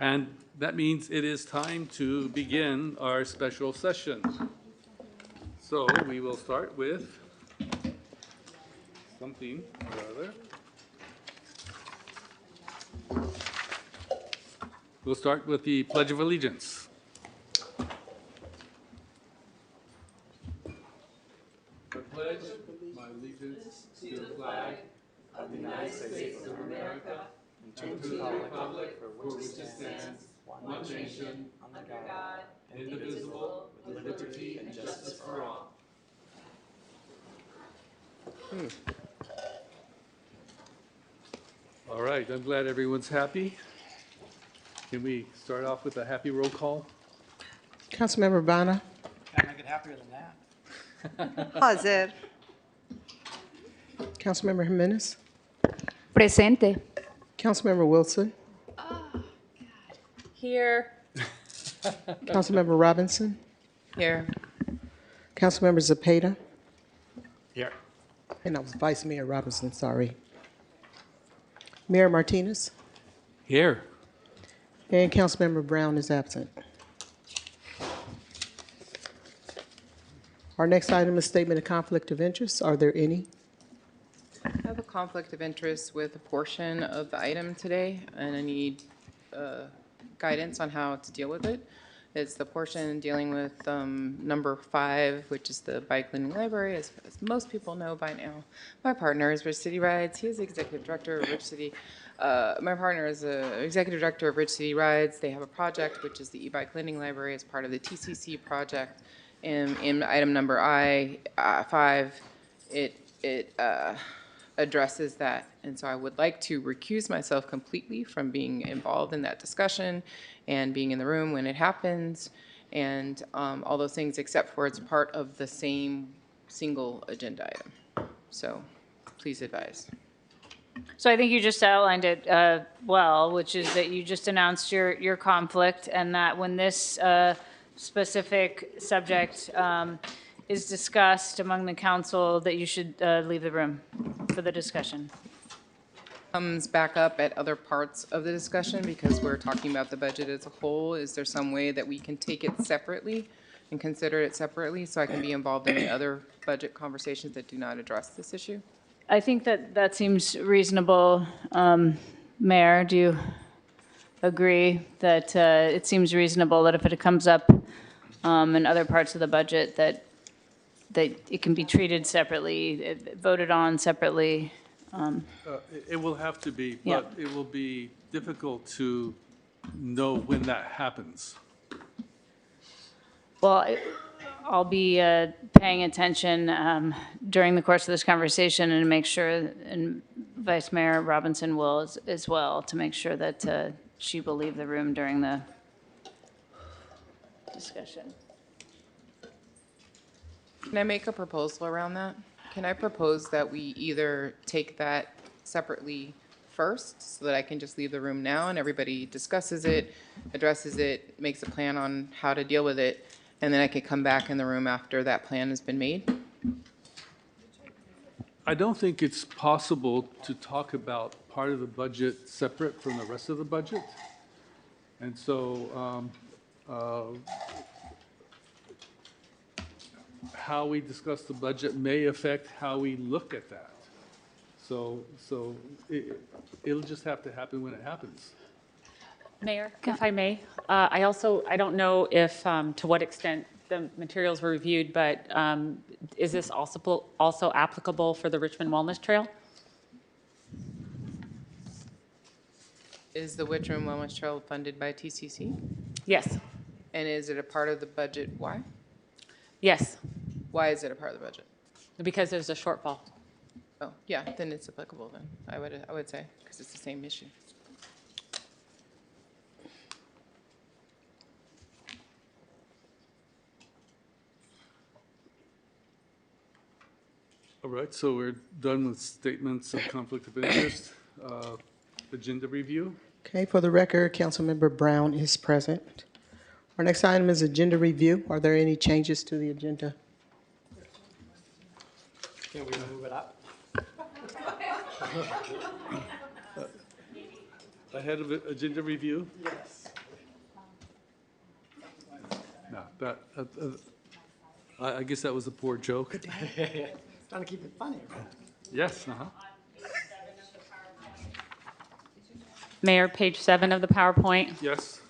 And that means it is time to begin our special session. So we will start with something or other. We'll start with the Pledge of Allegiance. I pledge my allegiance to the flag of the United States of America and to the republic for which it stands, one nation, under God, indivisible, with liberty and justice for all. All right, I'm glad everyone's happy. Can we start off with a happy roll call? Councilmember Bana. Can't make it happier than that. Hazer. Councilmember Jimenez. Presente. Councilmember Wilson. Here. Councilmember Robinson. Here. Councilmember Zepeda. Here. And I was Vice Mayor Robinson, sorry. Mayor Martinez. Here. And Councilmember Brown is absent. Our next item is statement of conflict of interest. Are there any? I have a conflict of interest with a portion of the item today, and I need guidance on how to deal with it. It's the portion dealing with number 5, which is the bike lending library. As most people know by now, my partner is Rich City Rides. He is the executive director of Rich City. My partner is the executive director of Rich City Rides. They have a project, which is the e-bike lending library, as part of the TCC project. In item number 5, it addresses that. And so I would like to recuse myself completely from being involved in that discussion and being in the room when it happens and all those things, except for it's part of the same single agenda item. So please advise. So I think you just outlined it well, which is that you just announced your conflict, and that when this specific subject is discussed among the council, that you should leave the room for the discussion. Comes back up at other parts of the discussion because we're talking about the budget as a whole. Is there some way that we can take it separately and consider it separately so I can be involved in the other budget conversations that do not address this issue? I think that seems reasonable. Mayor, do you agree that it seems reasonable that if it comes up in other parts of the budget that it can be treated separately, voted on separately? It will have to be, Yeah. but it will be difficult to know when that happens. Well, I'll be paying attention during the course of this conversation and make sure, and Vice Mayor Robinson will as well, to make sure that she will leave the room during the discussion. Can I make a proposal around that? Can I propose that we either take that separately first so that I can just leave the room now and everybody discusses it, addresses it, makes a plan on how to deal with it, and then I could come back in the room after that plan has been made? I don't think it's possible to talk about part of the budget separate from the rest of the budget. And so how we discuss the budget may affect how we look at that. So it'll just have to happen when it happens. Mayor, if I may, I don't know if, to what extent the materials were reviewed, but is this also applicable for the Richmond Wellness Trail? Is the Richmond Wellness Trail funded by TCC? Yes, And is it a part of the budget? Why? yes, Why is it a part of the budget? because there's a shortfall. Oh, yeah, then it's applicable then, I would say, because it's the same issue. All right, so we're done with statements of conflict of interest. Agenda review. Okay, for the record, Councilmember Brown is present. Our next item is agenda review. Are there any changes to the agenda? Can we move it up? Ahead of agenda review? Yes. That, I guess that was a poor joke. Trying to keep it funny. Yes, uh-huh. Mayor, page 7 of the PowerPoint. Yes.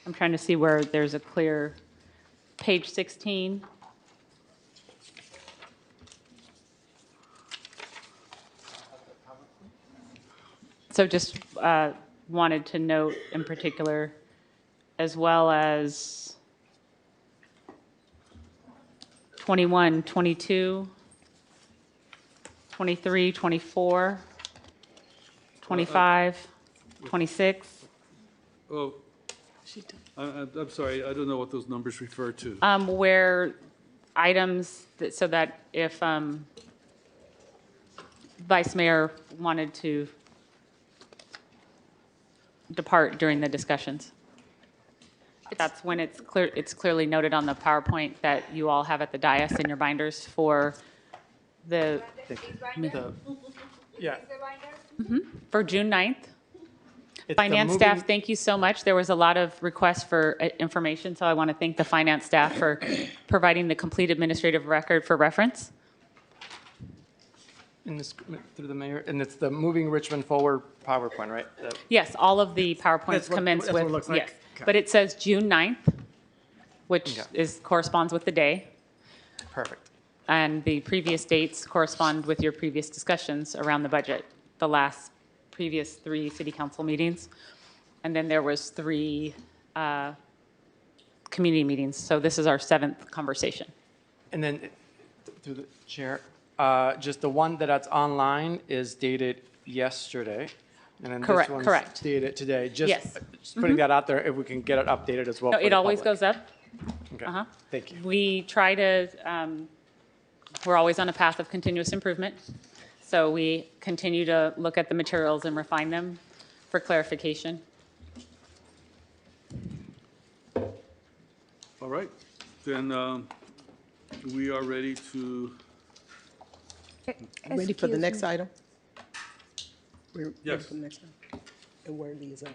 I'm trying to see where there's a clear, page 16. So just wanted to note in particular, as well as 21, 22, 23, 24, 25, 26. Oh, I'm sorry, I don't know what those numbers refer to. Where items, so that if Vice Mayor wanted to depart during the discussions. That's when it's clearly noted on the PowerPoint that you all have at the dais in your binders for the, Yeah. for June 9th. It's the Finance moving- staff, thank you so much. There was a lot of requests for information, so I want to thank the finance staff for providing the complete administrative record for reference. In this, through the mayor, and it's the moving Richmond forward PowerPoint, right? Yes, all of the PowerPoints That's what- commence that's what it with, looks like? yes. Okay. But it says June 9th, which Okay. corresponds with the day. Perfect. And the previous dates correspond with your previous discussions around the budget, the last previous 3 city council meetings. And then there was 3 community meetings. So this is our 7th conversation. And then, through the chair, just the one that's online is dated yesterday. And then Correct, this one's correct. dated today. Just Yes. just putting that out there, if we can get it updated as well. No, for it the always public. goes up. Okay, Uh-huh. thank you. We try to, we're always on a path of continuous improvement. So we continue to look at the materials and refine them for clarification. All right, then we are ready to, Ready for the next item? We're ready Yes. for the next item. And where are these at?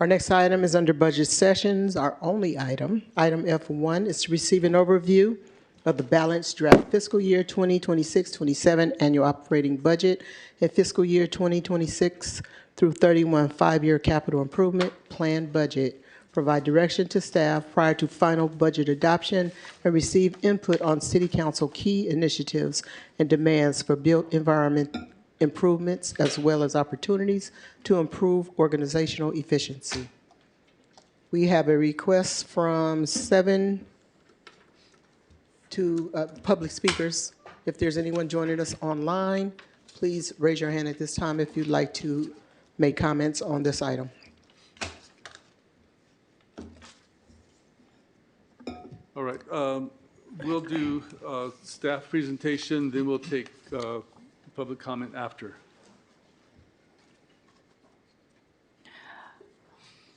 Our next item is under budget sessions, our only item. Item F1 is to receive an overview of the balanced draft fiscal year 2026-27 annual operating budget and fiscal year 2026 through 31 5-year capital improvement plan budget. Provide direction to staff prior to final budget adoption and receive input on city council key initiatives and demands for built environment improvements as well as opportunities to improve organizational efficiency. We have a request from 7 public speakers. If there's anyone joining us online, please raise your hand at this time if you'd like to make comments on this item. all right. We'll do staff presentation, then we'll take public comment after.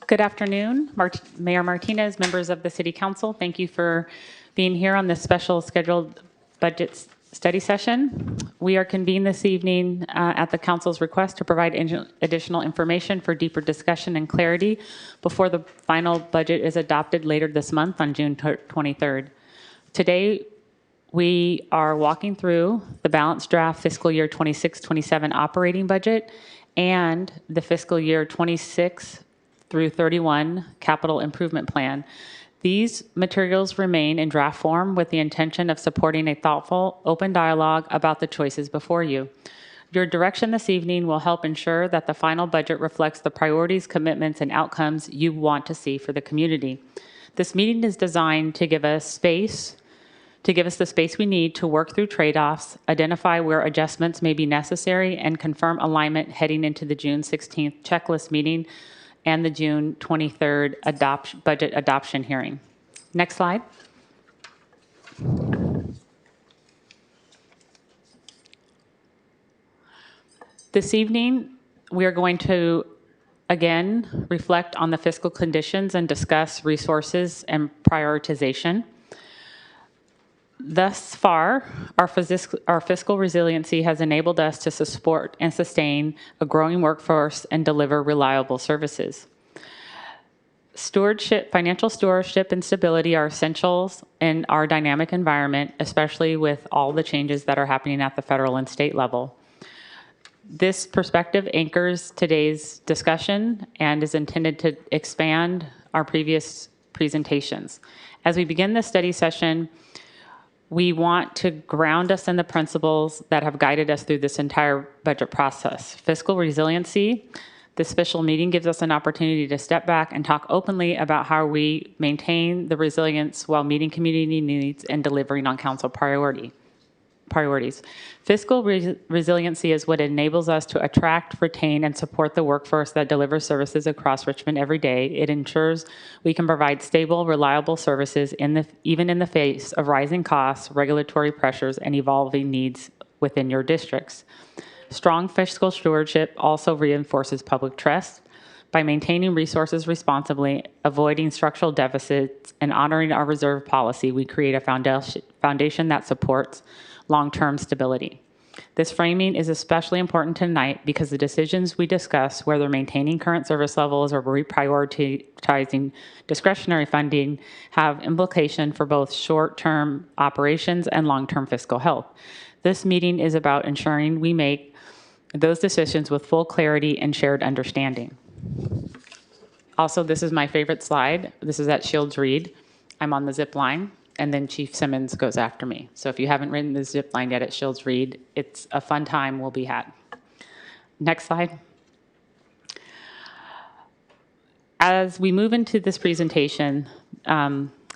Good afternoon, Mayor Martinez, members of the City Council. Thank you for being here on this special scheduled budget study session. We are convened this evening at the council's request to provide additional information for deeper discussion and clarity before the final budget is adopted later this month on June 23rd. Today, we are walking through the balanced draft fiscal year 26-27 operating budget and the fiscal year 26 through 31 capital improvement plan. These materials remain in draft form with the intention of supporting a thoughtful, open dialogue about the choices before you. Your direction this evening will help ensure that the final budget reflects the priorities, commitments, and outcomes you want to see for the community. This meeting is designed to give us the space we need to work through trade-offs, identify where adjustments may be necessary, and confirm alignment heading into the June 16th checklist meeting and the June 23rd budget adoption hearing. Next slide. This evening, we are going to, again, reflect on the fiscal conditions and discuss resources and prioritization. Thus far, our fiscal resiliency has enabled us to support and sustain a growing workforce and deliver reliable services. Financial stewardship and stability are essentials in our dynamic environment, especially with all the changes that are happening at the federal and state level. This perspective anchors today's discussion and is intended to expand our previous presentations. As we begin this study session, we want to ground us in the principles that have guided us through this entire budget process. Fiscal resiliency. This special meeting gives us an opportunity to step back and talk openly about how we maintain the resilience while meeting community needs and delivering on council priorities. Fiscal resiliency is what enables us to attract, retain, and support the workforce that delivers services across Richmond every day. It ensures we can provide stable, reliable services even in the face of rising costs, regulatory pressures, and evolving needs within your districts. Strong fiscal stewardship also reinforces public trust. By maintaining resources responsibly, avoiding structural deficits, and honoring our reserve policy, we create a foundation that supports long-term stability. This framing is especially important tonight because the decisions we discuss, whether maintaining current service levels or reprioritizing discretionary funding, have implication for both short-term operations and long-term fiscal health. This meeting is about ensuring we make those decisions with full clarity and shared understanding. Also, this is my favorite slide. This is at Shields Reed. I'm on the zip line, and then Chief Simmons goes after me. So if you haven't ridden the zip line yet at Shields Reed, it's a fun time will be had. Next slide. As we move into this presentation,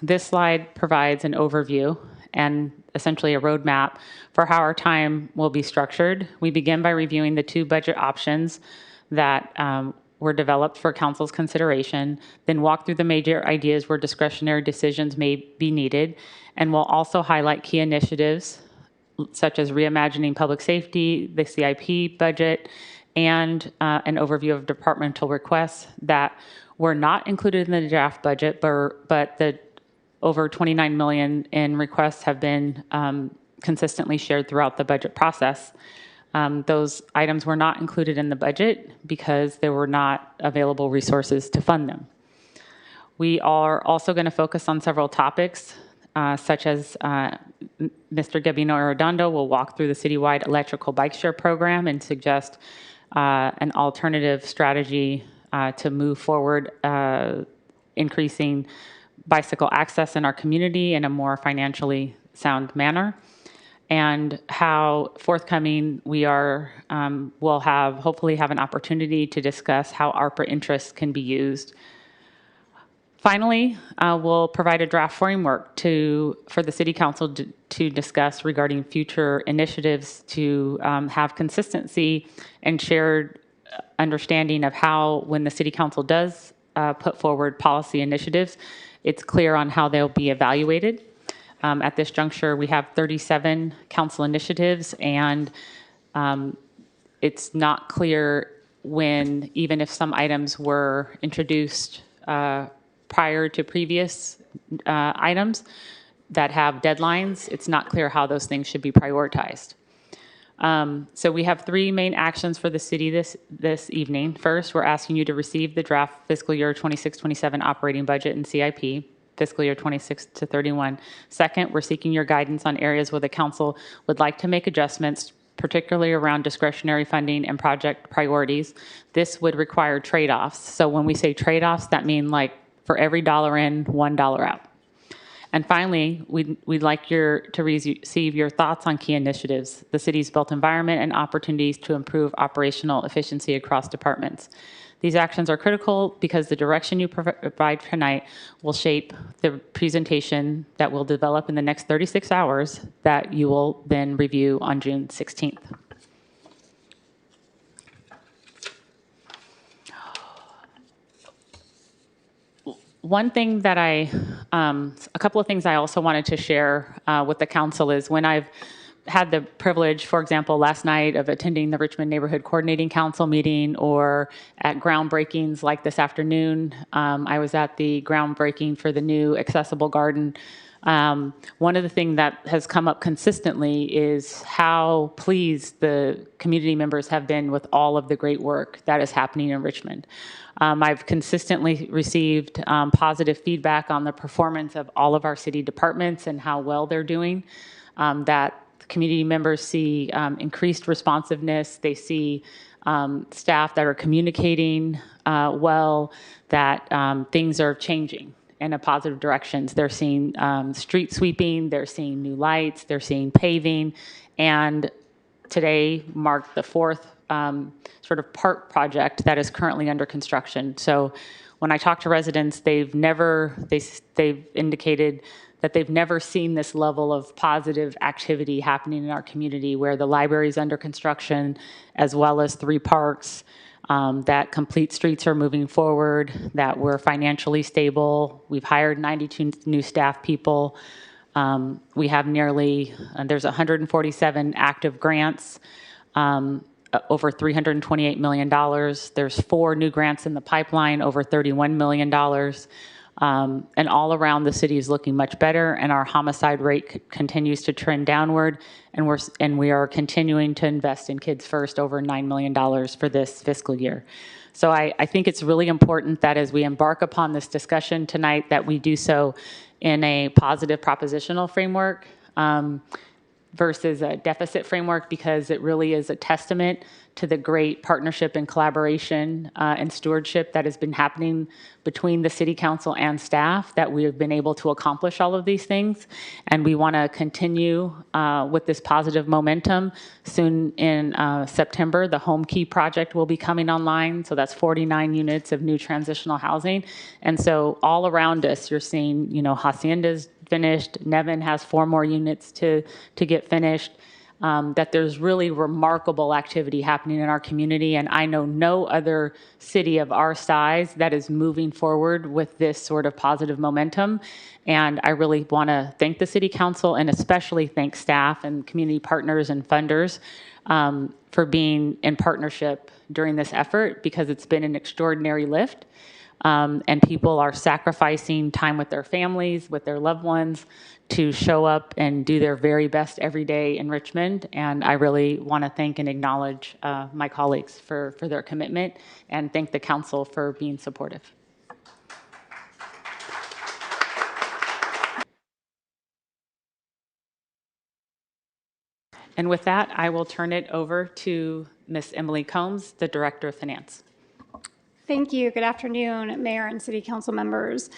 this slide provides an overview and essentially a roadmap for how our time will be structured. We begin by reviewing the two budget options that were developed for council's consideration, then walk through the major ideas where discretionary decisions may be needed, and we'll also highlight key initiatives such as reimagining public safety, the CIP budget, and an overview of departmental requests that were not included in the draft budget, but the over 29 million in requests have been consistently shared throughout the budget process. Those items were not included in the budget because there were not available resources to fund them. We are also going to focus on several topics, such as Mr. Gabino Arredondo will walk through the citywide electrical bike share program and suggest an alternative strategy to move forward, increasing bicycle access in our community in a more financially sound manner, and how forthcoming we are, will hopefully have an opportunity to discuss how ARPA interests can be used. Finally, we'll provide a draft framework for the City Council to discuss regarding future initiatives to have consistency and shared understanding of how, when the City Council does put forward policy initiatives, it's clear on how they'll be evaluated. At this juncture, we have 37 council initiatives, and it's not clear when, even if some items were introduced prior to previous items that have deadlines, it's not clear how those things should be prioritized. So we have three main actions for the city this evening. First, we're asking you to receive the draft fiscal year 26-27 operating budget and CIP, fiscal year 26 to 31. Second, we're seeking your guidance on areas where the council would like to make adjustments, particularly around discretionary funding and project priorities. This would require trade-offs. So when we say trade-offs, that means like for every dollar in, $1 out. And finally, we'd like to receive your thoughts on key initiatives, the city's built environment, and opportunities to improve operational efficiency across departments. These actions are critical because the direction you provide tonight will shape the presentation that will develop in the next 36 hours that you will then review on June 16th. One thing that a couple of things I also wanted to share with the council is when I've had the privilege, for example, last night of attending the Richmond Neighborhood Coordinating Council meeting or at groundbreakings like this afternoon. I was at the groundbreaking for the new accessible garden One of the things that has come up consistently is how pleased the community members have been with all of the great work that is happening in Richmond. I've consistently received positive feedback on the performance of all of our city departments and how well they're doing. That community members see increased responsiveness. They see staff that are communicating well, that things are changing in a positive directions. They're seeing street sweeping, they're seeing new lights, they're seeing paving, and today marked the fourth sort of park project that is currently under construction. So when I talk to residents, they've indicated that they've never seen this level of positive activity happening in our community, where the library is under construction, as well as 3 parks, that complete streets are moving forward, that we're financially stable. We've hired 92 new staff people. We have there's 147 active grants, over $328 million. There's 4 new grants in the pipeline, over $31 million. And all around the city is looking much better, and our homicide rate continues to trend downward, and we are continuing to invest in Kids First, over $9 million for this fiscal year. So I think it's really important that as we embark upon this discussion tonight, that we do so in a positive propositional framework versus a deficit framework, because it really is a testament to the great partnership and collaboration and stewardship that has been happening between the city council and staff, that we have been able to accomplish all of these things. And we want to continue with this positive momentum. Soon in September, the Home Key project will be coming online. So that's 49 units of new transitional housing. And so all around us, you're seeing, Hacienda's finished. Nevin has 4 more units to get finished. That there's really remarkable activity happening in our community, and I know no other city of our size that is moving forward with this sort of positive momentum. And I really want to thank the City Council, and especially thank staff and community partners and funders for being in partnership during this effort, because it's been an extraordinary lift. And people are sacrificing time with their families, with their loved ones, to show up and do their very best every day in Richmond. And I really want to thank and acknowledge my colleagues for their commitment, and thank the council for being supportive. And with that, I will turn it over to Ms. Emily Combs, the Director of Finance. Thank you. Good afternoon, Mayor and City Council members.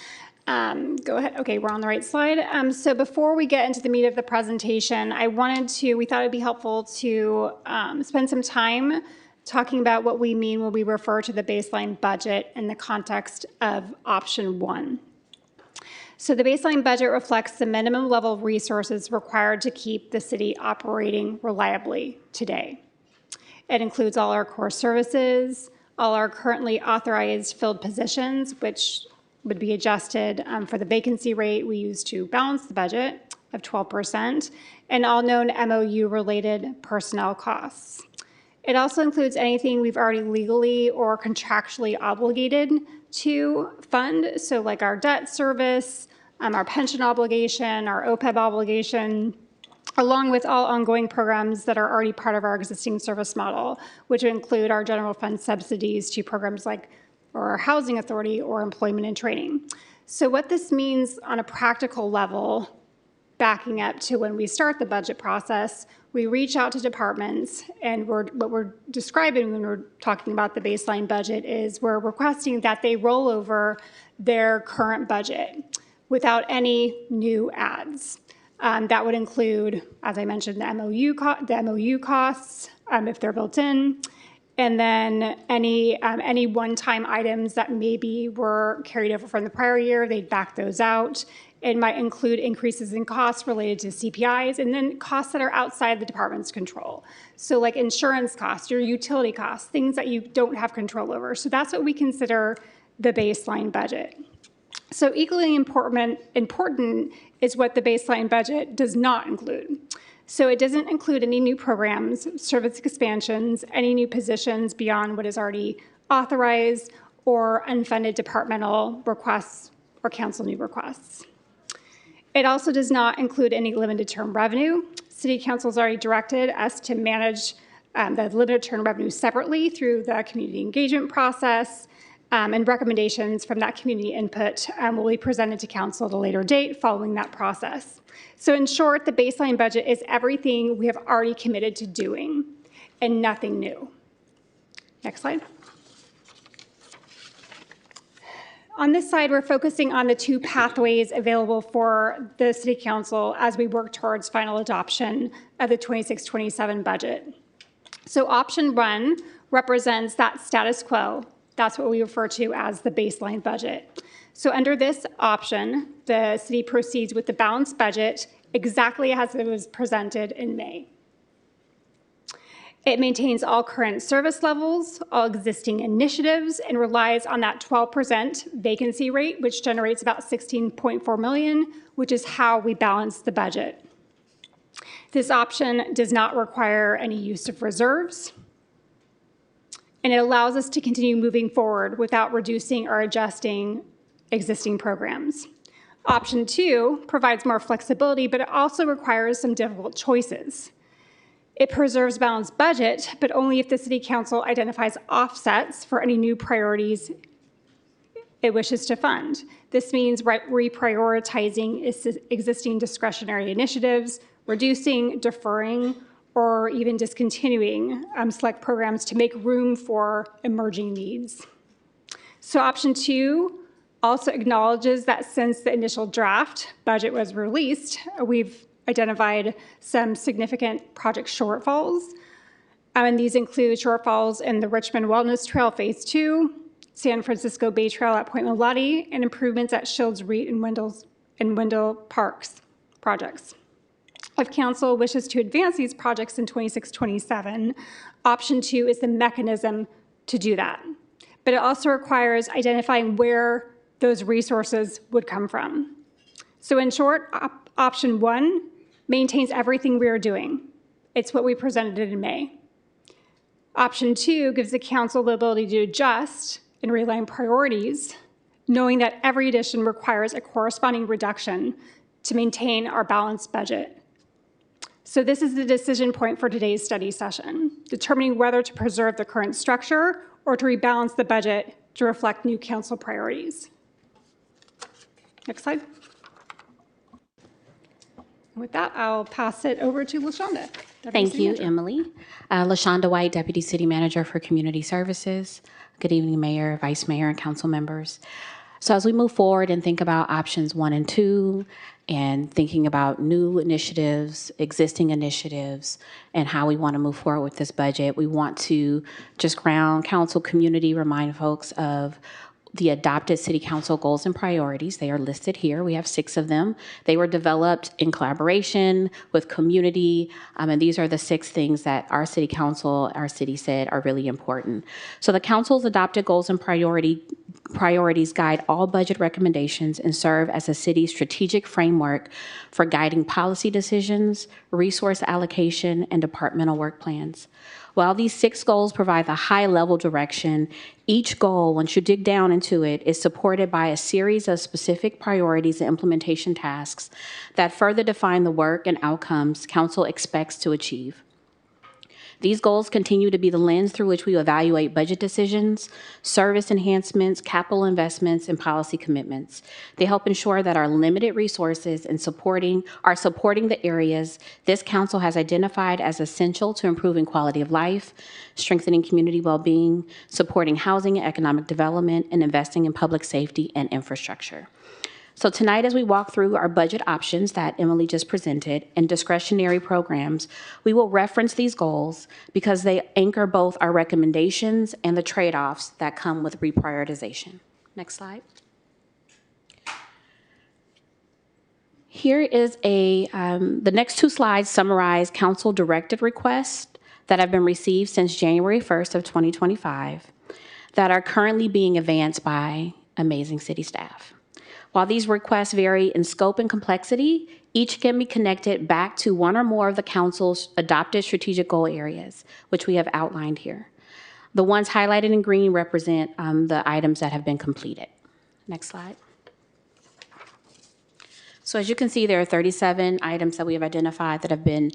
Go ahead. Okay, we're on the right slide. So before we get into the meat of the presentation, we thought it'd be helpful to spend some time talking about what we mean when we refer to the baseline budget in the context of option 1. So the baseline budget reflects the minimum level of resources required to keep the city operating reliably today. It includes all our core services, all our currently authorized filled positions, which would be adjusted for the vacancy rate we use to balance the budget of 12%, and all known MOU-related personnel costs. It also includes anything we've already legally or contractually obligated to fund, so like our debt service, our pension obligation, our OPEB obligation, along with all ongoing programs that are already part of our existing service model, which include our general fund subsidies to programs like our housing authority or employment and training. So what this means on a practical level, backing up to when we start the budget process, we reach out to departments, and what we're describing when we're talking about the baseline budget is we're requesting that they roll over their current budget without any new adds. That would include, as I mentioned, the MOU costs, if they're built in, and then any one-time items that maybe were carried over from the prior year, they'd back those out. It might include increases in costs related to CPIs, and then costs that are outside the department's control. So like insurance costs, your utility costs, things that you don't have control over. So that's what we consider the baseline budget. So equally important is what the baseline budget does not include. So it doesn't include any new programs, service expansions, any new positions beyond what is already authorized, or unfunded departmental requests or council new requests. It also does not include any limited term revenue. City Council's already directed us to manage the limited term revenue separately through the community engagement process, and recommendations from that community input will be presented to council at a later date following that process. So in short, the baseline budget is everything we have already committed to doing and nothing new. Next slide. On this slide, we're focusing on the two pathways available for the City Council as we work towards final adoption of the 26-27 budget. So option 1 represents that status quo. That's what we refer to as the baseline budget. So under this option, the city proceeds with the balanced budget exactly as it was presented in May. It maintains all current service levels, all existing initiatives, and relies on that 12% vacancy rate, which generates about $16.4 million, which is how we balance the budget. This option does not require any use of reserves, and it allows us to continue moving forward without reducing or adjusting existing programs. Option 2 provides more flexibility, but it also requires some difficult choices. It preserves balanced budget, but only if the City Council identifies offsets for any new priorities it wishes to fund. This means reprioritizing existing discretionary initiatives, reducing, deferring, or even discontinuing select programs to make room for emerging needs. So option 2 also acknowledges that since the initial draft budget was released, we've identified some significant project shortfalls. And these include shortfalls in the Richmond Wellness Trail Phase 2, San Francisco Bay Trail at Point Lolati, and improvements at Shields Reed and Wendell Parks projects. If council wishes to advance these projects in 26-27, option 2 is the mechanism to do that. But it also requires identifying where those resources would come from. So in short, option 1 maintains everything we are doing. It's what we presented in May. Option 2 gives the council the ability to adjust and realign priorities, knowing that every addition requires a corresponding reduction to maintain our balanced budget. So this is the decision point for today's study session, determining whether to preserve the current structure or to rebalance the budget to reflect new council priorities. Next slide. With that, I'll pass it over to LaShonda. Thank you, Emily. LaShonda White, Deputy City Manager for Community Services. Good evening, Mayor, Vice Mayor, and Council members. So as we move forward and think about options 1 and 2, and thinking about new initiatives, existing initiatives, and how we want to move forward with this budget, we want to just ground council community, remind folks of the adopted City Council goals and priorities. They are listed here. We have 6 of them. They were developed in collaboration with community, and these are the 6 things that our City Council, our city said are really important. So the Council's adopted goals and priorities guide all budget recommendations and serve as a city's strategic framework for guiding policy decisions, resource allocation, and departmental work plans. While these 6 goals provide the high-level direction, each goal, once you dig down into it, is supported by a series of specific priorities and implementation tasks that further define the work and outcomes Council expects to achieve. These goals continue to be the lens through which we evaluate budget decisions, service enhancements, capital investments, and policy commitments. They help ensure that our limited resources are supporting the areas this council has identified as essential to improving quality of life, strengthening community well-being, supporting housing and economic development, and investing in public safety and infrastructure. So tonight, as we walk through our budget options that Emily just presented and discretionary programs, we will reference these goals because they anchor both our recommendations and the trade-offs that come with reprioritization. Next slide. Here is the next 2 slides summarize council directed requests that have been received since January 1st of 2025 that are currently being advanced by amazing city staff. While these requests vary in scope and complexity, each can be connected back to one or more of the council's adopted strategic goal areas, which we have outlined here. The ones highlighted in green represent the items that have been completed. Next slide. So as you can see, there are 37 items that we have identified that have been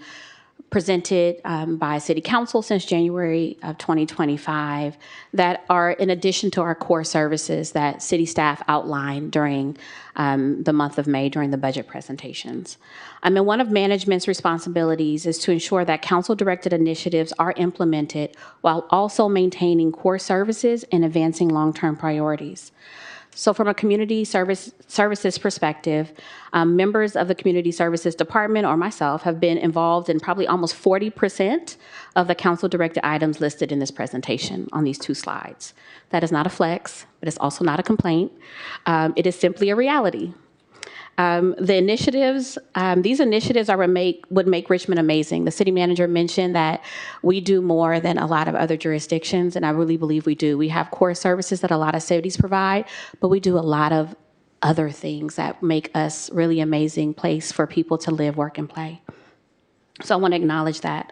presented by City Council since January of 2025 that are in addition to our core services that city staff outlined during the month of May during the budget presentations. And one of management's responsibilities is to ensure that council-directed initiatives are implemented while also maintaining core services and advancing long-term priorities. So from a community services perspective, members of the Community Services Department or myself have been involved in probably almost 40% of the council-directed items listed in this presentation on these two slides. That is not a flex, but it's also not a complaint. It is simply a reality. The initiatives, these initiatives would make Richmond amazing. The city manager mentioned that we do more than a lot of other jurisdictions, and I really believe we do. We have core services that a lot of cities provide, but we do a lot of other things that make us really amazing place for people to live, work, and play. So I want to acknowledge that.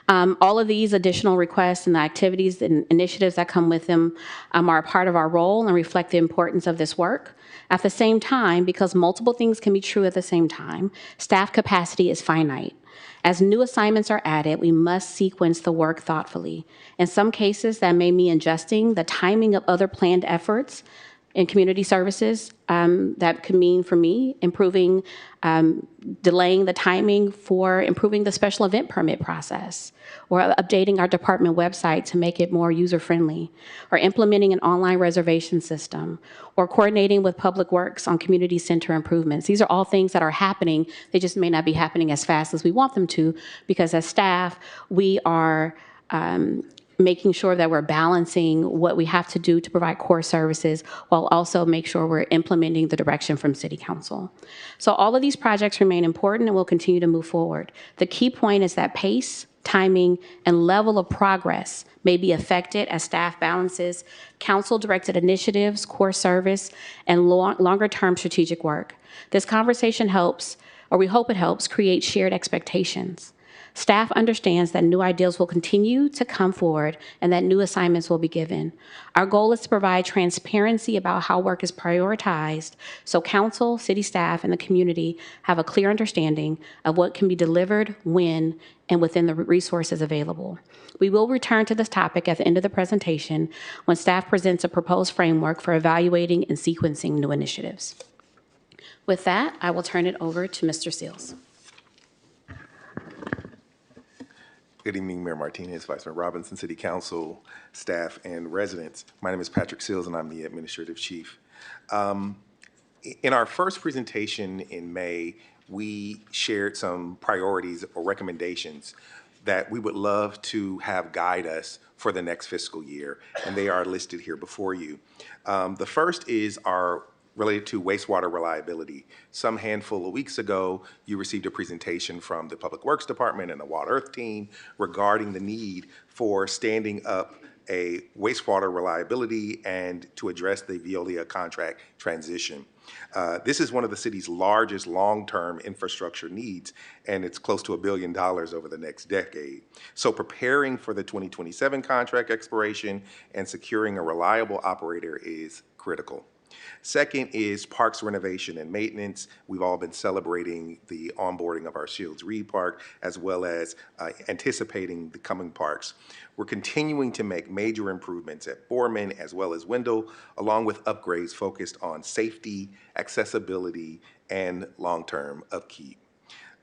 All of these additional requests and the activities and initiatives that come with them are a part of our role and reflect the importance of this work. At the same time, because multiple things can be true at the same time, staff capacity is finite. As new assignments are added, we must sequence the work thoughtfully. In some cases, that may mean adjusting the timing of other planned efforts in community services. That could mean, for me, delaying the timing for improving the special event permit process, or updating our department website to make it more user-friendly, or implementing an online reservation system, or coordinating with Public Works on community center improvements. These are all things that are happening. They just may not be happening as fast as we want them to, because as staff, we are making sure that we're balancing what we have to do to provide core services while also make sure we're implementing the direction from City Council. So all of these projects remain important and will continue to move forward. The key point is that pace, timing, and level of progress may be affected as staff balances council-directed initiatives, core service, and longer-term strategic work. This conversation helps, or we hope it helps, create shared expectations. Staff understands that new ideas will continue to come forward and that new assignments will be given. Our goal is to provide transparency about how work is prioritized so council, city staff, and the community have a clear understanding of what can be delivered, when, and within the resources available. We will return to this topic at the end of the presentation when staff presents a proposed framework for evaluating and sequencing new initiatives. With that, I will turn it over to Mr. Seals. Good evening, Mayor Martinez, Vice Mayor Robinson, City Council, staff, and residents. My name is Patrick Seals, and I'm the Administrative Chief. In our first presentation in May, we shared some priorities or recommendations that we would love to have guide us for the next fiscal year, and they are listed here before you. The first is related to wastewater reliability. Some handful of weeks ago, you received a presentation from the Public Works Department and the Water Earth team regarding the need for standing up a wastewater reliability and to address the Veolia contract transition. This is one of the city's largest long-term infrastructure needs, and it's close to $1 billion over the next decade. So preparing for the 2027 contract expiration and securing a reliable operator is critical. Second is parks renovation and maintenance. We've all been celebrating the onboarding of our Shields Reed Park, as well as anticipating the coming parks. We're continuing to make major improvements at Foreman as well as Wendell, along with upgrades focused on safety, accessibility, and long-term upkeep.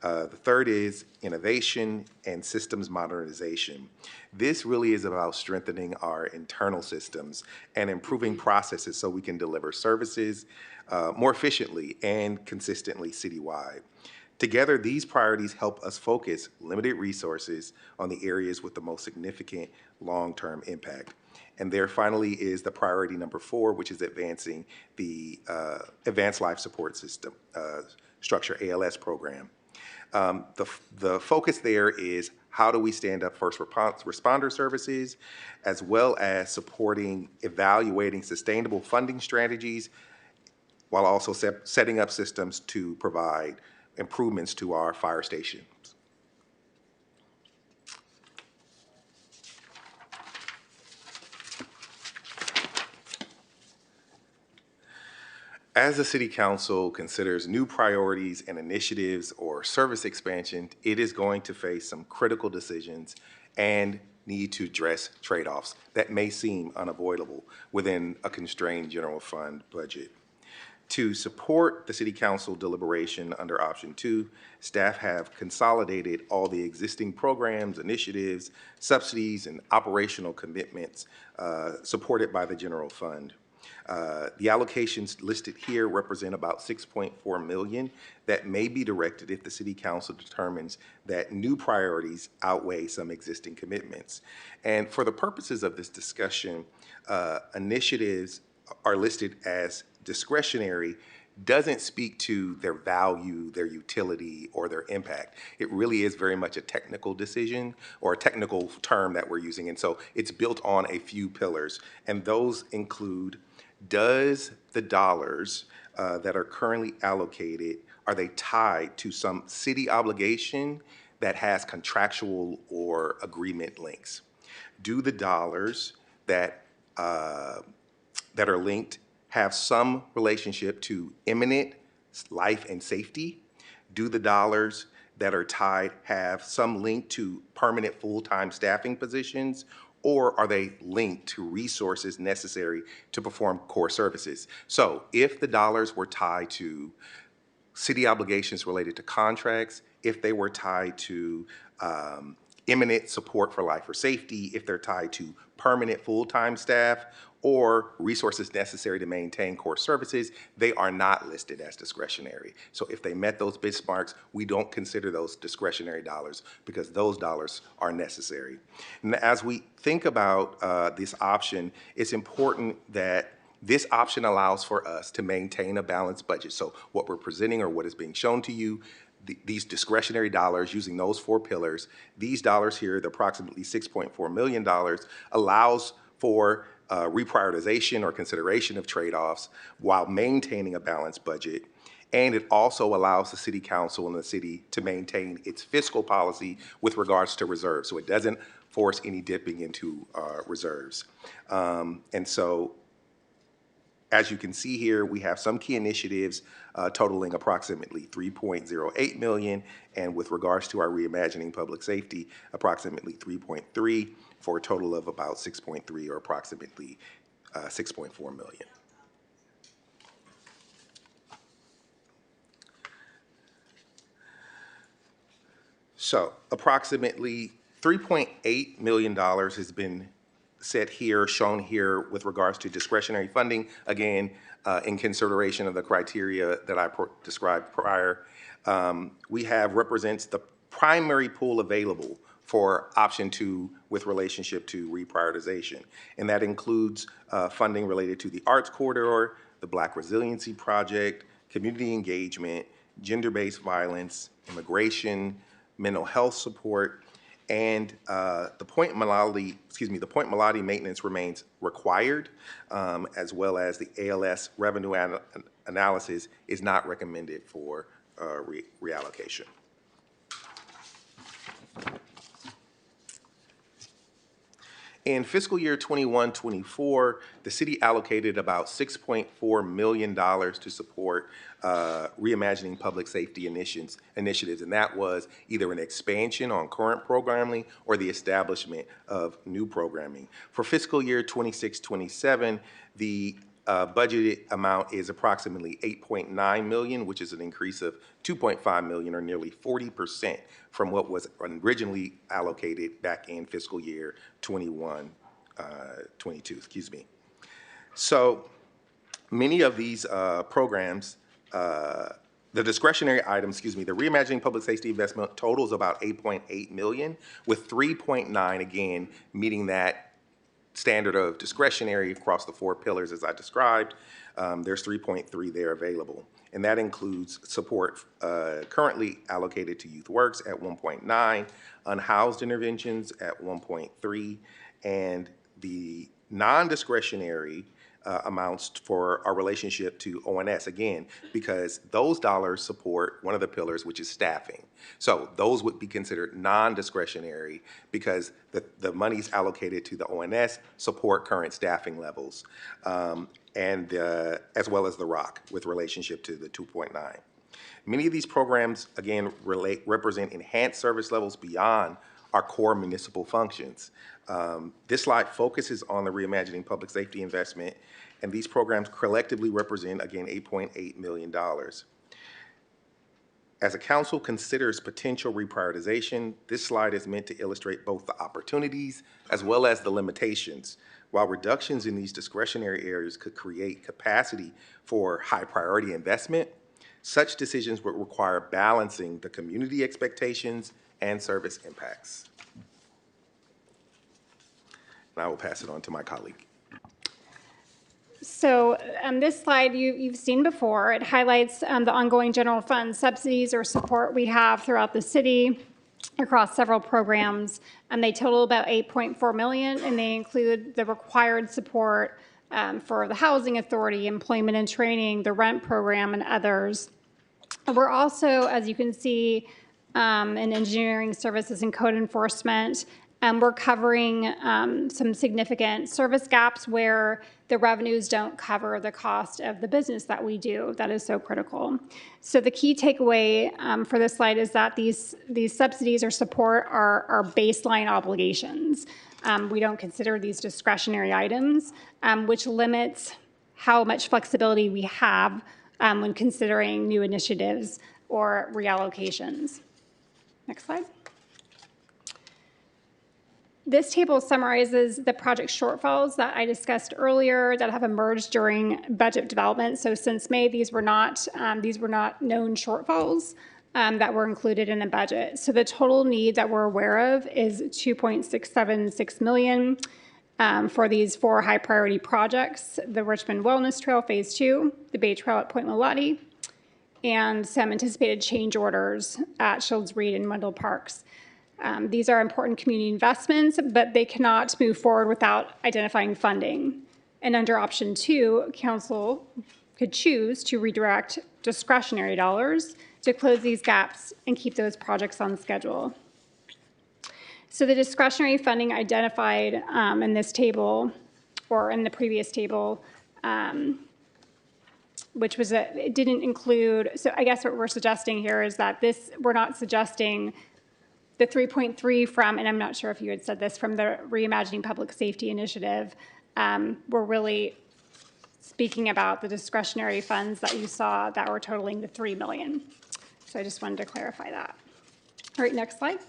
The third is innovation and systems modernization. This really is about strengthening our internal systems and improving processes so we can deliver services more efficiently and consistently citywide. Together, these priorities help us focus limited resources on the areas with the most significant long-term impact. And there finally is the priority number 4, which is advancing the Advanced Life Support System Structure, ALS program. The focus there is how do we stand up first responder services, as well as supporting evaluating sustainable funding strategies, while also setting up systems to provide improvements to our fire stations. As the City Council considers new priorities and initiatives or service expansion, it is going to face some critical decisions and need to address trade-offs that may seem unavoidable within a constrained general fund budget. To support the City Council deliberation under option 2, staff have consolidated all the existing programs, initiatives, subsidies, and operational commitments supported by the general fund. The allocations listed here represent about $6.4 million that may be directed if the City Council determines that new priorities outweigh some existing commitments. And for the purposes of this discussion, initiatives are listed as discretionary doesn't speak to their value, their utility, or their impact. It really is very much a technical decision or a technical term that we're using. And so it's built on a few pillars. And those include, does the dollars that are currently allocated, are they tied to some city obligation that has contractual or agreement links? Do the dollars that are linked have some relationship to imminent life and safety? Do the dollars that are tied have some link to permanent full-time staffing positions? Or are they linked to resources necessary to perform core services? So if the dollars were tied to city obligations related to contracts, if they were tied to imminent support for life or safety, if they're tied to permanent full-time staff, or resources necessary to maintain core services, they are not listed as discretionary. So if they met those benchmarks, we don't consider those discretionary dollars because those dollars are necessary. And as we think about this option, it's important that this option allows for us to maintain a balanced budget. So what we're presenting or what is being shown to you, these discretionary dollars using those 4 pillars, these dollars here, the approximately $6.4 million, allows for reprioritization or consideration of trade-offs while maintaining a balanced budget. And it also allows the City Council and the city to maintain its fiscal policy with regards to reserves. So it doesn't force any dipping into reserves. And so, as you can see here, we have some key initiatives totaling approximately $3.08 million, and with regards to our reimagining public safety, approximately 3.3, for a total of about 6.3 or approximately 6.4 million. So approximately $3.8 million has been set here, shown here with regards to discretionary funding, again, in consideration of the criteria that I described prior. We have represents the primary pool available for option 2 with relationship to reprioritization. And that includes funding related to the Arts Corridor, the Black Resiliency Project, community engagement, gender-based violence, immigration, mental health support, and the Point Malati maintenance remains required, as well as the ALS revenue analysis is not recommended for reallocation. In fiscal year 21-24, the city allocated about $6.4 million to support reimagining public safety initiatives, and that was either an expansion on current programming or the establishment of new programming. For fiscal year 26-27, the budgeted amount is approximately $8.9 million, which is an increase of $2.5 million, or nearly 40% from what was originally allocated back in fiscal year 22, excuse me. So many of these programs, the discretionary items, the reimagining public safety investment totals about $8.8 million, with 3.9 again meeting that standard of discretionary across the 4 pillars as I described. There's 3.3 there available. And that includes support currently allocated to Youth Works at 1.9, unhoused interventions at 1.3, and the non-discretionary amounts for our relationship to ONS, again, because those dollars support one of the pillars, which is staffing. So those would be considered non-discretionary because the monies allocated to the ONS support current staffing levels, and as well as the ROC with relationship to the 2.9. Many of these programs, again, represent enhanced service levels beyond our core municipal functions. This slide focuses on the reimagining public safety investment, and these programs collectively represent, again, $8.8 million. As a council considers potential reprioritization, this slide is meant to illustrate both the opportunities as well as the limitations. While reductions in these discretionary areas could create capacity for high priority investment, such decisions would require balancing the community expectations and service impacts. And I will pass it on to my colleague. So this slide you've seen before. It highlights the ongoing general fund subsidies or support we have throughout the city across several programs. They total about $8.4 million, and they include the required support for the Housing Authority, employment and training, the rent program, and others. We're also, as you can see, in engineering services and code enforcement, we're covering some significant service gaps where the revenues don't cover the cost of the business that we do. That is so critical. So the key takeaway for this slide is that these subsidies or support are baseline obligations. We don't consider these discretionary items, which limits how much flexibility we have when considering new initiatives or reallocations. Next slide. This table summarizes the project shortfalls that I discussed earlier that have emerged during budget development. So since May, these were not known shortfalls that were included in the budget. So the total need that we're aware of is $2.676 million for these 4 high priority projects: the Richmond Wellness Trail Phase 2, the Bay Trail at Point Lolati, and some anticipated change orders at Shields Reed and Wendell Parks. These are important community investments, but they cannot move forward without identifying funding. And under option 2, council could choose to redirect discretionary dollars to close these gaps and keep those projects on schedule. So the discretionary funding identified in this table, or in the previous table, which was it didn't include, so I guess what we're suggesting here is that we're not suggesting the 3.3 from, and I'm not sure if you had said this, from the Reimagining Public Safety Initiative. We're really speaking about the discretionary funds that you saw that were totaling the $3 million. So I just wanted to clarify that. All right, next slide.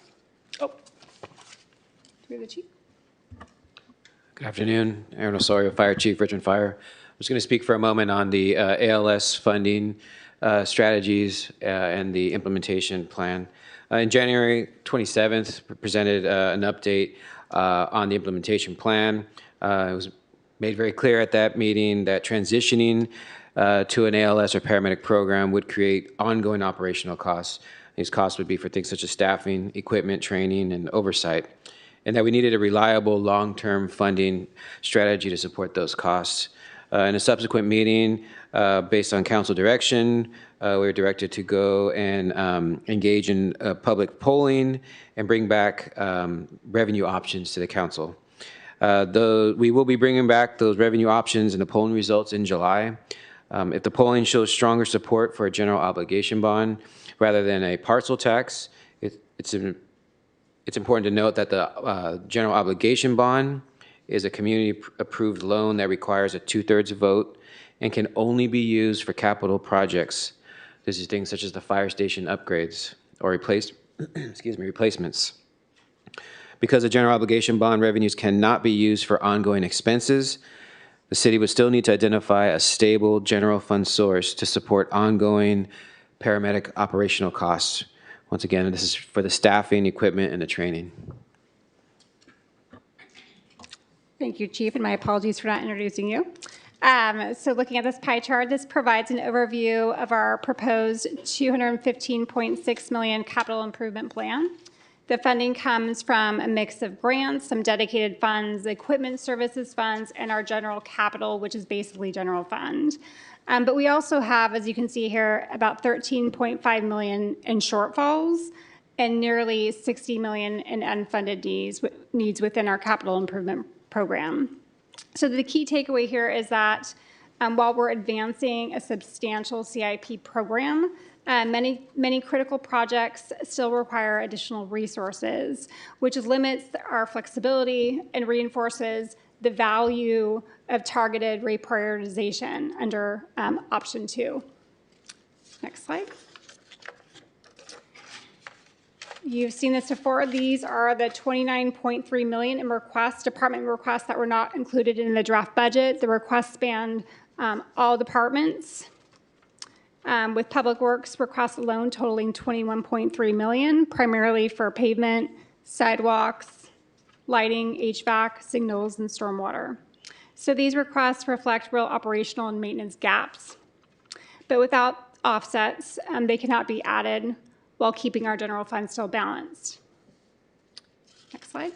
Oh, through the chief. Good afternoon, Aaron Osorio, Fire Chief, Richmond Fire. I'm just going to speak for a moment on the ALS funding strategies and the implementation plan. In January 27th, presented an update on the implementation plan. It was made very clear at that meeting that transitioning to an ALS or paramedic program would create ongoing operational costs. These costs would be for things such as staffing, equipment, training, and oversight, and that we needed a reliable long-term funding strategy to support those costs. In a subsequent meeting, based on council direction, we were directed to go and engage in public polling and bring back revenue options to the council. We will be bringing back those revenue options and the polling results in July. If the polling shows stronger support for a general obligation bond rather than a parcel tax, it's important to note that the general obligation bond is a community-approved loan that requires a 2/3 vote and can only be used for capital projects. This is things such as the fire station upgrades or replacements. Because the general obligation bond revenues cannot be used for ongoing expenses, the city would still need to identify a stable general fund source to support ongoing paramedic operational costs. Once again, this is for the staffing, equipment, and the training. Thank you, Chief, and my apologies for not introducing you. So looking at this pie chart, this provides an overview of our proposed $215.6 million capital improvement plan. The funding comes from a mix of grants, some dedicated funds, equipment services funds, and our general capital, which is basically general fund. But we also have, as you can see here, about 13.5 million in shortfalls and nearly 60 million in unfunded needs within our capital improvement program. So the key takeaway here is that while we're advancing a substantial CIP program, many critical projects still require additional resources, which limits our flexibility and reinforces the value of targeted reprioritization under option 2. Next slide. You've seen this before. These are the 29.3 million in requests, department requests that were not included in the draft budget. The requests spanned all departments, with Public Works requests alone totaling 21.3 million, primarily for pavement, sidewalks, lighting, HVAC, signals, and stormwater. So these requests reflect real operational and maintenance gaps, but without offsets, they cannot be added while keeping our general fund still balanced. Next slide.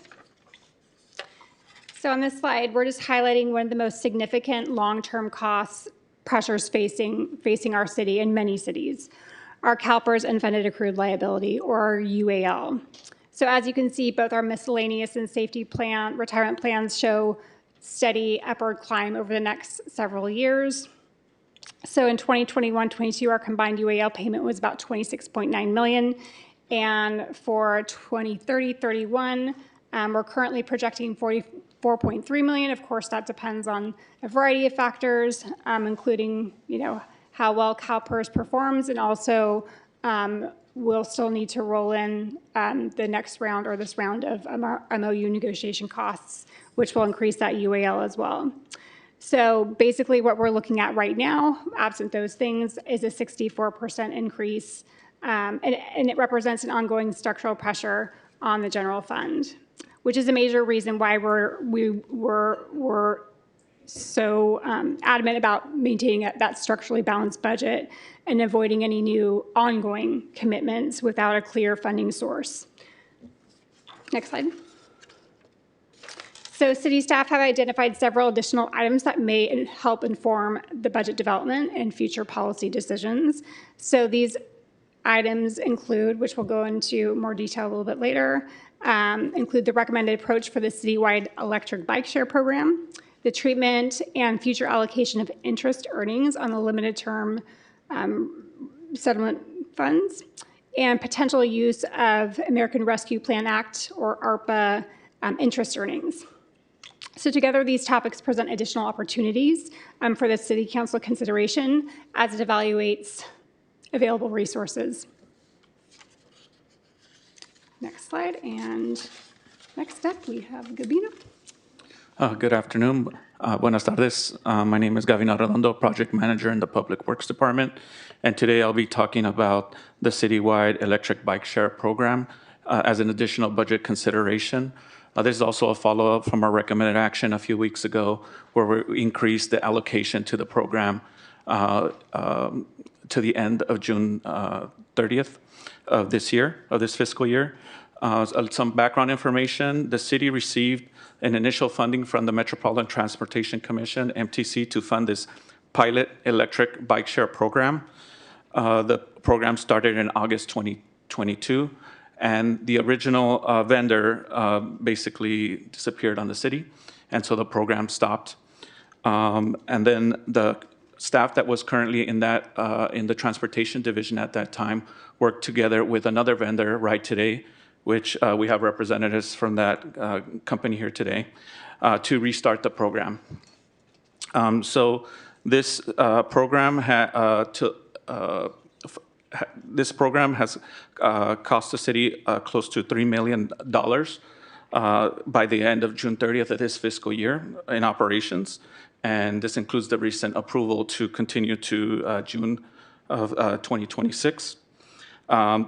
So on this slide, we're just highlighting one of the most significant long-term cost pressures facing our city and many cities, our CalPERS unfunded accrued liability, or UAL. So as you can see, both our miscellaneous and safety plan, retirement plans show steady upward climb over the next several years. So in 2021-22, our combined UAL payment was about 26.9 million. And for 2030-31, we're currently projecting 44.3 million. Of course, that depends on a variety of factors, including, how well CalPERS performs, and also we'll still need to roll in the next round or this round of MOU negotiation costs, which will increase that UAL as well. So basically what we're looking at right now, absent those things, is a 64% increase, and it represents an ongoing structural pressure on the general fund, which is a major reason why we're so adamant about maintaining that structurally balanced budget and avoiding any new ongoing commitments without a clear funding source. Next slide. So city staff have identified several additional items that may help inform the budget development and future policy decisions. So these items include, which we'll go into more detail a little bit later, include the recommended approach for the citywide electric bike share program, the treatment and future allocation of interest earnings on the limited term settlement funds, and potential use of American Rescue Plan Act or ARPA interest earnings. So together, these topics present additional opportunities for the City Council consideration as it evaluates available resources. Next slide, and next up we have Gabino. Good afternoon. Buenas tardes. My name is Gavin Arredondo, Project Manager in the Public Works Department, and today I'll be talking about the citywide electric bike share program as an additional budget consideration. This is also a follow-up from our recommended action a few weeks ago, where we increased the allocation to the program to the end of June 30th of this fiscal year. Some background information: the city received an initial funding from the Metropolitan Transportation Commission, MTC, to fund this pilot electric bike share program. The program started in August 2022. And the original vendor basically disappeared on the city, and so the program stopped. And then the staff that was currently in the transportation division at that time worked together with another vendor, Right Today, which we have representatives from that company here today, to restart the program. So this program this program has cost the city close to $3 million by the end of June 30th of this fiscal year in operations. And this includes the recent approval to continue to June of 2026.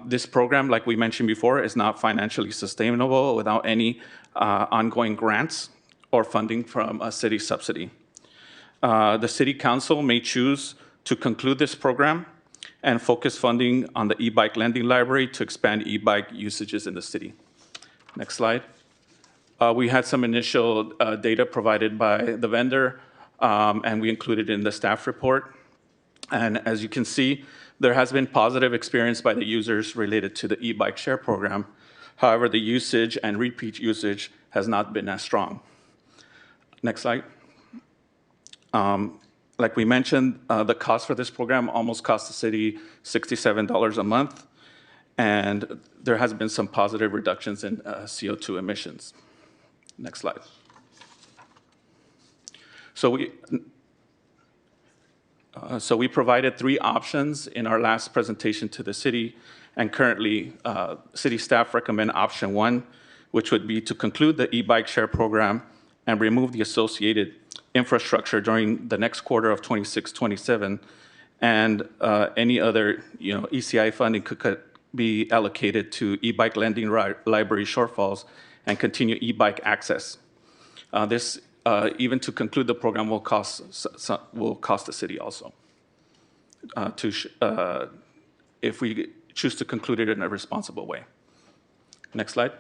This program, like we mentioned before, is not financially sustainable without any ongoing grants or funding from a city subsidy. The City Council may choose to conclude this program and focus funding on the e-bike lending library to expand e-bike usages in the city. Next slide. We had some initial data provided by the vendor, and we included in the staff report. And as you can see, there has been positive experience by the users related to the e-bike share program. However, the usage and repeat usage has not been as strong. Next slide. Like we mentioned, the cost for this program almost cost the city $67 a month, and there has been some positive reductions in CO2 emissions. Next slide. So we provided 3 options in our last presentation to the city, and currently city staff recommend option 1, which would be to conclude the e-bike share program and remove the associated infrastructure during the next quarter of 26-27, and any other ECI funding could be allocated to e-bike lending library shortfalls and continue e-bike access. This, even to conclude the program, will cost the city also, if we choose to conclude it in a responsible way. Next slide.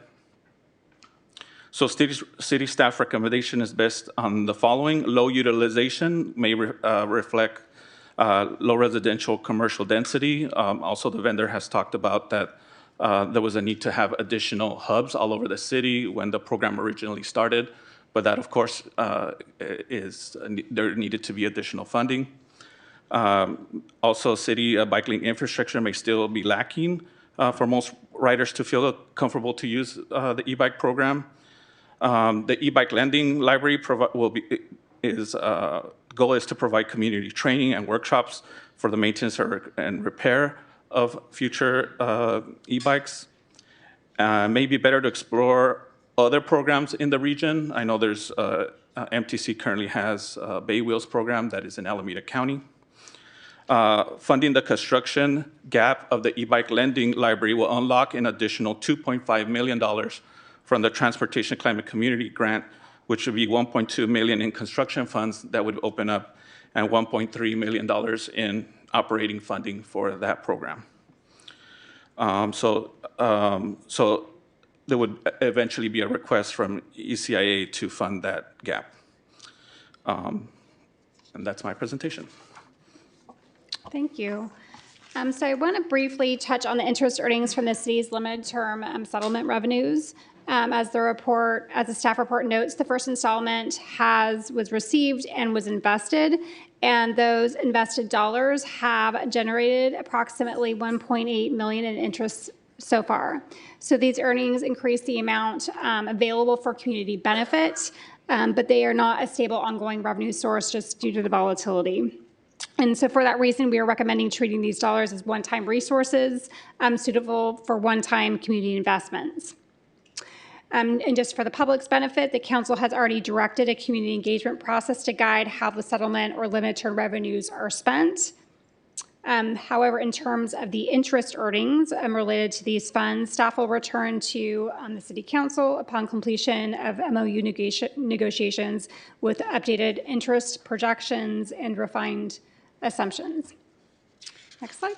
So city staff recommendation is based on the following. Low utilization may reflect low residential commercial density. Also, the vendor has talked about that there was a need to have additional hubs all over the city when the program originally started, but that, of course, there needed to be additional funding. Also, city bike lane infrastructure may still be lacking for most riders to feel comfortable to use the e-bike program. The e-bike lending library goal is to provide community training and workshops for the maintenance and repair of future e-bikes. Maybe better to explore other programs in the region. I know there's MTC currently has a Bay Wheels program that is in Alameda County. Funding the construction gap of the e-bike lending library will unlock an additional $2.5 million from the Transportation Climate Community Grant, which would be $1.2 million in construction funds that would open up, and $1.3 million in operating funding for that program. So there would eventually be a request from ECIA to fund that gap. And that's my presentation. Thank you. So I want to briefly touch on the interest earnings from the city's limited term settlement revenues. As the staff report notes, the first installment was received and was invested, and those invested dollars have generated approximately $1.8 million in interest so far. So these earnings increase the amount available for community benefit, but they are not a stable ongoing revenue source just due to the volatility. And so for that reason, we are recommending treating these dollars as one-time resources suitable for one-time community investments. And just for the public's benefit, the council has already directed a community engagement process to guide how the settlement or limited term revenues are spent. However, in terms of the interest earnings related to these funds, staff will return to the City Council upon completion of MOU negotiations with updated interest projections and refined assumptions. Next slide.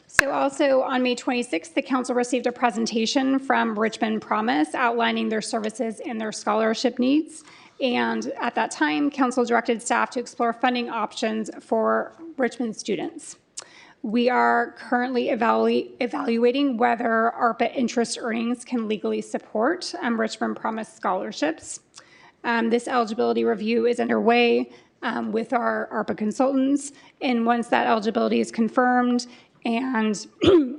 So also on May 26th, the council received a presentation from Richmond Promise outlining their services and their scholarship needs. And at that time, council directed staff to explore funding options for Richmond students. We are currently evaluating whether ARPA interest earnings can legally support Richmond Promise scholarships. This eligibility review is underway with our ARPA consultants. And once that eligibility is confirmed and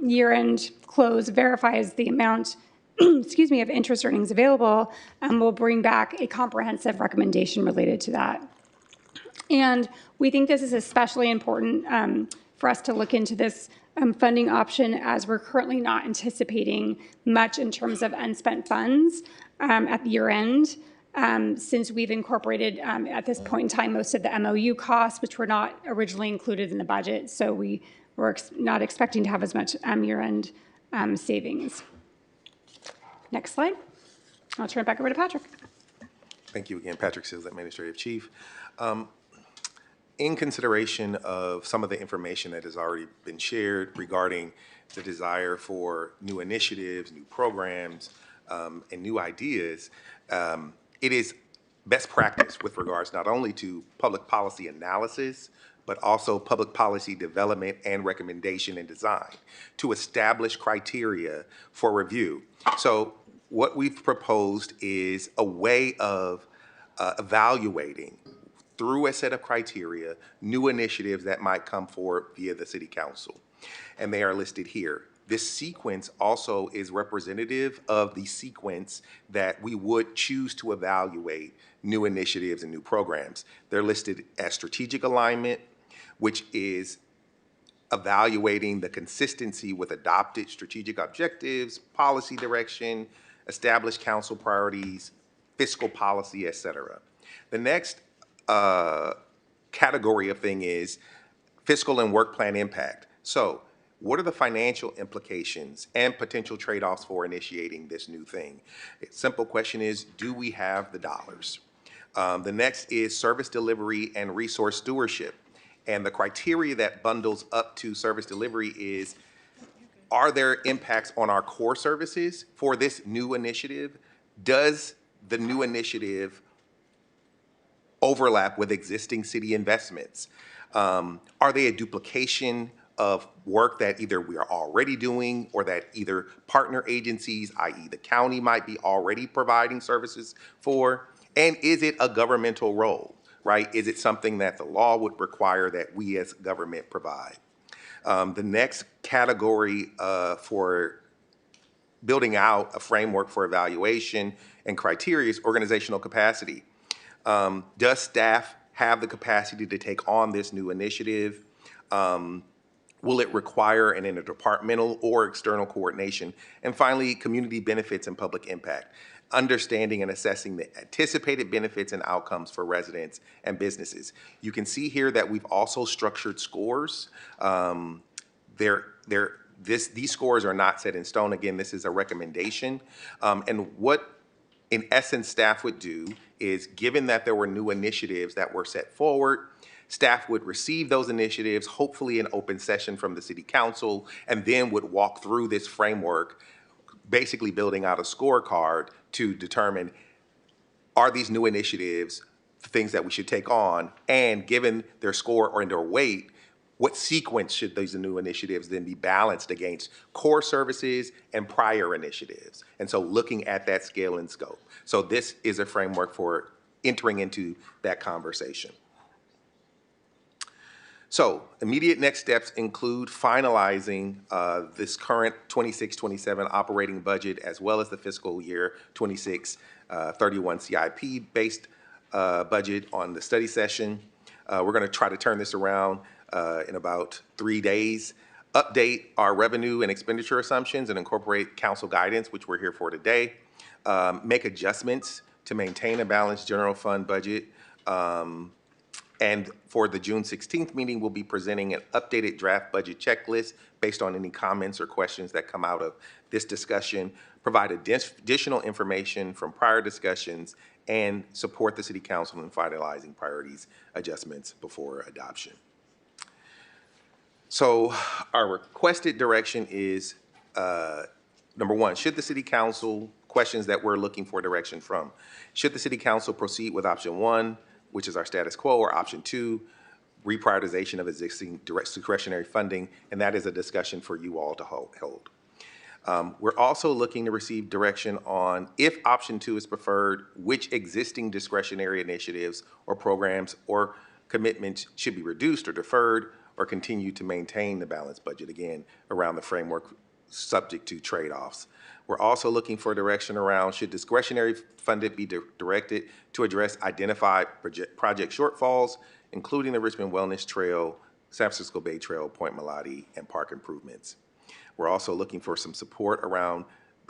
year-end close verifies the amount of interest earnings available, we'll bring back a comprehensive recommendation related to that. And we think this is especially important for us to look into this funding option, as we're currently not anticipating much in terms of unspent funds at the year-end, since we've incorporated at this point in time most of the MOU costs, which were not originally included in the budget. So we're not expecting to have as much year-end savings. Next slide. I'll turn it back over to Patrick. Thank you again, Patrick Sills, Administrative Chief. In consideration of some of the information that has already been shared regarding the desire for new initiatives, new programs, and new ideas, it is best practice with regards not only to public policy analysis, but also public policy development and recommendation and design to establish criteria for review. So what we've proposed is a way of evaluating through a set of criteria new initiatives that might come forward via the City Council. And they are listed here. This sequence also is representative of the sequence that we would choose to evaluate new initiatives and new programs. They're listed as strategic alignment, which is evaluating the consistency with adopted strategic objectives, policy direction, established council priorities, fiscal policy, et cetera. The next category of thing is fiscal and work plan impact. So what are the financial implications and potential trade-offs for initiating this new thing? A simple question is, do we have the dollars? The next is service delivery and resource stewardship. And the criteria that bundles up to service delivery is, are there impacts on our core services for this new initiative? Does the new initiative overlap with existing city investments? Are they a duplication of work that either we are already doing or that either partner agencies, i.e. the county, might be already providing services for? And is it a governmental role, right? Is it something that the law would require that we as government provide? The next category for building out a framework for evaluation and criteria is organizational capacity. Does staff have the capacity to take on this new initiative? Will it require an interdepartmental or external coordination? And finally, community benefits and public impact. Understanding and assessing the anticipated benefits and outcomes for residents and businesses. You can see here that we've also structured scores. These scores are not set in stone. Again, this is a recommendation. And what, in essence, staff would do is, given that there were new initiatives that were set forward, staff would receive those initiatives, hopefully in open session from the City Council, and then would walk through this framework, basically building out a scorecard to determine, are these new initiatives things that we should take on? And given their score or their weight, what sequence should these new initiatives then be balanced against core services and prior initiatives? And so looking at that scale and scope. So this is a framework for entering into that conversation. So immediate next steps include finalizing this current 26-27 operating budget, as well as the fiscal year 26-31 CIP-based budget on the study session. We're going to try to turn this around in about 3 days, update our revenue and expenditure assumptions and incorporate council guidance, which we're here for today, make adjustments to maintain a balanced general fund budget. And for the June 16th meeting, we'll be presenting an updated draft budget checklist based on any comments or questions that come out of this discussion, provide additional information from prior discussions, and support the City Council in finalizing priorities adjustments before adoption. So our requested direction is, number one, should the City Council, questions that we're looking for direction from, should the City Council proceed with option one, which is our status quo, or option two, reprioritization of existing direct discretionary funding, and that is a discussion for you all to hold. We're also looking to receive direction on, if option two is preferred, which existing discretionary initiatives or programs or commitments should be reduced or deferred or continue to maintain the balanced budget, again, around the framework subject to trade-offs. We're also looking for direction around, should discretionary funding be directed to address identified project shortfalls, including the Richmond Wellness Trail, San Francisco Bay Trail, Point Melati, and park improvements. We're also looking for some support around,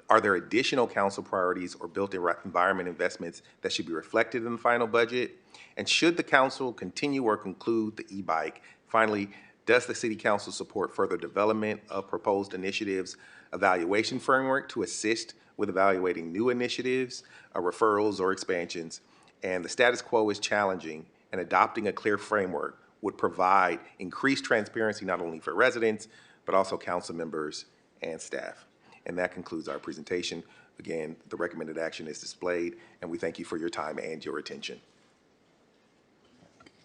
are there additional council priorities or built environment investments that should be reflected in the final budget? And should the council continue or conclude the e-bike? Finally, does the City Council support further development of proposed initiatives, evaluation framework to assist with evaluating new initiatives, referrals, or expansions? And the status quo is challenging, and adopting a clear framework would provide increased transparency not only for residents, but also council members and staff. And that concludes our presentation. Again, the recommended action is displayed, and we thank you for your time and your attention.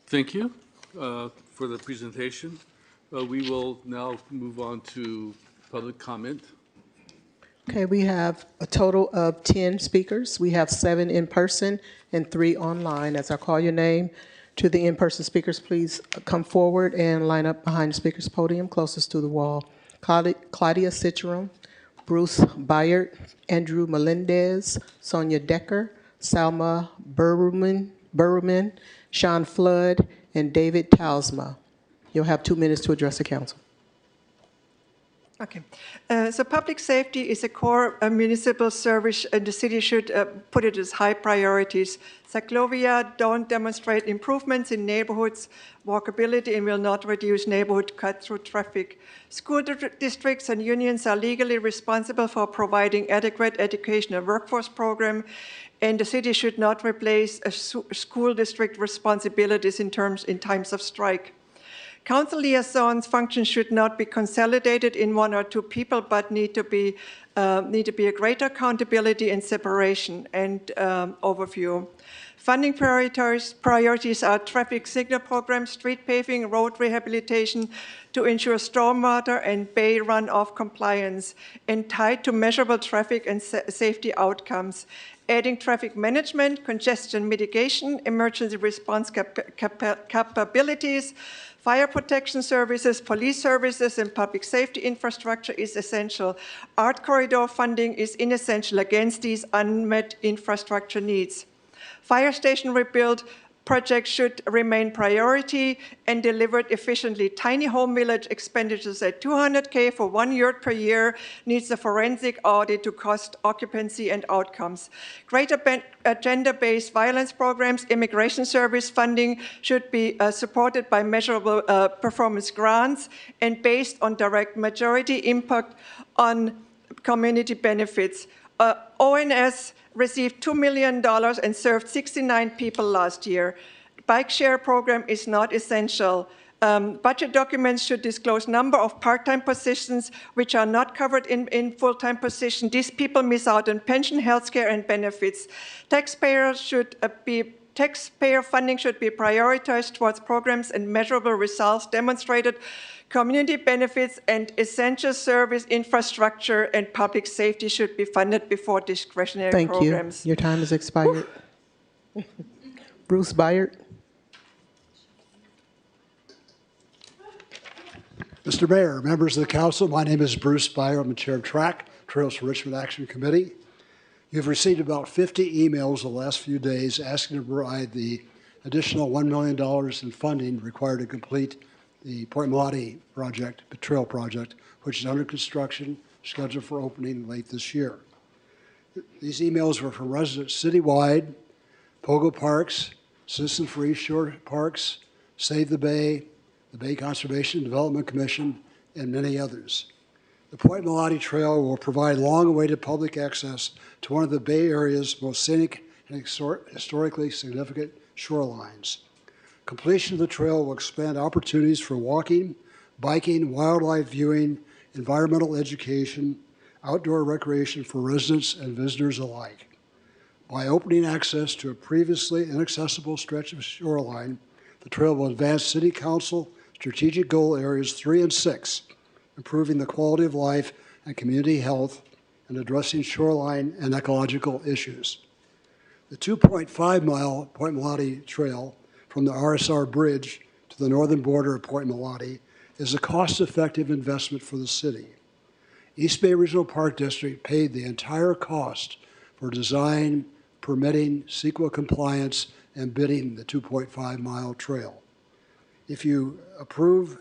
Thank you for the presentation. We will now move on to public comment. Okay, we have a total of 10 speakers. We have 7 in person and 3 online. As I call your name, to the in-person speakers, please come forward and line up behind the speaker's podium closest to the wall. Claudia Citron, Bruce Byard, Andrew Melendez, Sonia Decker, Salma Burman, Sean Flood, and David Tausma. You'll have 2 minutes to address the council. Okay. So public safety is a core municipal service, and the city should put it as high priorities. Cyclovia don't demonstrate improvements in neighborhoods, walkability, and will not reduce neighborhood cut-through traffic. School districts and unions are legally responsible for providing adequate education and workforce program, and the city should not replace school district responsibilities in times of strike. Council liaisons function should not be consolidated in 1 or 2 people, but need to be a greater accountability and separation and overview. Funding priorities are traffic signal programs, street paving, road rehabilitation to ensure stormwater and bay runoff compliance, and tied to measurable traffic and safety outcomes. Adding traffic management, congestion mitigation, emergency response capabilities, fire protection services, police services, and public safety infrastructure is essential. Art corridor funding is inessential against these unmet infrastructure needs. Fire station rebuild projects should remain priority and delivered efficiently. Tiny home village expenditures at $200K for 1 year per year needs a forensic audit to cost, occupancy, and outcomes. Greater gender-based violence programs, immigration service funding should be supported by measurable performance grants and based on direct majority impact on community benefits. ONS received $2 million and served 69 people last year. Bike share program is not essential. Budget documents should disclose number of part-time positions which are not covered in full-time position. These people miss out on pension, healthcare, and benefits. Taxpayer funding should be prioritized towards programs and measurable results demonstrated. Community benefits and essential service infrastructure and public safety should be funded before discretionary programs. Thank you. Your time has expired. Bruce Byard. Mr. Mayor, members of the council, my name is Bruce Byard. I'm the chair of Trails for Richmond Action Committee. You've received about 50 emails the last few days asking to provide the additional $1 million in funding required to complete the Point Melati project, the trail project, which is under construction, scheduled for opening late this year. These emails were from residents citywide, Pogo Parks, Citizens for East Shore Parks, Save the Bay Conservation and Development Commission, and many others. The Point Melati Trail will provide long-awaited public access to one of the Bay Area's most scenic and historically significant shorelines. Completion of the trail will expand opportunities for walking, biking, wildlife viewing, environmental education, outdoor recreation for residents and visitors alike. By opening access to a previously inaccessible stretch of shoreline, the trail will advance City Council strategic goal areas 3 and 6, improving the quality of life and community health and addressing shoreline and ecological issues. The 2.5-mile Point Melati Trail from the RSR Bridge to the northern border of Point Melati is a cost-effective investment for the city. East Bay Regional Park District paid the entire cost for design, permitting, CEQA compliance, and bidding the 2.5-mile trail. If you approve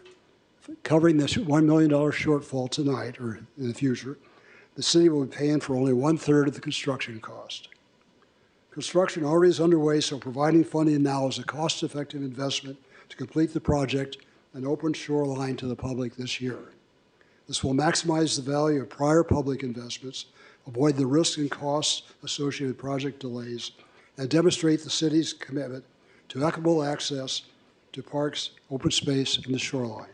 covering this $1 million shortfall tonight or in the future, the city will be paying for only 1/3 of the construction cost. Construction already is underway, so providing funding now is a cost-effective investment to complete the project and open shoreline to the public this year. This will maximize the value of prior public investments, avoid the risks and costs associated with project delays, and demonstrate the city's commitment to equitable access to parks, open space, and the shoreline.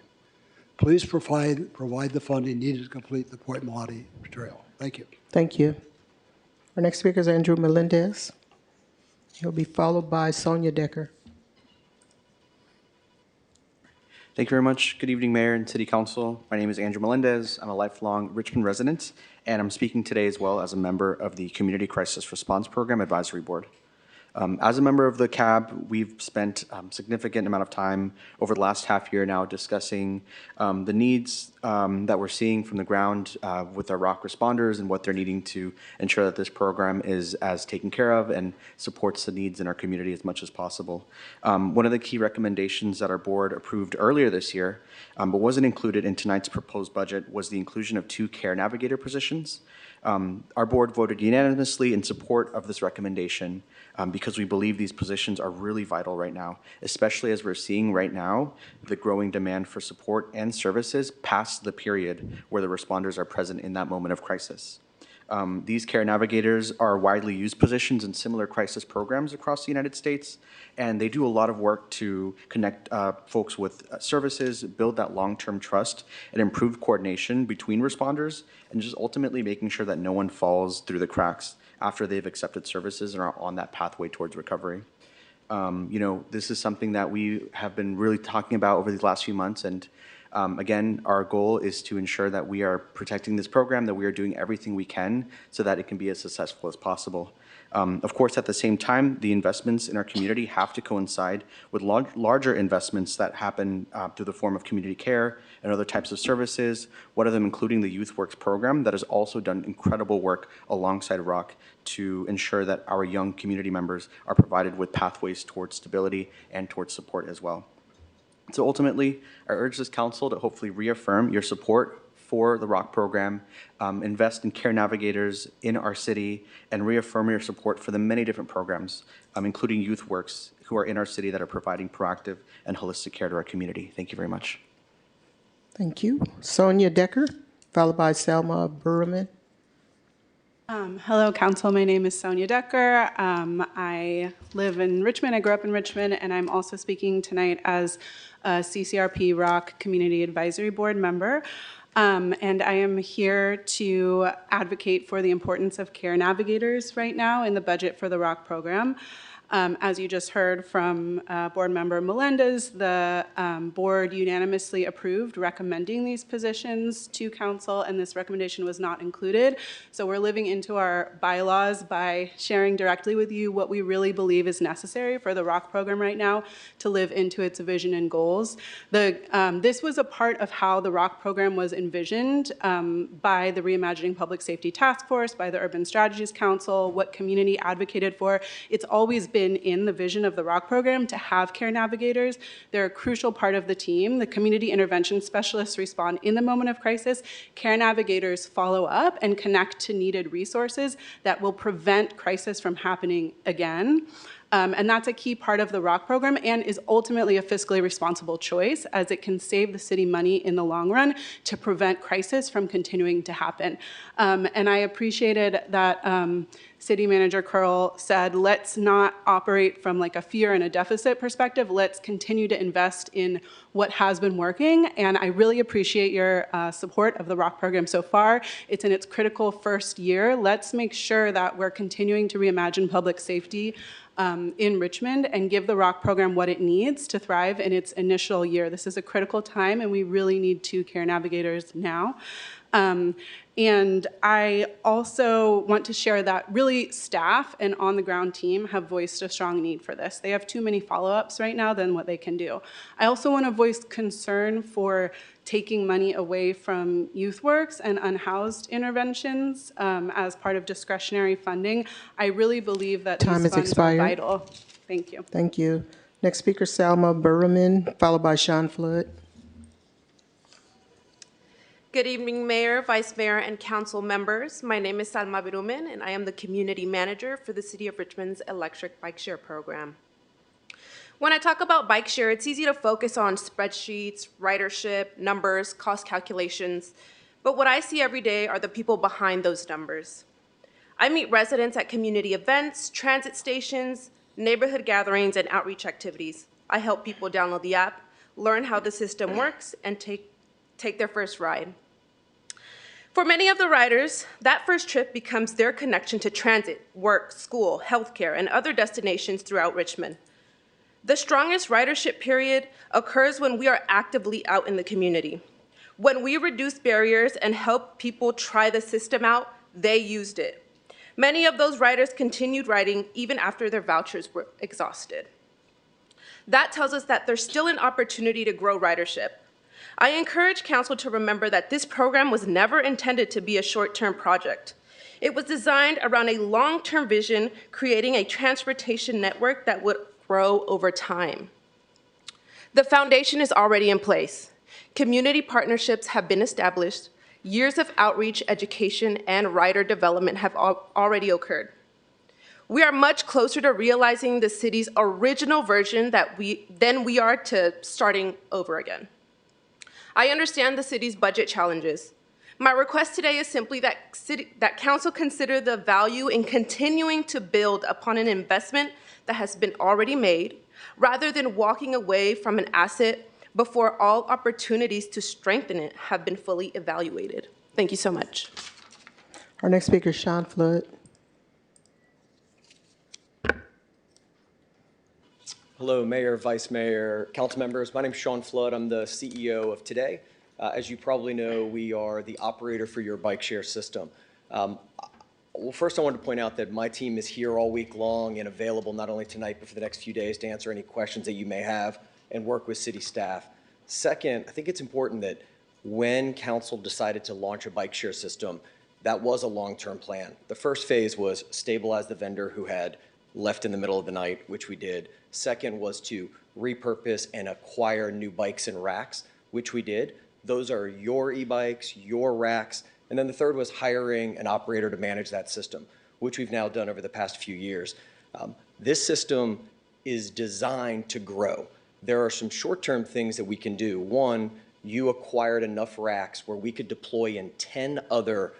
Please provide the funding needed to complete the Point Malati Trail. Thank you. Thank you. Our next speaker is Andrew Melendez. He'll be followed by Sonia Decker. Thank you very much. Good evening, Mayor and City Council. My name is Andrew Melendez. I'm a lifelong Richmond resident, and I'm speaking today as well as a member of the Community Crisis Response Program Advisory Board. As a member of the CAB, we've spent significant amount of time over the last half year now discussing the needs that we're seeing from the ground with our ROC responders and what they're needing to ensure that this program is as taken care of and supports the needs in our community as much as possible. One of the key recommendations that our board approved earlier this year, but wasn't included in tonight's proposed budget, was the inclusion of 2 care navigator positions. Our board voted unanimously in support of this recommendation because we believe these positions are really vital right now, especially as we're seeing right now the growing demand for support and services past the period where the responders are present in that moment of crisis. These care navigators are widely used positions in similar crisis programs across the United States, and they do a lot of work to connect folks with services, build that long-term trust, and improve coordination between responders, and just ultimately making sure that no one falls through the cracks after they've accepted services and are on that pathway towards recovery. This is something that we have been really talking about over these last few months, and again, our goal is to ensure that we are protecting this program, that we are doing everything we can so that it can be as successful as possible. Of course, at the same time, the investments in our community have to coincide with larger investments that happen through the form of community care and other types of services, one of them including the Youth Works program that has also done incredible work alongside ROC to ensure that our young community members are provided with pathways towards stability and towards support as well. So ultimately, I urge this council to hopefully reaffirm your support for the ROC program, invest in care navigators in our city, and reaffirm your support for the many different programs, including Youth Works, who are in our city that are providing proactive and holistic care to our community. Thank you very much. Thank you. Sonia Decker, followed by Selma Burman. Hello, Council. My name is Sonia Decker. I live in Richmond. I grew up in Richmond, and I'm also speaking tonight as a CCRP ROC Community Advisory Board member. And I am here to advocate for the importance of care navigators right now in the budget for the ROC program. As you just heard from Board Member Melendez, the board unanimously approved recommending these positions to council, and this recommendation was not included. So we're living into our bylaws by sharing directly with you what we really believe is necessary for the ROC program right now to live into its vision and goals. This was a part of how the ROC program was envisioned by the Reimagining Public Safety Task Force, by the Urban Strategies Council, what community advocated for. It's always been in the vision of the ROC program to have care navigators. They're a crucial part of the team. The community intervention specialists respond in the moment of crisis. Care navigators follow up and connect to needed resources that will prevent crisis from happening again. And that's a key part of the ROC program and is ultimately a fiscally responsible choice, as it can save the city money in the long run to prevent crisis from continuing to happen. And I appreciated that City Manager Curl said, let's not operate from like a fear and a deficit perspective. Let's continue to invest in what has been working. And I really appreciate your support of the ROC program so far. It's in its critical first year. Let's make sure that we're continuing to reimagine public safety in Richmond and give the ROC program what it needs to thrive in its initial year. This is a critical time, and we really need 2 care navigators now. And I also want to share that really staff and on-the-ground team have voiced a strong need for this. They have too many follow-ups right now than what they can do. I also want to voice concern for taking money away from Youth Works and unhoused interventions as part of discretionary funding. I really believe that these funds are vital. Thank you. Thank you. Next speaker, Selma Burman, followed by Sean Flood. Good evening, Mayor, Vice Mayor, and Council members. My name is Salma Birumen, and I am the Community Manager for the City of Richmond's Electric Bike Share Program. When I talk about bike share, it's easy to focus on spreadsheets, ridership, numbers, cost calculations, but what I see every day are the people behind those numbers. I meet residents at community events, transit stations, neighborhood gatherings, and outreach activities. I help people download the app, learn how the system works, and take take their first ride. For many of the riders, that first trip becomes their connection to transit, work, school, healthcare, and other destinations throughout Richmond. The strongest ridership period occurs when we are actively out in the community. When we reduce barriers and help people try the system out, they used it. Many of those riders continued riding even after their vouchers were exhausted. That tells us that there's still an opportunity to grow ridership. I encourage Council to remember that this program was never intended to be a short-term project. It was designed around a long-term vision, creating a transportation network that would grow over time. The foundation is already in place. Community partnerships have been established. Years of outreach, education, and rider development have already occurred. We are much closer to realizing the city's original version than we are to starting over again. I understand the city's budget challenges. My request today is simply that Council consider the value in continuing to build upon an investment that has been already made, rather than walking away from an asset before all opportunities to strengthen it have been fully evaluated. Thank you so much. Our next speaker is Sean Flood. Hello, Mayor, Vice Mayor, council members. My name is Sean Flood. I'm the CEO of Today. As you probably know, we are the operator for your bike share system. Well, first I wanted to point out that my team is here all week long and available not only tonight, but for the next few days to answer any questions that you may have and work with city staff. Second, I think it's important that when council decided to launch a bike share system, that was a long-term plan. The first phase was stabilize the vendor who had left in the middle of the night, which we did. Second was to repurpose and acquire new bikes and racks, which we did. Those are your e-bikes, your racks. And then the third was hiring an operator to manage that system, which we've now done over the past few years. This system is designed to grow. There are some short-term things that we can do. One, you acquired enough racks where we could deploy in 10 other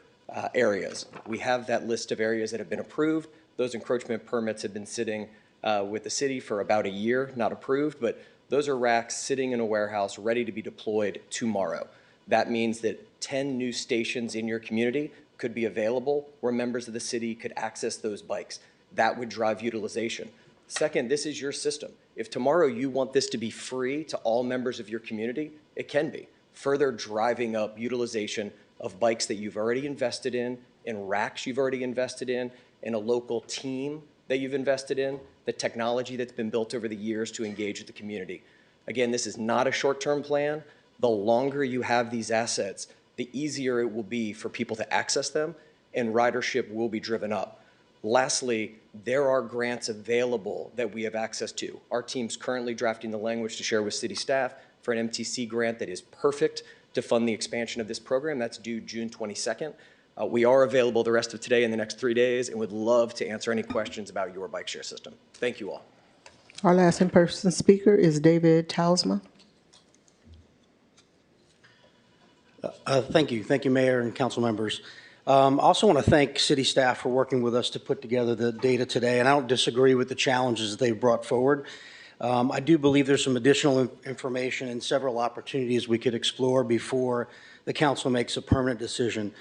areas. We have that list of areas that have been approved. Those encroachment permits have been sitting with the city for about a year, not approved, but those are racks sitting in a warehouse ready to be deployed tomorrow. That means that 10 new stations in your community could be available where members of the city could access those bikes. That would drive utilization. Second, this is your system. If tomorrow you want this to be free to all members of your community, it can be, further driving up utilization of bikes that you've already invested in racks you've already invested in a local team that you've invested in, the technology that's been built over the years to engage with the community. Again, this is not a short-term plan. The longer you have these assets, the easier it will be for people to access them, and ridership will be driven up. Lastly, there are grants available that we have access to. Our team's currently drafting the language to share with city staff for an MTC grant that is perfect to fund the expansion of this program. That's due June 22nd. We are available the rest of today and the next 3 days and would love to answer any questions about your bike share system. Thank you all. Our last in-person speaker is David Tausma. Thank you. Thank you, Mayor and council members. I also want to thank city staff for working with us to put together the data today, and I don't disagree with the challenges that they've brought forward. I do believe there's some additional information and several opportunities we could explore before the council makes a permanent decision.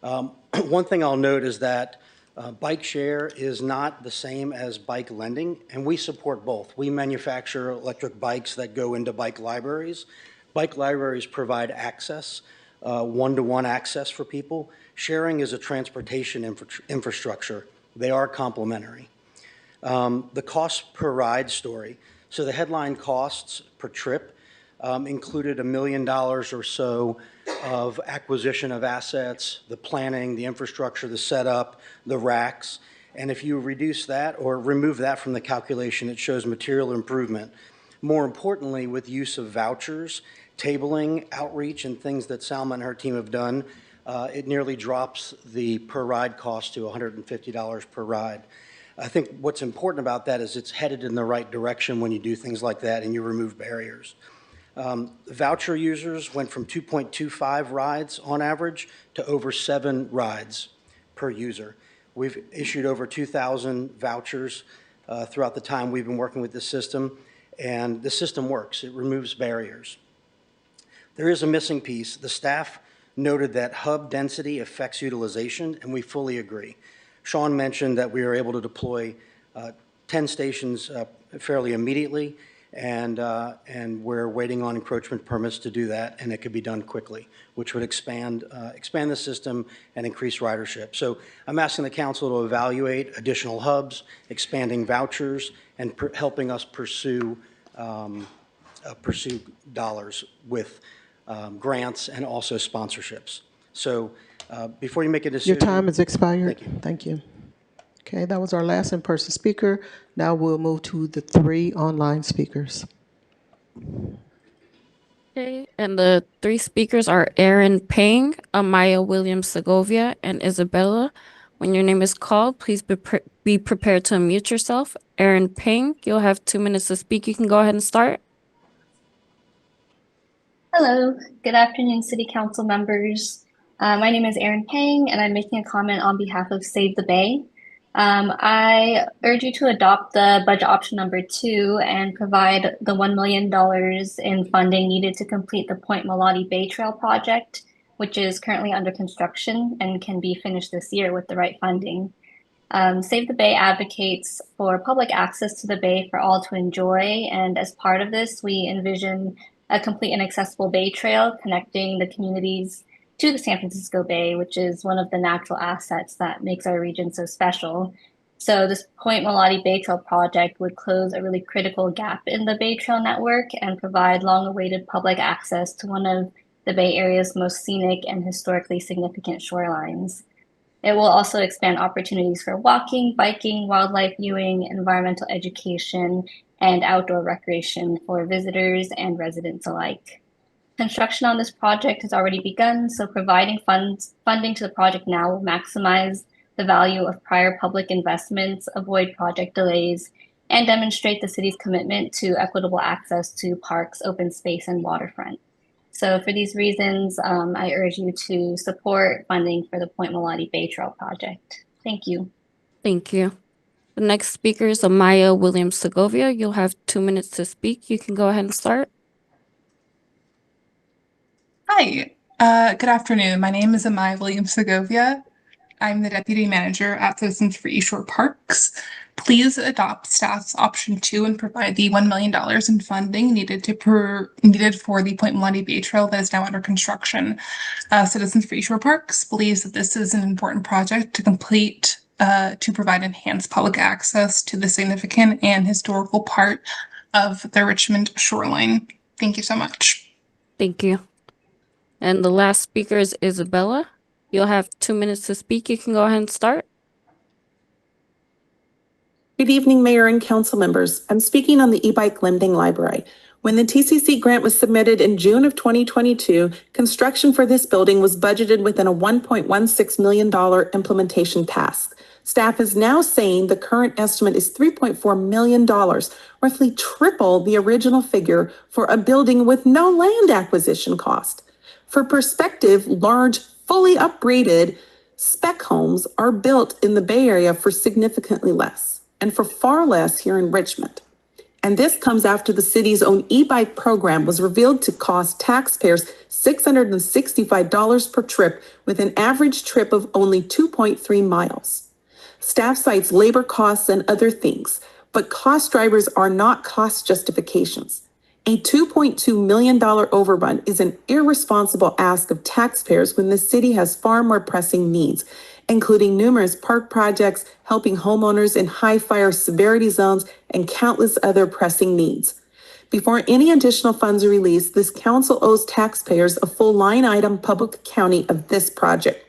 One thing I'll note is that bike share is not the same as bike lending, and we support both. We manufacture electric bikes that go into bike libraries. Bike libraries provide access, one-to-one access for people. Sharing is a transportation infrastructure. They are complementary. The cost per ride story. So the headline costs per trip included $1 million or so of acquisition of assets, the planning, the infrastructure, the setup, the racks. And if you reduce that or remove that from the calculation, it shows material improvement. More importantly, with use of vouchers, tabling, outreach, and things that Salma and her team have done, it nearly drops the per ride cost to $150 per ride. I think what's important about that is it's headed in the right direction when you do things like that and you remove barriers. Voucher users went from 2.25 rides on average to over 7 rides per user. We've issued over 2,000 vouchers throughout the time we've been working with this system, and the system works. It removes barriers. There is a missing piece. The staff noted that hub density affects utilization, and we fully agree. Sean mentioned that we are able to deploy 10 stations fairly immediately, and we're waiting on encroachment permits to do that, and it could be done quickly, which would expand the system and increase ridership. So I'm asking the council to evaluate additional hubs, expanding vouchers, and helping us pursue dollars with grants and also sponsorships. So before you make a decision. Your time has expired. Thank you. Thank you. Okay, that was our last in-person speaker. Now we'll move to the 3 online speakers. Okay, and the 3 speakers are Aaron Pang, Amaya Williams-Segovia, and Isabella. When your name is called, please be prepared to unmute yourself. Aaron Pang, you'll have 2 minutes to speak. You can go ahead and start. Hello, good afternoon, City Council members. My name is Erin Pang, and I'm making a comment on behalf of Save the Bay. I urge you to adopt the budget option number 2 and provide the $1 million in funding needed to complete the Point Malati Bay Trail project, which is currently under construction and can be finished this year with the right funding. Save the Bay advocates for public access to the bay for all to enjoy, and as part of this, we envision a complete and accessible bay trail connecting the communities to the San Francisco Bay, which is one of the natural assets that makes our region so special. So this Point Malati Bay Trail project would close a really critical gap in the Bay Trail network and provide long-awaited public access to one of the Bay Area's most scenic and historically significant shorelines. It will also expand opportunities for walking, biking, wildlife viewing, environmental education, and outdoor recreation for visitors and residents alike. Construction on this project has already begun, so providing funding to the project now will maximize the value of prior public investments, avoid project delays, and demonstrate the city's commitment to equitable access to parks, open space, and waterfront. So for these reasons, I urge you to support funding for the Point Malati Bay Trail project. Thank you. Thank you. The next speaker is Amaya Williams-Segovia. You'll have 2 minutes to speak. You can go ahead and start. Hi, good afternoon. My name is Amaya Williams-Segovia. I'm the Deputy Manager at Citizens for East Shore Parks. Please adopt staff's option 2 and provide the $1 million in funding needed for the Point Malati Bay Trail that is now under construction. Citizens for East Shore Parks believes that this is an important project to complete to provide enhanced public access to the significant and historical part of the Richmond shoreline. Thank you so much. Thank you. And the last speaker is Isabella. You'll have 2 minutes to speak. You can go ahead and start. Good evening, Mayor and Council members. I'm speaking on the e-bike lending library. When the TCC grant was submitted in June of 2022, construction for this building was budgeted within a $1.16 million implementation task. Staff is now saying the current estimate is $3.4 million, roughly triple the original figure for a building with no land acquisition cost. For perspective, large, fully upgraded spec homes are built in the Bay Area for significantly less, and for far less here in Richmond. And this comes after the city's own e-bike program was revealed to cost taxpayers $665 per trip, with an average trip of only 2.3 miles. Staff cites labor costs and other things, but cost drivers are not cost justifications. A $2.2 million overrun is an irresponsible ask of taxpayers when the city has far more pressing needs, including numerous park projects, helping homeowners in high fire severity zones, and countless other pressing needs. Before any additional funds are released, this council owes taxpayers a full line item public accounting of this project.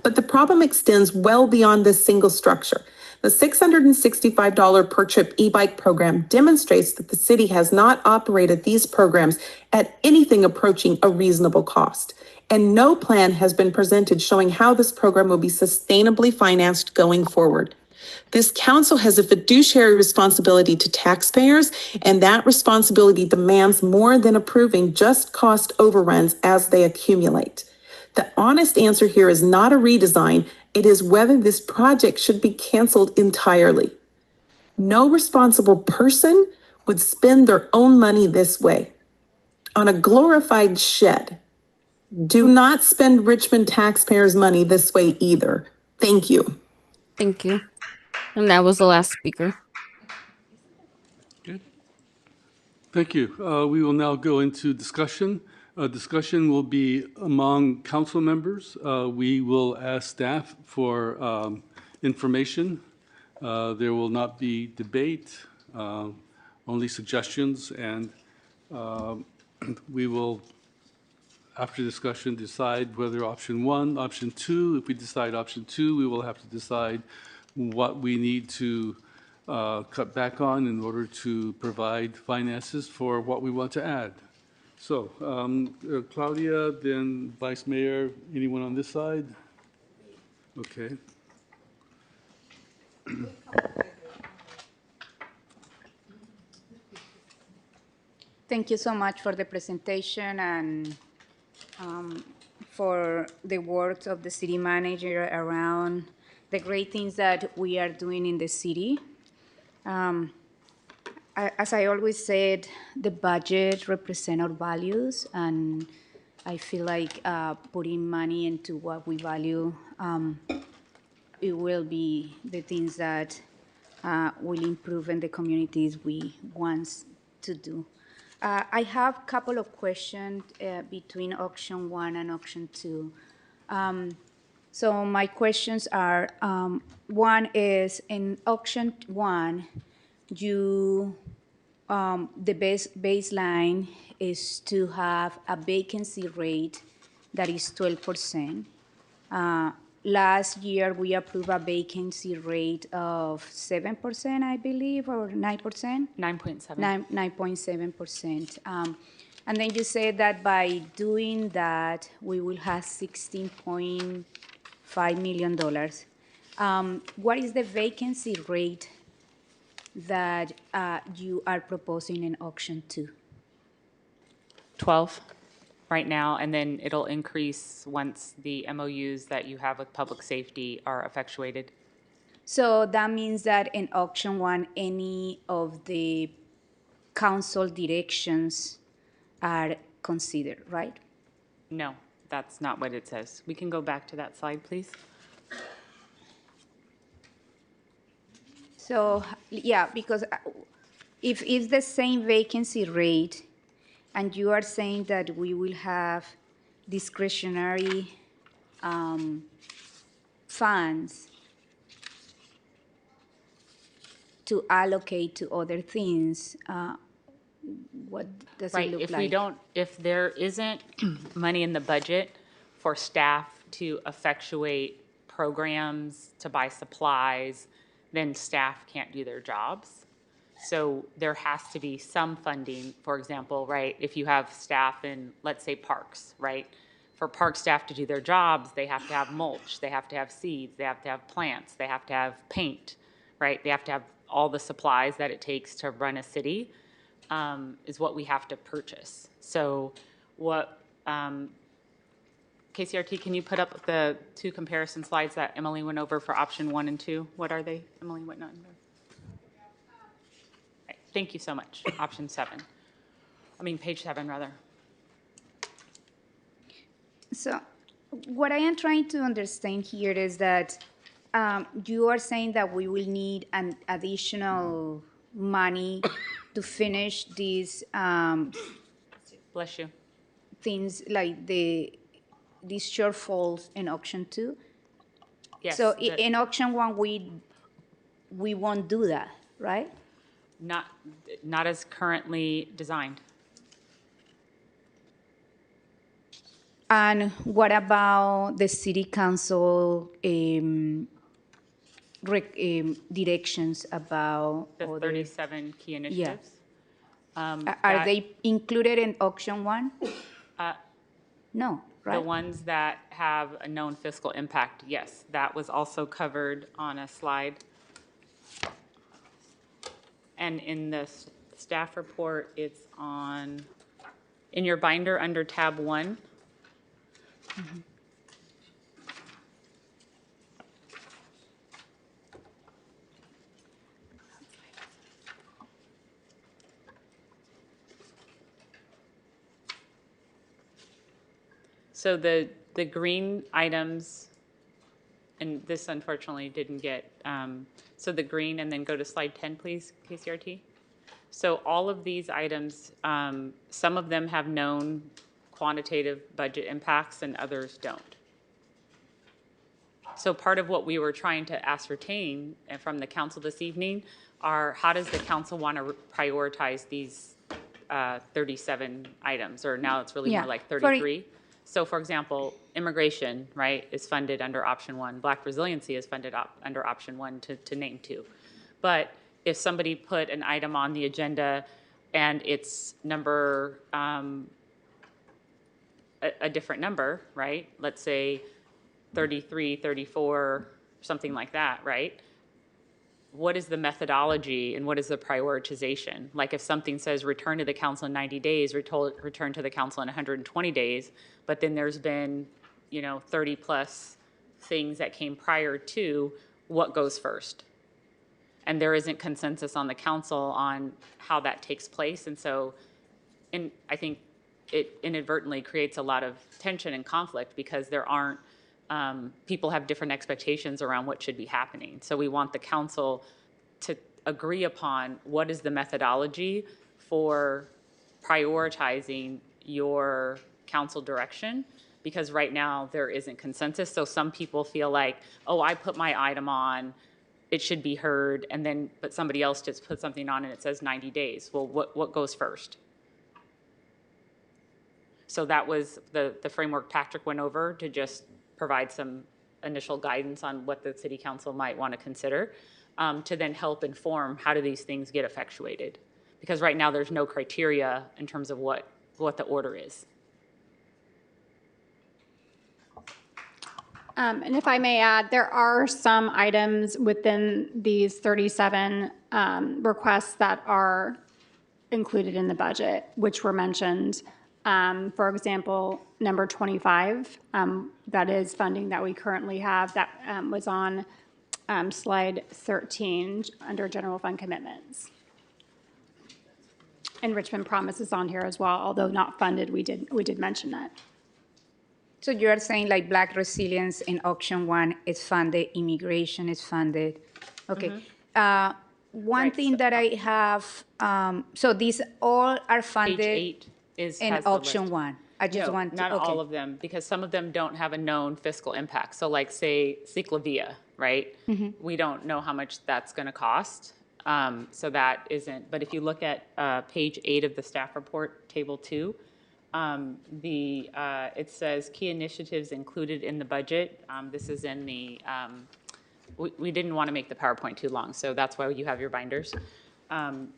But the problem extends well beyond this single structure. The $665 per trip e-bike program demonstrates that the city has not operated these programs at anything approaching a reasonable cost, and no plan has been presented showing how this program will be sustainably financed going forward. This council has a fiduciary responsibility to taxpayers, and that responsibility demands more than approving just cost overruns as they accumulate. The honest answer here is not a redesign. It is whether this project should be canceled entirely. No responsible person would spend their own money this way. on a glorified shed. Do not spend Richmond taxpayers' money this way either. Thank you. Thank you. And that was the last speaker. Okay. Thank you. We will now go into discussion. Discussion will be among council members. We will ask staff for information. There will not be debate, only suggestions, and we will, after discussion, decide whether option one, option two. If we decide option two, we will have to decide what we need to cut back on in order to provide finances for what we want to add. So Claudia, then Vice Mayor, anyone on this side? Okay. Thank you so much for the presentation and for the words of the city manager around the great things that we are doing in the city. As I always said, the budget represents our values, and I feel like putting money into what we value, it will be the things that will improve in the communities we want to do. I have a couple of questions between option one and option two. So my questions are, one is in option one, the baseline is to have a vacancy rate that is 12%. Last year, we approved a vacancy rate of 7%, I believe, or 9%? 9.7. 9.7%. And then you said that by doing that, we will have $16.5 million. What is the vacancy rate that you are proposing in auction two? 12 right now, and then it'll increase once the MOUs that you have with public safety are effectuated. So that means that in auction one, any of the council directions are considered, right? No, that's not what it says. We can go back to that slide, please. So, yeah, because if it's the same vacancy rate, and you are saying that we will have discretionary funds to allocate to other things, what does it look like? If there isn't money in the budget for staff to effectuate programs, to buy supplies, then staff can't do their jobs. So there has to be some funding, for example, right? If you have staff in, let's say, parks, right? For park staff to do their jobs, they have to have mulch, they have to have seeds, they have to have plants, they have to have paint, right? They have to have all the supplies that it takes to run a city, is what we have to purchase. So what, KCRT, can you put up the two comparison slides that Emily went over for option one and two? What are they, Emily? What not? Right, thank you so much. Option seven. I mean, page 7, rather. So what I am trying to understand here is that you are saying that we will need an additional money to finish these bless you, things like these shortfalls in auction two. Yes. So in auction one, we won't do that, right? Not as currently designed. And what about the city council directions about The 37 key initiatives? Yeah. Are they included in auction one? No, right? The ones that have a known fiscal impact, yes. That was also covered on a slide. And in the staff report, it's on, in your binder under tab 1. Mm-hmm. So the green items, and this unfortunately didn't get, so the green, and then go to slide 10, please, KCRT. So all of these items, some of them have known quantitative budget impacts and others don't. So part of what we were trying to ascertain from the council this evening are how does the council want to prioritize these 37 items, or now it's really Yeah. more like 33. So for example, immigration, right, is funded under option 1. Black resiliency is funded under option 1, to name 2. But if somebody put an item on the agenda and it's number, a different number, right? Let's say 33, 34, something like that, right? What is the methodology and what is the prioritization? Like if something says return to the council in 90 days, return to the council in 120 days, but then there's been, 30 plus things that came prior to, what goes first? And there isn't consensus on the council on how that takes place. And so, I think it inadvertently creates a lot of tension and conflict because there aren't, people have different expectations around what should be happening. So we want the council to agree upon what is the methodology for prioritizing your council direction, because right now there isn't consensus. So some people feel like, oh, I put my item on, it should be heard, and then, but somebody else just put something on and it says 90 days. Well, what goes first? So that was the framework Patrick went over to just provide some initial guidance on what the city council might want to consider, to then help inform how do these things get effectuated. Because right now there's no criteria in terms of what the order is. And if I may add, there are some items within these 37 requests that are included in the budget, which were mentioned. For example, number 25, that is funding that we currently have that was on slide 13 under general fund commitments. And Richmond Promise is on here as well, although not funded, we did mention that. So you are saying like Black Resilience in auction 1 is funded, immigration is funded. Okay. One thing that I have, so these all are funded. Page 8 in has the auction list. 1. I just No, want to, not okay. all of them, because some of them don't have a known fiscal impact. So like say Ciclavia, right? We don't know how much that's going to cost. So that isn't, but if you look at page 8 of the staff report, table 2, it says key initiatives included in the budget. This is in the, we didn't want to make the PowerPoint too long, so that's why you have your binders.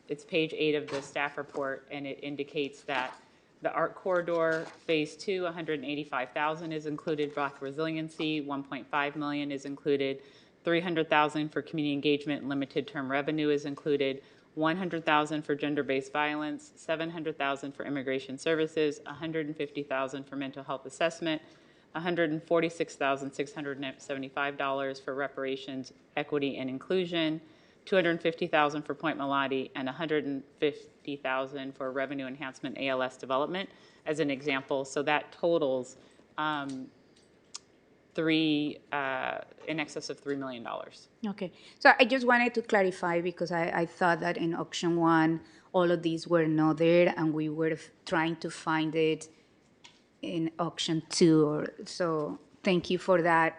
It's page 8 of the staff report, and it indicates that the Art Corridor Phase 2, $185,000 is included. Black Resiliency, $1.5 million is included. $300,000 for community engagement and limited term revenue is included. $100,000 for gender-based violence, $700,000 for immigration services, $150,000 for mental health assessment, $146,675 for reparations, equity, and inclusion, $250,000 for Point Melody, and $150,000 for revenue enhancement ALS development, as an example. So that totals in excess of $3 million. Okay, so I just wanted to clarify because I thought that in auction 1, all of these were not there and we were trying to find it in auction 2. So thank you for that.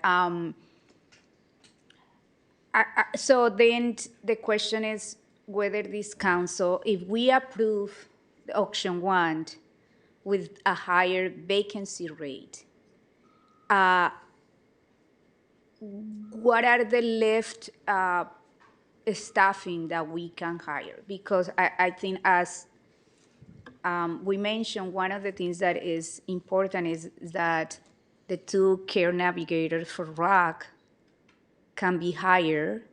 So then the question is whether this council, if we approve the auction 1 with a higher vacancy rate, what are the left staffing that we can hire? Because I think as we mentioned, one of the things that is important is that the 2 care navigators for ROC can be hired.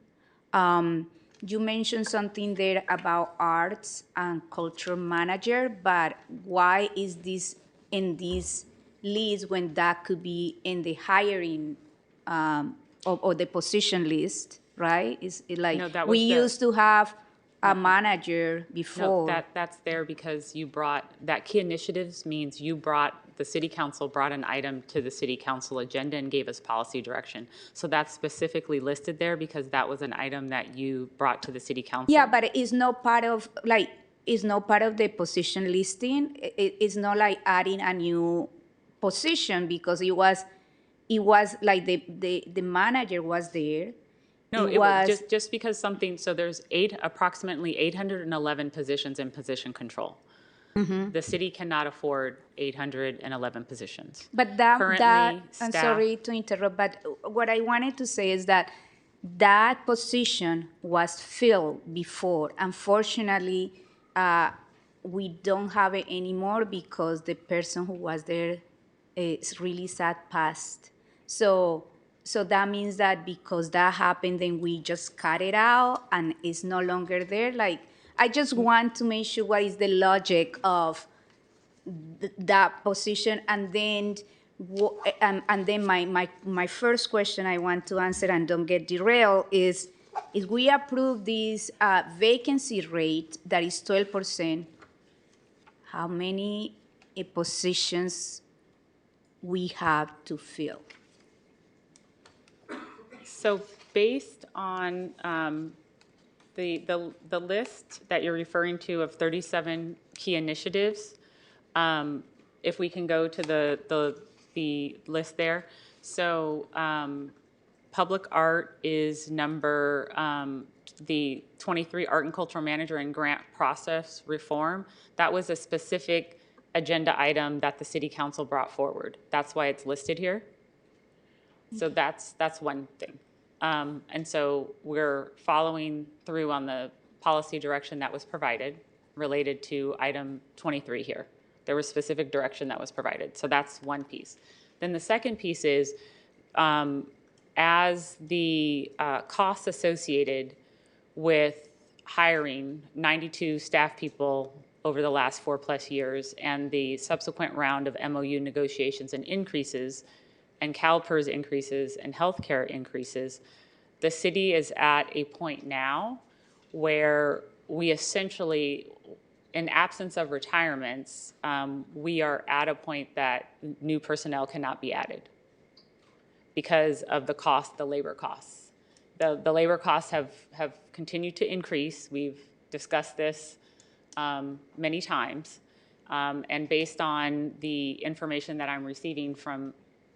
You mentioned something there about arts and culture manager, but why is this in this list when that could be in the hiring or the position list, right? It's like No, that we was used to have a manager No, before. that's there because you brought, that key initiatives means you brought, the city council brought an item to the city council agenda and gave us policy direction. So that's specifically listed there because that was an item that you brought to the city council. Yeah, but it's not part of, like, it's not part of the position listing. It's not like adding a new position because it was like the manager was there. No, it was just because something, so there's approximately 811 positions in position control. Mhm. The city cannot afford 811 positions. But that, Currently, I'm staff- sorry to interrupt, but what I wanted to say is that that position was filled before. Unfortunately, we don't have it anymore because the person who was there is really sad passed. So that means that because that happened, then we just cut it out and it's no longer there. Like, I just want to make sure what is the logic of that position, and then my first question I want to answer and don't get derailed is if we approve this vacancy rate that is 12%, how many positions we have to fill? So based on the list that you're referring to of 37 key initiatives, if we can go to the list there. So public art is number, the 23 art and cultural manager and grant process reform. That was a specific agenda item that the city council brought forward. That's why it's listed here. So that's one thing. And so we're following through on the policy direction that was provided related to item 23 here. There was specific direction that was provided. So that's one piece. Then the second piece is as the costs associated with hiring 92 staff people over the last 4+ years and the subsequent round of MOU negotiations and increases and CalPERS increases and healthcare increases, the city is at a point now where we essentially, in absence of retirements, we are at a point that new personnel cannot be added because of the cost, the labor costs. The labor costs have continued to increase. We've discussed this many times. And based on the information that I'm receiving from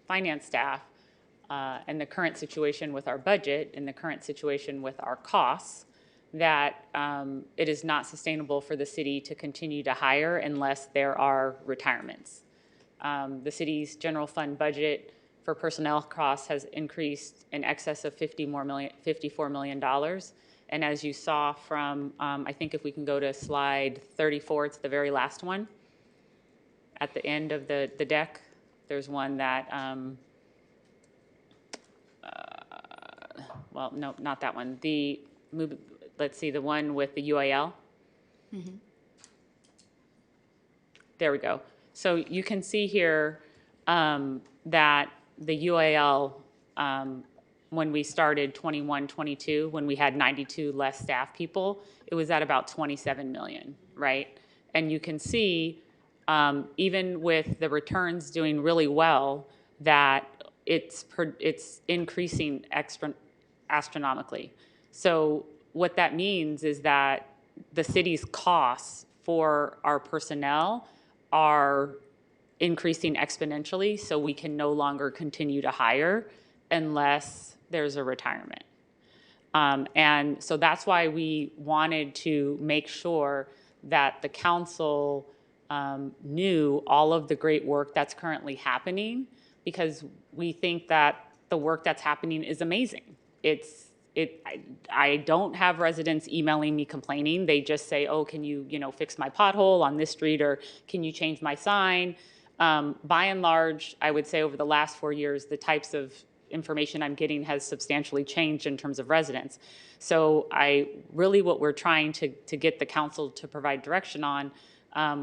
finance staff and the current situation with our budget and the current situation with our costs, that it is not sustainable for the city to continue to hire unless there are retirements. The city's general fund budget for personnel costs has increased in excess of $54 million. And as you saw from, I think if we can go to slide 34, it's the very last one. At the end of the deck, there's one that, well, no, not that one. Let's see, the one with the UAL. Mm-hmm. There we go. So you can see here that the UAL, when we started 21, 22, when we had 92 less staff people, it was at about 27 million, right? And you can see, even with the returns doing really well, that it's increasing astronomically. So what that means is that the city's costs for our personnel are increasing exponentially, so we can no longer continue to hire unless there's a retirement. And so that's why we wanted to make sure that the council knew all of the great work that's currently happening, because we think that the work that's happening is amazing. I don't have residents emailing me complaining. They just say, oh, can you fix my pothole on this street, or can you change my sign? By and large, I would say over the last 4 years, the types of information I'm getting has substantially changed in terms of residents. So what we're trying to get the council to provide direction on,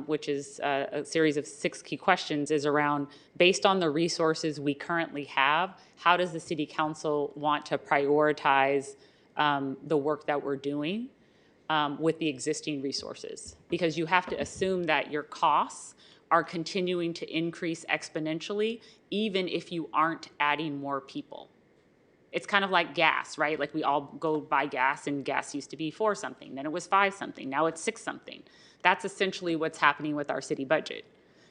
which is a series of 6 key questions, is around, based on the resources we currently have, how does the city council want to prioritize the work that we're doing? with the existing resources, because you have to assume that your costs are continuing to increase exponentially, even if you aren't adding more people. It's kind of like gas, right? Like we all go buy gas, and gas used to be 4 something, then it was 5 something, now it's 6 something. That's essentially what's happening with our city budget.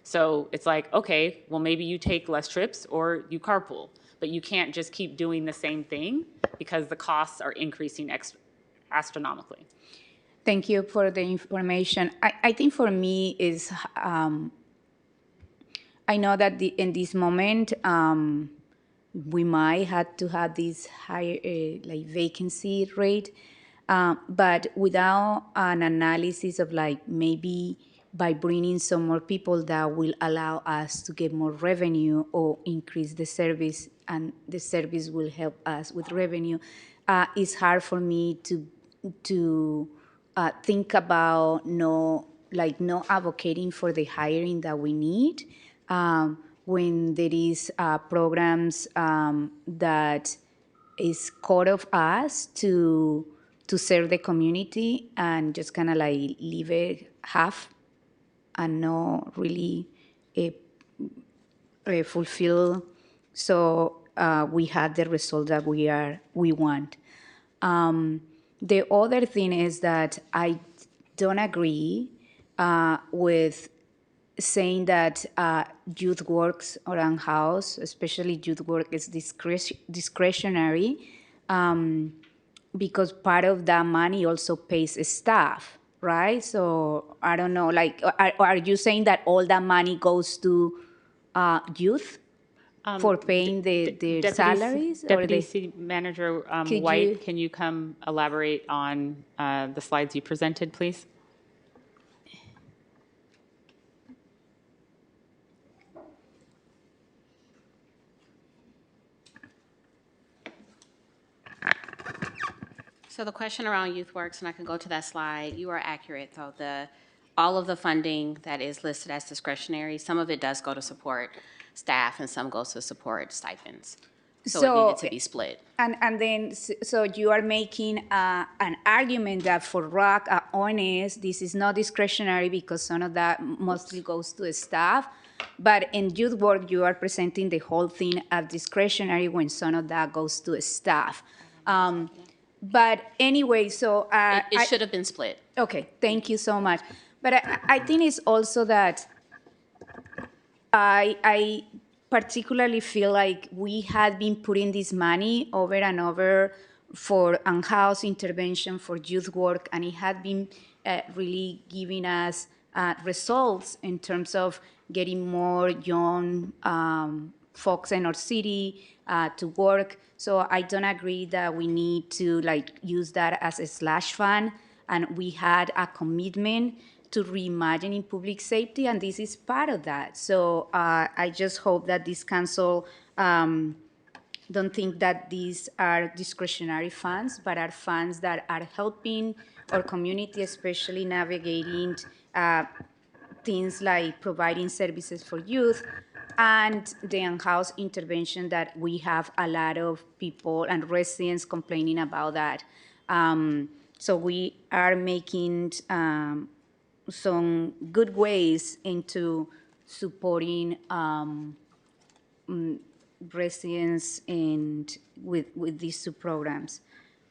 So it's like, okay, well, maybe you take less trips or you carpool, but you can't just keep doing the same thing because the costs are increasing astronomically. Thank you for the information. I think for me is, I know that in this moment, we might have to have this higher like vacancy rate, but without an analysis of like maybe by bringing some more people that will allow us to get more revenue or increase the service, and the service will help us with revenue, it's hard for me to think about not advocating for the hiring that we need. When there is programs that is core of us to serve the community, and just kind of like leave it half and not really fulfill. So we had the result that we want. The other thing is that I don't agree with saying that youth works around house, especially youth work, is discretionary, because part of that money also pays staff, right? So I don't know, like, are you saying that all that money goes to youth for paying their salaries? Deputy City Manager Could White, you- can you come elaborate on the slides you presented, please? So the question around Youth Works, and I can go to that slide, you are accurate, though. All of the funding that is listed as discretionary, some of it does go to support staff and some goes to support stipends. So it needed to be split. And then, so you are making an argument that for ROC, honest, this is not discretionary because some of that mostly goes to staff. But in youth work, you are presenting the whole thing as discretionary when some of that goes to staff. But anyway, so It should have been split. Okay, thank you so much. But I think it's also that I particularly feel like we had been putting this money over and over for on-house intervention, for youth work, and it had been really giving us results in terms of getting more young folks in our city to work. So I don't agree that we need to like use that as a slash fund. And we had a commitment to reimagining public safety, and this is part of that. So I just hope that this council don't think that these are discretionary funds, but are funds that are helping our community, especially navigating things like providing services for youth and the in-house intervention that we have a lot of people and residents complaining about that. So we are making some good ways into supporting residents and with these two programs.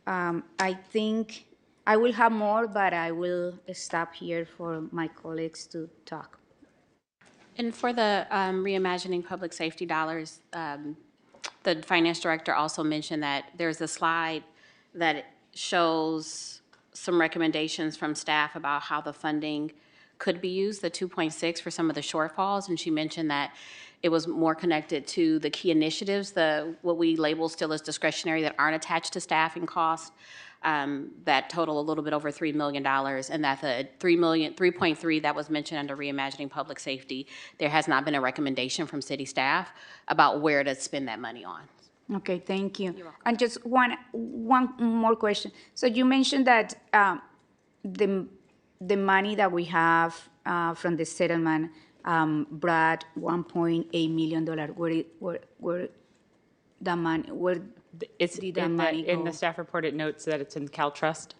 I think I will have more, but I will stop here for my colleagues to talk. And for the reimagining public safety dollars, the finance director also mentioned that there's a slide that shows some recommendations from staff about how the funding could be used, the 2.6 for some of the shortfalls, and she mentioned that it was more connected to the key initiatives, what we label still as discretionary that aren't attached to staffing costs, that total a little bit over $3 million, and that the 3.3 that was mentioned under reimagining public safety, there has not been a recommendation from city staff about where to spend that money on. Okay, thank you. And just one more question. So you mentioned that the money that we have from the settlement brought $1.8 million. Where the money? Where It's did that money go? in the staff report. It notes that it's in CalTrust.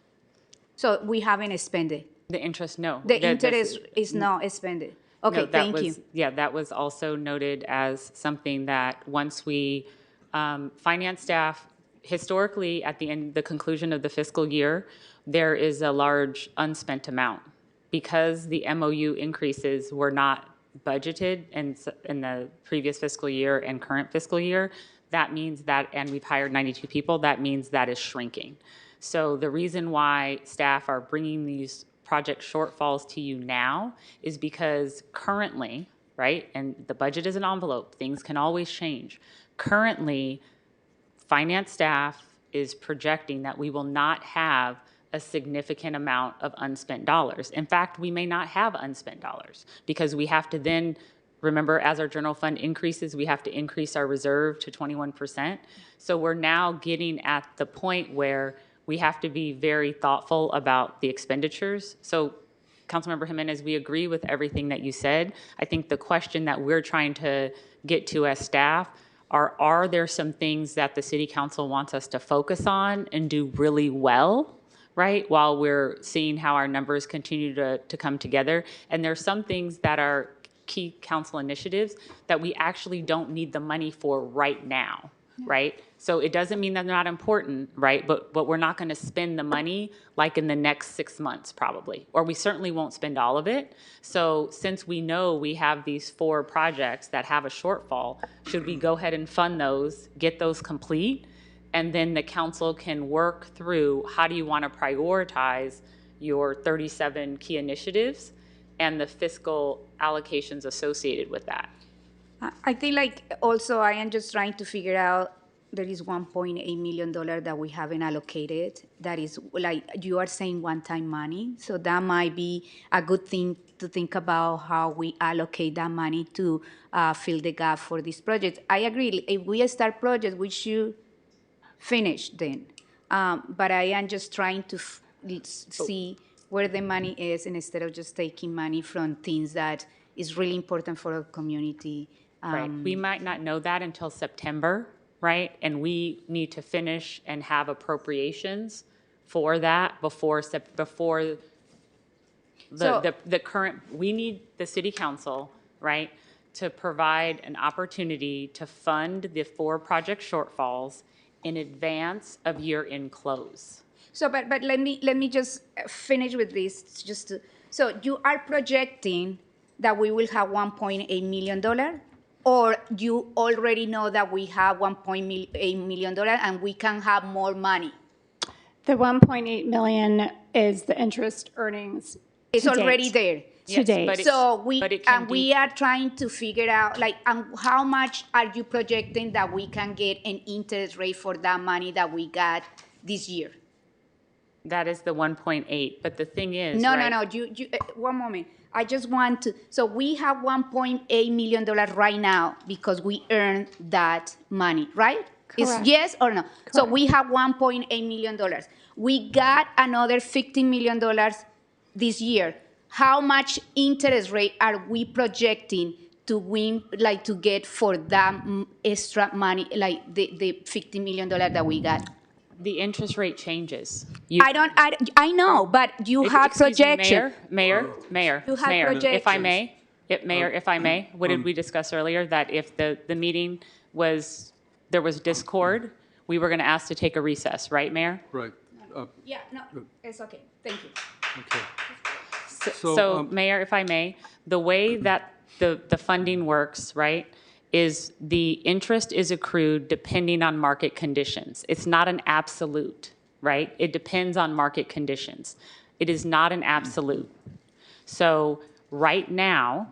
So we haven't spent it. The interest, no. The interest is not expended. Okay, No, that thank was, you. yeah, that was also noted as something that once we, finance staff, historically, at the conclusion of the fiscal year, there is a large unspent amount. Because the MOU increases were not budgeted in the previous fiscal year and current fiscal year, that means that, and we've hired 92 people, that means that is shrinking. So the reason why staff are bringing these project shortfalls to you now is because currently, right, and the budget is an envelope, things can always change. Currently, finance staff is projecting that we will not have a significant amount of unspent dollars. In fact, we may not have unspent dollars because we have to then, remember, as our general fund increases, we have to increase our reserve to 21%. So we're now getting at the point where we have to be very thoughtful about the expenditures. So Councilmember Jimenez, we agree with everything that you said. I think the question that we're trying to get to as staff are there some things that the city council wants us to focus on and do really well, right? While we're seeing how our numbers continue to come together. And there's some things that are key council initiatives that we actually don't need the money for right now, right? So it doesn't mean that they're not important, right? But we're not going to spend the money like in the next 6 months probably, or we certainly won't spend all of it. So since we know we have these 4 projects that have a shortfall, should we go ahead and fund those, get those complete, and then the council can work through how do you want to prioritize your 37 key initiatives and the fiscal allocations associated with that. I think like also I am just trying to figure out there is $1.8 million that we haven't allocated. That is like you are saying one-time money. So that might be a good thing to think about how we allocate that money to fill the gap for this project. I agree. If we start projects, we should finish then. But I am just trying to see where the money is and instead of just taking money from things that is really important for our community. Right. We might not know that until September, right? And we need to finish and have appropriations for that before the current, we need the city council, right, to provide an opportunity to fund the 4 project shortfalls in advance of year-end close. So, but let me just finish with this. So you are projecting that we will have $1.8 million, or you already know that we have $1.8 million and we can have more money? The 1.8 million is the interest earnings. It's to already date. there. To date. So we are trying to figure out like how much are you projecting that we can get an interest rate for that money that we got this year? That is the 1.8, but the thing is, No, right? no, you one moment. I just want to, so we have $1.8 million right now because we earned that money, right? It's Correct. yes or no? So Correct. we have $1.8 million. We got another $15 million this year. How much interest rate are we projecting to win, like to get for that extra money, like the $50 million that we got? The interest rate changes. I know, but you have projection. Mayor, You have if I projections. may, if I may, what did we discuss earlier? That if the meeting there was discord, we were going to ask to take a recess, right, Mayor? Right. Yeah, no, it's okay. Thank you. Okay. So, Mayor, if I may, the way that the funding works, right, is the interest is accrued depending on market conditions. It's not an absolute, right? It depends on market conditions. It is not an absolute. So right now,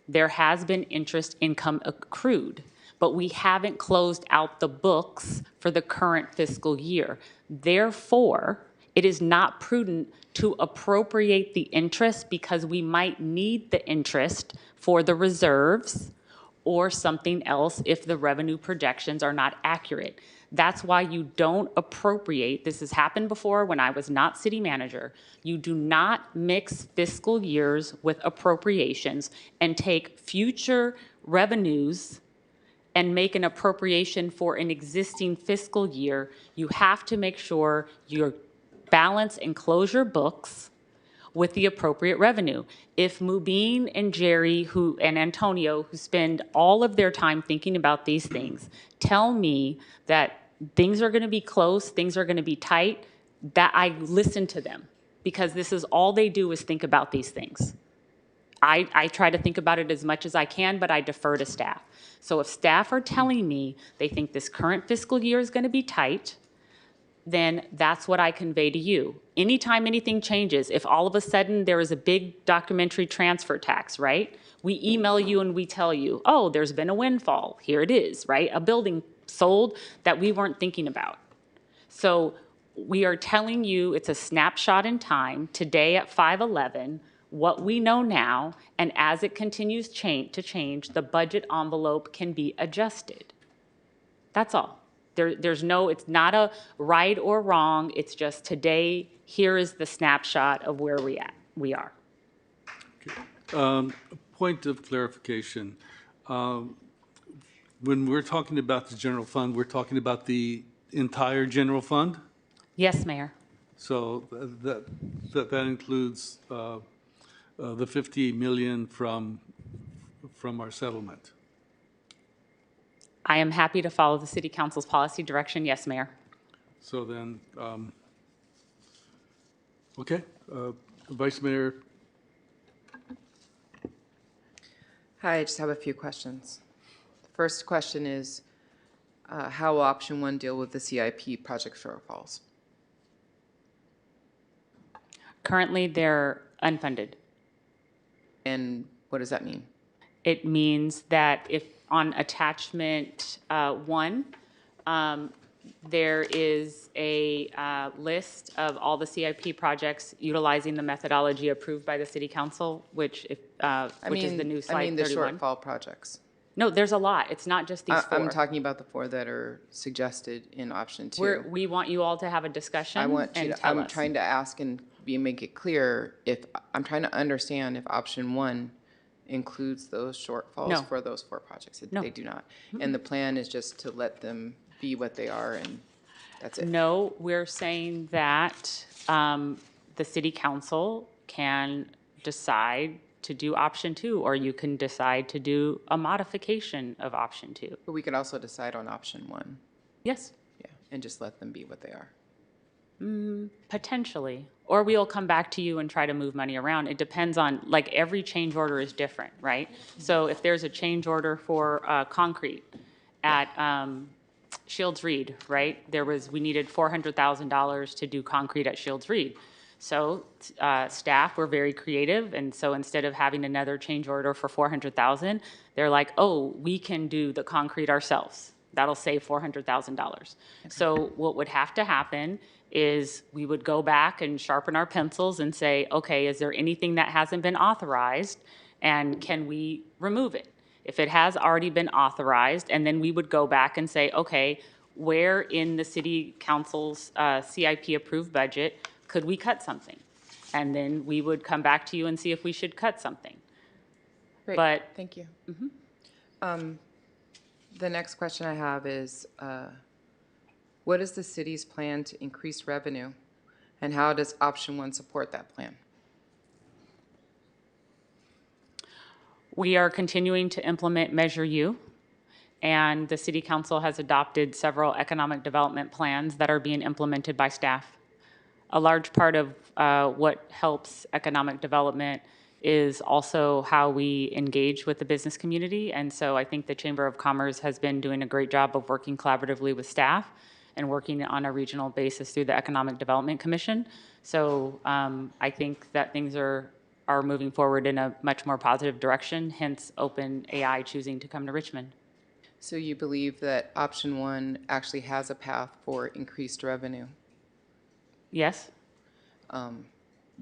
there has been interest income accrued, but we haven't closed out the books for the current fiscal year. Therefore, it is not prudent to appropriate the interest because we might need the interest for the reserves or something else if the revenue projections are not accurate. That's why you don't appropriate. This has happened before when I was not city manager. You do not mix fiscal years with appropriations and take future revenues and make an appropriation for an existing fiscal year. You have to make sure you're balance and close your books with the appropriate revenue. If Mubin and Jerry and Antonio, who spend all of their time thinking about these things, tell me that things are going to be close, things are going to be tight, that I listen to them, because this is all they do is think about these things. I try to think about it as much as I can, but I defer to staff. So if staff are telling me they think this current fiscal year is going to be tight, then that's what I convey to you. Anytime anything changes, if all of a sudden there is a big documentary transfer tax, right? We email you and we tell you, oh, there's been a windfall. Here it is, right? A building sold that we weren't thinking about. So we are telling you it's a snapshot in time, today at 5/11, what we know now, and as it continues to change, the budget envelope can be adjusted. That's all. There's no, it's not a right or wrong, it's just today, here is the snapshot of where we are. Point of clarification. When we're talking about the general fund, we're talking about the entire general fund? Yes, Mayor. So that includes the 50 million from our settlement. I am happy to follow the City Council's policy direction. Yes, Mayor. So then, okay, Vice Mayor. Hi, I just have a few questions. The first question is, how will option 1 deal with the CIP project shortfalls? Currently, they're unfunded. And what does that mean? It means that if on attachment 1, there is a list of all the CIP projects utilizing the methodology approved by the City Council, which is the new slide 31. I mean the shortfall projects. No, there's a lot. It's not just these 4. I'm talking about the 4 that are suggested in option 2. We want you all to have a discussion. I'm trying to ask and make it clear if I'm trying to understand if option 1 includes those shortfalls for those 4 projects. No. They do not. And the plan is just to let them be what they are, and that's it. No, we're saying that the City Council can decide to do option 2, or you can decide to do a modification of option 2. But we could also decide on option 1. Yes. Yeah, and just let them be what they are. Potentially. Or we'll come back to you and try to move money around. It depends on, like, every change order is different, right? So if there's a change order for concrete at Shields Reed, right? We needed $400,000 to do concrete at Shields Reed. So staff were very creative, and so instead of having another change order for $400,000, they're like, oh, we can do the concrete ourselves. That'll save $400,000. So what would have to happen is we would go back and sharpen our pencils and say, okay, is there anything that hasn't been authorized, and can we remove it? If it has already been authorized, and then we would go back and say, okay, where in the City Council's CIP approved budget could we cut something? And then we would come back to you and see if we should cut something. Great, but thank you. The next question I have is, what is the city's plan to increase revenue, and how does option 1 support that plan? We are continuing to implement Measure U, and the City Council has adopted several economic development plans that are being implemented by staff. A large part of what helps economic development is also how we engage with the business community, and so I think the Chamber of Commerce has been doing a great job of working collaboratively with staff and working on a regional basis through the Economic Development Commission. So I think that things are moving forward in a much more positive direction, hence OpenAI choosing to come to Richmond. So you believe that option 1 actually has a path for increased revenue? Yes.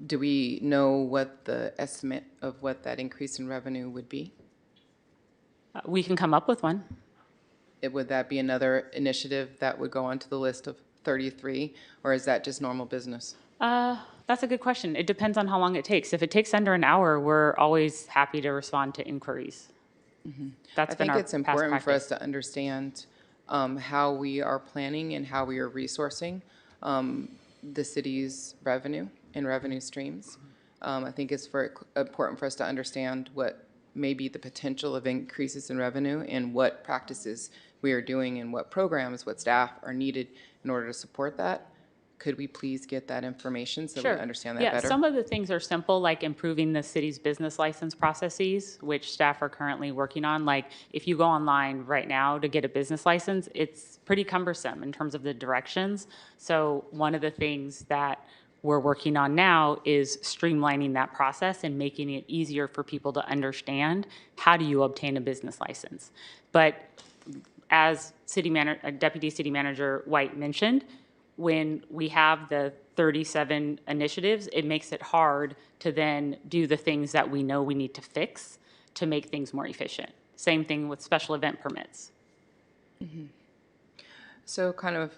Do we know what the estimate of what that increase in revenue would be? We can come up with one. Would that be another initiative that would go onto the list of 33, or is that just normal business? That's a good question. It depends on how long it takes. If it takes under an hour, we're always happy to respond to inquiries. That's been our I think it's important past for us practice. to understand how we are planning and how we are resourcing. the city's revenue and revenue streams. I think it's important for us to understand what may be the potential of increases in revenue and what practices we are doing and what programs, what staff are needed in order to support that. Could we please get that information so we understand that Yeah, better? some of the things are simple, like improving the city's business license processes, which staff are currently working on. Like, if you go online right now to get a business license, it's pretty cumbersome in terms of the directions. So one of the things that we're working on now is streamlining that process and making it easier for people to understand how do you obtain a business license. But as Deputy City Manager White mentioned, when we have the 37 initiatives, it makes it hard to then do the things that we know we need to fix to make things more efficient. Same thing with special event permits. Mm-hmm. So kind of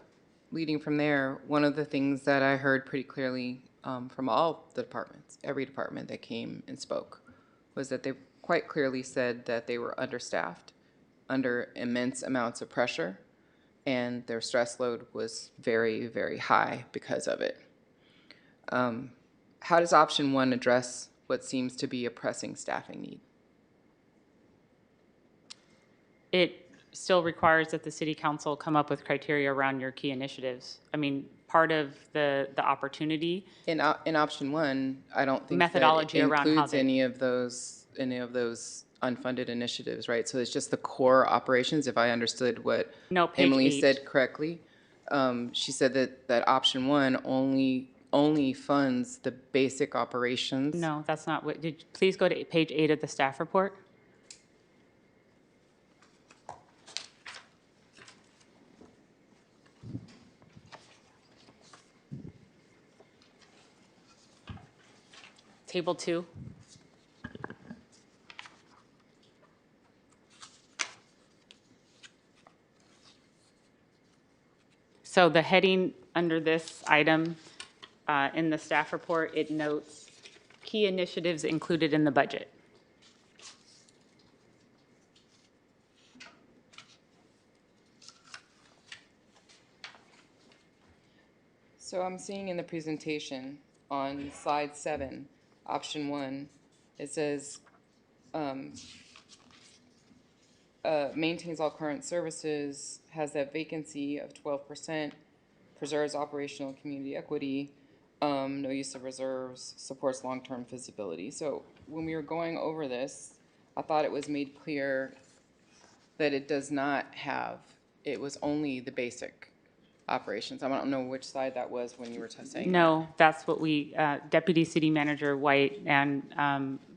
leading from there, one of the things that I heard pretty clearly from all the departments, every department that came and spoke, was that they quite clearly said that they were understaffed, under immense amounts of pressure, and their stress load was very, very high because of it. How does option one address what seems to be a pressing staffing need? It still requires that the city council come up with criteria around your key initiatives. I mean, part of the opportunity. In option one, I don't think methodology that it around how includes they, any of those unfunded initiatives, right? So it's just the core operations, if I understood what No, page Emily 8. said correctly. She said that option one only funds the basic operations. No, that's not what, please go to page 8 of the staff report. Table 2. So the heading under this item in the staff report, it notes key initiatives included in the budget. So I'm seeing in the presentation on slide 7, option 1, it says maintains all current services, has that vacancy of 12%, preserves operational community equity, no use of reserves, supports long-term feasibility. So when we were going over this, I thought it was made clear that it does not have, it was only the basic operations. I don't know which side that was when you were saying No, that's what we, Deputy City Manager White and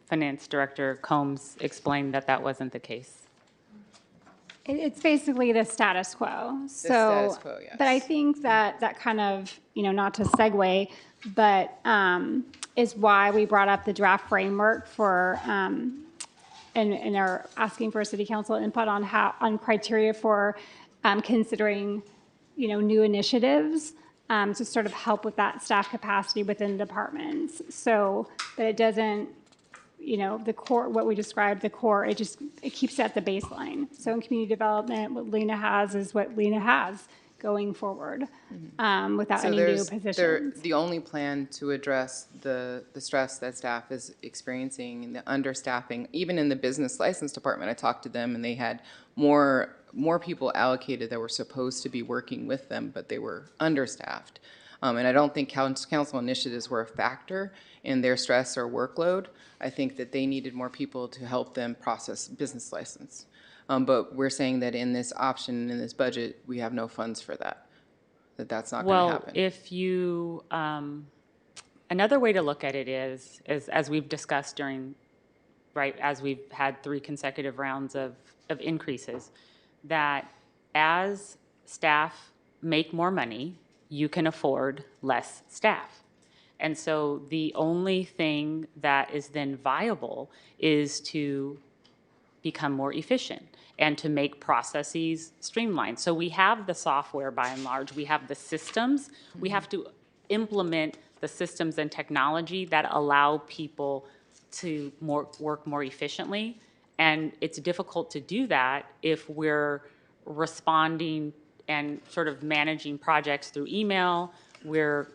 Finance Director Combs explained that that wasn't the case. It's basically the status quo. So, status quo, yes. But I think that kind of, not to segue, but is why we brought up the draft framework for, and are asking for city council input on criteria for considering, new initiatives to sort of help with that staff capacity within departments. So that it doesn't, the core, what we described, the core, it keeps it at the baseline. So in community development, what Lena has is what Lena has going forward without any new positions. The only plan to address the stress that staff is experiencing and the understaffing, even in the business license department, I talked to them and they had more people allocated that were supposed to be working with them, but they were understaffed. And I don't think council initiatives were a factor in their stress or workload. I think that they needed more people to help them process business license. But we're saying that in this option, in this budget, we have no funds for that, that's not going to happen. Well, if you, another way to look at it is as we've discussed as we've had 3 consecutive rounds of increases, that as staff make more money, you can afford less staff. And so the only thing that is then viable is to become more efficient and to make processes streamlined. So we have the software by and large, we have the systems, we have to implement the systems and technology that allow people to work more efficiently. And it's difficult to do that if we're responding and sort of managing projects through email we're,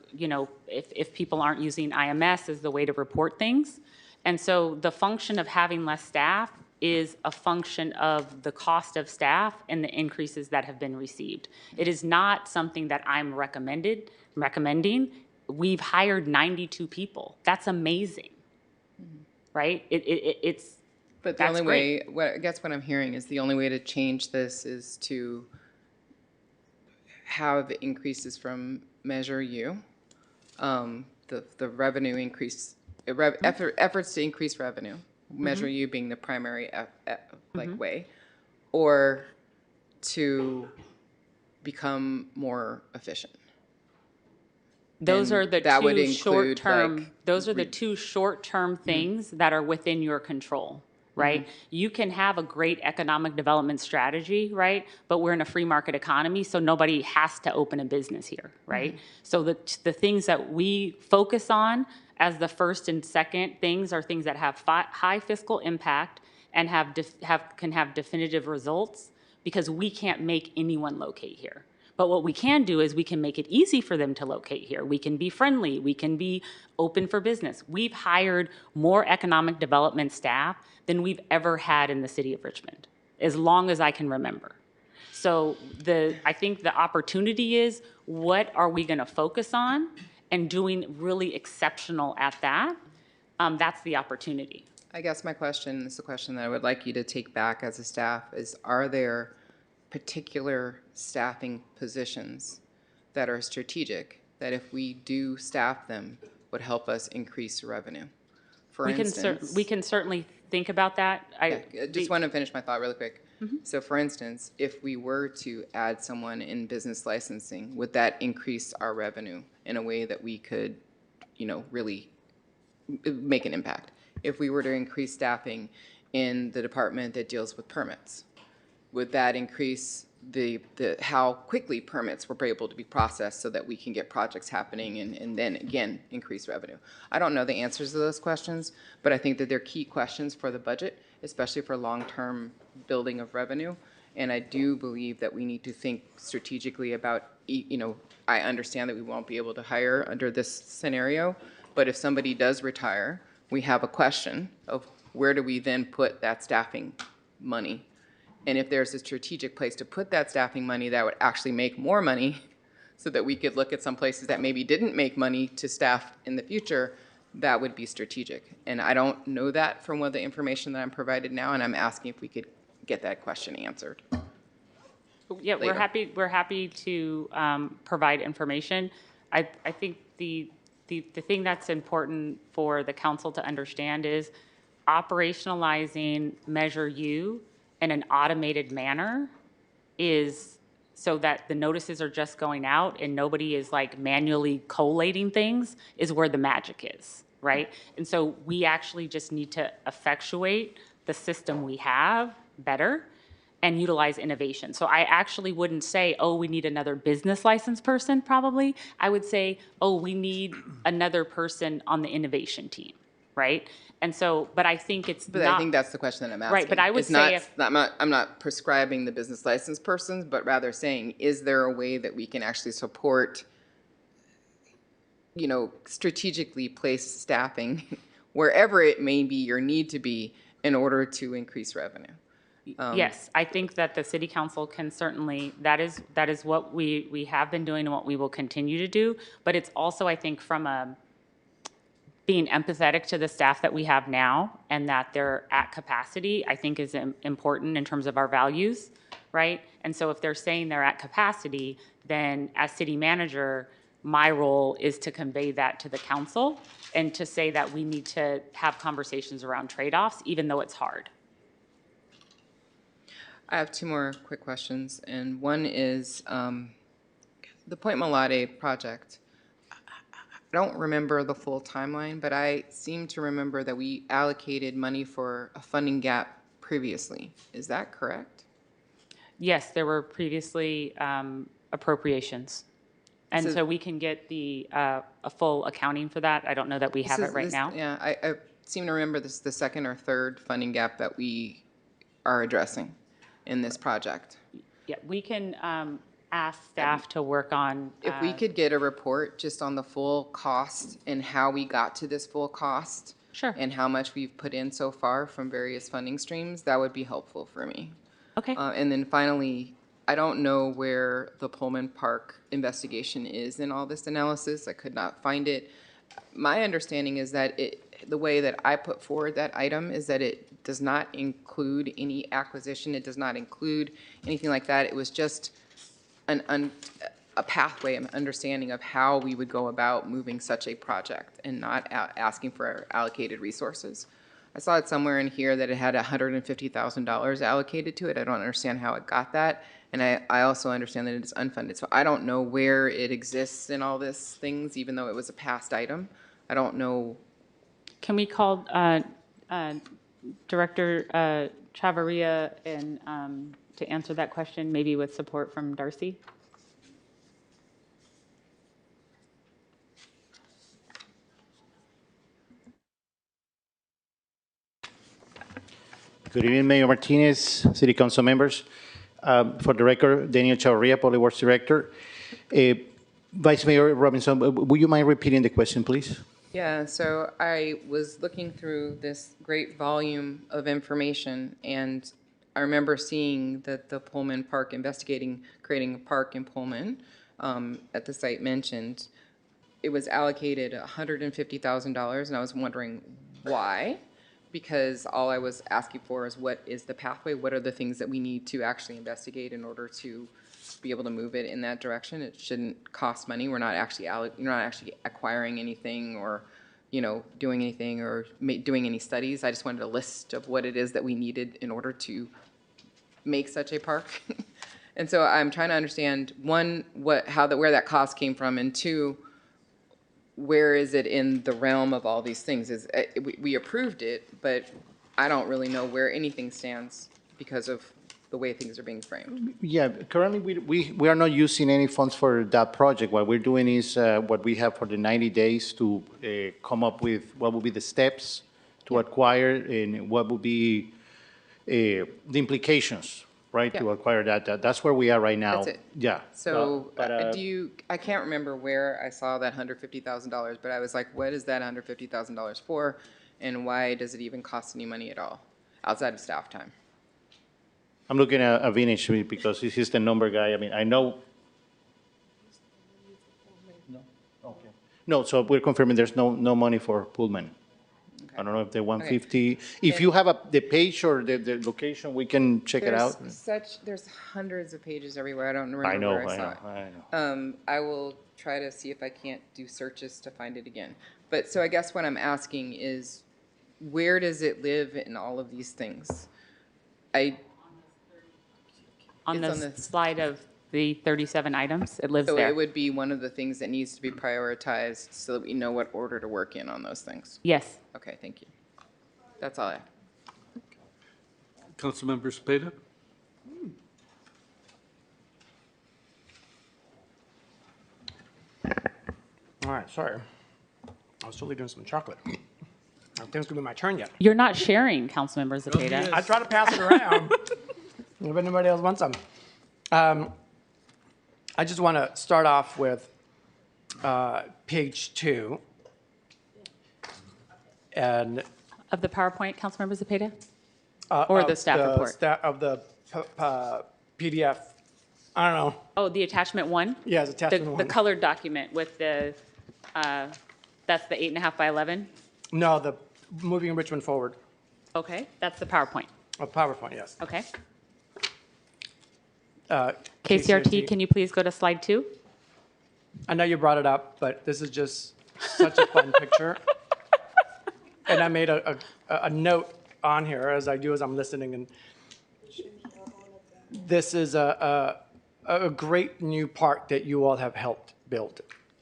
if people aren't using IMS as the way to report things. And so the function of having less staff is a function of the cost of staff and the increases that have been received. It is not something that I'm recommending. We've hired 92 people. That's amazing, right? It's But the only way, I guess what I'm hearing is the only way to change this is to have increases from Measure U, the revenue increase, efforts to increase revenue, Measure U being the primary way, or to become more efficient. Those And are the that would two include, short-term, like, those are the two short-term things that are within your control, right? You can have a great economic development strategy, right? But we're in a free market economy, so nobody has to open a business here, right? So the things that we focus on as the first and second things are things that have high fiscal impact and can have definitive results, because we can't make anyone locate here. But what we can do is we can make it easy for them to locate here. We can be friendly. We can be open for business. We've hired more economic development staff than we've ever had in the city of Richmond, as long as I can remember. So I think the opportunity is, what are we going to focus on, and doing really exceptional at that. That's the opportunity. I guess my question is the question that I would like you to take back as a staff is, are there particular staffing positions that are strategic that if we do staff them would help us increase revenue? For instance, We can certainly think about that. I just want to finish my thought really quick. So for instance, if we were to add someone in business licensing, would that increase our revenue in a way that we could, really make an impact? If we were to increase staffing in the department that deals with permits, would that increase the how quickly permits were able to be processed so that we can get projects happening and then again increase revenue? I don't know the answers to those questions, but I think that they're key questions for the budget, especially for long-term building of revenue. And I do believe that we need to think strategically about, I understand that we won't be able to hire under this scenario, but if somebody does retire, we have a question of where do we then put that staffing money? And if there's a strategic place to put that staffing money that would actually make more money, so that we could look at some places that maybe didn't make money to staff in the future, that would be strategic. And I don't know that from the information that I'm provided now, and I'm asking if we could get that question answered. Yeah, later. we're happy to provide information. I think the thing that's important for the council to understand is operationalizing Measure U in an automated manner is so that the notices are just going out and nobody is like manually collating things, is where the magic is, right? And so we actually just need to effectuate the system we have better and utilize innovation. So I actually wouldn't say, oh, we need another business license person, probably. I would say, oh, we need another person on the innovation team, right? And so, but I think it's But not. I think that's the question that I'm asking. Right, but I would It's say not, I'm not prescribing the business license persons, but rather saying, is there a way that we can actually support, strategically place staffing wherever it may be or need to be in order to increase revenue? Yes, I think that the city council can certainly, that is what we have been doing and what we will continue to do. But it's also, I think, from being empathetic to the staff that we have now and that they're at capacity, I think is important in terms of our values, right? And so if they're saying they're at capacity, then as city manager, my role is to convey that to the council and to say that we need to have conversations around trade-offs, even though it's hard. I have two more quick questions, and one is the Point Malade project. I don't remember the full timeline, but I seem to remember that we allocated money for a funding gap previously. Is that correct? Yes, there were previously appropriations. And So- so we can get a full accounting for that. I don't know that we have it right now. Yeah, I seem to remember this is the second or third funding gap that we are addressing in this project. Yeah, we can, ask staff to work on. If we could get a report just on the full cost and how we got to this full cost. Sure. And how much we've put in so far from various funding streams, that would be helpful for me. Okay. And then finally, I don't know where the Pullman Park investigation is in all this analysis. I could not find it. My understanding is that the way that I put forward that item is that it does not include any acquisition. It does not include anything like that. It was just a pathway, an understanding of how we would go about moving such a project and not asking for allocated resources. I saw it somewhere in here that it had $150,000 allocated to it. I don't understand how it got that. And I also understand that it is unfunded. So I don't know where it exists in all these things, even though it was a past item. I don't know. Can we call Director Chavarria and to answer that question, maybe with support from Darcy? Good evening, Mayor Martinez, City Council members. For the record, Daniel Chavarria, Public Works Director. Vice Mayor Robinson, would you mind repeating the question, please? Yeah, so I was looking through this great volume of information, and I remember seeing that the Pullman Park investigating creating a park in Pullman at the site mentioned. It was allocated $150,000, and I was wondering why. Because all I was asking for is what is the pathway? What are the things that we need to actually investigate in order to be able to move it in that direction? It shouldn't cost money. We're not actually you're not actually acquiring anything or, doing anything or doing any studies. I just wanted a list of what it is that we needed in order to make such a park. And so I'm trying to understand, one, where that cost came from, and two, where is it in the realm of all these things? We approved it, but I don't really know where anything stands because of the way things are being framed. Yeah, currently we are not using any funds for that project. What we're doing is what we have for the 90 days to come up with what will be the steps to acquire and what will be the implications, right, to acquire that. That's where we are right now. That's it. Yeah. So I can't remember where I saw that $150,000, but I was like, what is that $150,000 for? And why does it even cost any money at all outside of staff time? I'm looking at Vinich because he's the number guy. I mean, I know. No? Okay. No, so we're confirming there's no money for Pullman. Okay. I don't know if the 150, okay. If you have the page or the location, we can check it out. There's hundreds of pages everywhere. I don't remember where I saw it. I know. I will try to see if I can't do searches to find it again. But so I guess what I'm asking is, where does it live in all of these things? On the slide of the 37 items, it lives there. So it would be one of the things that needs to be prioritized so that we know what order to work in on those things. Yes. Okay, thank you. That's all I have. Councilmember Cepeda? All right, sorry. I was totally doing some chocolate. I don't think it's gonna be my turn yet. You're not sharing, Councilmember Cepeda. I try to pass it around. If anybody else wants some. I just want to start off with page 2. And of the PowerPoint, Councilmember Cepeda? Or the staff report? Of the PDF. I don't know. Oh, the attachment 1? Yeah, it's attachment 1. The colored document with the, that's the 8.5 by 11? No, the moving Richmond forward. Okay, that's the PowerPoint. Oh, PowerPoint, yes. Okay. KCRT, can you please go to slide 2? I know you brought it up, but this is just such a fun picture. And I made a note on here, as I do as I'm listening. And this is a great new park that you all have helped build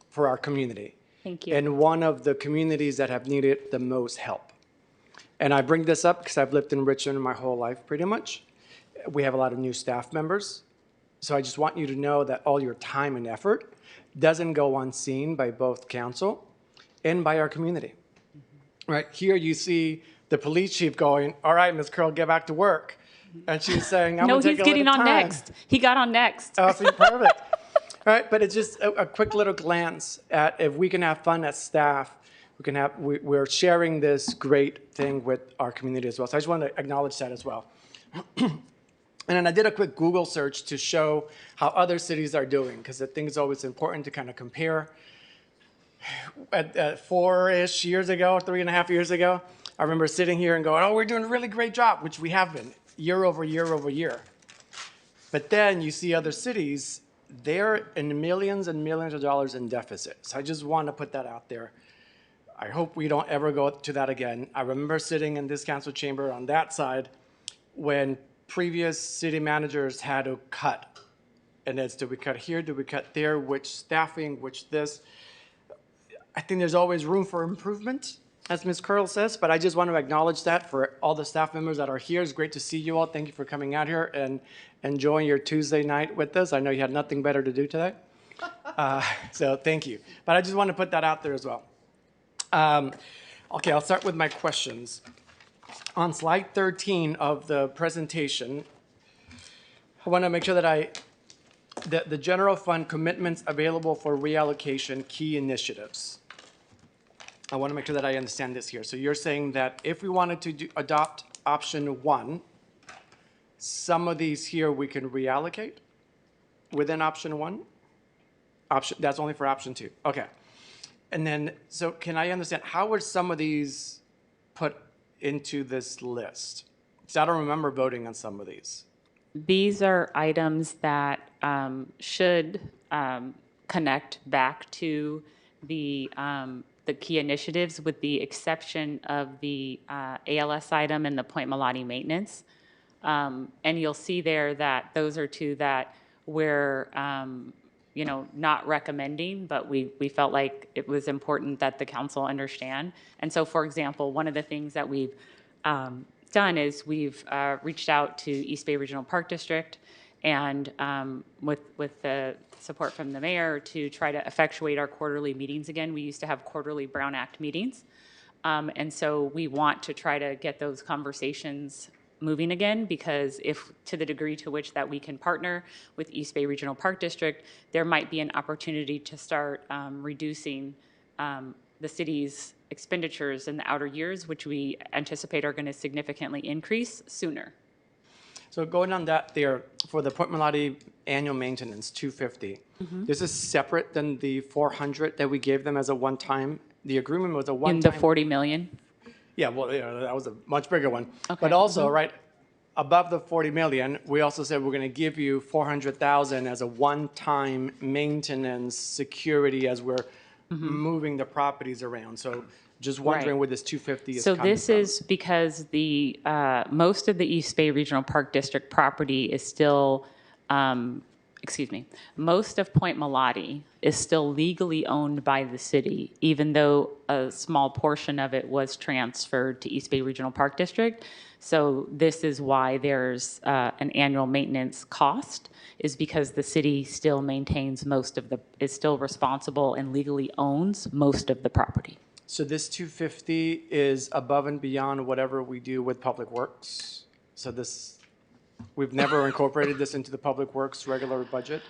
for our community. Thank you. And one of the communities that have needed the most help. And I bring this up because I've lived in Richmond my whole life, pretty much. We have a lot of new staff members. So I just want you to know that all your time and effort doesn't go unseen by both council and by our community. Right here you see the police chief going, all right, Ms. Curl, get back to work. And she's saying, I'm No, going to take he's a getting little on time. next. He got on next. Oh, see, perfect. All right, but it's just a quick little glance at if we can have fun as staff, we're sharing this great thing with our community as well. So I just want to acknowledge that as well. And then I did a quick Google search to show how other cities are doing, because I think it's always important to kind of compare. At 4-ish years ago, 3.5 years ago, I remember sitting here and going, oh, we're doing a really great job, which we have been year over year over year. But then you see other cities, they're in millions and millions of dollars in deficit. So I just want to put that out there. I hope we don't ever go to that again. I remember sitting in this council chamber on that side when previous city managers had to cut. And it's, do we cut here, do we cut there, which staffing, which this. I think there's always room for improvement, as Ms. Curl says, but I just want to acknowledge that for all the staff members that are here. It's great to see you all. Thank you for coming out here and enjoying your Tuesday night with us. I know you had nothing better to do today. So thank you. But I just want to put that out there as well. Okay, I'll start with my questions. On slide 13 of the presentation, I want to make sure that the general fund commitments available for reallocation key initiatives. I want to make sure that I understand this here. So you're saying that if we wanted to adopt option 1, some of these here we can reallocate within option 1? That's only for option 2. Okay. And then, so can I understand, how were some of these put into this list? Because I don't remember voting on some of these. These are items that should connect back to the key initiatives, with the exception of the ALS item and the Point Melati maintenance. And you'll see there that those are two that we're not recommending, but we felt like it was important that the council understand. And so, for example, one of the things that we've done is we've reached out to East Bay Regional Park District, and with the support from the mayor, to try to effectuate our quarterly meetings again. We used to have quarterly Brown Act meetings. And so we want to try to get those conversations moving again, because if, to the degree to which that we can partner with East Bay Regional Park District, there might be an opportunity to start reducing the city's expenditures in the outer years, which we anticipate are going to significantly increase sooner. So going on that there, for the Point Melati annual maintenance, $250, this is separate than the $400 that we gave them as a one-time. The agreement was a one-time. In the $40 million? Yeah, well, that was a much bigger one. Okay. But also, right, above the $40 million, we also said we're going to give you $400,000 as a one-time maintenance security as we're moving the properties around. So just wondering where this 250 is coming from. So this is because the most of the East Bay Regional Park District property is still, most of Point Melati is still legally owned by the city, even though a small portion of it was transferred to East Bay Regional Park District. So this is why there's an annual maintenance cost, is because the city still maintains is still responsible and legally owns most of the property. So this 250 is above and beyond whatever we do with Public Works? So this, we've never incorporated this into the Public Works regular budget?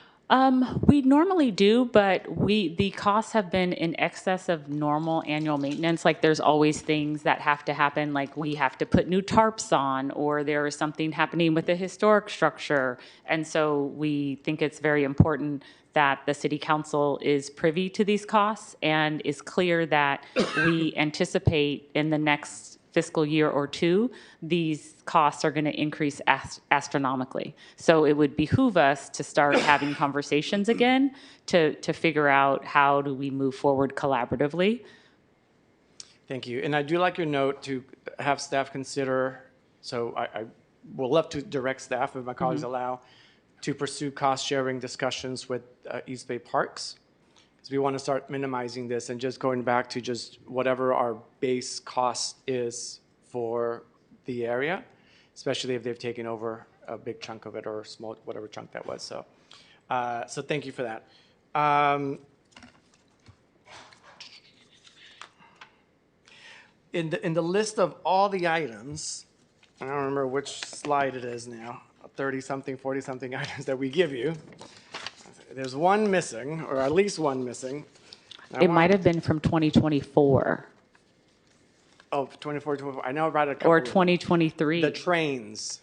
We normally do, but the costs have been in excess of normal annual maintenance. Like, there's always things that have to happen, like we have to put new tarps on, or there is something happening with the historic structure. And so we think it's very important that the city council is privy to these costs and is clear that we anticipate in the next fiscal year or two, these costs are going to increase astronomically. So it would behoove us to start having conversations again to figure out how do we move forward collaboratively. Thank you. And I do like your note to have staff consider, so I will love to direct staff, if my colleagues allow, to pursue cost-sharing discussions with East Bay Parks. Because we want to start minimizing this and just going back to just whatever our base cost is for the area, especially if they've taken over a big chunk of it, or small, whatever chunk that was. So, so thank you for that. In the list of all the items, I don't remember which slide it is now, 30-something, 40-something items that we give you. There's one missing, or at least one missing. It might have been from 2024 Oh, 24, 24. I know about a couple or of them. 2023. The trains.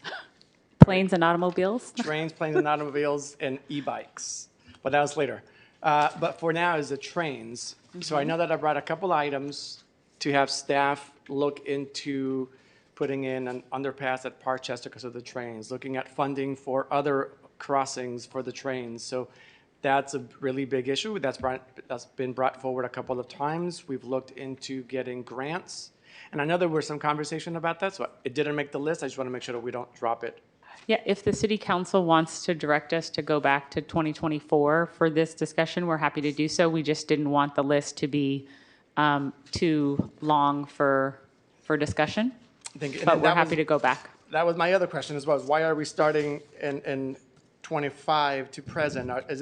Planes and automobiles? Trains, planes, and automobiles, and e-bikes. But that was later. But for now is the trains. So I know that I brought a couple items to have staff look into putting in an underpass at Parkchester because of the trains, looking at funding for other crossings for the trains. So that's a really big issue. That's been brought forward a couple of times. We've looked into getting grants. And I know there was some conversation about that, so it didn't make the list. I just want to make sure that we don't drop it. Yeah, if the city council wants to direct us to go back to 2024 for this discussion, we're happy to do so. We just didn't want the list to be too long for discussion, but we're happy to go back. That was my other question as well, is why are we starting in 25 to present? Is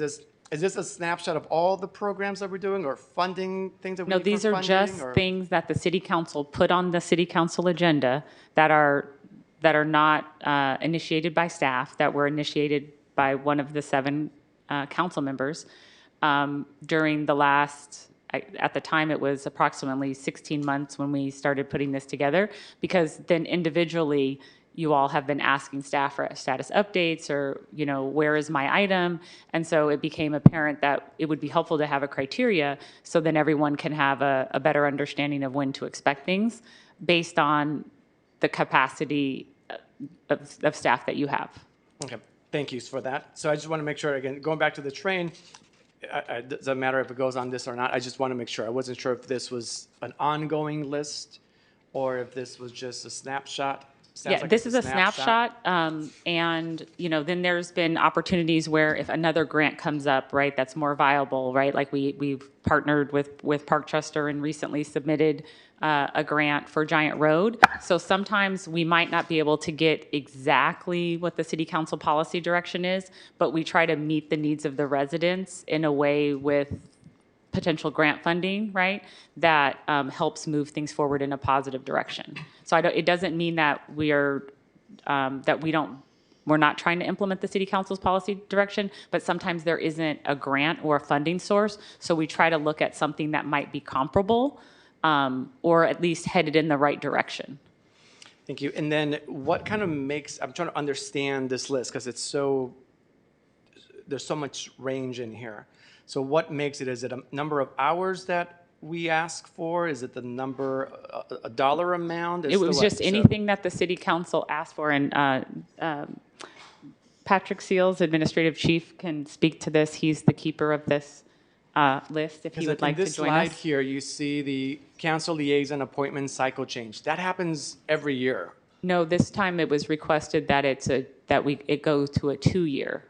this a snapshot of all the programs that we're doing or funding things that we No, need for these are funding, just or- things that the city council put on the city council agenda that are not initiated by staff, that were initiated by one of the 7 council members during the last, at the time it was approximately 16 months when we started putting this together, because then individually you all have been asking staff for status updates or, you know, where is my item? And so it became apparent that it would be helpful to have a criteria so then everyone can have a better understanding of when to expect things based on the capacity of staff that you have. Okay, thank you for that. So I just want to make sure, again, going back to the train, it doesn't matter if it goes on this or not. I just want to make sure. I wasn't sure if this was an ongoing list or if this was just a snapshot. Sounds Yeah, like this it's is a snapshot, and, you know, then there's been opportunities where if another grant comes up, right, that's more viable, right? Like we've partnered with Parkchester and recently submitted a grant for Giant Road. So sometimes we might not be able to get exactly what the city council policy direction is, but we try to meet the needs of the residents in a way with potential grant funding, right, that helps move things forward in a positive direction. So it doesn't mean that we're not trying to implement the city council's policy direction, but sometimes there isn't a grant or a funding source. So we try to look at something that might be comparable or at least headed in the right direction. Thank you. And then what kind of makes, I'm trying to understand this list because there's so much range in here. So what makes it? Is it a number of hours that we ask for? Is it the number, a dollar amount? It was just anything that the city council asked for, and Patrick Seals, administrative chief, can speak to this. He's the keeper of this list, if he would like to join us. In this slide here, you see the council liaison appointment cycle change. That happens every year. No, this time it was requested that it go to a 2-year.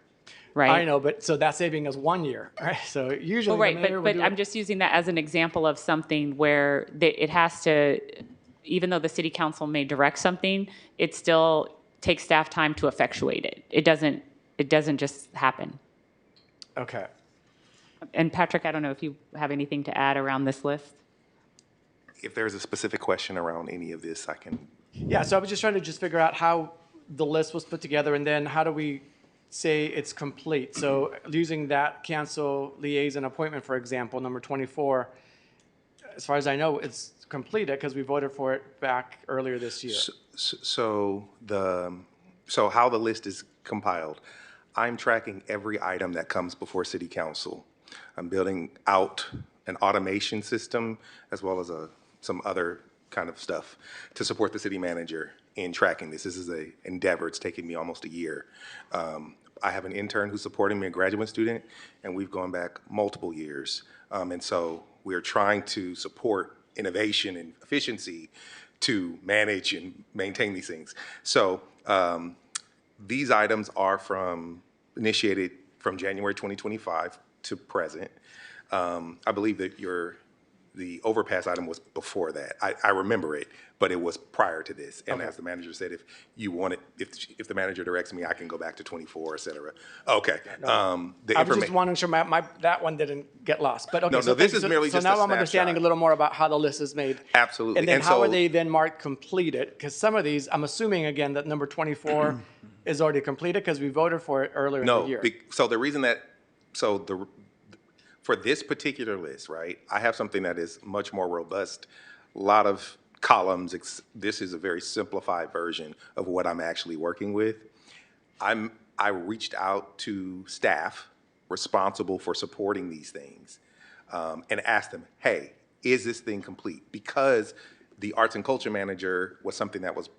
Right. I know, but so that's saving us 1 year, right? So usually, well, right, but I'm just using that as an example of something where it has to, even though the city council may direct something, it still takes staff time to effectuate it. It doesn't just happen. Okay. And Patrick, I don't know if you have anything to add around this list. If there's a specific question around any of this, I can. Yeah. So I was just trying to figure out how the list was put together, and then how do we say it's complete? So using that council liaison appointment, for example, number 24, as far as I know, it's completed because we voted for it back earlier this year. So how the list is compiled, I'm tracking every item that comes before city council. I'm building out an automation system as well as some other kind of stuff to support the city manager in tracking this. This is an endeavor. It's taken me almost a year. I have an intern who's supporting me, a graduate student, and we've gone back multiple years. And so we're trying to support innovation and efficiency to manage and maintain these things. So these items are initiated from January 2025 to present. I believe that your The overpass item was before that. I remember it, but it was prior to this. And Okay. as the manager said, if you want it, if the manager directs me, I can go back to 24, et cetera. Okay. The I was just information. wanting to make sure that one didn't get lost. But okay, No, so no, this thank you. is merely so just now a I'm understanding a snapshot. little more about how the list is made. Absolutely. And then And how so- are they then marked completed? Because some of these, I'm assuming again that number 24 is already completed because we voted for it earlier in the No, year. so the reason that, for this particular list, right, I have something that is much more robust. A lot of columns. This is a very simplified version of what I'm actually working with. I reached out to staff responsible for supporting these things and asked them, hey, is this thing complete? Because the arts and culture manager was something that was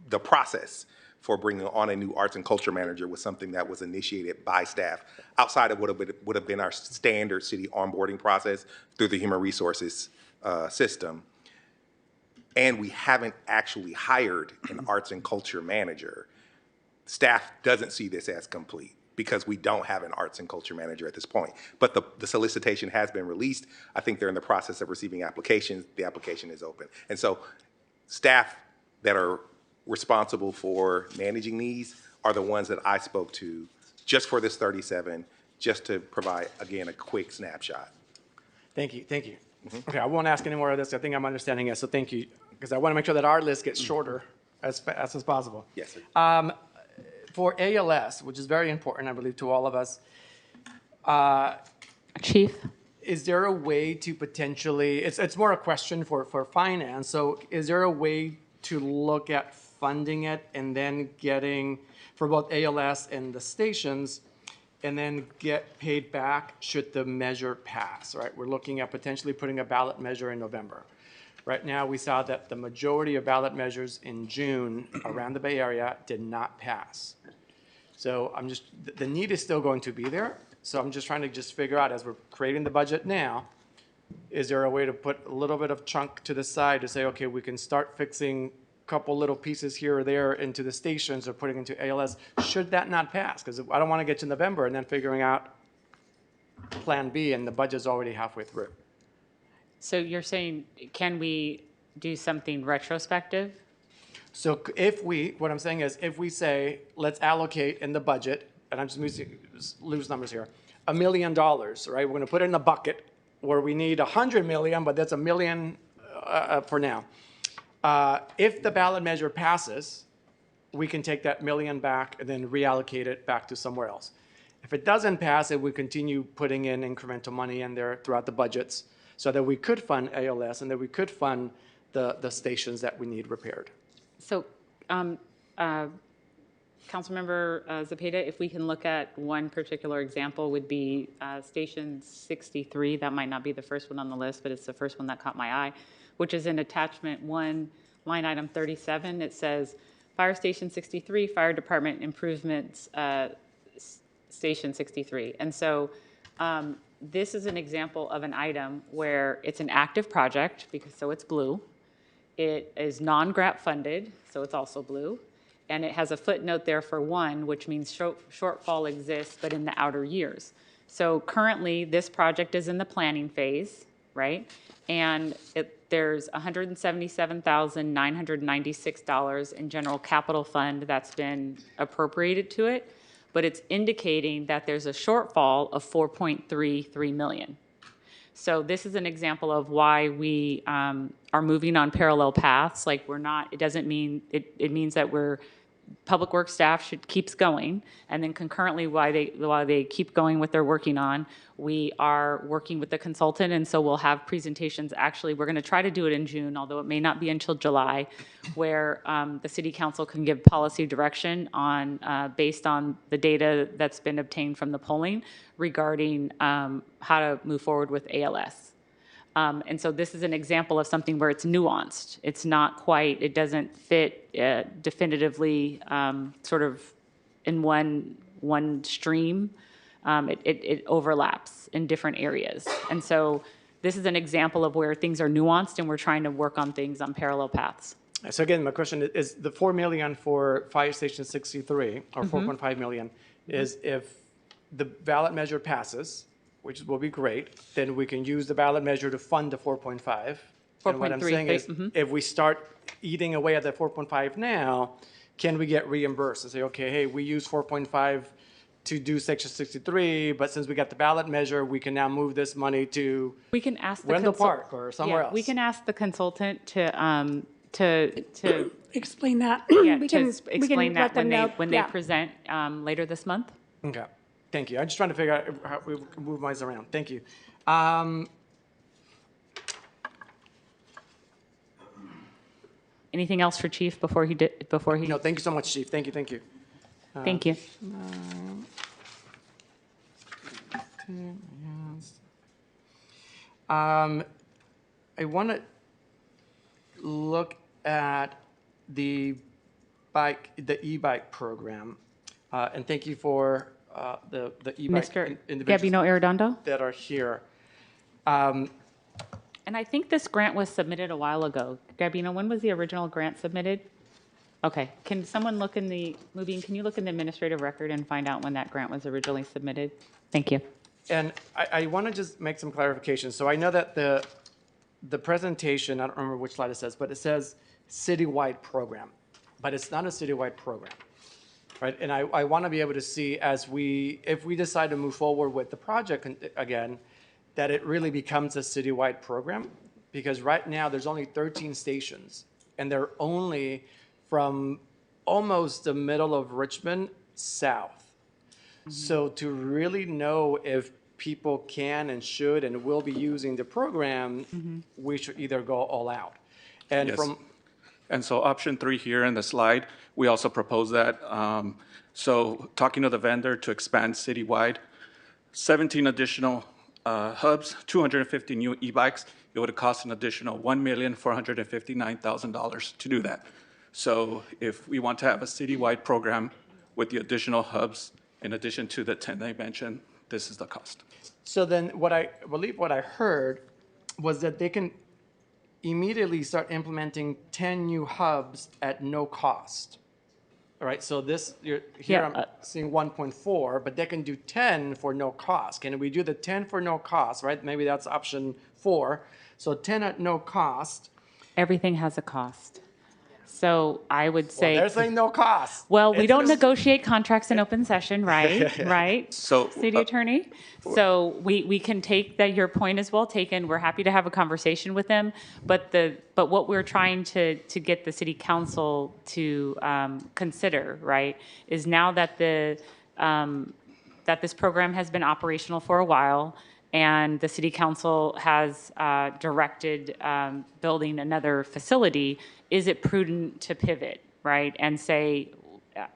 the process for bringing on a new arts and culture manager was something that was initiated by staff outside of what would have been our standard city onboarding process through the human resources system. And we haven't actually hired an arts and culture manager. Staff doesn't see this as complete because we don't have an arts and culture manager at this point. But the solicitation has been released. I think they're in the process of receiving applications. The application is open. And so staff that are responsible for managing these are the ones that I spoke to just for this 37, just to provide, again, a quick snapshot. Thank you, thank you. Okay, I won't ask any more of this. I think I'm understanding it, so thank you. Because I want to make sure that our list gets shorter as fast as possible. Yes, sir. For ALS, which is very important, I believe, to all of us, Chief? is there a way to potentially, it's more a question for finance, so is there a way to look at funding it and then getting, for both ALS and the stations, and then get paid back should the measure pass, right? We're looking at potentially putting a ballot measure in November. Right now, we saw that the majority of ballot measures in June around the Bay Area did not pass. So the need is still going to be there. So I'm just trying to figure out, as we're creating the budget now, is there a way to put a little bit of chunk to the side to say, okay, we can start fixing a couple little pieces here or there into the stations or putting into ALS, should that not pass? Because I don't want to get to November and then figuring out Plan B and the budget's already halfway through. So you're saying, can we do something retrospective? So what I'm saying is, if we say, let's allocate in the budget, and I'm just using loose numbers here, $1 million, right? We're going to put it in a bucket where we need 100 million, but that's $1 million for now. If the ballot measure passes, we can take that $1 million back and then reallocate it back to somewhere else. If it doesn't pass, it would continue putting in incremental money in there throughout the budgets so that we could fund ALS and that we could fund the stations that we need repaired. So, Councilmember Zepeda, if we can look at one particular example, would be Station 63. That might not be the first one on the list, but it's the first one that caught my eye, which is in Attachment 1, line item 37. It says, Fire Station 63, Fire Department Improvements, Station 63. And so this is an example of an item where it's an active project, so it's blue. It is non-GRAP funded, so it's also blue. And it has a footnote there for 1, which means shortfall exists, but in the outer years. So currently, this project is in the planning phase, right? And there's $177,996 in general capital fund that's been appropriated to it, but it's indicating that there's a shortfall of $4.33 million. So this is an example of why we are moving on parallel paths. Like it doesn't mean, it means that Public Works staff keeps going, and then concurrently while they keep going what they're working on, we are working with the consultant, and so we'll have presentations. Actually, we're going to try to do it in June, although it may not be until July, where the City Council can give policy direction on based on the data that's been obtained from the polling regarding how to move forward with ALS. And so this is an example of something where it's nuanced. It's not quite, it doesn't fit definitively sort of in one stream. It overlaps in different areas. And so this is an example of where things are nuanced and we're trying to work on things on parallel paths. So again, my question is the $4 million for Fire Station 63, or $4.5 million, is if the ballot measure passes, which will be great, then we can use the ballot measure to fund the 4.5. And what I'm 4.3, saying is, mhm. if we start eating away at the 4.5 now, can we get reimbursed and say, okay, hey, we use 4.5 to do section 63, but since we got the ballot measure, we can now move this money to We can ask the Wendell consult- Park or somewhere yeah, else. We can ask the consultant to Explain that. yeah, We to can, explain we can that let them know. when they Yeah. present later this month. Okay, thank you. I'm just trying to figure out how we can move mine around. Thank you. Anything else for Chief before he No, thank you so much, Chief. Thank you, thank you. Thank you. I want to look at the e-bike program, and thank you for the e-bike Mr. individuals Gabino Arredondo? that are here. And I think this grant was submitted a while ago. Gabino, when was the original grant submitted? Okay, can someone look in the, Mubin, can you look in the administrative record and find out when that grant was originally submitted? Thank you. And I want to just make some clarifications. So I know that the presentation, I don't remember which slide it says, but it says citywide program, but it's not a citywide program, right? And I want to be able to see if we decide to move forward with the project again, that it really becomes a citywide program, because right now there's only 13 stations, and they're only from almost the middle of Richmond south. So to really know if people can and should and will be using the program, we should either go all out. And Yes. And so option 3 here in the slide, we also propose that. So talking to the vendor to expand citywide, 17 additional hubs, 250 new e-bikes, it would cost an additional $1,459,000 to do that. So if we want to have a citywide program with the additional hubs, in addition to the 10 I mentioned, this is the cost. so then what I believe what I heard was that they can immediately start implementing 10 new hubs at no cost. All right, so here Yeah, I'm seeing 1.4, but they can do 10 for no cost. Can we do the 10 for no cost, right? Maybe that's option 4. So 10 at no cost. Everything has a cost. So I would say. Well, they're saying no cost. Well, we It's don't just- negotiate contracts in open session, right? Right? So, City attorney? So we can take that, your point is well taken. We're happy to have a conversation with them. But what we're trying to get the city council to consider, right, is now that that this program has been operational for a while, and the city council has directed building another facility, is it prudent to pivot, right? And say,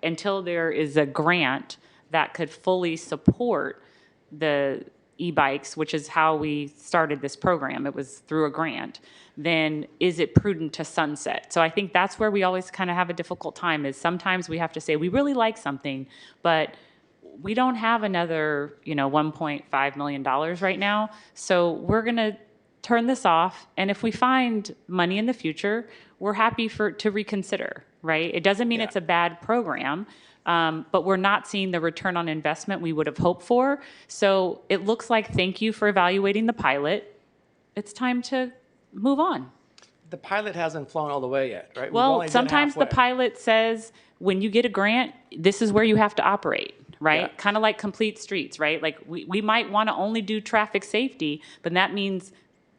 until there is a grant that could fully support the e-bikes, which is how we started this program, it was through a grant, then is it prudent to sunset? So I think that's where we always kind of have a difficult time, is sometimes we have to say, we really like something, but we don't have another, $1.5 million right now. So we're going to turn this off. And if we find money in the future, we're happy to reconsider, right? It doesn't mean it's a bad program, but we're not seeing the return on investment we would have hoped for. So it looks like, thank you for evaluating the pilot. It's time to move on. The pilot hasn't flown all the way yet, right? We've Well, only done sometimes the halfway. pilot says, when you get a grant, this is where you have to operate, right? Yeah. Kind of like Complete Streets, right? Like we might want to only do traffic safety, but that means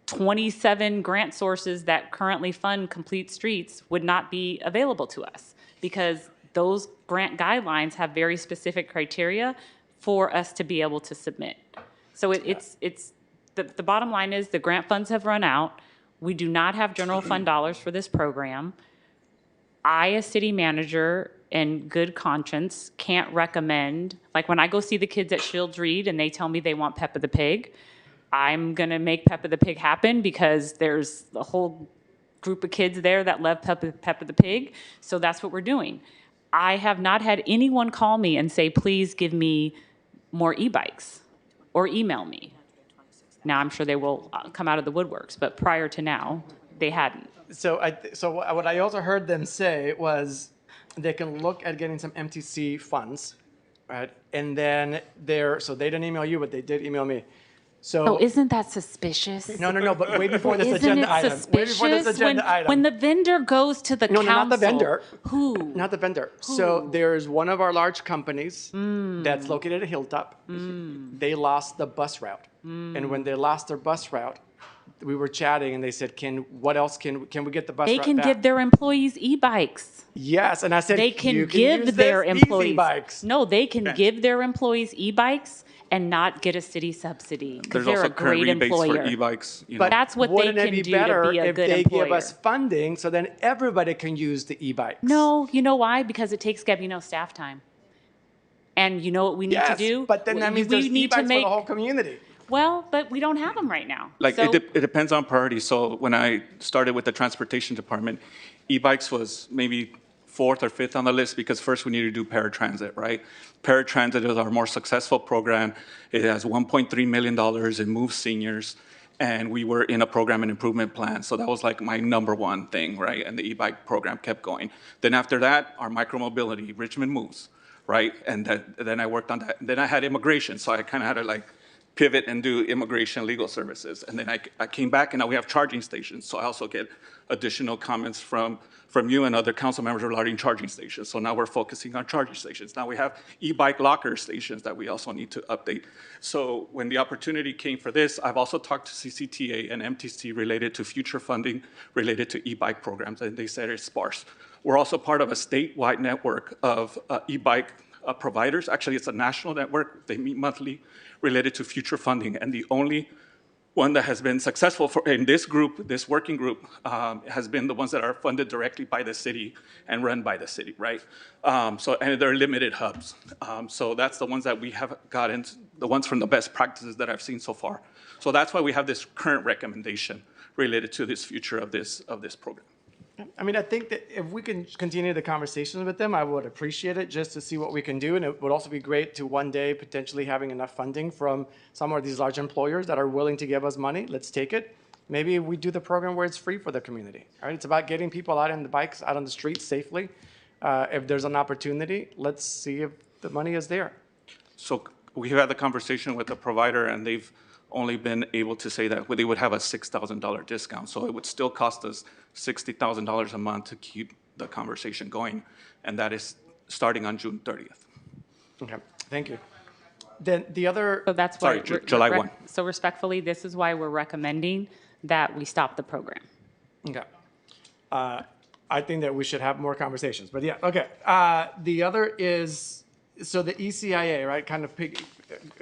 27 grant sources that currently fund Complete Streets would not be available to us, because those grant guidelines have very specific criteria for us to be able to submit. So it's the bottom line is the grant funds have run out. We do not have general fund dollars for this program. I, as city manager, in good conscience, can't recommend, like when I go see the kids at Shields Reed and they tell me they want Peppa the Pig, I'm gonna make Peppa the Pig happen because there's a whole group of kids there that love Peppa the Pig. So that's what we're doing. I have not had anyone call me and say, please give me more e-bikes or email me. Now, I'm sure they will come out of the woodworks, but prior to now, they hadn't. So what I also heard them say was they can look at getting some MTC funds, right? And then so they didn't email you, but they did email me. So isn't that suspicious? No, but way before this Isn't agenda it item. Way before this suspicious agenda item. when the vendor goes to the No, council? not the vendor. Who? Not the vendor. So there's one of our large companies that's located at Hilltop. They lost the bus route. And when they lost their bus route, we were chatting and they said, what else can we get the bus They route can back? give their employees e-bikes. Yes, and I said, They can you give use their this, employees easy bikes. No, they can give their employees e-bikes and not get a city subsidy because There's they're also a great current rebates employer. for e-bikes. But that's what they wouldn't can it be do better to be a if good they employer. give us funding so then everybody can use the e-bikes? No, you know why? Because it takes Gabino staff time. And you know what we need to do? But then that means we there's need e-bikes to make for the whole community. Well, but we don't have them right now. Like So- it depends on priority. So when I started with the transportation department, e-bikes was maybe 4th or 5th on the list because first we need to do paratransit, right? Paratransit is our more successful program. It has $1.3 million. It moves seniors. And we were in a program and improvement plan. So that was like my number one thing, right? And the e-bike program kept going. Then after that, our micromobility, Richmond Moves, right? And then I worked on that. Then I had immigration. So I kind of had to like pivot and do immigration legal services. And then I came back and now we have charging stations. So I also get additional comments from you and other council members regarding charging stations. So now we're focusing on charging stations. Now we have e-bike locker stations that we also need to update. So when the opportunity came for this, I've also talked to CCTA and MTC related to future funding related to e-bike programs, and they said it's sparse. We're also part of a statewide network of e-bike providers. Actually, it's a national network. They meet monthly related to future funding, and the only one that has been successful in this group, this working group, has been the ones that are funded directly by the city and run by the city, right? And they're limited hubs. So that's the ones that we have gotten, the ones from the best practices that I've seen so far. So that's why we have this current recommendation related to this future of this program. I mean, I think that if we can continue the conversations with them, I would appreciate it just to see what we can do. And it would also be great to one day potentially having enough funding from some of these large employers that are willing to give us money. Let's take it. Maybe we do the program where it's free for the community. Right? It's about getting people out on the bikes, out on the streets safely. If there's an opportunity, let's see if the money is there. So we had the conversation with the provider, and they've only been able to say that they would have a $6,000 discount. So it would still cost us $60,000 a month to keep the conversation going. And that is starting on June 30th. Okay, thank you. Then the other... So that's why... Sorry, July 1. So respectfully, this is why we're recommending that we stop the program. Okay. I think that we should have more conversations, but yeah, okay. The other is, so the ECIA, right, kind of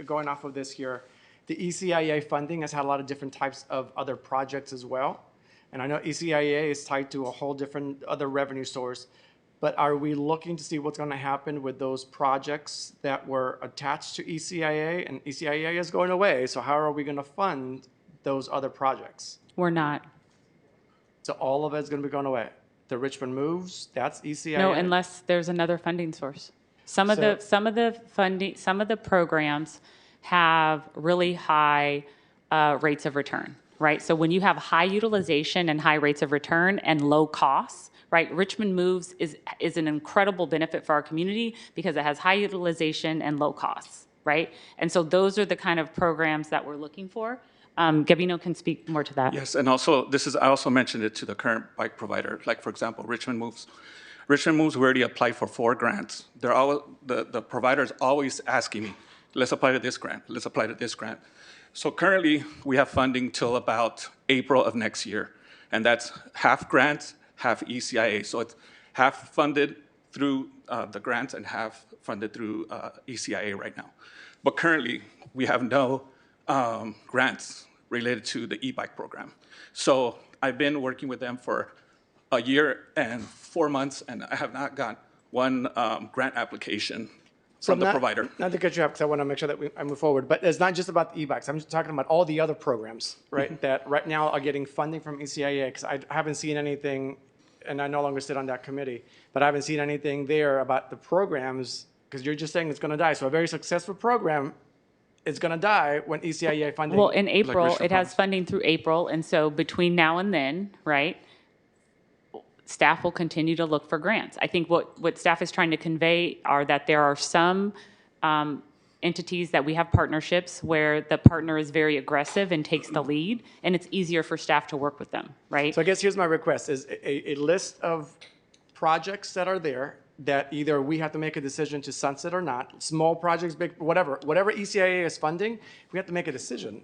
going off of this here, the ECIA funding has had a lot of different types of other projects as well. And I know ECIA is tied to a whole different other revenue source, but are we looking to see what's going to happen with those projects that were attached to ECIA? And ECIA is going away, so how are we going to fund those other projects? We're not. So all of it's going to be going away. The Richmond Moves, that's ECIA? No, unless there's another funding source. Some of the programs have really high rates of return, right? So when you have high utilization and high rates of return and low costs, right? Richmond Moves is an incredible benefit for our community because it has high utilization and low costs, right? And so those are the kind of programs that we're looking for. Gabino can speak more to that. Yes, and also I also mentioned it to the current bike provider, like for example, Richmond Moves. Richmond Moves, we already applied for 4 grants. The provider's always asking me, let's apply to this grant, let's apply to this grant. So currently, we have funding till about April of next year, and that's half grants, half ECIA. So it's half funded through the grants and half funded through ECIA right now. But currently, we have no grants related to the e-bike program. So I've been working with them for a year and 4 months, and I have not got one grant application from the provider. Not to cut you off, because I want to make sure that I move forward, but it's not just about the e-bikes. I'm just talking about all the other programs, right, that right now are getting funding from ECIA, because I haven't seen anything, and I no longer sit on that committee, but I haven't seen anything there about the programs, because you're just saying it's going to die. So a very successful program is going to die when ECIA funding... Well, in April, it has funding through April, and so between now and then, right, staff will continue to look for grants. I think what staff is trying to convey are that there are some entities that we have partnerships where the partner is very aggressive and takes the lead, and it's easier for staff to work with them, right? So I guess here's my request, is a list of projects that are there that either we have to make a decision to sunset or not, small projects, big, whatever ECIA is funding, we have to make a decision.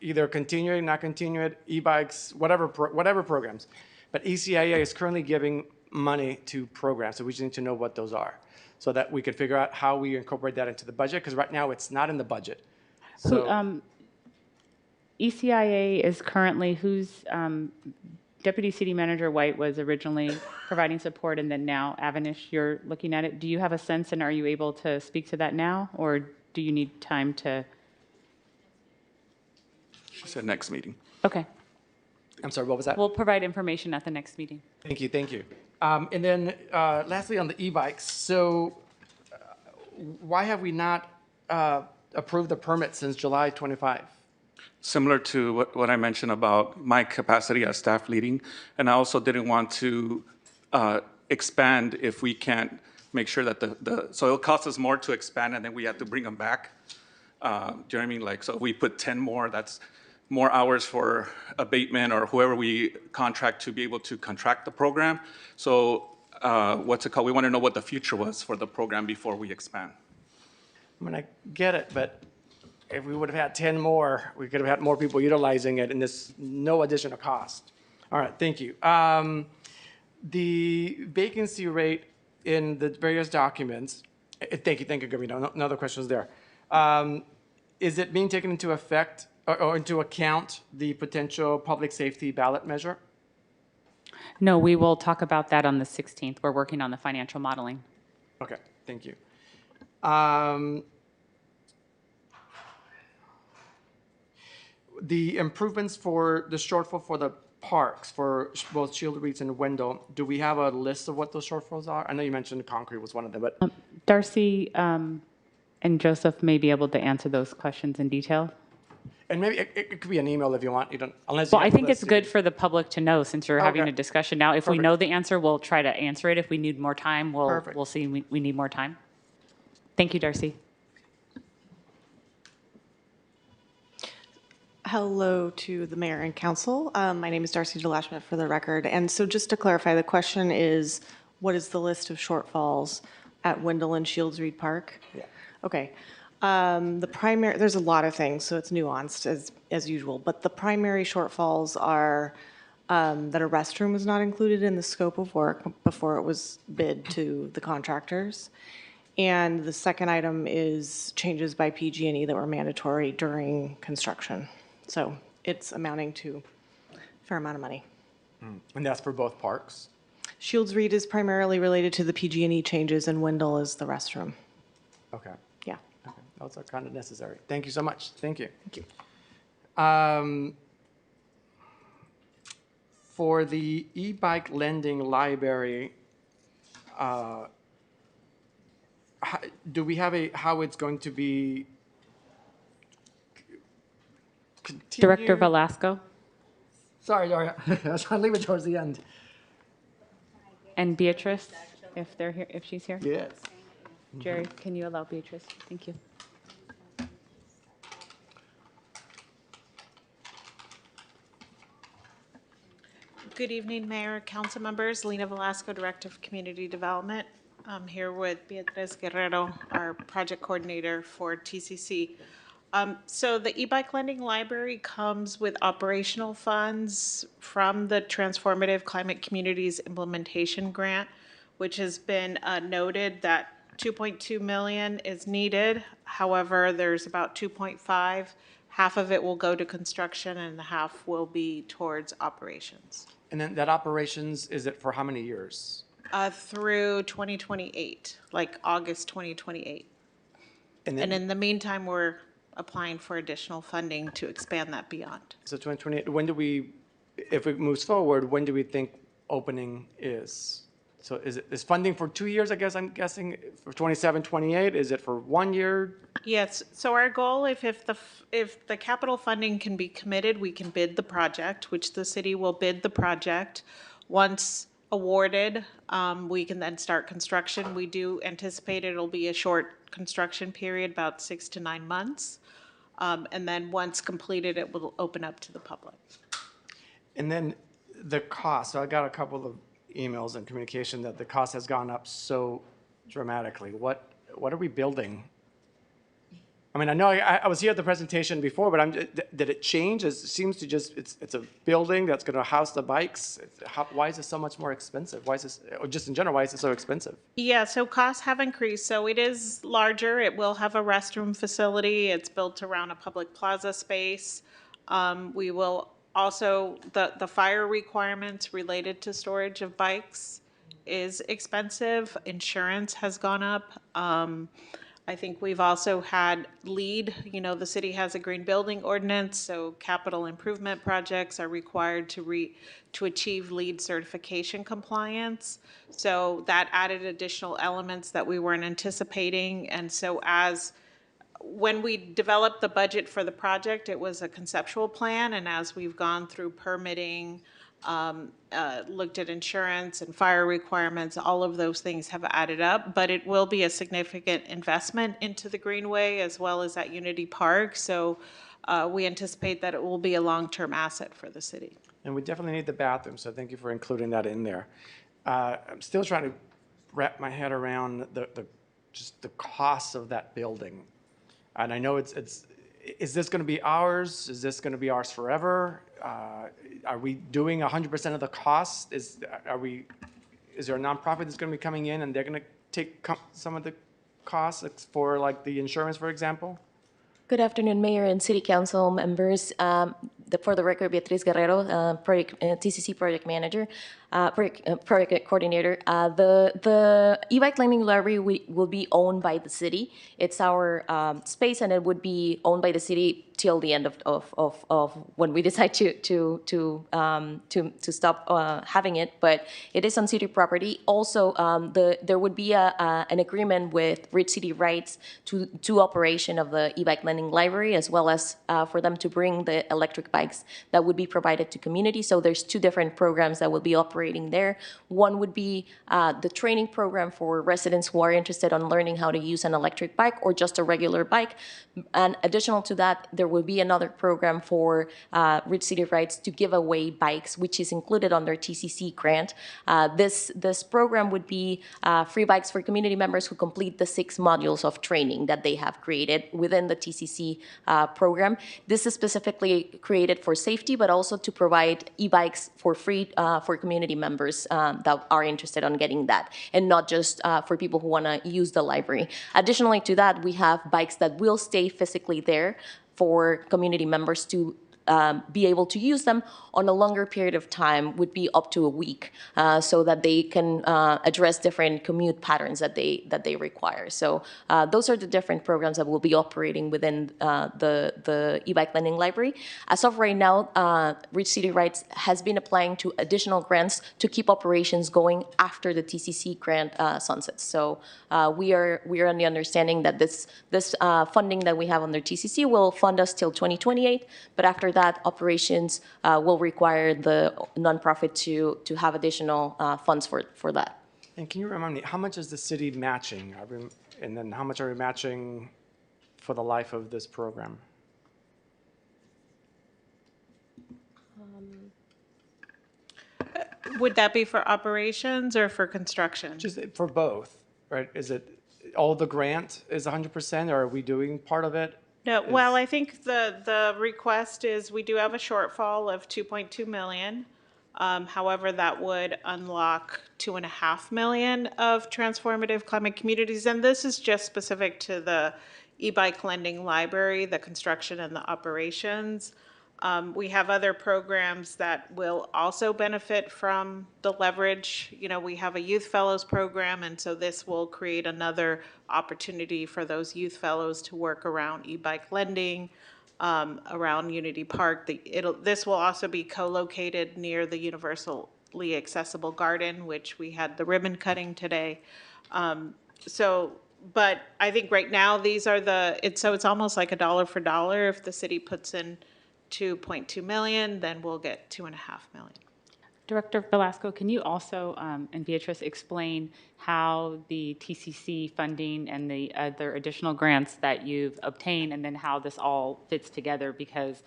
Either continue it, not continue it, e-bikes, whatever programs. But ECIA is currently giving money to programs, so we just need to know what those are, so that we can figure out how we incorporate that into the budget, because right now it's not in the budget. So ECIA is currently, who's, Deputy City Manager White was originally providing support, and then now Avanish, you're looking at it. Do you have a sense, and are you able to speak to that now, or do you need time to? She said next meeting. Okay. I'm sorry, what was that? We'll provide information at the next meeting. Thank you, thank you. And then lastly, on the e-bikes, so why have we not approved the permit since July 25? Similar to what I mentioned about my capacity as staff leading, and I also didn't want to expand if we can't make sure that so it'll cost us more to expand, and then we have to bring them back. Do you know what I mean? Like, so if we put 10 more, that's more hours for abatement or whoever we contract to be able to contract the program. So what's it called? We want to know what the future was for the program before we expand. I mean, I get it, but if we would have had 10 more, we could have had more people utilizing it, and there's no additional cost. All right, thank you. The vacancy rate in the various documents, thank you, Gavino. No other questions there. Is it being taken into effect or into account the potential public safety ballot measure? No, we will talk about that on the 16th. We're working on the financial modeling. Okay, thank you. The improvements for the shortfall for the parks, for both Shield Reeds and Wendell, do we have a list of what those shortfalls are? I know you mentioned concrete was one of them, but. Darcy and Joseph may be able to answer those questions in detail. And maybe it could be an email if you want. You don't, unless. Well, I think it's good for the public to know, since you're having a discussion now. If we Perfect. know the answer, we'll try to answer it. If we need more time, Perfect. we'll see we need more time. Thank you, Darcy. Hello to the mayor and council. My name is Darcy DeLashman for the record. And so just to clarify, the question is, what is the list of shortfalls at Wendell and Shields Reed Park? Yeah. Okay. The primary, there's a lot of things, so it's nuanced as usual, but the primary shortfalls are that a restroom was not included in the scope of work before it was bid to the contractors. And the second item is changes by PG&E that were mandatory during construction. So it's amounting to a fair amount of money. And that's for both parks? Shields Reed is primarily related to the PG&E changes, and Wendell is the restroom. Okay. Yeah. Okay. Those are kind of necessary. Thank you so much. Thank you. Thank you. For the e-bike lending library, do we have how it's going to be continued? Director Velasco Sorry, I was trying to leave it towards the end. and Beatrice, if they're here, if she's here. Yes. Jerry, can you allow Beatrice? Thank you. Good evening, Mayor, council members. Lena Velasco, Director of Community Development. I'm here with Beatriz Guerrero, our project coordinator for TCC. So the e-bike lending library comes with operational funds from the Transformative Climate Communities Implementation Grant, which has been noted that 2.2 million is needed. However, there's about 2.5. Half of it will go to construction and the half will be towards operations. And then that operations, is it for how many years? Through 2028, like August 2028. And in the meantime, we're applying for additional funding to expand that beyond. So 2028, when do we, if it moves forward, when do we think opening is? So is funding for 2 years, I guess I'm guessing, for 27, 28? Is it for 1 year? Yes, so our goal, if the capital funding can be committed, we can bid the project, which the city will bid the project. Once awarded, we can then start construction. We do anticipate it'll be a short construction period, about 6 to 9 months. And then once completed, it will open up to the public. And then the cost, so I got a couple of emails and communication that the cost has gone up so dramatically. What are we building? I mean, I know I was here at the presentation before, but did it change? It seems to just, it's a building that's going to house the bikes. Why is it so much more expensive? Why is this, or just in general, why is it so expensive? Yeah, so costs have increased. So it is larger. It will have a restroom facility. It's built around a public plaza space. We will also, the fire requirements related to storage of bikes is expensive. Insurance has gone up. I think we've also had LEED, the city has a green building ordinance, so capital improvement projects are required to achieve LEED certification compliance. So that added additional elements that we weren't anticipating. And so when we developed the budget for the project, it was a conceptual plan, and as we've gone through permitting, looked at insurance and fire requirements, all of those things have added up, but it will be a significant investment into the Greenway as well as at Unity Park. So we anticipate that it will be a long-term asset for the city. And we definitely need the bathroom, so thank you for including that in there. I'm still trying to wrap my head around just the cost of that building. And I know is this going to be ours? Is this going to be ours forever? Are we doing 100% of the cost? Is there a nonprofit that's going to be coming in and they're going to take some of the costs for like the insurance, for example? Good afternoon, Mayor and City Council members. For the record, Beatriz Guerrero, TCC Project Manager, Project Coordinator. The e-bike lending library will be owned by the city. It's our space, and it would be owned by the city till the end of when we decide to stop having it. But it is on city property. Also, there would be an agreement with Rich City Rights to operation of the e-bike lending library, as well as for them to bring the electric bikes that would be provided to community. So there's two different programs that will be operating there. One would be the training program for residents who are interested in learning how to use an electric bike or just a regular bike. And additional to that, there will be another program for Rich City Rights to give away bikes, which is included under TCC grant. This program would be free bikes for community members who complete the 6 modules of training that they have created within the TCC program. This is specifically created for safety, but also to provide e-bikes for free for community members that are interested in getting that, and not just for people who want to use the library. Additionally to that, we have bikes that will stay physically there for community members to be able to use them on a longer period of time, would be up to a week, so that they can address different commute patterns that they require. So those are the different programs that will be operating within the e-bike lending library. As of right now, Rich City Rights has been applying to additional grants to keep operations going after the TCC grant sunsets. So we are on the understanding that this funding that we have under TCC will fund us till 2028, but after that, operations will require the nonprofit to have additional funds for that. And can you remind me, how much is the city matching? And then how much are we matching for the life of this program? Would that be for operations or for construction? Just for both, right? Is it all the grant is 100%, or are we doing part of it? No, well, I think the request is, we do have a shortfall of 2.2 million. However, that would unlock 2.5 million of transformative climate communities. And this is just specific to the e-bike lending library, the construction and the operations. We have other programs that will also benefit from the leverage. We have a youth fellows program, and so this will create another opportunity for those youth fellows to work around e-bike lending, around Unity Park. This will also be co-located near the universally accessible garden, which we had the ribbon cutting today. But I think right now these are it's almost like a dollar for dollar. If the city puts in 2.2 million, then we'll get 2.5 million. Director Velasco, can you also, and Beatrice, explain how the TCC funding and the other additional grants that you've obtained, and then how this all fits together? Because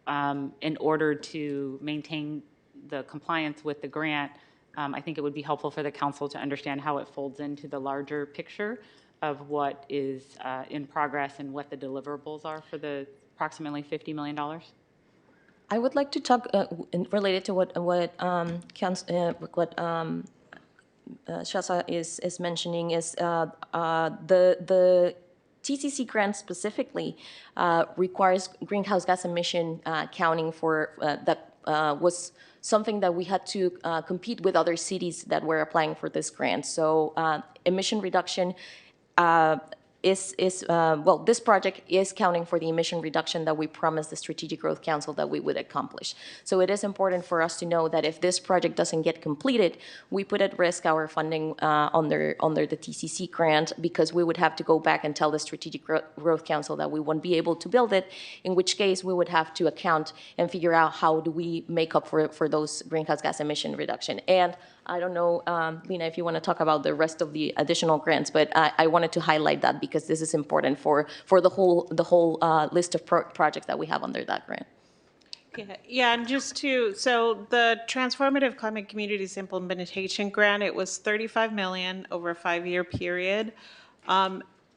in order to maintain the compliance with the grant, I think it would be helpful for the council to understand how it folds into the larger picture of what is in progress and what the deliverables are for the approximately $50 million. I would like to talk related to what Shasa is mentioning is the TCC grant specifically requires greenhouse gas emission counting for that was something that we had to compete with other cities that were applying for this grant. So emission reduction well, this project is counting for the emission reduction that we promised the Strategic Growth Council that we would accomplish. So it is important for us to know that if this project doesn't get completed, we put at risk our funding under the TCC grant, because we would have to go back and tell the Strategic Growth Council that we won't be able to build it, in which case we would have to account and figure out how do we make up for those greenhouse gas emission reduction. And I don't know, Lena, if you want to talk about the rest of the additional grants, but I wanted to highlight that because this is important for the whole list of projects that we have under that grant. Yeah, and so the Transformative Climate Communities Implementation Grant, it was $35 million over a 5-year period.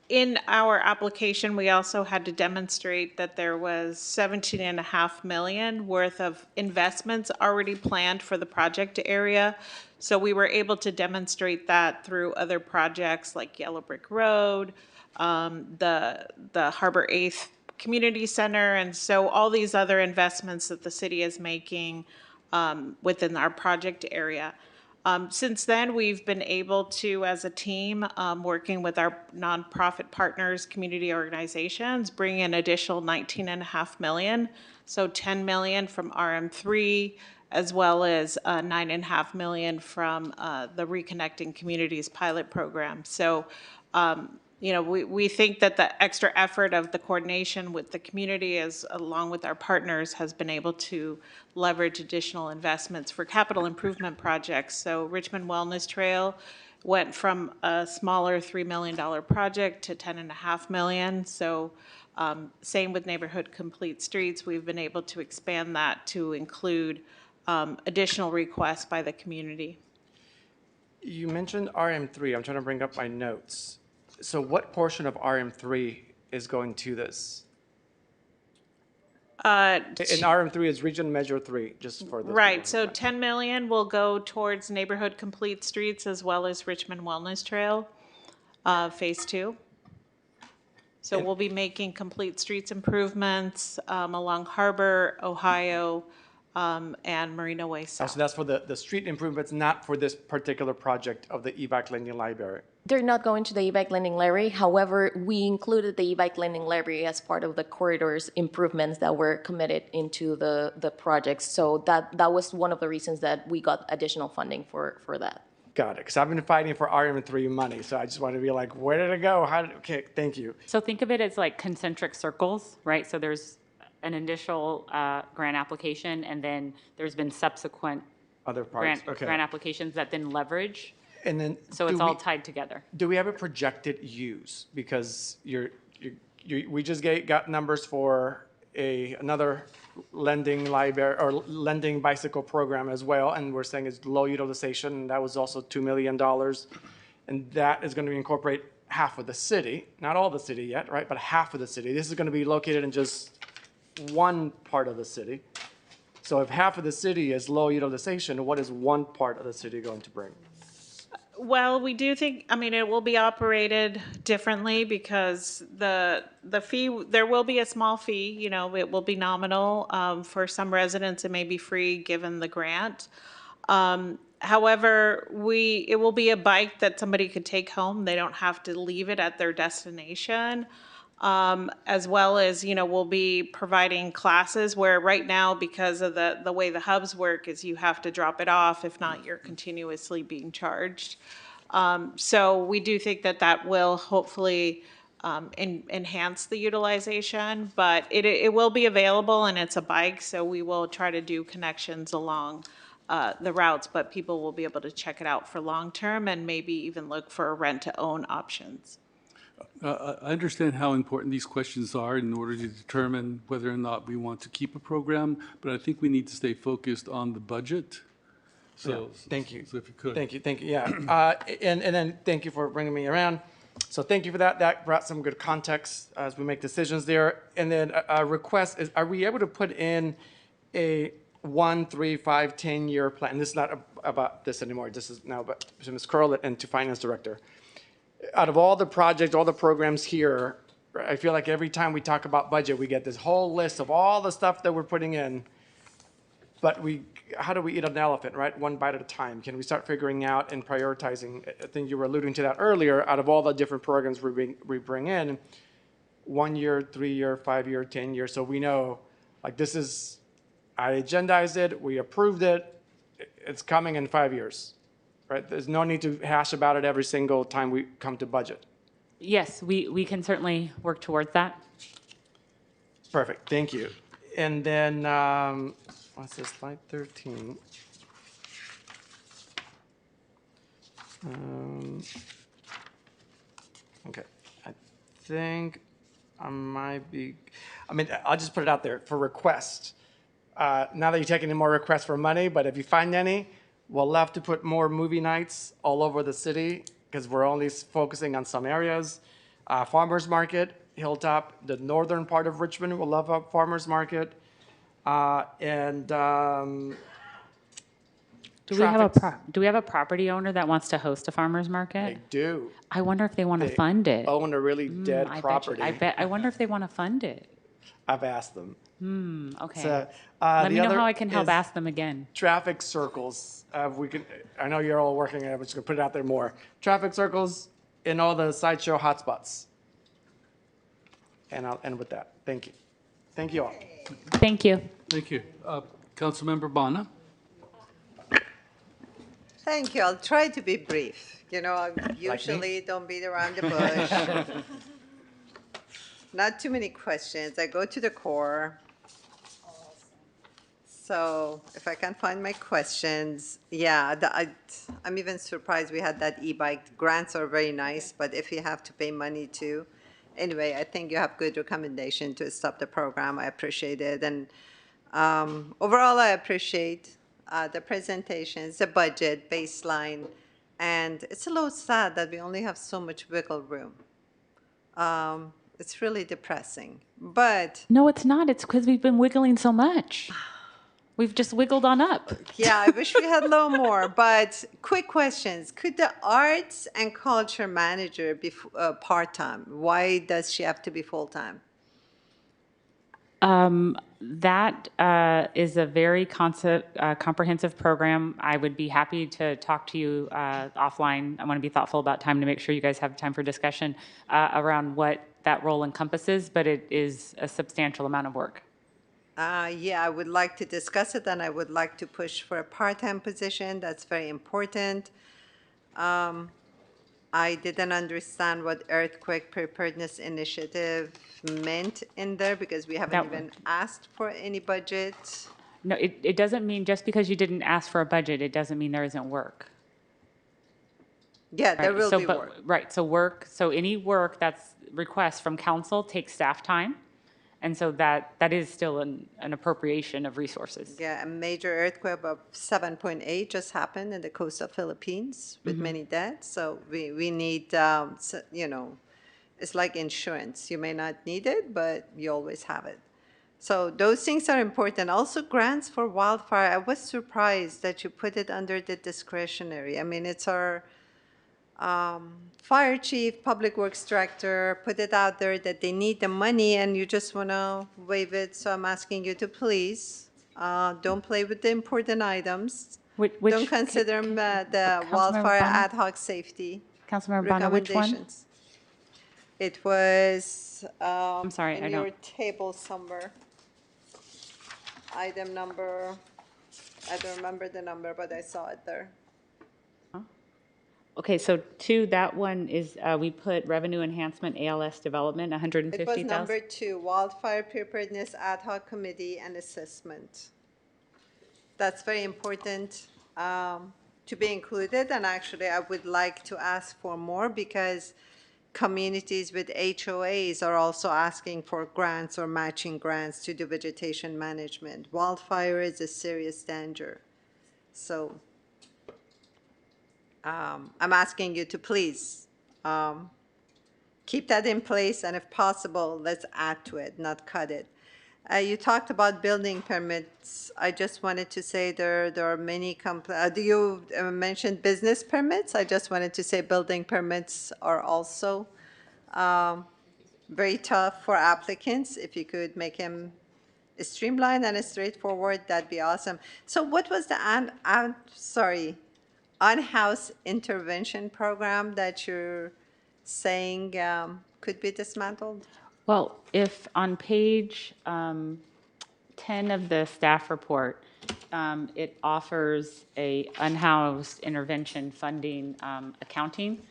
In our application, we also had to demonstrate that there was $17.5 million worth of investments already planned for the project area. So we were able to demonstrate that through other projects like Yellow Brick Road, the Harbor 8th Community Center, and so all these other investments that the city is making within our project area. Since then, we've been able to, as a team, working with our nonprofit partners, community organizations, bring in additional $19.5 million. So $10 million from RM3, as well as $9.5 million from the Reconnecting Communities pilot program. So, we think that the extra effort of the coordination with the community, along with our partners, has been able to leverage additional investments for capital improvement projects. So Richmond Wellness Trail went from a smaller $3 million project to $10.5 million. So same with Neighborhood Complete Streets. We've been able to expand that to include additional requests by the community. You mentioned RM3. I'm trying to bring up my notes. So what portion of RM3 is going to this? And RM3 is Region Measure 3, just for this. Right, so $10 million will go towards Neighborhood Complete Streets as well as Richmond Wellness Trail, Phase 2. So we'll be making complete streets improvements along Harbor, Ohio, and Marina Way South. So that's for the street improvements, not for this particular project of the e-bike lending library. They're not going to the e-bike lending library. However, we included the e-bike lending library as part of the corridors improvements that were committed into the projects. So that was one of the reasons that we got additional funding for that. Got it, because I've been fighting for RM3 money, so I just want to be like, where did it go? Okay, thank you. So think of it as like concentric circles, right? So there's an initial grant application, and then there's been subsequent other grant applications that then leverage. And then so it's all tied together. Do we have a projected use? Because we just got numbers for another lending library or lending bicycle program as well, and we're saying it's low utilization. And that was also $2 million, and that is going to incorporate half of the city, not all the city yet, right? But half of the city. This is going to be located in just one part of the city. So if half of the city is low utilization, what is one part of the city going to bring? Well, we do think, it will be operated differently because the fee, there will be a small fee, it will be nominal. For some residents, it may be free given the grant. However, it will be a bike that somebody could take home. They don't have to leave it at their destination. As well as, we'll be providing classes where right now, because of the way the hubs work, is you have to drop it off. If not, you're continuously being charged. So we do think that will hopefully enhance the utilization, but it will be available, and it's a bike, so we will try to do connections along the routes, but people will be able to check it out for long-term and maybe even look for rent-to-own options. I understand how important these questions are in order to determine whether or not we want to keep a program, but I think we need to stay focused on the budget. So, Thank you. So if you could. Thank you, yeah. And then thank you for bringing me around. So thank you for that. That brought some good context as we make decisions there. And then a request is, are we able to put in a 1, 3, 5, 10-year plan? This is not about this anymore. This is now about to Ms. Curl and to Finance Director. Out of all the projects, all the programs here, I feel like every time we talk about budget, we get this whole list of all the stuff that we're putting in. But how do we eat an elephant, right? One bite at a time. Can we start figuring out and prioritizing? I think you were alluding to that earlier. Out of all the different programs we bring in, 1 year, 3 year, 5 year, 10 year. So we know, like, this is, I agendized it, we approved it, it's coming in 5 years, right? There's no need to hash about it every single time we come to budget. Yes, we can certainly work towards that. Perfect, thank you. And then, what's this, slide 13? Okay, I think I might be, I'll just put it out there for requests. Not that you're taking any more requests for money, but if you find any, we'll love to put more movie nights all over the city because we're only focusing on some areas. Farmers Market, Hilltop, the northern part of Richmond will love a farmers market. Do we have a property owner that wants to host a farmer's market? They do. I wonder if they want to They fund it. own a really dead property. I wonder if they want to fund it. I've asked them. Okay. So, Let me the know other how I can help is ask them again. Traffic circles. I know you're all working on it, but just gonna put it out there more. Traffic circles in all the sideshow hotspots. And I'll end with that. Thank you. Thank you all. Thank you. Thank you. Councilmember Bonner? Thank you. I'll try to be brief. You know, I usually don't beat around the bush. Not too many questions. I go to the core. So if I can find my questions, yeah, I'm even surprised we had that e-bike. Grants are very nice, but if you have to pay money too. Anyway, I think you have good recommendation to stop the program. I appreciate it. And overall, I appreciate the presentations, the budget, baseline, and it's a little sad that we only have so much wiggle room. It's really depressing, but. No, it's not. It's because we've been wiggling so much. We've just wiggled on up. Yeah, I wish we had a little more, but quick questions. Could the arts and culture manager be part-time? Why does she have to be full-time? That is a very comprehensive program. I would be happy to talk to you offline. I want to be thoughtful about time to make sure you guys have time for discussion around what that role encompasses, but it is a substantial amount of work. Yeah, I would like to discuss it, and I would like to push for a part-time position. That's very important. I didn't understand what earthquake preparedness initiative meant in there because we haven't even asked for any budget. No, it doesn't mean just because you didn't ask for a budget, it doesn't mean there isn't work. Yeah, there will be work. Right, so any work that's request from council takes staff time. And so that is still an appropriation of resources. Yeah, a major earthquake of 7.8 just happened in the coastal Philippines with many deaths. So we need, you know, it's like insurance. You may not need it, but you always have it. So those things are important. Also grants for wildfire. I was surprised that you put it under the discretionary. I mean, it's our fire chief, public works director, put it out there that they need the money and you just want to waive it. So I'm asking you to please don't play with the important items. Don't consider the wildfire ad hoc safety Councilmember Bonner, which one? recommendations. It was I'm sorry, in I your don't. table somewhere. Item number, I don't remember the number, but I saw it there. Okay, so that one is, we put revenue enhancement, ALS development, 150,000. It was number 2, wildfire preparedness ad hoc committee and assessment. that's very important to be included. And actually, I would like to ask for more because communities with HOAs are also asking for grants or matching grants to do vegetation management. Wildfire is a serious danger. So I'm asking you to please keep that in place, and if possible, let's add to it, not cut it. You talked about building permits. I just wanted to say there are many, do you mention business permits? I just wanted to say building permits are also very tough for applicants. If you could make them streamlined and straightforward, that'd be awesome. So what was the, on-house intervention program that you're saying could be dismantled? Well, if on page 10 of the staff report, it offers a unhoused intervention funding accounting.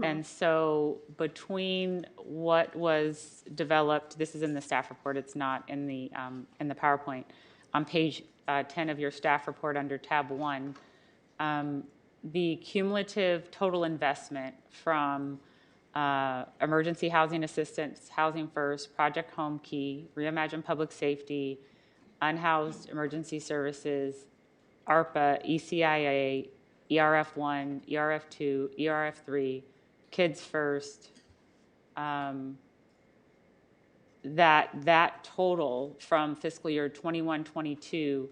And so between what was developed, this is in the staff report, it's not in the PowerPoint. On page 10 of your staff report under tab 1, the cumulative total investment from emergency housing assistance, Housing First, Project Home Key, Reimagine Public Safety, Unhoused Emergency Services, ARPA, ECIA, ERF1, ERF2, ERF3, Kids First, that total from fiscal year 21-22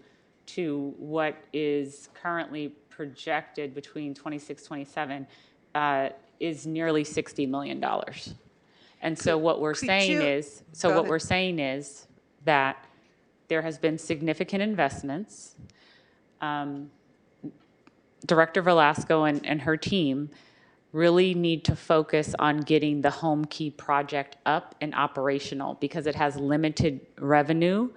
to what is currently projected between 26-27 is nearly $60 million. And so what we're saying is, that there has been significant investments. Director Velasco and her team really need to focus on getting the Home Key project up and operational because it has limited revenue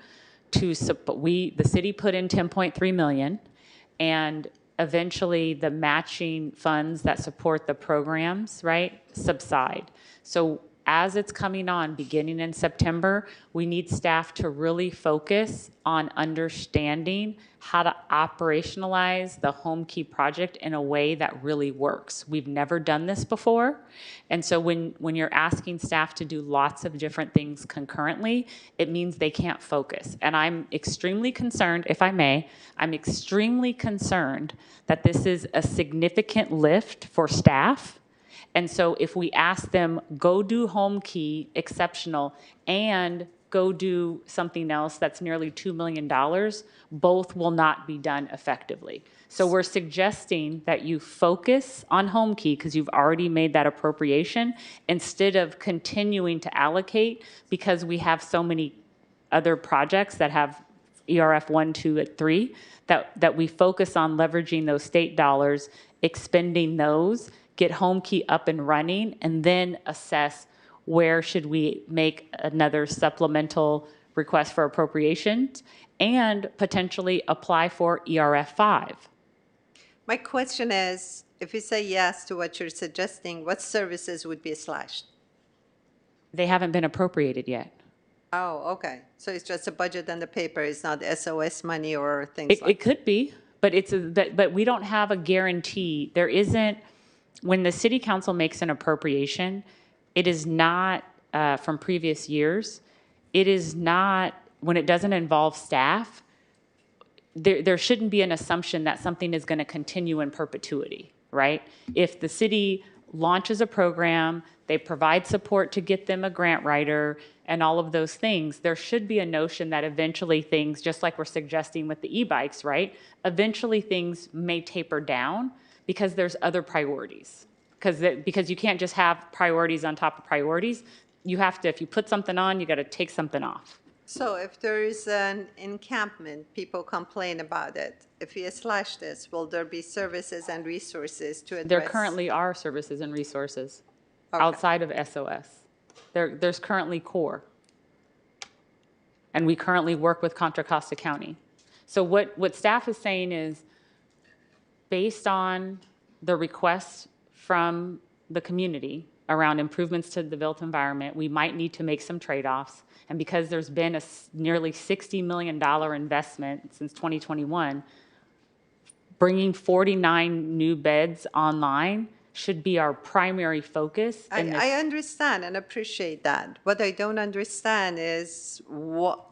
to support. The city put in 10.3 million, and eventually the matching funds that support the programs, right, subside. So as it's coming on, beginning in September, we need staff to really focus on understanding how to operationalize the Home Key project in a way that really works. We've never done this before. And so when you're asking staff to do lots of different things concurrently, it means they can't focus. And I'm extremely concerned, if I may, I'm extremely concerned that this is a significant lift for staff. And so if we ask them, go do Home Key, exceptional, and go do something else that's nearly $2 million, both will not be done effectively. So we're suggesting that you focus on Home Key because you've already made that appropriation instead of continuing to allocate because we have so many other projects that have ERF 1, 2, and 3 that we focus on leveraging those state dollars, expending those, get Home Key up and running, and then assess where should we make another supplemental request for appropriations and potentially apply for ERF 5. My question is, if you say yes to what you're suggesting, what services would be slashed? They haven't been appropriated yet. Oh, okay. So it's just a budget on the paper. It's not SOS money or things like It could be, but but we don't have a guarantee. There isn't. When the city council makes an appropriation, it is not, from previous years, it is not, when it doesn't involve staff, there shouldn't be an assumption that something is going to continue in perpetuity, right? If the city launches a program, they provide support to get them a grant writer and all of those things, there should be a notion that eventually things, just like we're suggesting with the e-bikes, right? Eventually things may taper down because there's other priorities. Because you can't just have priorities on top of priorities. You have to, if you put something on, you got to take something off. So if there is an encampment, people complain about it. If you slash this, will there be services and resources to address? There currently are services and resources outside of SOS. There's currently CORE. And we currently work with Contra Costa County. So what staff is saying is, based on the requests from the community around improvements to the built environment, we might need to make some trade-offs. And because there's been a nearly $60 million investment since 2021, bringing 49 new beds online should be our primary focus in this. I understand and appreciate that. What I don't understand is what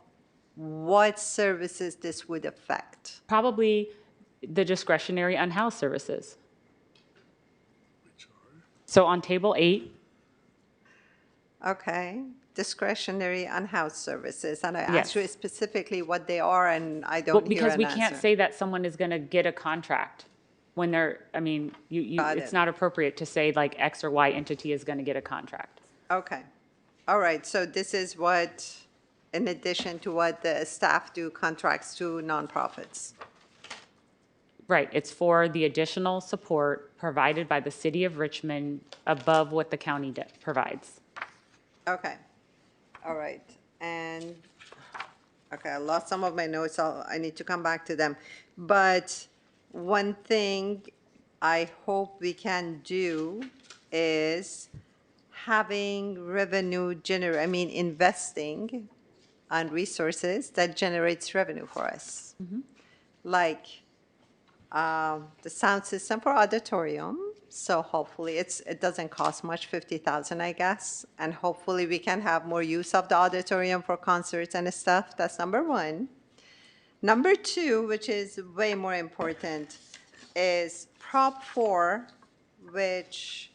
services this would affect. Probably the discretionary unhoused services. So on table 8, Okay, discretionary unhoused services, and I Yes. asked you specifically what they are, and I well, don't hear because an we answer. can't say that someone is going to get a contract when they're, I mean, Got it's it. not appropriate to say like X or Y entity is going to get a contract. Okay, all right, so this is what, in addition to what the staff do, contracts to nonprofits. Right, it's for the additional support provided by the city of Richmond above what the county provides. Okay, all right, and, okay, I lost some of my notes, I need to come back to them. But one thing I hope we can do is having revenue investing on resources that generates revenue for us. Like the sound system for auditorium. So hopefully it doesn't cost much, 50,000, I guess. And hopefully we can have more use of the auditorium for concerts and stuff. That's number one. Number two, which is way more important, is Prop 4, which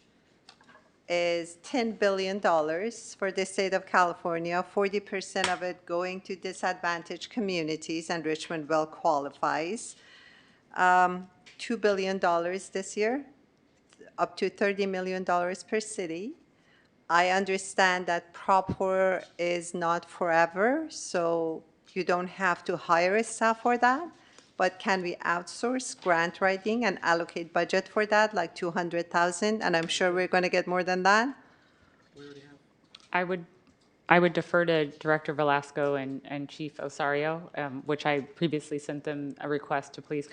is $10 billion for the state of California, 40% of it going to disadvantaged communities, and Richmond well qualifies. $2 billion this year, up to $30 million per city. I understand that Prop 4 is not forever, so you don't have to hire a staff for that. But can we outsource grant writing and allocate budget for that, like 200,000? And I'm sure we're going to get more than that. I would defer to Director Velasco and Chief Osario, which I previously sent them a request to please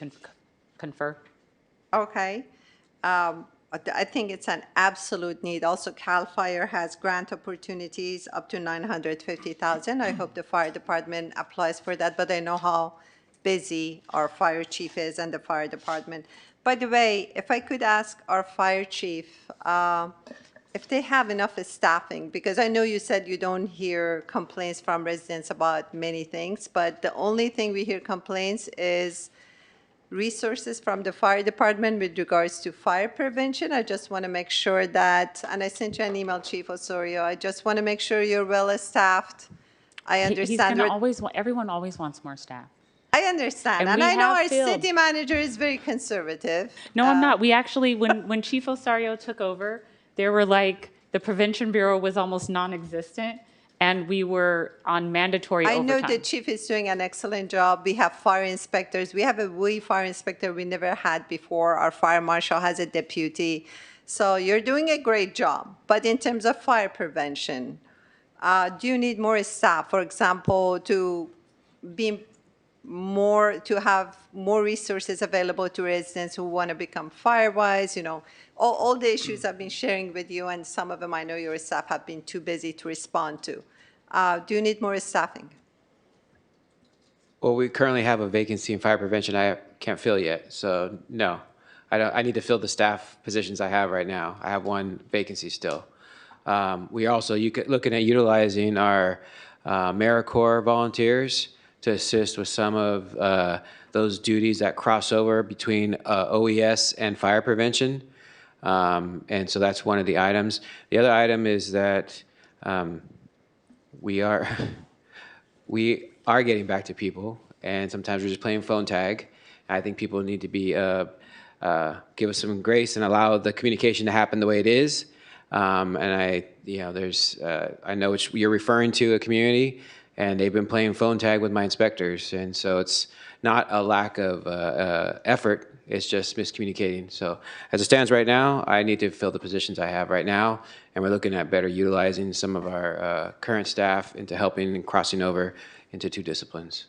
confer. Okay. I think it's an absolute need. Also, CAL FIRE has grant opportunities up to 950,000. I hope the fire department applies for that, but I know how busy our fire chief is and the fire department. By the way, if I could ask our fire chief if they have enough staffing, because I know you said you don't hear complaints from residents about many things, but the only thing we hear complaints is resources from the fire department with regards to fire prevention. I just want to make sure that, and I sent you an email, Chief Osorio, I just want to make sure you're well-staffed. I He's understand. going to always, everyone always wants more staff. I understand, and we I know have our filled. city manager is very conservative. No, I'm not. We actually, when Chief Osario took over, there were like, the Prevention Bureau was almost non-existent, and we were on mandatory I overtime. know the chief is doing an excellent job. We have fire inspectors. We have a WUI fire inspector we never had before. Our fire marshal has a deputy. So you're doing a great job. But in terms of fire prevention, do you need more staff, for example, to have more resources available to residents who want to become firewise, all the issues I've been sharing with you, and some of them I know your staff have been too busy to respond to. Do you need more staffing? Well, we currently have a vacancy in fire prevention I can't fill yet, so no. I need to fill the staff positions I have right now. I have one vacancy still. We are also looking at utilizing our AmeriCorps volunteers to assist with some of those duties that cross over between OES and fire prevention. And so that's one of the items. The other item is that we are getting back to people, and sometimes we're just playing phone tag. I think people need to be give us some grace and allow the communication to happen the way it is. And I know you're referring to a community, and they've been playing phone tag with my inspectors, and so it's not a lack of effort. It's just miscommunicating. So as it stands right now, I need to fill the positions I have right now, and we're looking at better utilizing some of our current staff into helping and crossing over into two disciplines.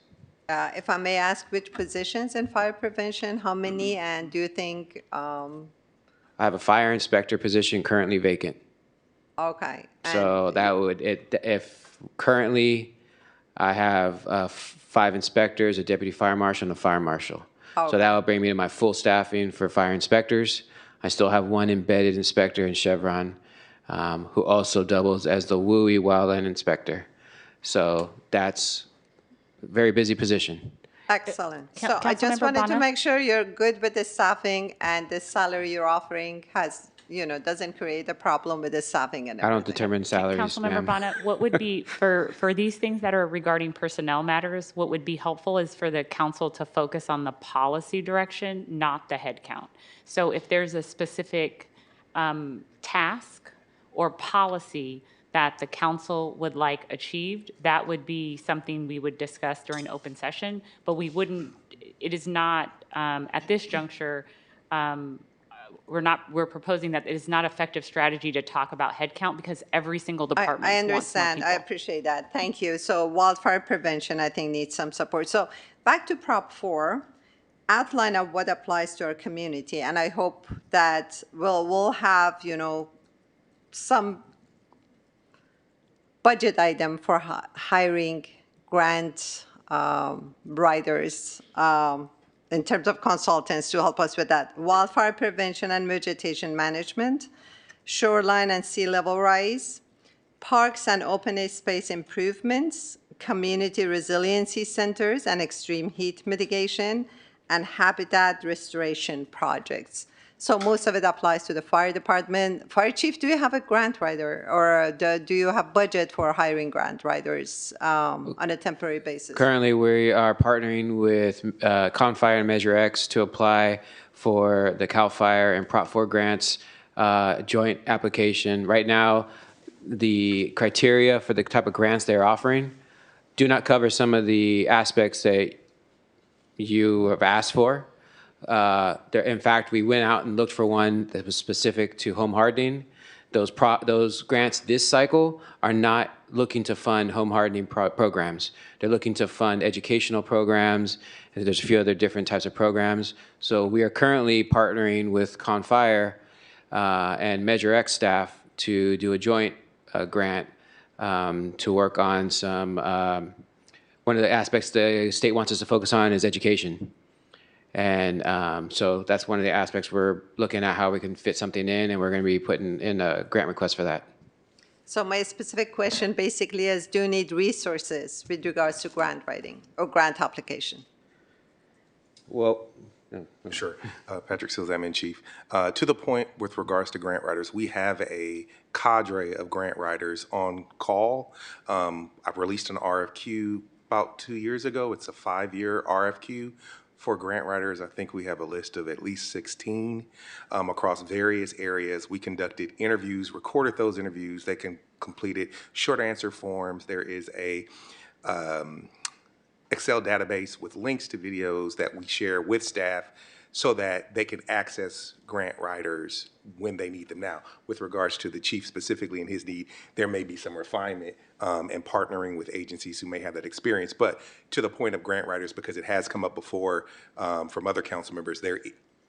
If I may ask, which positions in fire prevention, how many, and do you think, I have a fire inspector position currently vacant. okay. So that would, if currently I have 5 inspectors, a deputy fire marshal, and a fire marshal. So that will bring me to my full staffing for fire inspectors. I still have one embedded inspector in Chevron, who also doubles as the WUI wildland inspector. So that's a very busy position. Excellent. So I just Councilmember wanted to Bonner? make sure you're good with the staffing and the salary you're offering has, doesn't create a problem with the staffing and I don't everything. determine salaries, Councilmember ma'am. Bonnet, what would be, for these things that are regarding personnel matters, what would be helpful is for the council to focus on the policy direction, not the head count. So if there's a specific task or policy that the council would like achieved, that would be something we would discuss during open session, but we wouldn't, it is not, at this juncture, we're proposing that it is not effective strategy to talk about headcount because every single department I wants more understand. I people. appreciate that. Thank you. So wildfire prevention, I think, needs some support. So back to Prop 4, outline of what applies to our community. And I hope that we'll have, some budget item for hiring grant writers in terms of consultants to help us with that. Wildfire prevention and vegetation management, shoreline and sea level rise, parks and open space improvements, community resiliency centers and extreme heat mitigation, and habitat restoration projects. So most of it applies to the fire department. Fire chief, do you have a grant writer, or do you have budget for hiring grant writers on a temporary basis? Currently, we are partnering with ConFire and Measure X to apply for the CAL FIRE and Prop 4 grants joint application. Right now, the criteria for the type of grants they're offering do not cover some of the aspects that you have asked for. In fact, we went out and looked for one that was specific to home hardening. Those grants this cycle are not looking to fund home hardening programs. They're looking to fund educational programs, and there's a few other different types of programs. So we are currently partnering with ConFire and Measure X staff to do a joint grant to work on some, one of the aspects the state wants us to focus on is education. And so that's one of the aspects we're looking at how we can fit something in, and we're going to be putting in a grant request for that. So my specific question basically is, do you need resources with regards to grant writing or grant application? Well, Sure. Patrick Sills, admin chief. To the point with regards to grant writers, we have a cadre of grant writers on call. I've released an RFQ about 2 years ago. It's a 5-year RFQ. For grant writers, I think we have a list of at least 16 across various areas. We conducted interviews, recorded those interviews. They can complete it. Short answer forms. There is a Excel database with links to videos that we share with staff so that they can access grant writers when they need them. Now, with regards to the chief specifically and his need, there may be some refinement and partnering with agencies who may have that experience. But to the point of grant writers, because it has come up before from other council members, there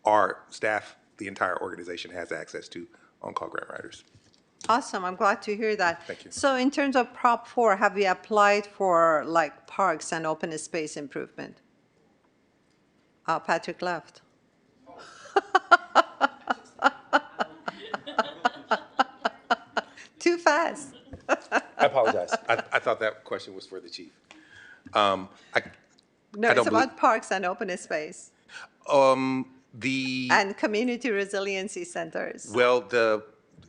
are staff, the entire organization has access to on-call grant writers. Awesome, I'm glad to hear that. Thank you. So in terms of Prop 4, have we applied for like parks and open space improvement? Patrick left. Too fast. I apologize. I thought that question was for the chief. No, it's about parks and open space. And community resiliency centers. Well,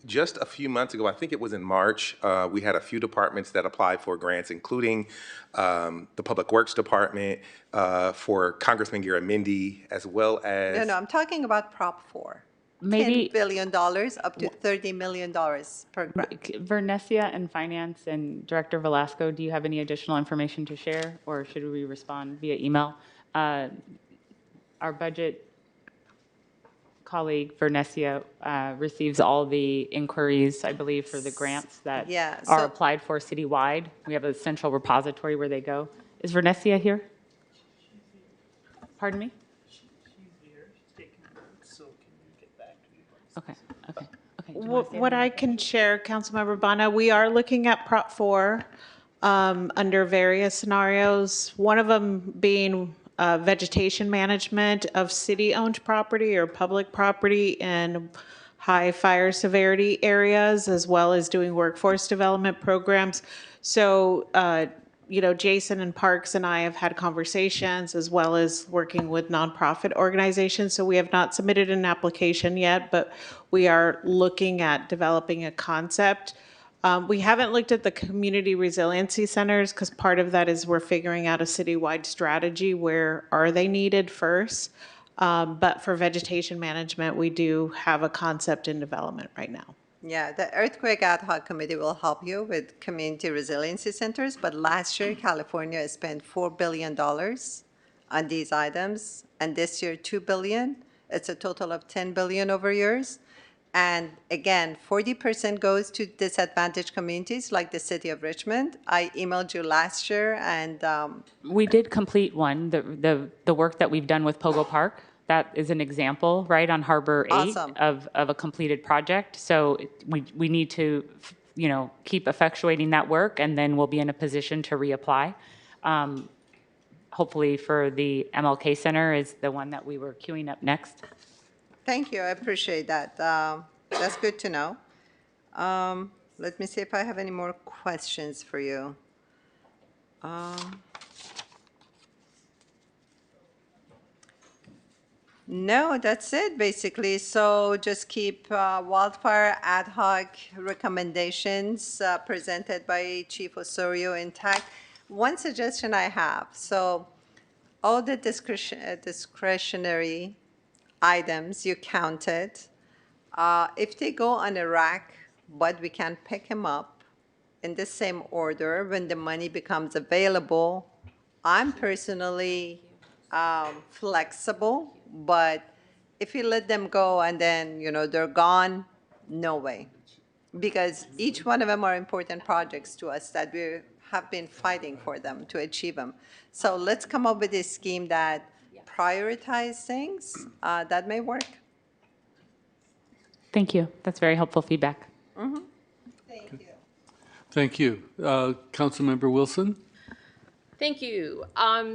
just a few months ago, I think it was in March, we had a few departments that applied for grants, including the Public Works Department, for Congressman Garamendi, as well as... No, I'm talking about Prop 4. Maybe $10 billion up to $30 million per grant. Vernesia and Finance and Director Velasco, do you have any additional information to share, or should we respond via email? Our budget colleague, Vernesia, receives all the inquiries, I believe, for the grants that are applied for citywide. We have a central repository where they go. Is Vernesia here? Pardon me? Okay. What I can share, Councilmember Bana, we are looking at Prop 4 under various scenarios. One of them being vegetation management of city-owned property or public property in high fire severity areas, as well as doing workforce development programs. So, Jason and Parks and I have had conversations, as well as working with nonprofit organizations. So we have not submitted an application yet, but we are looking at developing a concept. We haven't looked at the community resiliency centers because part of that is we're figuring out a citywide strategy. Where are they needed first? But for vegetation management, we do have a concept in development right now. Yeah, the Earthquake Ad Hoc Committee will help you with community resiliency centers, but last year California spent $4 billion on these items, and this year $2 billion. It's a total of $10 billion over years. And again, 40% goes to disadvantaged communities like the city of Richmond. I emailed you last year, and We did complete one, the work that we've done with Pogo Park. That is an example, right, on Harbor 8 Awesome. of a completed project. So we need to, keep effectuating that work, and then we'll be in a position to reapply. Hopefully for the MLK Center is the one that we were queuing up next. thank you, I appreciate that. That's good to know. Let me see if I have any more questions for you. No, that's it, basically. So just keep wildfire ad hoc recommendations presented by Chief Osorio intact. One suggestion I have, so all the discretionary items you counted, if they go on a rack, but we can pick them up in the same order when the money becomes available, I'm personally flexible, but if you let them go and then, they're gone, no way. Because each one of them are important projects to us that we have been fighting for them to achieve them. So let's come up with a scheme that prioritize things. That may work. Thank you. That's very helpful feedback. Mhm. Thank you. Thank you. Councilmember Wilson? Thank you.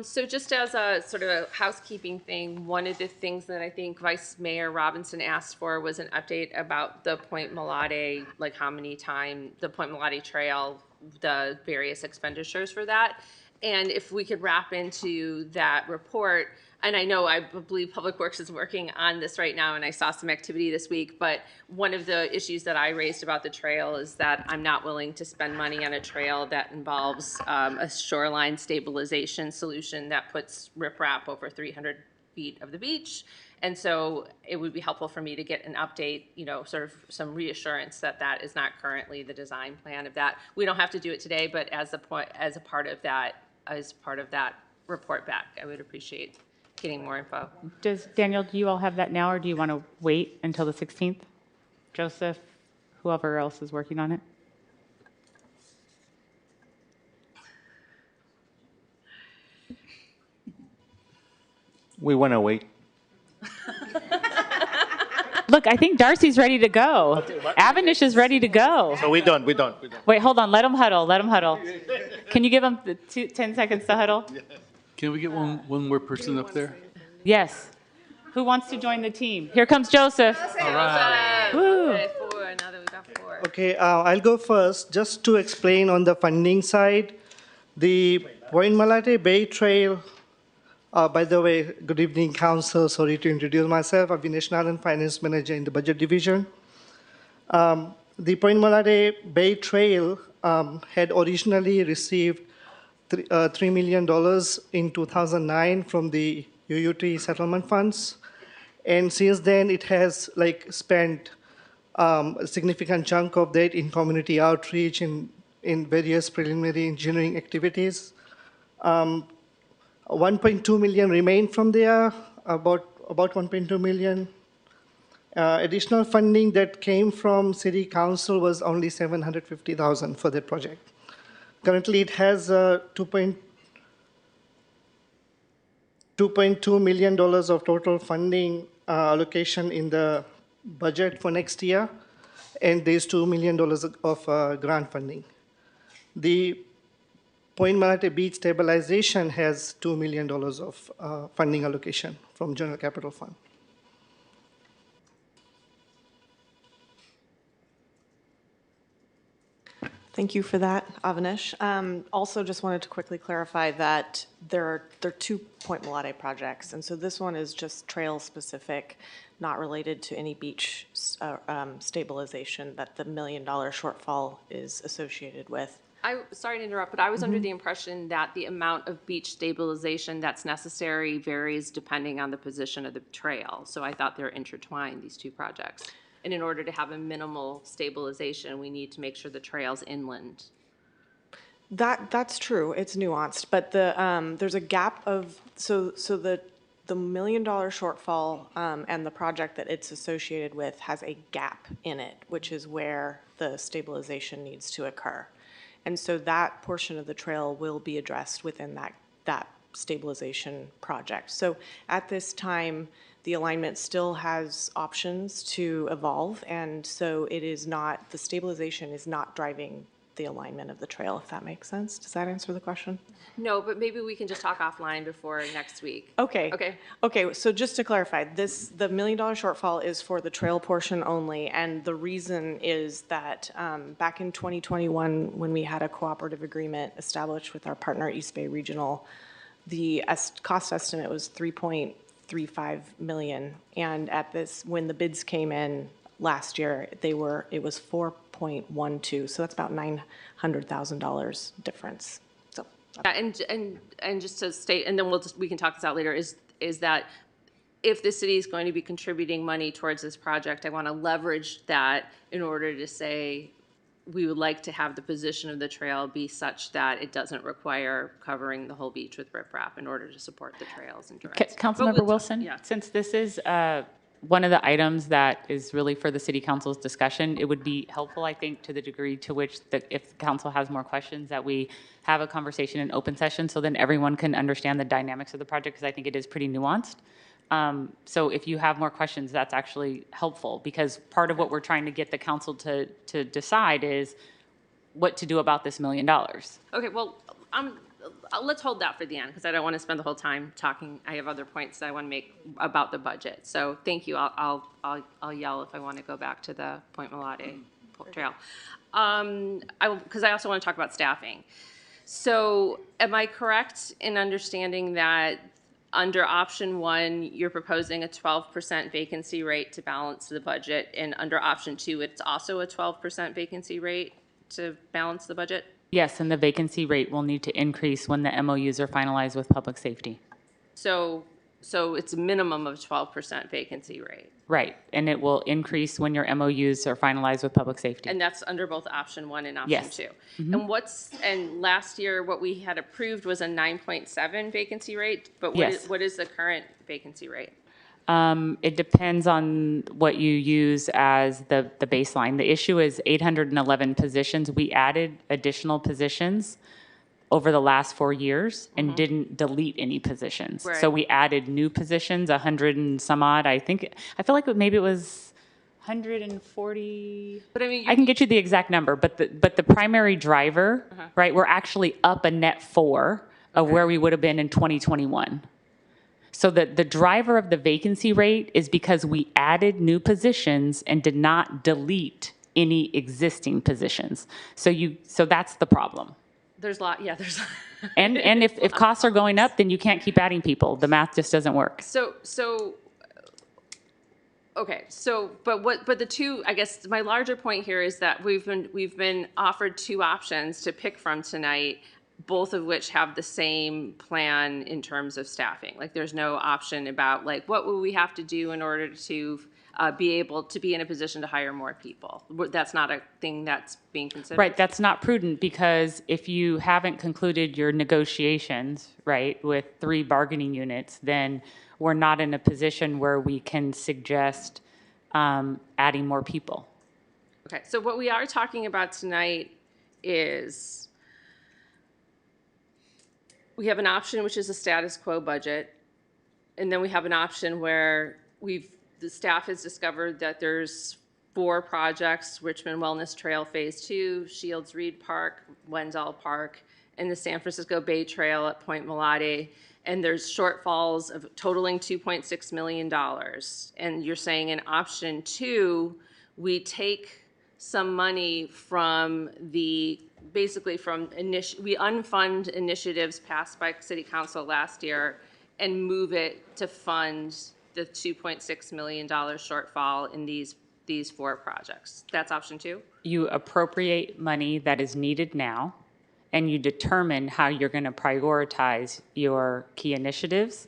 So just as a sort of a housekeeping thing, one of the things that I think Vice Mayor Robinson asked for was an update about the Point Mulade, like how many times the Point Mulade Trail, the various expenditures for that. And if we could wrap into that report, and I believe Public Works is working on this right now, and I saw some activity this week, but one of the issues that I raised about the trail is that I'm not willing to spend money on a trail that involves a shoreline stabilization solution that puts riprap over 300 feet of the beach. And so it would be helpful for me to get an update, sort of some reassurance that that is not currently the design plan of that. We don't have to do it today, but as a part of that report back, I would appreciate getting more info. Daniel, do you all have that now, or do you want to wait until the 16th? Joseph, whoever else is working on it? We want to wait. Look, I think Darcy's ready to go. Avanish is ready to go. So we're done. Wait, hold on. Let them huddle. Can you give them 10 seconds to huddle? Can we get one more person up there? Yes. Who wants to join the team? Here comes Joseph. All right. Woo. Okay, four. Now that we got four. Okay, I'll go first. Just to explain on the funding side, the Point Mulade Bay Trail, by the way, good evening, Council. Sorry to introduce myself. I've been National and Finance Manager in the Budget Division. The Point Mulade Bay Trail had originally received $3 million in 2009 from the UUT settlement funds. And since then, it has spent a significant chunk of that in community outreach in various preliminary engineering activities. 1.2 million remain from there, about 1.2 million. Additional funding that came from City Council was only $750,000 for that project. Currently, it has $2.2 million of total funding allocation in the budget for next year, and there's $2 million of grant funding. The Point Malate Beach stabilization has $2 million of funding allocation from General Capital Fund. Thank you for that, Avanish. Also, just wanted to quickly clarify that there are 2 Point Malate projects, and so this one is just trail-specific, not related to any beach stabilization that the $1 million shortfall is associated with. Sorry to interrupt, but I was under the impression that the amount of beach stabilization that's necessary varies depending on the position of the trail. So I thought they're intertwined, these two projects. And in order to have a minimal stabilization, we need to make sure the trail's inland. That's true. It's nuanced, but there's a gap of the $1 million shortfall and the project that it's associated with has a gap in it, which is where the stabilization needs to occur. And so that portion of the trail will be addressed within that stabilization project. So at this time, the alignment still has options to evolve, and so it is not, the stabilization is not driving the alignment of the trail, if that makes sense. Does that answer the question? No, but maybe we can just talk offline before next week. Okay. Okay. Okay, so just to clarify, the $1 million shortfall is for the trail portion only, and the reason is that back in 2021, when we had a cooperative agreement established with our partner, East Bay Regional, the cost estimate was $3.35 million, and when the bids came in last year, it was $4.12, so that's about $900,000 difference. So. Yeah, and just to state, and then we can talk this out later, is that if the city is going to be contributing money towards this project, I want to leverage that in order to say we would like to have the position of the trail be such that it doesn't require covering the whole beach with riprap in order to support the trails and trails. Councilmember Wilson, since this is one of the items that is really for the city council's discussion, it would be helpful, I think, to the degree to which if the council has more questions, that we have a conversation in open session so then everyone can understand the dynamics of the project, because I think it is pretty nuanced. So if you have more questions, that's actually helpful, because part of what we're trying to get the council to decide is what to do about this $1 million. Okay, well, let's hold that for the end, because I don't want to spend the whole time talking. I have other points that I want to make about the budget. So thank you. I'll yell if I want to go back to the Point Malate Trail. Because I also want to talk about staffing. So am I correct in understanding that under option 1, you're proposing a 12% vacancy rate to balance the budget, and under option 2, it's also a 12% vacancy rate to balance the budget? Yes, and the vacancy rate will need to increase when the MOUs are finalized with public safety. So it's a minimum of 12% vacancy rate. Right, and it will increase when your MOUs are finalized with public safety. And that's under both option 1 and option Yes. 2. Mm-hmm. And last year, what we had approved was a 9.7 vacancy rate, but Yes. what is the current vacancy rate? It depends on what you use as the baseline. The issue is 811 positions. We added additional positions over the last 4 years and didn't delete any positions. Right. So we added new positions, 100 and some odd. I feel like maybe it was 140. But I mean, I can get you the exact number, but the primary driver, right? We're actually up a net 4 of where we would have been in 2021. So the driver of the vacancy rate is because we added new positions and did not delete any existing positions. So that's the problem. There's a lot, yeah, And if costs are going up, then you can't keep adding people. The math just doesn't work. But the two, I guess my larger point here is that we've been offered 2 options to pick from tonight, both of which have the same plan in terms of staffing. Like, there's no option about like what will we have to do in order to be able to be in a position to hire more people. That's not a thing that's being considered. Right, that's not prudent, because if you haven't concluded your negotiations, right, with 3 bargaining units, then we're not in a position where we can suggest adding more people. Okay, so what we are talking about tonight is we have an option, which is a status quo budget, and then we have an option where the staff has discovered that there's 4 projects: Richmond Wellness Trail Phase 2, Shields Reed Park, Wendell Park, and the San Francisco Bay Trail at Point Mulate, and there's shortfalls of totaling $2.6 million. And you're saying in option 2, we take some money from basically from we unfund initiatives passed by City Council last year and move it to fund the $2.6 million shortfall in these 4 projects. That's option 2? You appropriate money that is needed now, and you determine how you're going to prioritize your key initiatives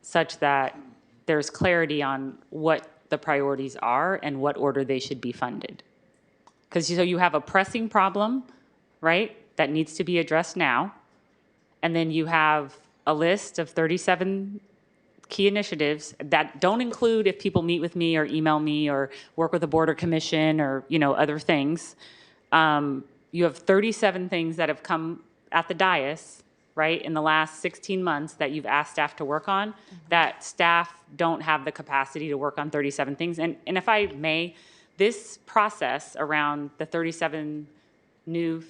such that there's clarity on what the priorities are and what order they should be funded. Because so you have a pressing problem, right, that needs to be addressed now, and then you have a list of 37 key initiatives that don't include if people meet with me or email me or work with the board or commission or, other things. You have 37 things that have come at the dais, right, in the last 16 months that you've asked staff to work on, that staff don't have the capacity to work on 37 things. And if I may, this process around the 37 new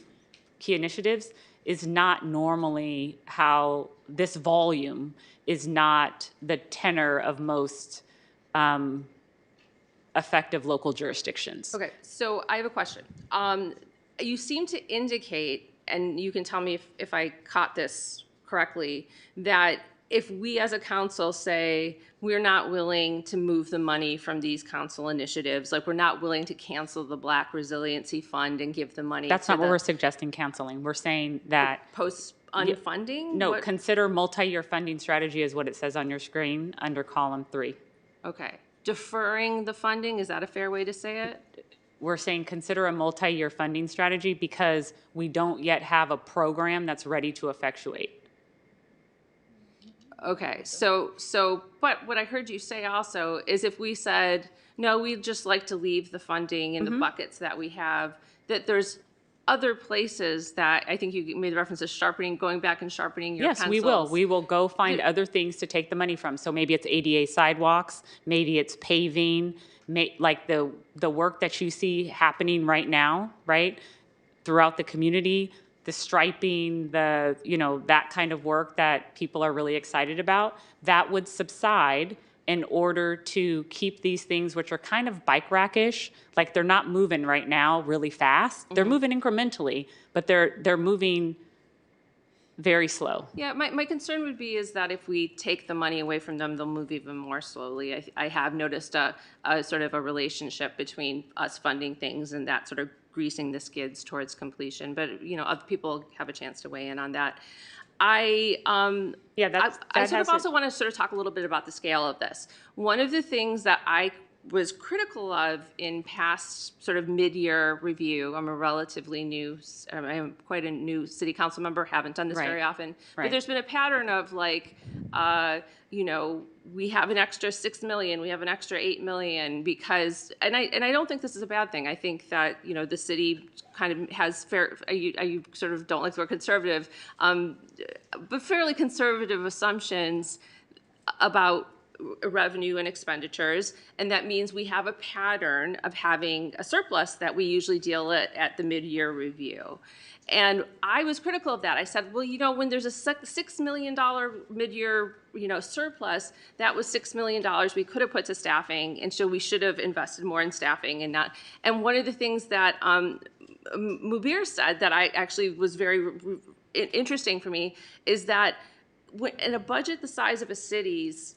key initiatives is not normally how this volume is not the tenor of most effective local jurisdictions. Okay, so I have a question. You seem to indicate, and you can tell me if I caught this correctly, that if we as a council say we're not willing to move the money from these council initiatives, like we're not willing to cancel the Black Resiliency Fund and give the money. That's not what we're suggesting canceling. We're saying that post unfunding? No, consider multi-year funding strategy is what it says on your screen under column 3. Okay. Deferring the funding, is that a fair way to say it? We're saying consider a multi-year funding strategy because we don't yet have a program that's ready to effectuate. Okay, but what I heard you say also is if we said, no, we'd just like to leave the funding in the buckets that we have, that there's other places that I think you made the reference to sharpening, going back and sharpening your pencils. Yes, we will. We will go find other things to take the money from. So maybe it's ADA sidewalks, maybe it's paving, like the work that you see happening right now, right, throughout the community, the striping, that kind of work that people are really excited about, that would subside in order to keep these things, which are kind of bike rack-ish, like they're not moving right now really fast. They're moving incrementally, but they're moving very slow. Yeah, my concern would be is that if we take the money away from them, they'll move even more slowly. I have noticed a sort of a relationship between us funding things and that sort of greasing the skids towards completion. But other people have a chance to weigh in on that. I sort of also want to sort of talk a little bit about the scale of this. One of the things that I was critical of in past sort of mid-year review, I'm quite a new city council member, haven't done this very often, but there's been a pattern of like, we have an extra $6 million, we have an extra $8 million because, and I don't think this is a bad thing. I think that, the city kind of has you sort of don't like the word conservative, but fairly conservative assumptions about revenue and expenditures, and that means we have a pattern of having a surplus that we usually deal at the mid-year review. And I was critical of that. I said, well, when there's a $6 million mid-year, surplus, that was $6 million we could have put to staffing, and so we should have invested more in staffing and not. And one of the things that Mubir said that I actually was very interesting for me is that in a budget the size of a city's,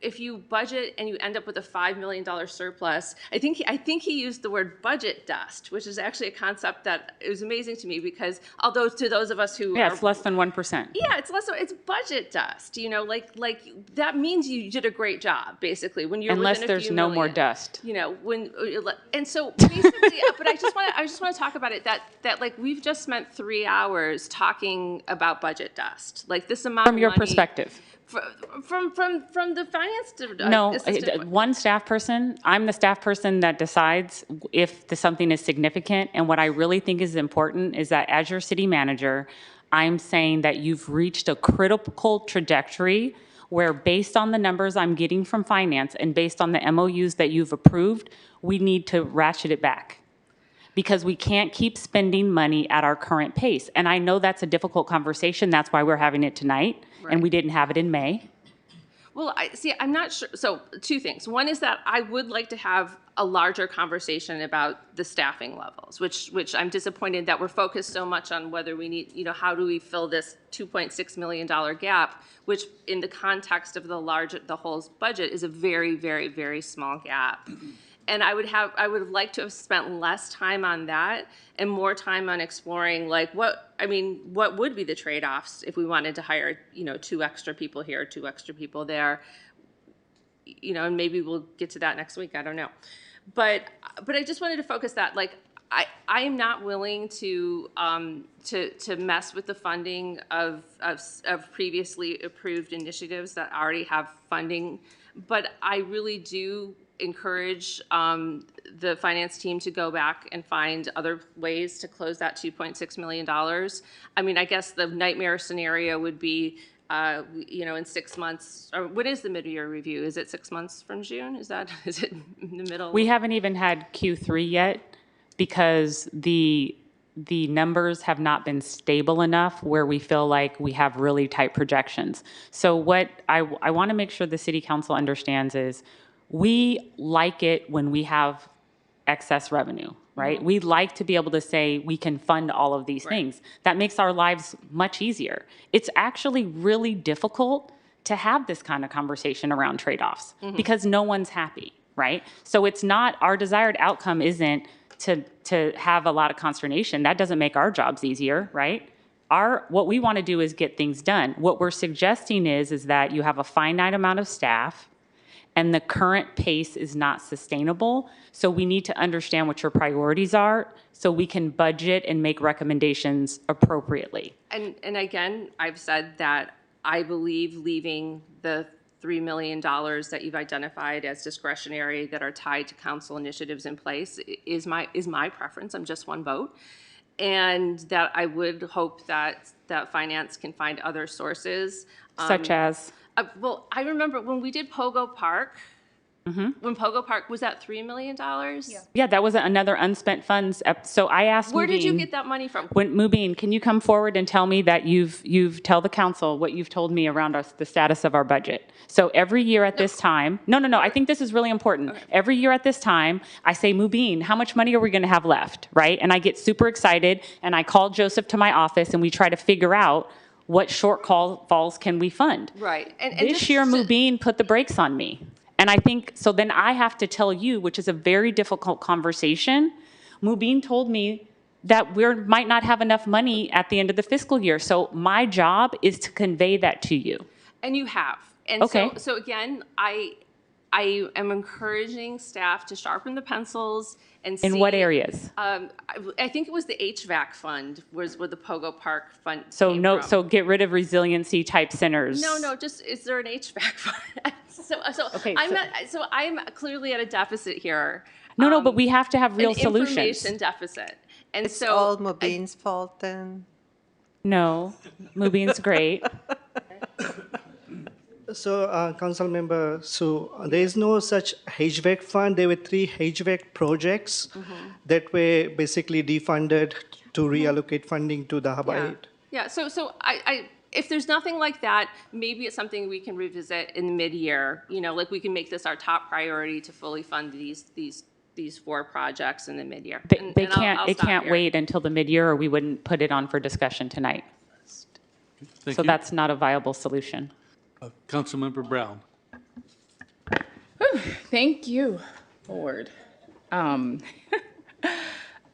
if you budget and you end up with a $5 million surplus, I think he used the word budget dust, which is actually a concept that is amazing to me because although to those of us who it's less than 1%. Yeah, it's budget dust. Like that means you did a great job basically when you're unless within a there's few no million, more dust. And so basically, but I just want to talk about it that like we've just spent 3 hours talking about budget dust, like this amount from of your money, perspective. From the finance no, one staff person. I'm the staff person that decides if something is significant. And what I really think is important is that as your city manager, I'm saying that you've reached a critical trajectory where based on the numbers I'm getting from finance and based on the MOUs that you've approved, we need to ratchet it back. because we can't keep spending money at our current pace. And I know that's a difficult conversation. That's why we're having it tonight, and we didn't have it in May. Well, I'm not sure. So two things. One is that I would like to have a larger conversation about the staffing levels, which I'm disappointed that we're focused so much on whether we need, how do we fill this $2.6 million gap, which in the context of the whole budget is a very, very, very small gap. And I would have liked to have spent less time on that and more time on exploring what would be the trade-offs if we wanted to hire, 2 extra people here, 2 extra people there, and maybe we'll get to that next week. I don't know. But I just wanted to focus that, I am not willing to mess with the funding of previously approved initiatives that already have funding, but I really do encourage the finance team to go back and find other ways to close that $2.6 million. I mean, I guess the nightmare scenario would be, in 6 months, or what is the mid-year review? Is it 6 months from June? Is it in the middle? We haven't even had Q3 yet because the numbers have not been stable enough where we feel like we have really tight projections. So what I want to make sure the city council understands is we like it when we have excess revenue, right? Mm-hmm. We'd like to be able to say we can fund all of these things. That makes our lives much easier. It's actually really difficult to have this kind of conversation around trade-offs because no one's happy, right? So it's not, our desired outcome isn't to have a lot of consternation. That doesn't make our jobs easier, right? What we want to do is get things done. What we're suggesting is that you have a finite amount of staff and the current pace is not sustainable. So we need to understand what your priorities are so we can budget and make recommendations appropriately. And again, I've said that I believe leaving the $3 million that you've identified as discretionary that are tied to council initiatives in place is my preference. I'm just one vote. And that I would hope that finance can find other sources. Such as? Well, I remember when we did Pogo Park, when Pogo Park, was that $3 million? Yeah, that was another unspent funds. So I asked Where did you Mubin, get that money from? Mubin, can you come forward and tell me that you've tell the council what you've told me around the status of our budget? So every year at this time, no, I think this is really important. Okay. Every year at this time, I say, Mubin, how much money are we going to have left, right? And I get super excited, and I call Joseph to my office, and we try to figure out what shortfalls can we fund. Right. And this year, Mubin put the brakes on me. And I think, so then I have to tell you, which is a very difficult conversation. Mubin told me that we might not have enough money at the end of the fiscal year. So my job is to convey that to you. And you have. And okay. So again, I am encouraging staff to sharpen the pencils and see. In what areas? I think it was the HVAC fund was where the Pogo Park fund So came no, from. so get rid of resiliency type centers. No, just, is there an HVAC fund? Okay, I'm clearly at a deficit here. No, but we have to have real solutions. Information deficit. And it's all Mubin's fault then? No, Mubin's great. So, Council Member, there is no such HVAC fund. There were 3 HVAC projects that were basically defunded to reallocate funding to the Hawaii. Yeah. So I if there's nothing like that, maybe it's something we can revisit in the mid-year. We can make this our top priority to fully fund these 4 projects in the mid-year. It can't wait until the mid-year, or we wouldn't put it on for discussion tonight. Thank so you. That's not a viable solution. Councilmember Brown. Thank you, Lord.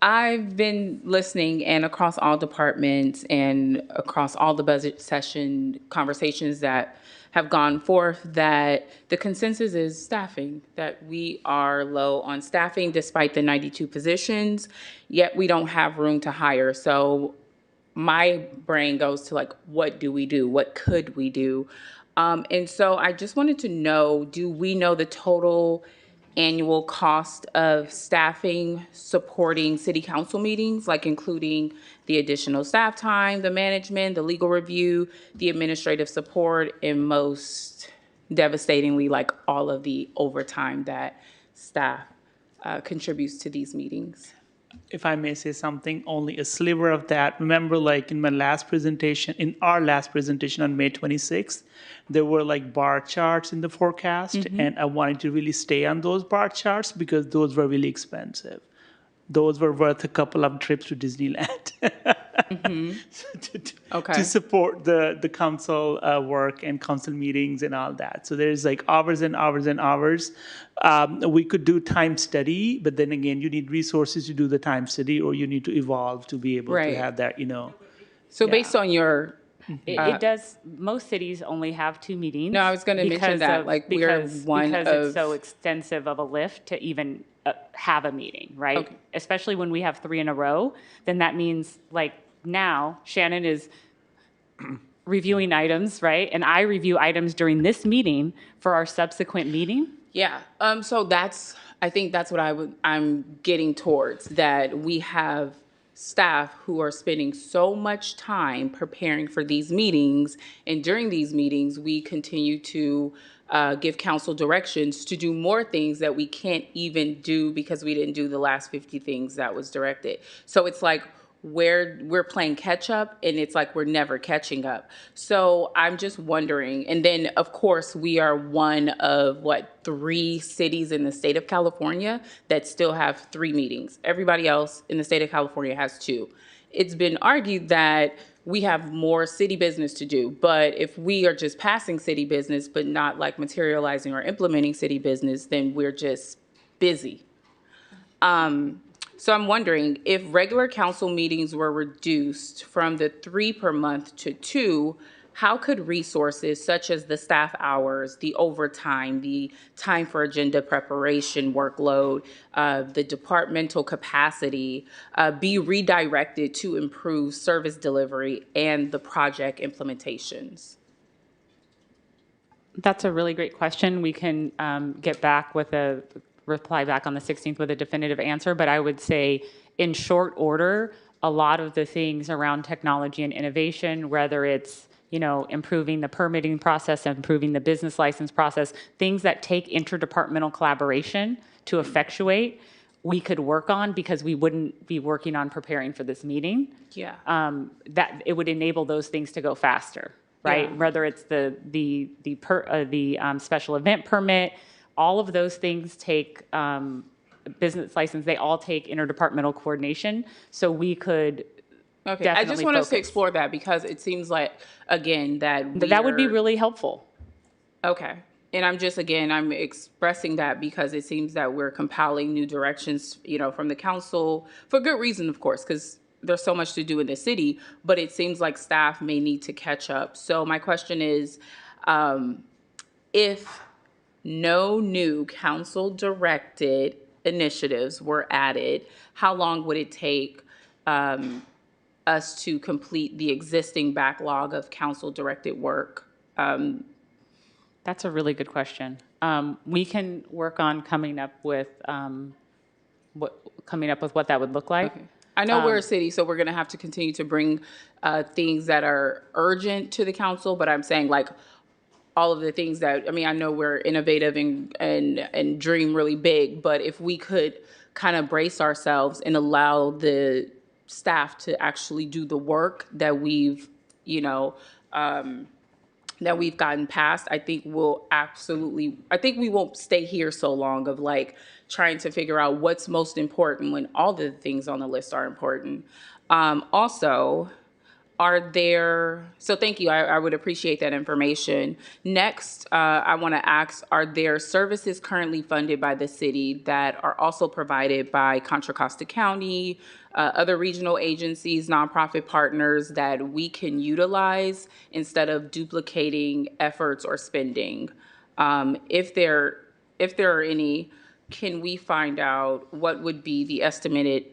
I've been listening, and across all departments and across all the budget session conversations that have gone forth, that the consensus is staffing, that we are low on staffing despite the 92 positions, yet we don't have room to hire. So my brain goes to what do we do? What could we do? And so I just wanted to know, do we know the total annual cost of staffing supporting city council meetings, including the additional staff time, the management, the legal review, the administrative support, and most devastatingly, all of the overtime that staff contributes to these meetings? if I may say something, only a sliver of that. Remember, like in our last presentation on May 26th, there were like bar charts in the forecast, and I wanted to really stay on those bar charts because those were really expensive. Those were worth a couple of trips to Disneyland. To support the council work and council meetings and all that. So there's like hours and hours and hours. We could do time study, but then again, you need resources to do the time study, or you need to evolve to be able to have that, So based on your, It does, most cities only have 2 meetings. No, I was gonna mention that, like, we're one because it's of- so extensive of a lift to even have a meeting, right? Okay. Especially when we have 3 in a row, then that means, like, now Shannon is reviewing items, right? And I review items during this meeting for our subsequent meeting. Yeah, so I think that's what I'm getting towards, that we have staff who are spending so much time preparing for these meetings, and during these meetings, we continue to give council directions to do more things that we can't even do because we didn't do the last 50 things that was directed. So it's like, we're playing catch up, and it's like we're never catching up. So I'm just wondering, and then of course we are one of 3 cities in the state of California that still have 3 meetings. Everybody else in the state of California has 2. It's been argued that we have more city business to do, but if we are just passing city business but not like materializing or implementing city business, then we're just busy. So I'm wondering, if regular council meetings were reduced from the 3 per month to 2, how could resources such as the staff hours, the overtime, the time for agenda preparation workload, the departmental capacity be redirected to improve service delivery and the project implementations? That's a really great question. We can get back with a reply back on the 16th with a definitive answer, but I would say in short order, a lot of the things around technology and innovation, whether it's improving the permitting process, improving the business license process, things that take interdepartmental collaboration to effectuate, we could work on because we wouldn't be working on preparing for this meeting. Yeah. That it would enable those things to go faster, right? Yeah. Whether it's the special event permit, all of those things take business license. They all take interdepartmental coordination. So we could. Okay, I just want us to explore that because it seems like, again, that would be really helpful. Okay. And I'm expressing that because it seems that we're compiling new directions, from the council, for good reason, of course, because there's so much to do in the city, but it seems like staff may need to catch up. So my question is, if no new council-directed initiatives were added, how long would it take us to complete the existing backlog of council-directed work? That's a really good question. We can work on coming up with what that would look like. Okay. I know we're a city, so we're going to have to continue to bring things that are urgent to the council, but I'm saying like all of the things that, I know we're innovative and dream really big, but if we could kind of brace ourselves and allow the staff to actually do the work that we've gotten past, I think we won't stay here so long of like trying to figure out what's most important when all the things on the list are important. Also, thank you, I would appreciate that information. Next, I want to ask, are there services currently funded by the city that are also provided by Contra Costa County, other regional agencies, nonprofit partners that we can utilize instead of duplicating efforts or spending? If there are any, can we find out what would be the estimated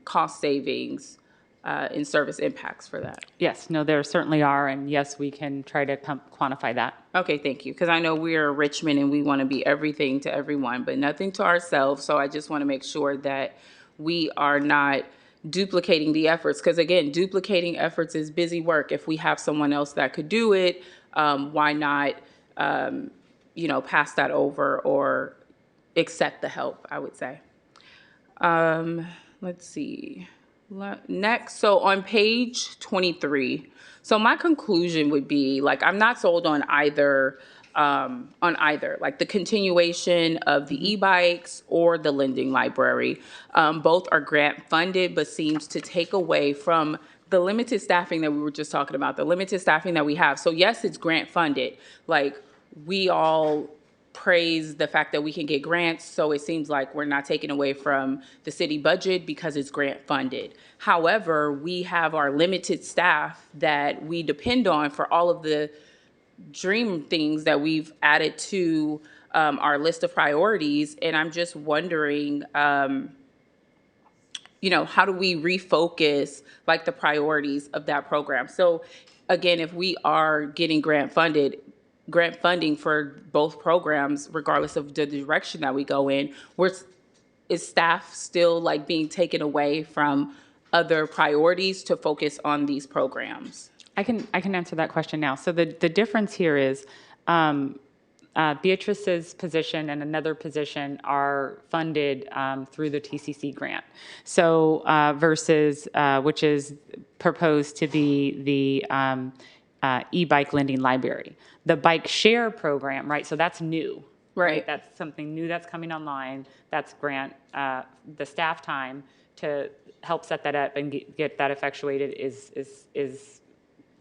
cost savings in service impacts for that? Yes, no, there certainly are, and yes, we can try to quantify that. Okay, thank you, because I know we're Richmond and we want to be everything to everyone, but nothing to ourselves, so I just want to make sure that we are not duplicating the efforts, because again, duplicating efforts is busy work. If we have someone else that could do it, why not, pass that over or accept the help, I would say. Let's see. Next, so on page 23, so my conclusion would be like I'm not sold on either, like the continuation of the e-bikes or the lending library. Both are grant funded, but seems to take away from the limited staffing that we were just talking about, the limited staffing that we have. So yes, it's grant funded. Like we all praise the fact that we can get grants, so it seems like we're not taking away from the city budget because it's grant funded. However, we have our limited staff that we depend on for all of the dream things that we've added to our list of priorities. And I'm just wondering, how do we refocus like the priorities of that program? So again, if we are getting grant funding for both programs, regardless of the direction that we go in, is staff still like being taken away from other priorities to focus on these programs? I can answer that question now. So the difference here is Beatrice's position and another position are funded through the TCC grant. So versus which is proposed to be the e-bike lending library. The bike share program, right? So that's new. Right. That's something new that's coming online. That's grant the staff time to help set that up and get that effectuated is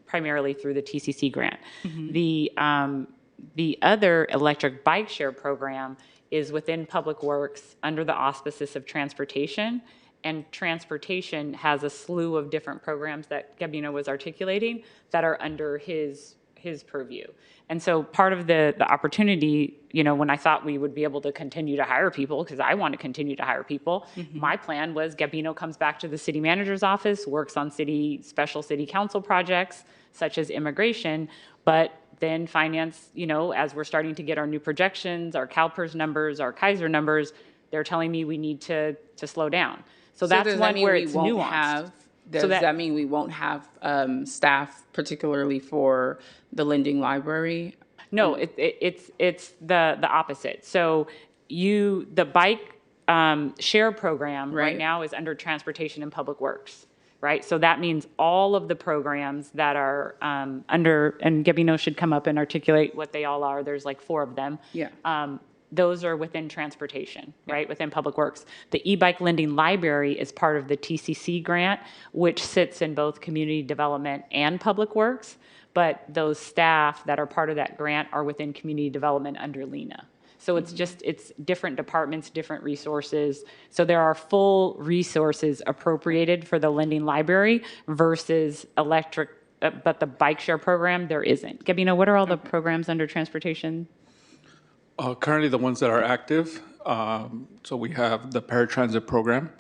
primarily through the TCC grant. The other electric bike share program is within Public Works under the auspices of transportation, and transportation has a slew of different programs that Gabino was articulating that are under his purview. And so part of the opportunity, when I thought we would be able to continue to hire people, because I want to continue to hire people, my plan was Gabino comes back to the city manager's office, works on special city council projects, such as immigration, but then finance, as we're starting to get our new projections, our CalPERS numbers, our Kaiser numbers, they're telling me we need to slow down. So that's one where it's nuanced. Does that mean we won't have staff, particularly for the lending library? No, it's the opposite. So the bike share program right now is under transportation and public works, right? So that means all of the programs that are under, and Gabino should come up and articulate what they all are. There's like 4 of them. Yeah. Those are within transportation, right, within public works. The e-bike lending library is part of the TCC grant, which sits in both community development and public works, but those staff that are part of that grant are within community development under LENA. So it's different departments, different resources. So there are full resources appropriated for the lending library versus electric, but the bike share program, there isn't. Gabino, what are all the programs under transportation? Currently, the ones that are active, so we have the paratransit program.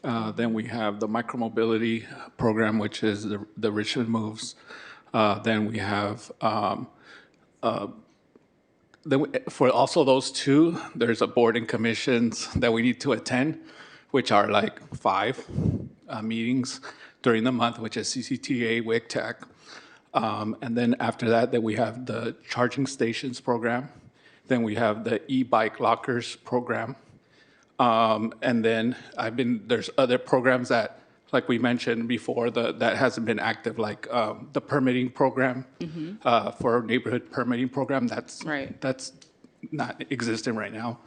Then we have the micromobility program, which is the Richmond Moves. Then we have, for also those 2, there's a board and commissions that we need to attend, which are like 5 meetings during the month, which is CCTA, WICTAC. And then after that, we have the charging stations program. Then we have the e-bike lockers program. And then there's other programs that, like we mentioned before, that hasn't been active, like the permitting program for neighborhood permitting program. That's not existent right now.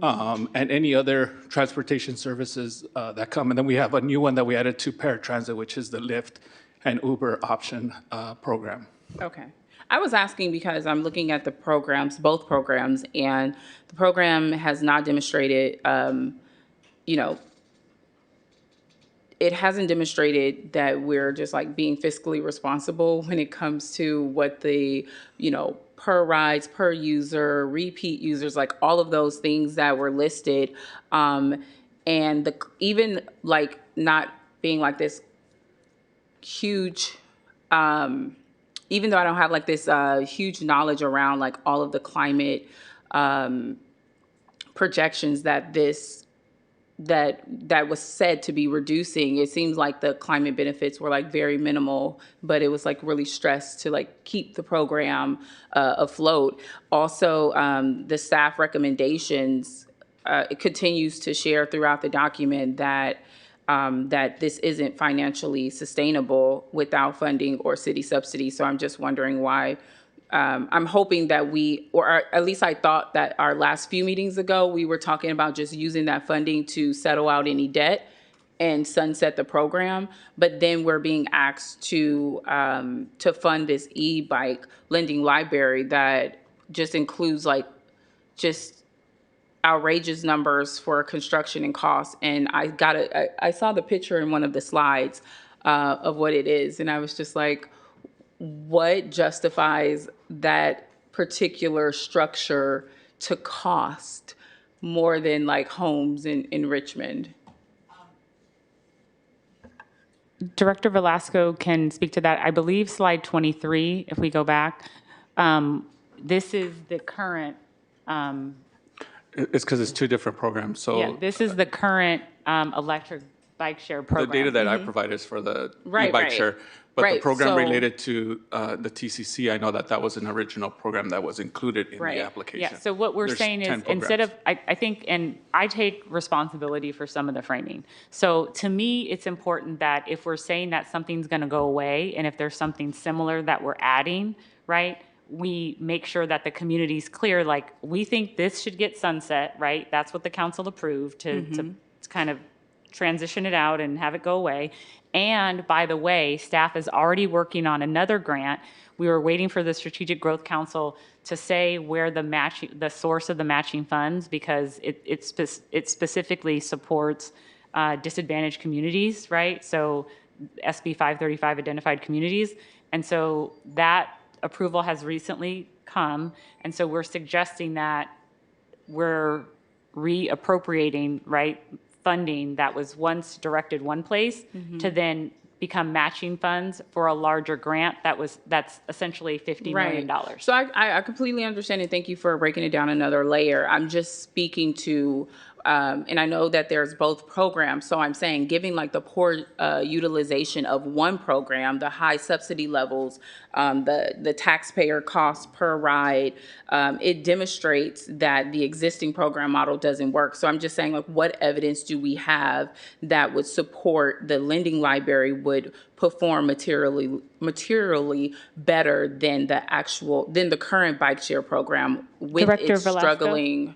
And any other transportation services that come. And then we have a new one that we added to paratransit, which is the Lyft and Uber option program. Okay. I was asking because I'm looking at the programs, both programs, and the program has not demonstrated, it hasn't demonstrated that we're just like being fiscally responsible when it comes to what the, per rides, per user, repeat users, like all of those things that were listed. And even like not being like this huge, even though I don't have like this huge knowledge around like all of the climate projections that that was said to be reducing, it seems like the climate benefits were like very minimal, but it was like really stressed to like keep the program afloat. Also, the staff recommendations it continues to share throughout the document that that this isn't financially sustainable without funding or city subsidy. So I'm just wondering why. I'm hoping that or at least I thought that our last few meetings ago, we were talking about just using that funding to settle out any debt and sunset the program. But then we're being asked to fund this e-bike lending library that just includes like just outrageous numbers for construction and costs. And I saw the picture in one of the slides of what it is, and I was just like, what justifies that particular structure to cost more than like homes in Richmond? Director Velasco can speak to that. I believe slide 23, if we go back, this is the current. It's because it's two different programs. So Yeah, this is the current electric bike share program. the data that I provide is for the Right, e-bike right. share. But the Right, program so- related to the TCC, I know that was an original program that was included in Right. the application. Yeah, so what we're There's saying is 10 instead programs. of, I think, and I take responsibility for some of the framing. So to me, it's important that if we're saying that something's going to go away and if there's something similar that we're adding, right, we make sure that the community's clear, like, we think this should get sunset, right? That's what the council approved to kind of transition it out and have it go away. And by the way, staff is already working on another grant. We were waiting for the Strategic Growth Council to say where the source of the matching funds, because it specifically supports disadvantaged communities, right? So SB 535 identified communities. And so that approval has recently come. And so we're suggesting that we're reappropriating, right, funding that was once directed one place to then become matching funds for a larger grant that's essentially $50 million. So I completely understand, and thank you for breaking it down another layer. I'm just speaking to, and I know that there's both programs, so I'm saying giving like the poor utilization of one program, the high subsidy levels, the taxpayer cost per ride, it demonstrates that the existing program model doesn't work. So I'm just saying, like, what evidence do we have that would support the lending library would perform materially better than the current bike share program with Director its Velasco?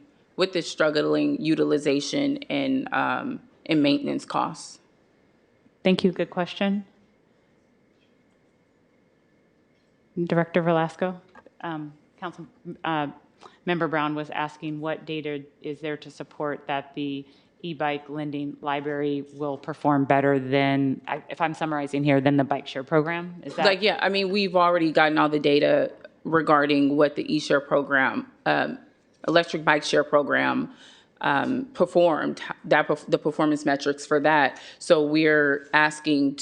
struggling utilization and maintenance costs? Thank you, good question. Director Velasco? Council Member Brown was asking what data is there to support that the e-bike lending library will perform better than, if I'm summarizing here, than the bike share program? Is that? Like, yeah, I mean, we've already gotten all the data regarding what the e-share program, electric bike share program performed, the performance metrics for that. So we're asking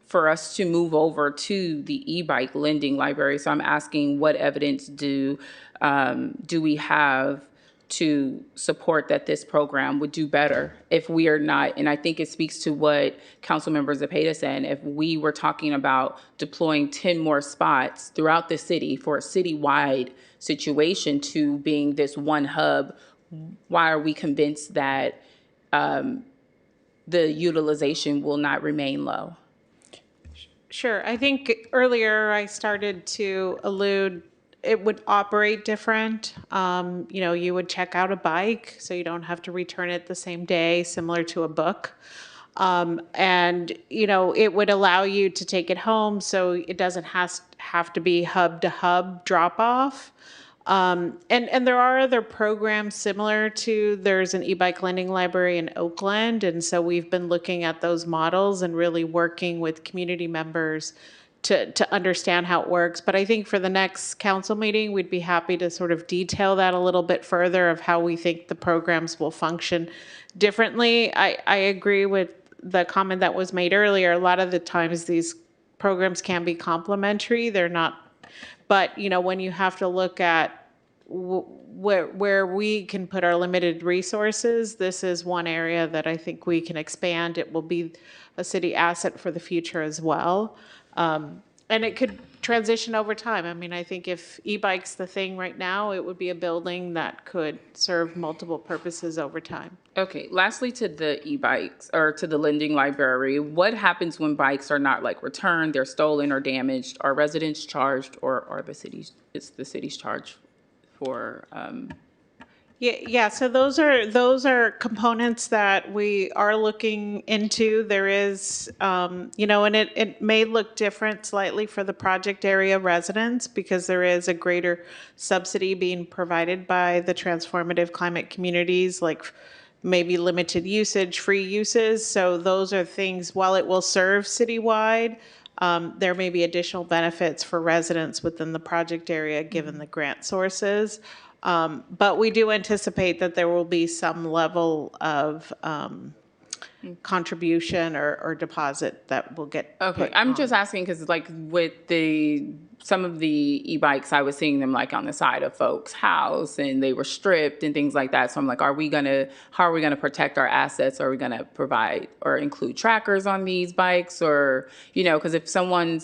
for us to move over to the e-bike lending library. So I'm asking, what evidence do we have to support that this program would do better if we are not, and I think it speaks to what Councilmember Zepeda said, if we were talking about deploying 10 more spots throughout the city for a citywide situation to being this one hub, why are we convinced that the utilization will not remain low? Sure. I think earlier I started to allude it would operate different. You would check out a bike, so you don't have to return it the same day, similar to a book. And it would allow you to take it home, so it doesn't have to be hub to hub drop off. And there are other programs similar to, there's an e-bike lending library in Oakland. And so we've been looking at those models and really working with community members to understand how it works. But I think for the next council meeting, we'd be happy to sort of detail that a little bit further of how we think the programs will function differently. I agree with the comment that was made earlier. A lot of the times these programs can be complementary. They're not, but when you have to look at where we can put our limited resources, this is one area that I think we can expand. It will be a city asset for the future as well. and it could transition over time. I mean, I think if e-bike's the thing right now, it would be a building that could serve multiple purposes over time. Okay, lastly to the e-bikes or to the lending library, what happens when bikes are not like returned, they're stolen or damaged? Are residents charged or are the city's charged for Yeah, so those are components that we are looking into. There is, and it may look different slightly for the project area residents because there is a greater subsidy being provided by the transformative climate communities, like maybe limited usage, free uses. So those are things, while it will serve citywide, there may be additional benefits for residents within the project area given the grant sources. But we do anticipate that there will be some level of contribution or deposit that will get Okay, I'm just asking because like with some of the e-bikes, I was seeing them like on the side of folks' house and they were stripped and things like that. So I'm like, how are we gonna protect our assets? Are we gonna provide or include trackers on these bikes, or because if someone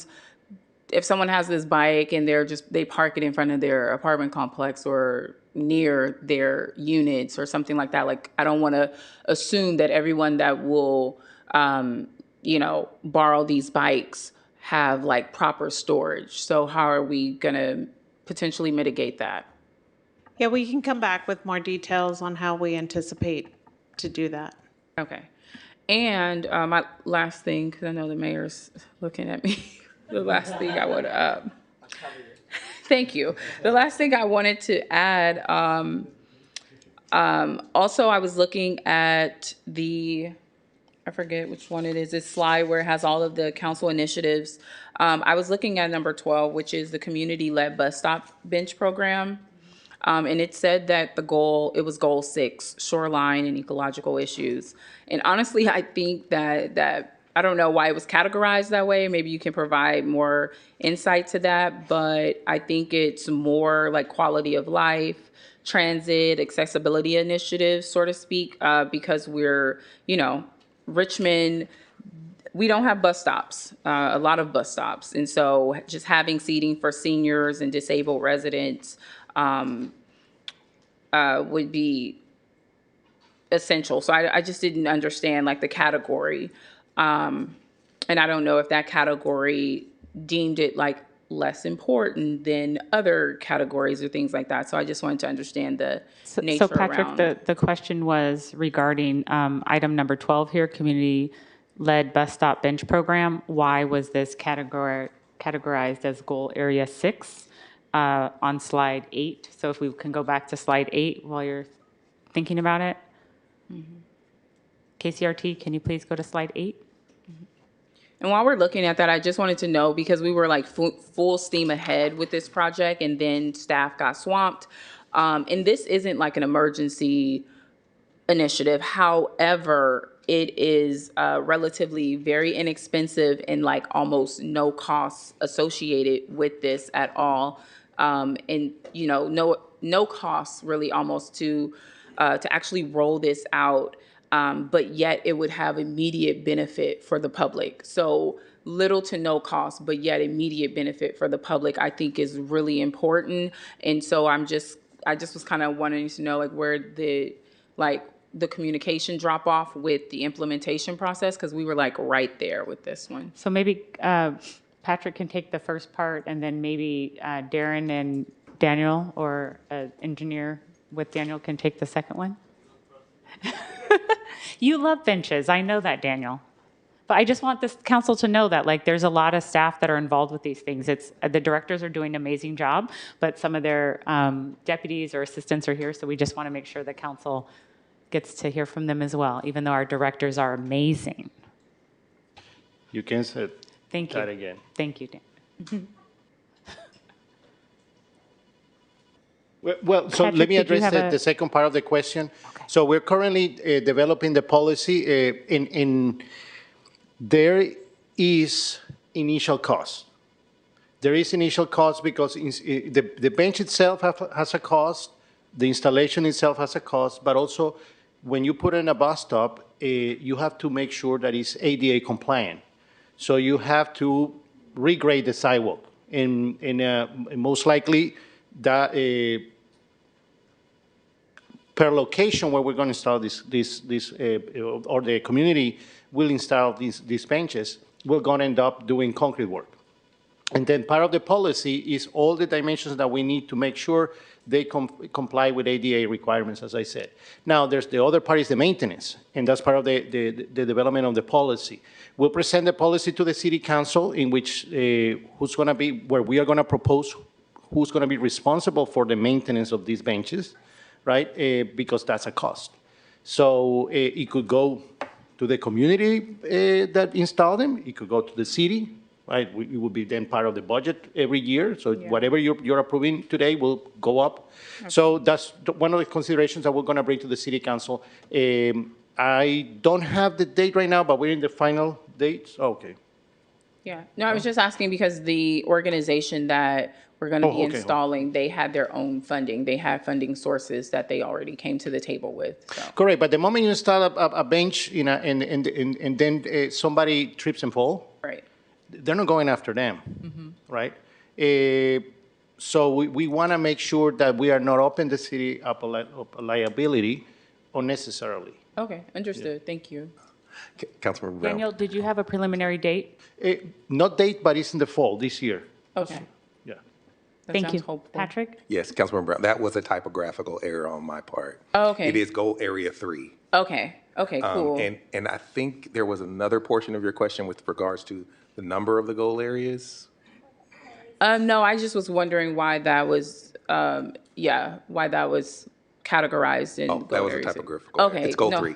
has this bike and they park it in front of their apartment complex or near their units or something like that, like I don't want to assume that everyone that will borrow these bikes have like proper storage. So how are we going to potentially mitigate that? Yeah, we can come back with more details on how we anticipate to do that. Okay. And my last thing, because I know the mayor's looking at me, the last thing I would, thank you. The last thing I wanted to add, also I was looking at I forget which one it is, this slide where it has all of the council initiatives. I was looking at number 12, which is the community-led bus stop bench program. And it said that it was goal 6, shoreline and ecological issues. And honestly, I think that I don't know why it was categorized that way. Maybe you can provide more insight to that, but I think it's more like quality of life, transit, accessibility initiatives, so to speak, because we're, Richmond, we don't have bus stops, a lot of bus stops. And so just having seating for seniors and disabled residents would be essential. So I just didn't understand like the category. And I don't know if that category deemed it like less important than other categories or things like that. So I just wanted to understand the nature So Patrick, around. the question was regarding item number 12 here, community-led bus stop bench program. Why was this categorized as goal area 6 on slide 8? So if we can go back to slide 8 while you're thinking about it. KCRT, can you please go to slide 8? And while we're looking at that, I just wanted to know, because we were like full steam ahead with this project and then staff got swamped. And this isn't like an emergency initiative. However, it is relatively very inexpensive and like almost no costs associated with this at all. And no costs really almost to actually roll this out. But yet it would have immediate benefit for the public. So little to no cost, but yet immediate benefit for the public, I think is really important. And so I just was kind of wanting to know like where the communication drop off with the implementation process, because we were like right there with this one. So maybe Patrick can take the first part, and then maybe Darren and Daniel, or engineer with Daniel, can take the second one. You love benches. I know that, Daniel. But I just want this council to know that like there's a lot of staff that are involved with these things. It's the directors are doing an amazing job, but some of their deputies or assistants are here. So we just want to make sure the council gets to hear from them as well, even though our directors are amazing. You can say Thank you. that again. Thank you, Dan. Well, so Patrick, let me did you address have the second part of the question. Okay. So we're currently developing the policy. There is initial cost. There is initial cost because the bench itself has a cost, the installation itself has a cost, but also when you put in a bus stop, you have to make sure that it's ADA compliant. So you have to regrade the sidewalk. And most likely, that per location where we're going to install or the community will install these benches, we're going to end up doing concrete work. And then part of the policy is all the dimensions that we need to make sure they comply with ADA requirements, as I said. Now, there's the other part is the maintenance, and that's part of the development of the policy. We'll present the policy to the city council in which where we are going to propose who's going to be responsible for the maintenance of these benches, right? Because that's a cost. So it could go to the community that installed them. It could go to the city. Right, it will be then part of the budget every year. So whatever you're approving today will go up. Okay. So that's one of the considerations that we're going to bring to the city council. I don't have the date right now, but we're in the final dates. Okay. Yeah. No, I was just asking because the organization that we're going to be installing, they had their own funding. They had funding sources that they already came to the table with. So. Correct. But the moment you install a bench, and then somebody trips and falls. Right. They're not going after them, right? So we want to make sure that we are not opening the city up a liability unnecessarily. Okay, understood. Yeah. Thank you. Councilmember Brown. Daniel, did you have a preliminary date? Not date, but it's in the fall this year. Okay. Yeah. Thank you. Hopeful. Patrick? Yes, Councilmember Brown. That was a typographical error on my part. Oh, okay. It is goal area 3. Okay. Okay, cool. And I think there was another portion of your question with regards to the number of the goal areas? No, I just was wondering why that was, why that was categorized in that was areas. A typographical Okay. It's goal 3.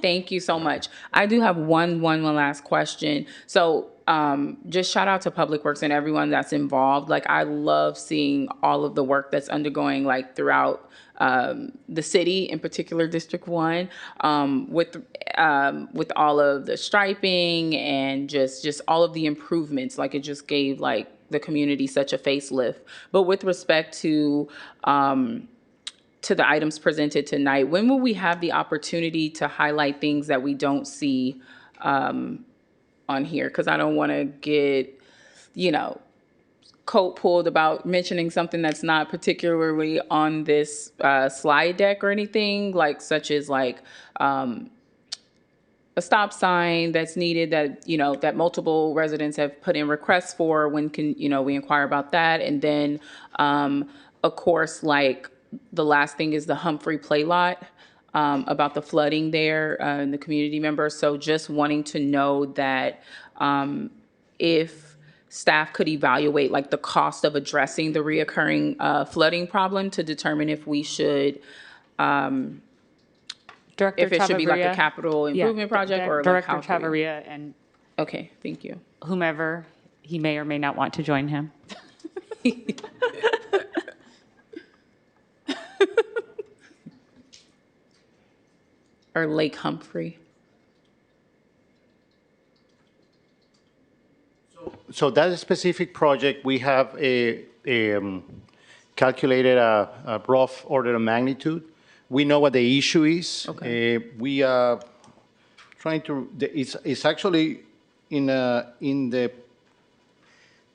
Thank you so much. I do have one last question. So just shout out to Public Works and everyone that's involved. Like, I love seeing all of the work that's undergoing, like, throughout the city, in particular District 1, with all of the striping and just all of the improvements. Like, it just gave, like, the community such a facelift. But with respect to the items presented tonight, when will we have the opportunity to highlight things that we don't see on here? Because I don't want to get, coat pulled about mentioning something that's not particularly on this slide deck or anything, like such as like a stop sign that's needed that, that multiple residents have put in requests for. When can, we inquire about that? And then, of course, like the last thing is the Humphrey Play Lot, about the flooding there and the community members. So just wanting to know that if staff could evaluate like the cost of addressing the reoccurring flooding problem to determine if we should, Director if it should be like a capital improvement project or Director like how Chavarria and okay, thank you. Whomever he may or may not want to join him. Or Lake Humphrey. So that specific project, we have calculated a rough order of magnitude. We know what the issue is. Okay. We are trying to, it's actually in the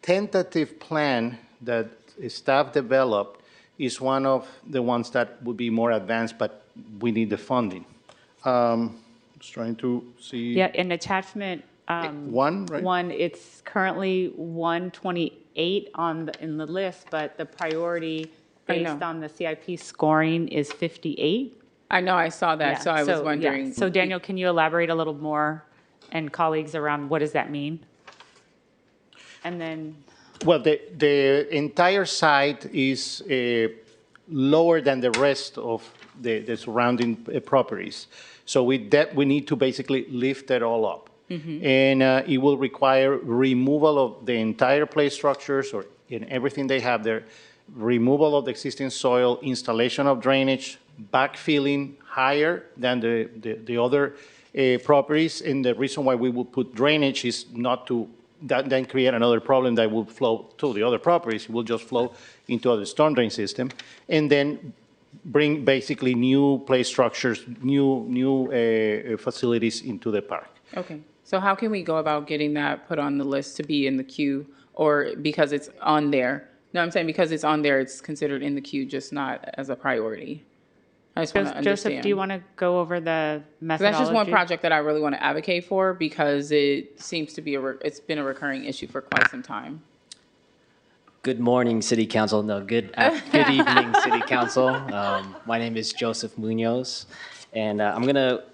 tentative plan that staff developed is one of the ones that would be more advanced, but we need the funding. Just trying to see. Yeah, in attachment one, right? One, it's currently 128 in the list, but the priority based on the CIP scoring is 58. I know, I saw that, so I was wondering. Yeah. So Daniel, can you elaborate a little more, and colleagues around, what does that mean? And then. Well, the entire site is lower than the rest of the surrounding properties. So we need to basically lift it all up. Mm-hmm. And it will require removal of the entire play structures or in everything they have there, removal of the existing soil, installation of drainage, backfilling higher than the other properties. And the reason why we will put drainage is not to then create another problem that will flow to the other properties. It will just flow into the storm drain system. And then bring basically new play structures, new facilities into the park. Okay. So how can we go about getting that put on the list to be in the queue, or because it's on there? No, I'm saying because it's on there, it's considered in the queue, just not as a priority. I just want to understand. Joseph, do you want to go over the 'Cause methodology? that's just one project that I really want to advocate for because it seems to be it's been a recurring issue for quite some time. Good morning, City Council. No, good evening, City Council. My name is Joseph Munoz, and I'm going to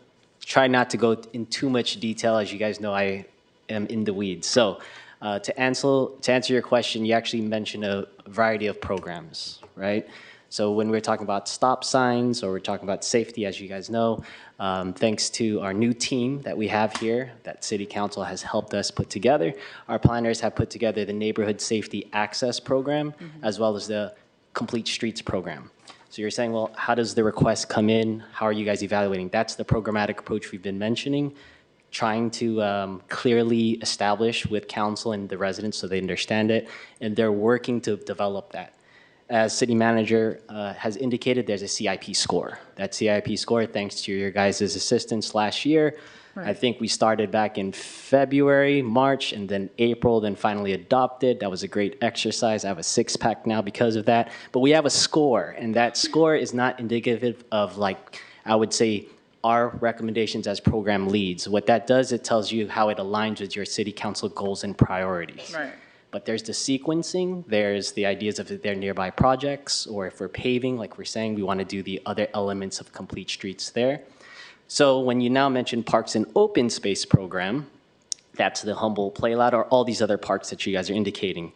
try not to go in too much detail. As you guys know, I am in the weeds. So to answer your question, you actually mentioned a variety of programs, right? So when we're talking about stop signs or we're talking about safety, as you guys know, thanks to our new team that we have here that City Council has helped us put together, our planners have put together the Neighborhood Safety Access Program, as well as the Complete Streets Program. So you're saying, well, how does the request come in? How are you guys evaluating? That's the programmatic approach we've been mentioning, trying to clearly establish with council and the residents so they understand it, and they're working to develop that. As city manager has indicated, there's a CIP score. That CIP score, thanks to your guys' assistance last year, I think we started back in February, March, and then April, then finally adopted. That was a great exercise. I have a six-pack now because of that. But we have a score, and that score is not indicative of, like, I would say, our recommendations as program leads. What that does, it tells you how it aligns with your city council goals and priorities. Right. But there's the sequencing, there's the ideas of if they're nearby projects, or if we're paving, like we're saying, we want to do the other elements of complete streets there. So when you now mention Parks and Open Space Program, that's the Humboldt Playlot or all these other parks that you guys are indicating.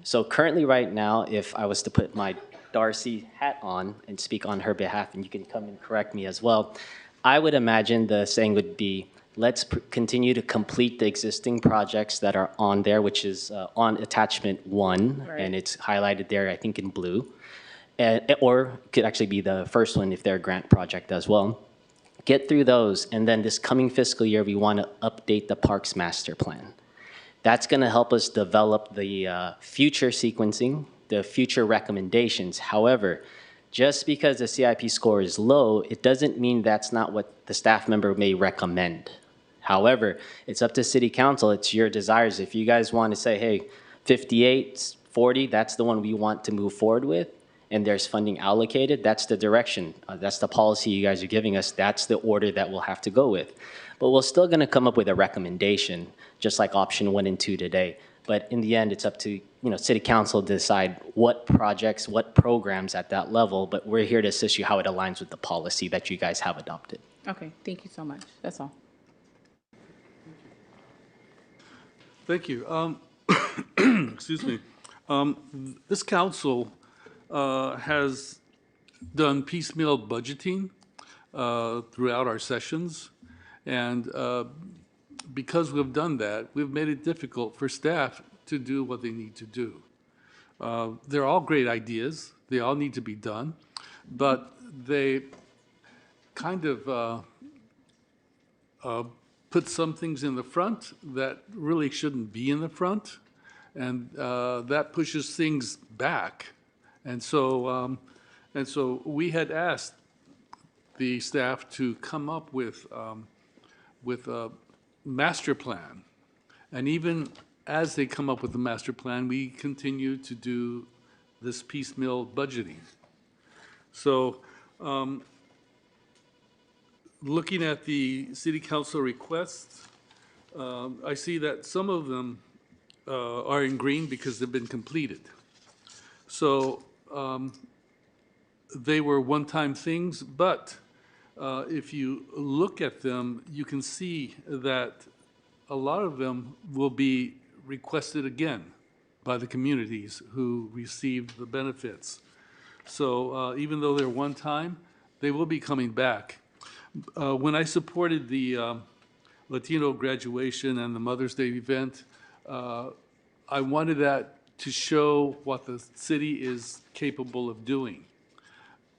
So currently right now, if I was to put my Darcy hat on and speak on her behalf, and you can come and correct me as well, I would imagine the saying would be, let's continue to complete the existing projects that are on there, which is on attachment 1, and it's highlighted there, I think, in blue. Or it could actually be the first one if they're a grant project as well. Get through those, and then this coming fiscal year, we want to update the Parks Master Plan. That's going to help us develop the future sequencing, the future recommendations. However, just because the CIP score is low, it doesn't mean that's not what the staff member may recommend. However, it's up to City Council. It's your desires. If you guys want to say, hey, 58, 40, that's the one we want to move forward with, and there's funding allocated, that's the direction. That's the policy you guys are giving us. That's the order that we'll have to go with. But we're still going to come up with a recommendation, just like option 1 and 2 today. But in the end, it's up to City Council to decide what projects, what programs at that level. But we're here to assist you how it aligns with the policy that you guys have adopted. Okay, thank you so much. That's all. Thank you. Excuse me. This council has done piecemeal budgeting throughout our sessions. And because we've done that, we've made it difficult for staff to do what they need to do. They're all great ideas. They all need to be done. But they kind of put some things in the front that really shouldn't be in the front. And that pushes things back. And so we had asked the staff to come up with a master plan. And even as they come up with the master plan, we continue to do this piecemeal budgeting. So looking at the city council requests, I see that some of them are in green because they've been completed. So they were one-time things, but if you look at them, you can see that a lot of them will be requested again by the communities who received the benefits. So even though they're one time, they will be coming back. When I supported the Latino graduation and the Mother's Day event, I wanted that to show what the city is capable of doing.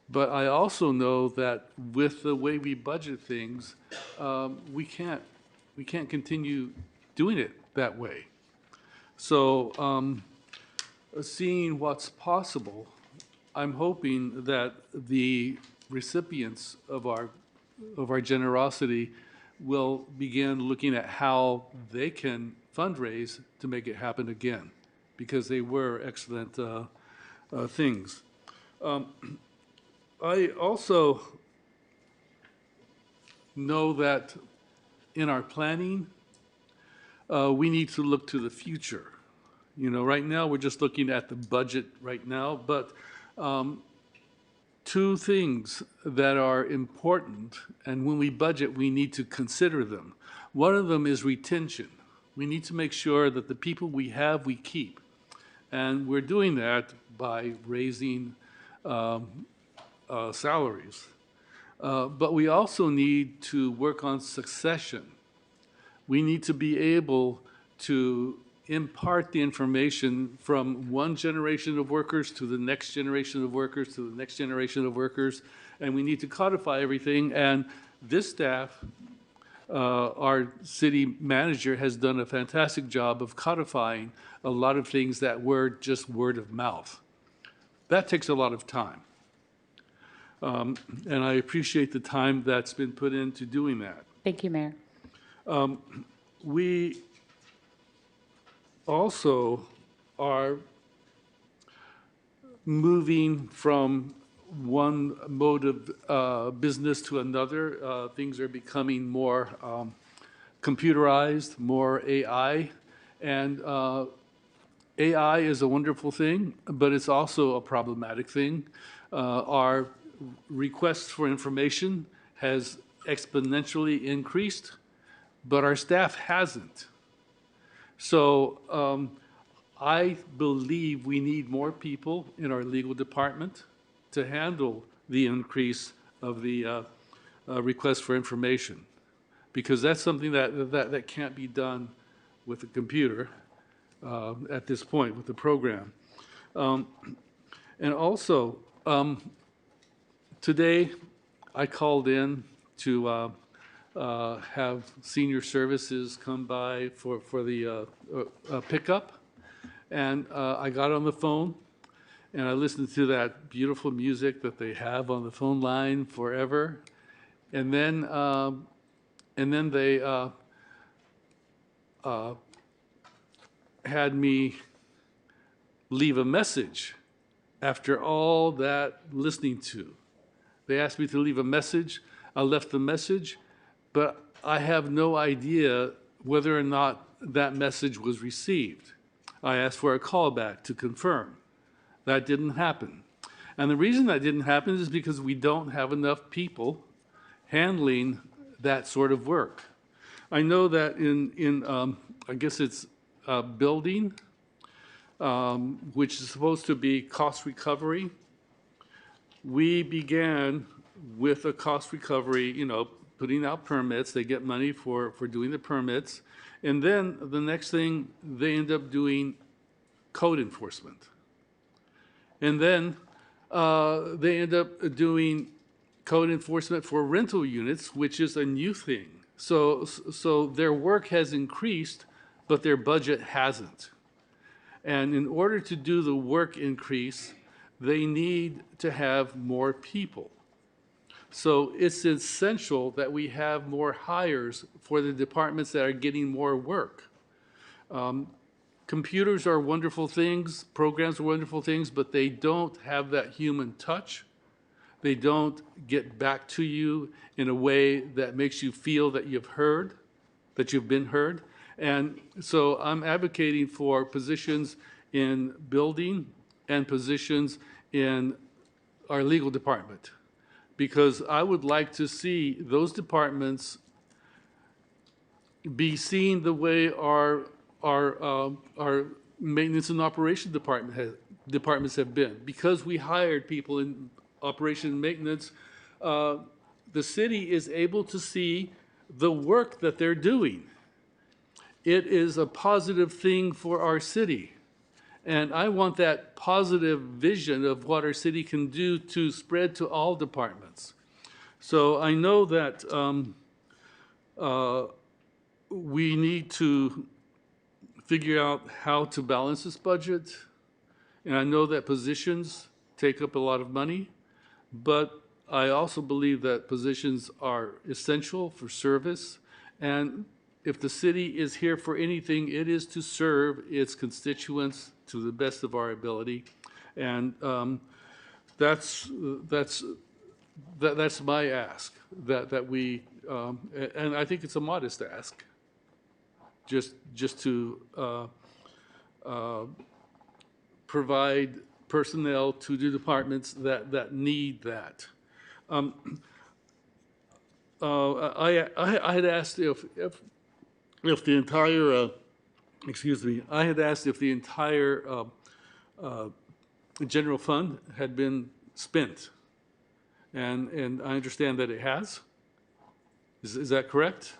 But I also know that with the way we budget things, we can't continue doing it that way. So seeing what's possible, I'm hoping that the recipients of our generosity will begin looking at how they can fundraise to make it happen again, because they were excellent things. I also know that in our planning, we need to look to the future. You know, right now, we're just looking at the budget right now, but two things that are important, and when we budget, we need to consider them. One of them is retention. We need to make sure that the people we have, we keep. And we're doing that by raising salaries. But we also need to work on succession. We need to be able to impart the information from one generation of workers to the next generation of workers to the next generation of workers, and we need to codify everything. And this staff, our city manager, has done a fantastic job of codifying a lot of things that were just word of mouth. That takes a lot of time. And I appreciate the time that's been put into doing that. Thank you, Mayor. We also are moving from one mode of business to another. Things are becoming more computerized, more AI. And AI is a wonderful thing, but it's also a problematic thing. Our requests for information has exponentially increased, but our staff hasn't. So I believe we need more people in our legal department to handle the increase of the request for information, because that's something that can't be done with a computer at this point with the program. And also, today I called in to have senior services come by for the pickup. And I got on the phone and I listened to that beautiful music that they have on the phone line forever. And then they had me leave a message after all that listening to. They asked me to leave a message. I left the message, but I have no idea whether or not that message was received. I asked for a callback to confirm. That didn't happen. And the reason that didn't happen is because we don't have enough people handling that sort of work. I know that in I guess it's building, which is supposed to be cost recovery. We began with a cost recovery, you know, putting out permits. They get money for doing the permits. And then the next thing, they end up doing code enforcement. And then they end up doing code enforcement for rental units, which is a new thing. So their work has increased, but their budget hasn't. And in order to do the work increase, they need to have more people. So it's essential that we have more hires for the departments that are getting more work. Computers are wonderful things, programs are wonderful things, but they don't have that human touch. They don't get back to you in a way that makes you feel that you've heard, that you've been heard. And so I'm advocating for positions in building and positions in our legal department, because I would like to see those departments be seen the way our maintenance and operation departments have been. Because we hired people in operation and maintenance, the city is able to see the work that they're doing. It is a positive thing for our city. And I want that positive vision of what our city can do to spread to all departments. So I know that we need to figure out how to balance this budget. And I know that positions take up a lot of money, but I also believe that positions are essential for service. And if the city is here for anything, it is to serve its constituents to the best of our ability. And that's my ask, that we, and I think it's a modest ask, just to provide personnel to the departments that need that. I had asked if the entire, excuse me, I had asked if the entire general fund had been spent. And I understand that it has. Is that correct?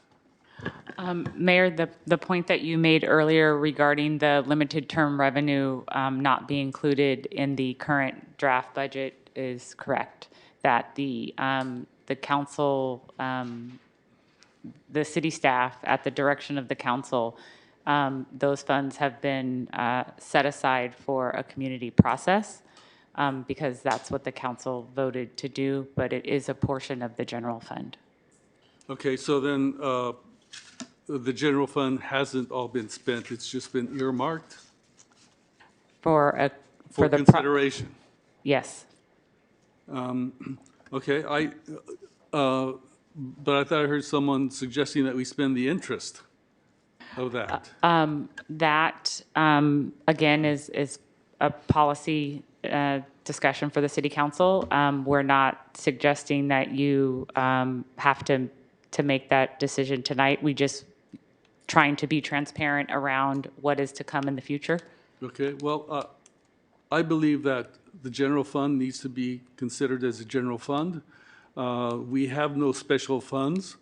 Mayor, the point that you made earlier regarding the limited term revenue not being included in the current draft budget is correct. That the council, the city staff, at the direction of the council, those funds have been set aside for a community process because that's what the council voted to do, but it is a portion of the general fund. Okay, so then the general fund hasn't all been spent, it's just been earmarked For the consideration? Yes. Okay, but I thought I heard someone suggesting that we spend the interest of that. That, again, is a policy discussion for the city council. We're not suggesting that you have to make that decision tonight. We just trying to be transparent around what is to come in the future. Okay, well, I believe that the general fund needs to be considered as a general fund. We have no special funds.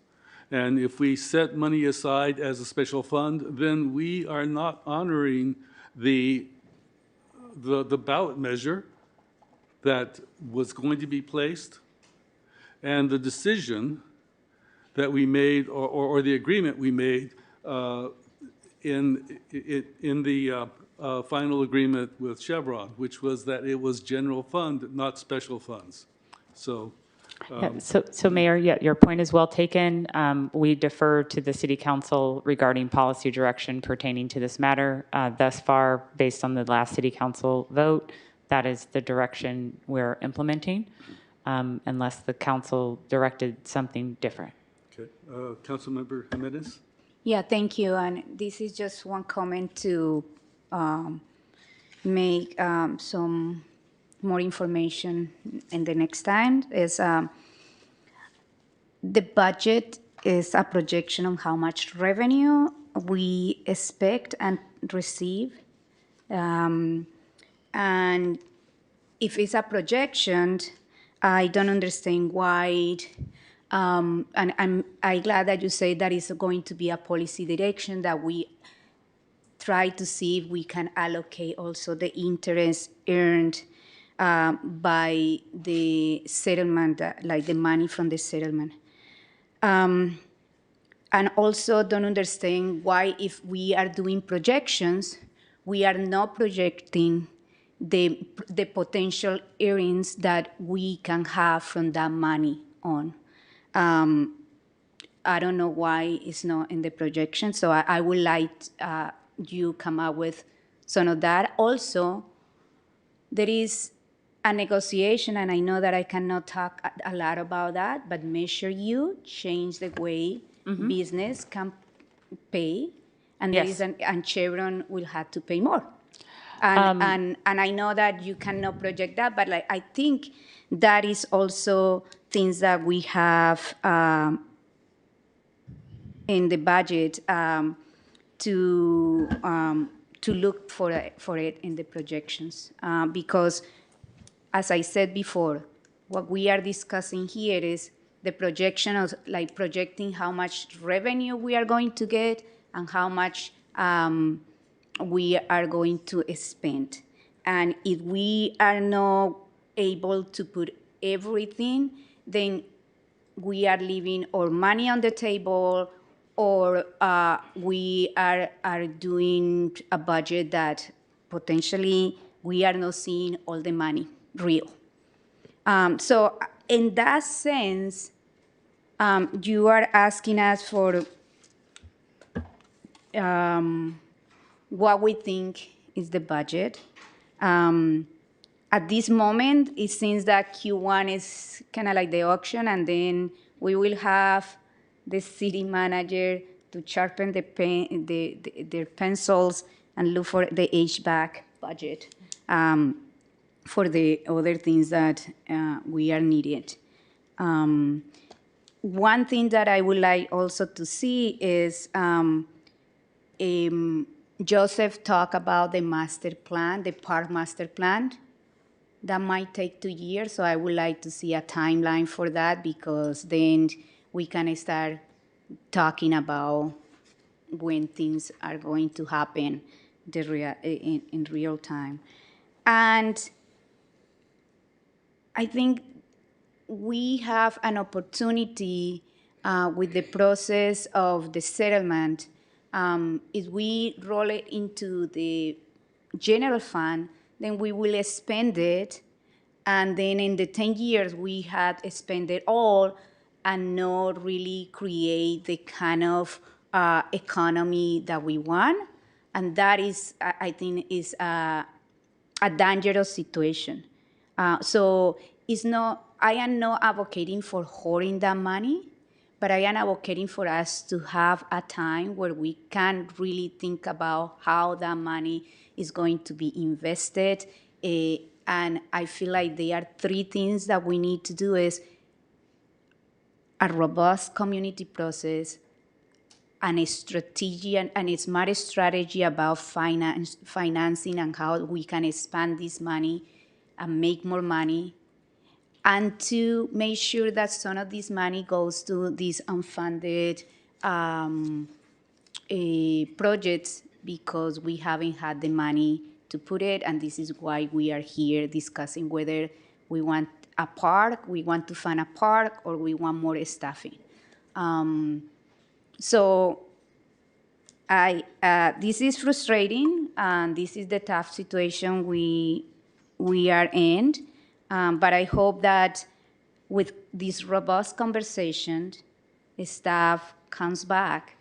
And if we set money aside as a special fund, then we are not honoring the ballot measure that was going to be placed and the decision that we made or the agreement we made in the final agreement with Chevron, which was that it was general fund, not special funds. So. So Mayor, yeah, your point is well taken. We defer to the City Council regarding policy direction pertaining to this matter. Thus far, based on the last City Council vote, that is the direction we're implementing, unless the council directed something different. Okay, Councilmember Jimenez? Yeah, thank you. And this is just one comment to make some more information in the next time. Is the budget is a projection on how much revenue we expect and receive. And if it's a projection, I don't understand why. And I'm glad that you say that it's going to be a policy direction that we try to see if we can allocate also the interest earned by the settlement, like the money from the settlement. And also don't understand why, if we are doing projections, we are not projecting the potential earnings that we can have from that money on. I don't know why it's not in the projection, so I would like you come up with some of that. Also, there is a negotiation, and I know that I cannot talk a lot about that, but Measure U change the way business can pay, and there is and Chevron will have to pay more. And I know that you cannot project that, but like I think that is also things that we have in the budget to look for it in the projections, because as I said before, what we are discussing here is the projection of like projecting how much revenue we are going to get and how much we are going to spend. And if we are not able to put everything, then we are leaving our money on the table, or we are doing a budget that potentially we are not seeing all the money real. So in that sense, you are asking us for what we think is the budget. At this moment, it seems that Q1 is kind of like the auction, and then we will have the city manager to sharpen their pencils and look for the HVAC budget for the other things that we are needed. One thing that I would like also to see is Joseph talked about the master plan, the park master plan. That might take 2 years, so I would like to see a timeline for that, because then we can start talking about when things are going to happen in real time. And I think we have an opportunity with the process of the settlement. If we roll it into the general fund, then we will spend it, and then in the 10 years we had spent it all and not really create the kind of economy that we want. And that is, I think, is a dangerous situation. So it's not, I am not advocating for hoarding that money, but I am advocating for us to have a time where we can really think about how that money is going to be invested. And I feel like there are 3 things that we need to do: is a robust community process, and a strategy and a smart strategy about financing and how we can expand this money and make more money, and to make sure that some of this money goes to these unfunded projects, because we haven't had the money to put it, and this is why we are here discussing whether we want a park, we want to fund a park, or we want more staffing. So this is frustrating, and this is the tough situation we are in. But I hope that with this robust conversation, staff comes back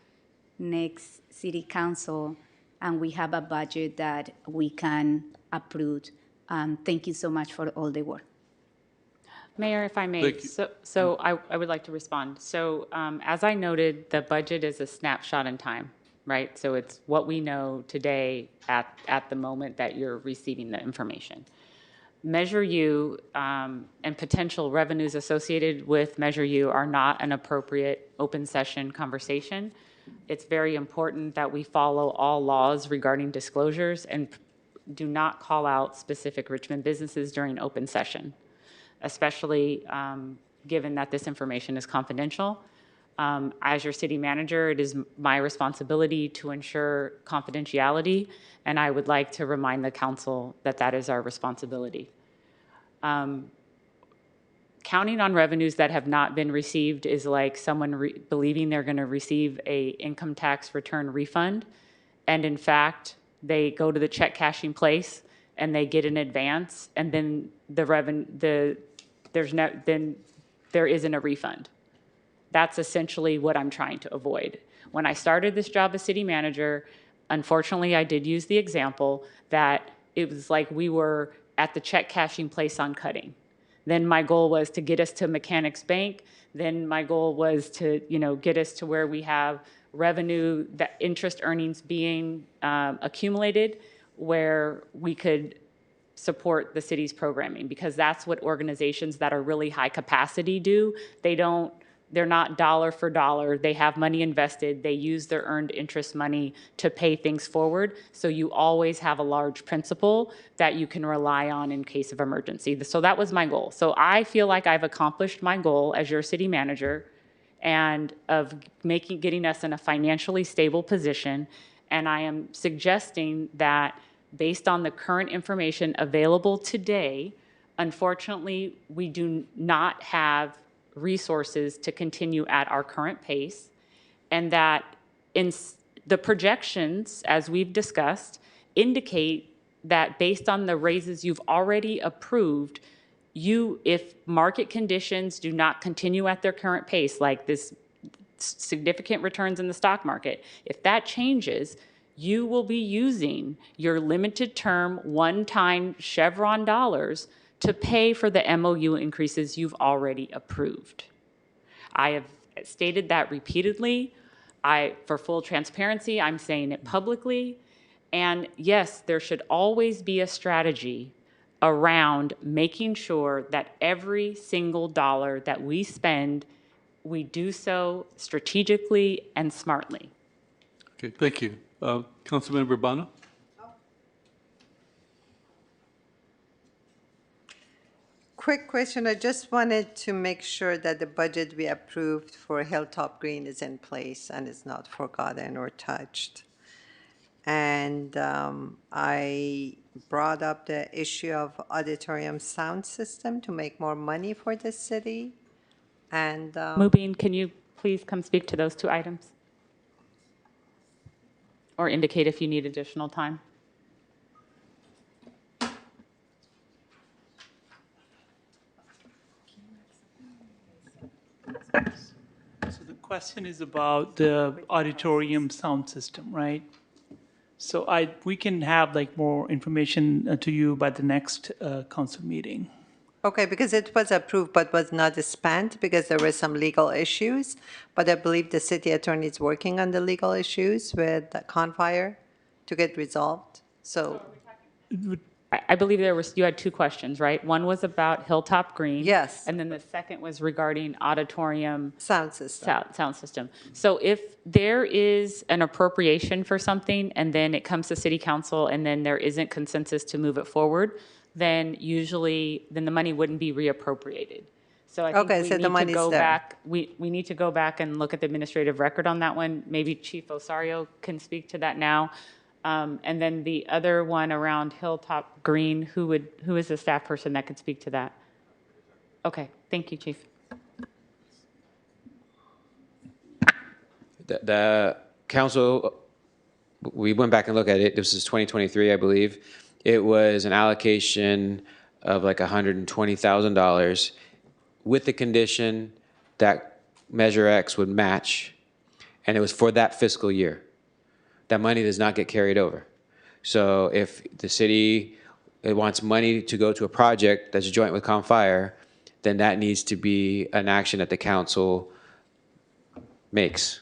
next city council and we have a budget that we can approve. Thank you so much for all the work. Mayor, if I may, Thank you. so I would like to respond. So as I noted, the budget is a snapshot in time, right? So it's what we know today at the moment that you're receiving the information. Measure U and potential revenues associated with Measure U are not an appropriate open session conversation. It's very important that we follow all laws regarding disclosures and do not call out specific Richmond businesses during open session, especially given that this information is confidential. As your city manager, it is my responsibility to ensure confidentiality, and I would like to remind the council that that is our responsibility. Counting on revenues that have not been received is like someone believing they're going to receive a income tax return refund, and in fact, they go to the check cashing place and they get an advance, and then there isn't a refund. That's essentially what I'm trying to avoid. When I started this job as city manager, unfortunately, I did use the example that it was like we were at the check cashing place on Cutting. Then my goal was to get us to Mechanics Bank. Then my goal was to, get us to where we have revenue, that interest earnings being accumulated, where we could support the city's programming, because that's what organizations that are really high capacity do. They're not dollar for dollar. They have money invested. They use their earned interest money to pay things forward. So you always have a large principal that you can rely on in case of emergency. So that was my goal. So I feel like I've accomplished my goal as your city manager and of getting us in a financially stable position. And I am suggesting that based on the current information available today, unfortunately, we do not have resources to continue at our current pace, and that in the projections, as we've discussed, indicate that based on the raises you've already approved, if market conditions do not continue at their current pace, like this significant returns in the stock market. If that changes, you will be using your limited term, one-time Chevron dollars to pay for the MOU increases you've already approved. I have stated that repeatedly. For full transparency, I'm saying it publicly. And yes, there should always be a strategy around making sure that every single dollar that we spend, we do so strategically and smartly. Okay, thank you. Councilmember Bono? Quick question. I just wanted to make sure that the budget we approved for Hilltop Green is in place and is not forgotten or touched. And I brought up the issue of auditorium sound system to make more money for the city. And Mubin, can you please come speak to those two items? Or indicate if you need additional time? So the question is about the auditorium sound system, right? So we can have like more information to you by the next council meeting. okay, because it was approved but was not spent because there were some legal issues. But I believe the city attorney is working on the legal issues with the Confire to get resolved. So I believe you had two questions, right? One was about Hilltop Green. Yes. And then the second was regarding auditorium. Sound system. Sound system. So if there is an appropriation for something and then it comes to city council and then there isn't consensus to move it forward, then the money wouldn't be reappropriated. So I think Okay, we so the need to money's go there. back, we need to go back and look at the administrative record on that one. Maybe Chief Osario can speak to that now. And then the other one around Hilltop Green, who is the staff person that could speak to that? Okay, thank you, Chief. The council, we went back and looked at it. This is 2023, I believe. It was an allocation of like $120,000 with the condition that Measure X would match, and it was for that fiscal year. That money does not get carried over. So if the city wants money to go to a project that's joint with Confire, then that needs to be an action that the council makes.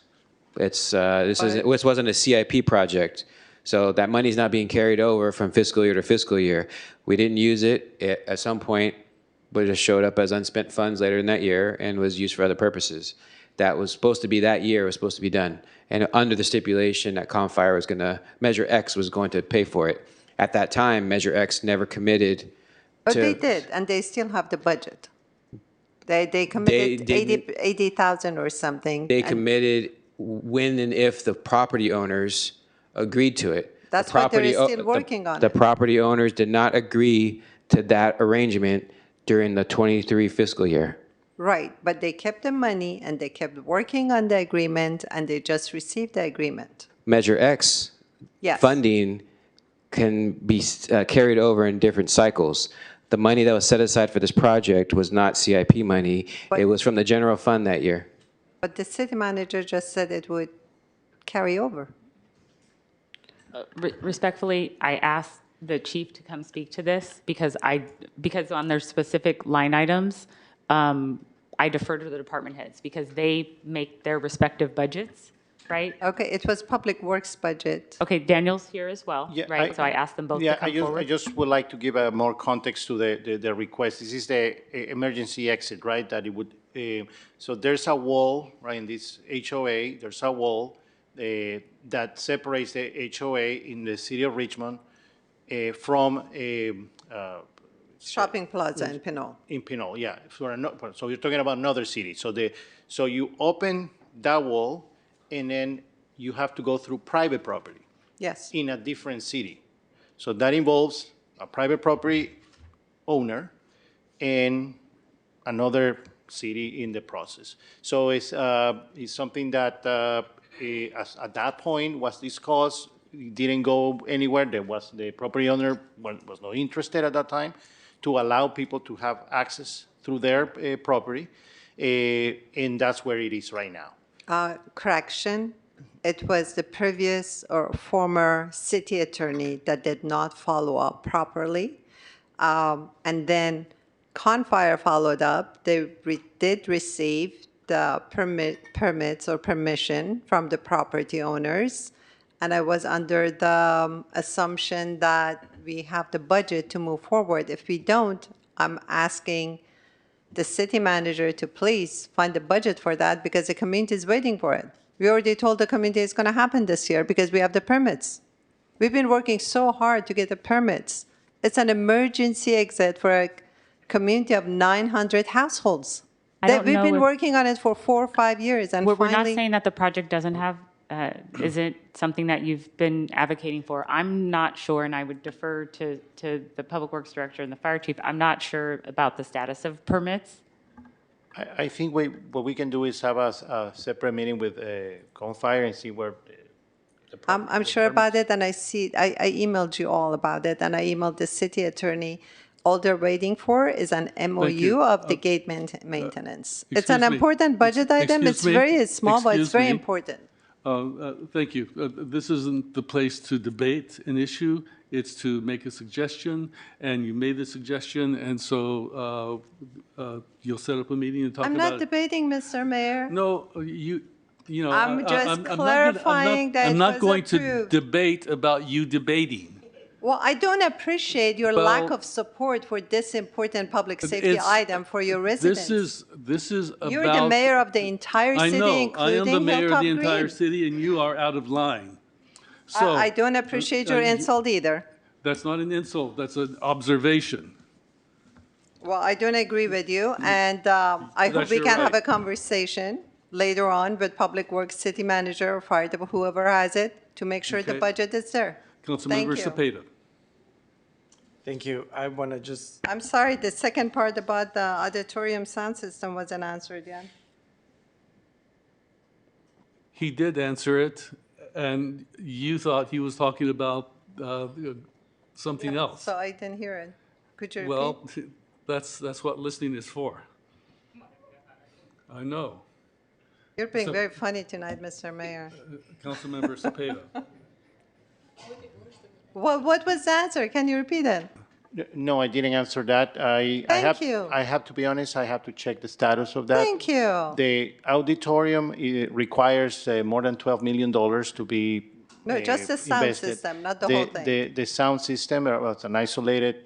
This wasn't a CIP project, so that money's not being carried over from fiscal year to fiscal year. We didn't use it at some point, but it just showed up as unspent funds later in that year and was used for other purposes. That was supposed to be that year, was supposed to be done. And under the stipulation that Confire was Measure X was going to pay for it. At that time, Measure X never committed But to. they did, and they still have the budget. They committed 80,000 or something. They and committed when and if the property owners agreed to it. That's The what they're property still working on The it. property owners did not agree to that arrangement during the 23 fiscal year. Right, but they kept the money and they kept working on the agreement and they just received the agreement. Measure X Yes. funding can be carried over in different cycles. The money that was set aside for this project was not CIP money. It was from the general fund that year. But the city manager just said it would carry over. Respectfully, I asked the chief to come speak to this because on their specific line items, I defer to the department heads because they make their respective budgets, right? Okay, it was Public Works budget. Okay, Daniel's here as well, Yeah, right? So I asked them both to come I forward. just would like to give more context to the request. This is the emergency exit, right? That it would, so there's a wall, right, in this HOA, there's a wall that separates the HOA in the city of Richmond from a Shopping plaza in Pinole. in Pinole, yeah. So you're talking about another city. So you open that wall, and then you have to go through private property. Yes. In a different city. So that involves a private property owner and another city in the process. So it's something that at that point was discussed. It didn't go anywhere. The property owner was not interested at that time to allow people to have access through their property, and that's where it is right now. Correction, it was the previous or former city attorney that did not follow up properly. And then Confire followed up. They did receive the permits or permission from the property owners. And I was under the assumption that we have the budget to move forward. If we don't, I'm asking the city manager to please find the budget for that because the community is waiting for it. We already told the community it's going to happen this year because we have the permits. We've been working so hard to get the permits. It's an emergency exit for a community of 900 households. I don't We've know been if- working on it for 4 or 5 years, and We're not finally, saying that the project doesn't have, isn't something that you've been advocating for. I'm not sure, and I would defer to the Public Works Director and the Fire Chief. I'm not sure about the status of permits. I think what we can do is have a separate meeting with Confire and see where. I'm sure about it, and I emailed you all about it, and I emailed the city attorney. All they're waiting for is an MOU of the gate maintenance. It's an excuse me. important budget item. It's Excuse me. very small, but it's Excuse very me. important. Thank you. This isn't the place to debate an issue. It's to make a suggestion, and you made the suggestion, and so you'll set up a meeting and talk I'm about not it. debating, Mr. Mayor. No, you know. I'm just not gonna- clarifying that I'm it not was going to approved. debate about you debating. Well, I don't appreciate your Well, lack of support for this important public safety It's- item for your residents. This is about. You're the mayor of the entire I city, know, I including am the mayor of Hilltop the entire Green. city, and you are out of line. So. I don't appreciate your insult either. That's not an insult, that's an observation. Well, I don't agree with you, and I hope That's we your can have right. a conversation later on with Public Works City Manager or Fire Department, whoever has it, to make sure the Okay. budget is there. Councilmember you. Cepeda. Thank you. I want to just, I'm sorry, the second part about the auditorium sound system wasn't answered yet. He did answer it, and you thought he was talking about something else. So I didn't hear it. Could you repeat? Well, that's what listening is for. I know. You're being so- very funny tonight, Mr. Mayor. Councilmember Cepeda. What was the answer? Can you repeat it? No, I didn't answer that. Thank you. I have to be honest, I have to check the status of that. Thank you. The auditorium requires more than $12 million to be No, just the sound invested. system, not the whole thing. The sound system was an isolated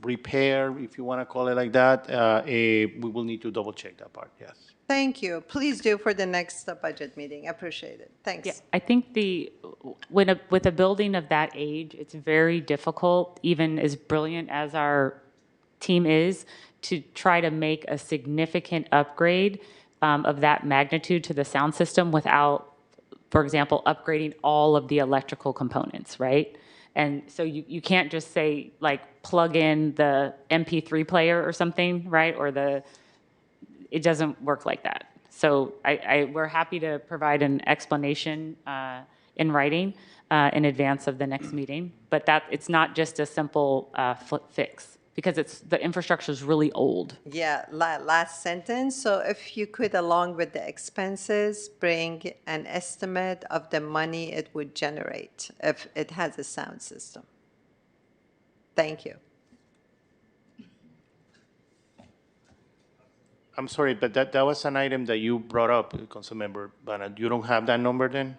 repair, if you want to call it like that. We will need to double check that part, yes. Thank you. Please do for the next budget meeting. Appreciate it. Thanks. Yeah, I think with a building of that age, it's very difficult, even as brilliant as our team is, to try to make a significant upgrade of that magnitude to the sound system without, for example, upgrading all of the electrical components, right? And so you can't just say, like, plug in the MP3 player or something, right? Or it doesn't work like that. So we're happy to provide an explanation in writing in advance of the next meeting, but it's not just a simple fix because the infrastructure is really old. Yeah, last sentence. So if you could, along with the expenses, bring an estimate of the money it would generate if it has a sound system. Thank you. I'm sorry, but that was an item that you brought up, Councilmember Bana. You don't have that number then?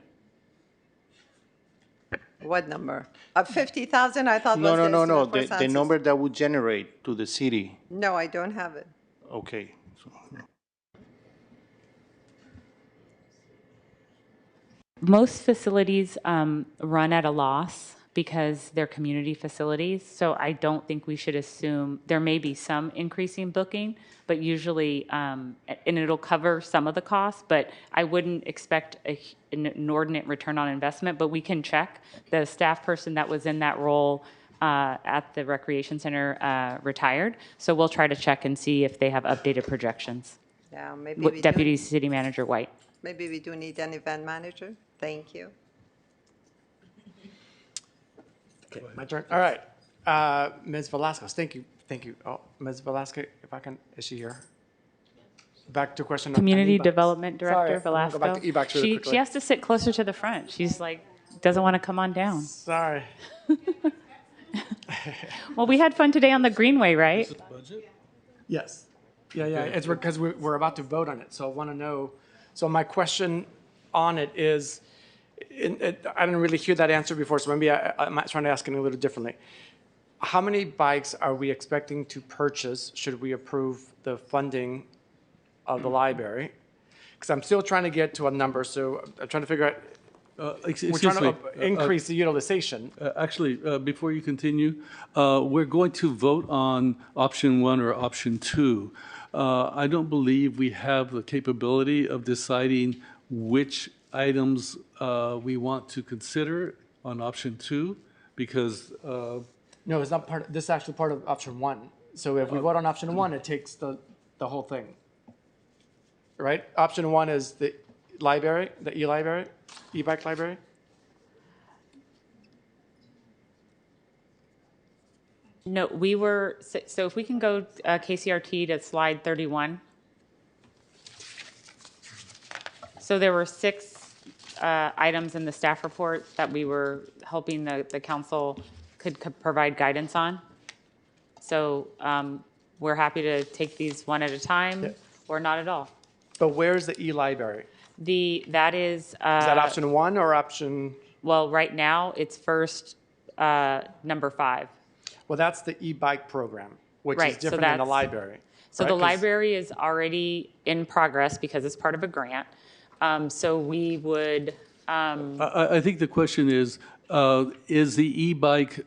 What number? 50,000, I thought was No, the no, no, estimate for the sound number system. that would generate to the city. No, I don't have it. Okay. Most facilities run at a loss because they're community facilities. So I don't think we should assume there may be some increasing booking, but usually, and it'll cover some of the costs, but I wouldn't expect an inordinate return on investment, but we can check. The staff person that was in that role at the recreation center retired. So we'll try to check and see if they have updated projections. Yeah, maybe With we Deputy do. City Manager White. Maybe we do need an event manager. Thank you. okay, my turn. All right. Ms. Velasquez, thank you. Thank you. Oh, Ms. Velasquez, if I can, is she here? back to question on Community e-bikes. Development Director Sorry, I'm gonna go back Velasco. to e-bikes really quickly. She has to sit closer to the front. She's like, doesn't want to come on down. Sorry. Well, we had fun today on the Greenway, right? Yes. Yeah, yeah, it's because we're about to vote on it, so I want to know, so my question on it is, I didn't really hear that answer before, so maybe I'm trying to ask it a little differently. How many bikes are we expecting to purchase should we approve the funding of the library? Because I'm still trying to get to a number, so I'm trying to figure out, we're Excuse trying me. to increase the utilization. Actually, before you continue, we're going to vote on option 1 or option 2. I don't believe we have the capability of deciding which items we want to consider on option 2 because. No, it's not part, this is actually part of option 1. So if we vote on option 1, it takes the whole thing. Right? Option 1 is the library, the e-library, e-bike library. No, so if we can go KCRT to slide 31. So there were 6 items in the staff report that we were hoping the council could provide guidance on. So we're happy to take these one at a time or not at all. But where's the e-library? That is. Is that option 1 or option? Well, right now it's first number 5. Well, that's the e-bike program, which Right, is so different than the that's- library. So right? the 'Cause- library is already in progress because it's part of a grant. So we would, I think the question is the e-bike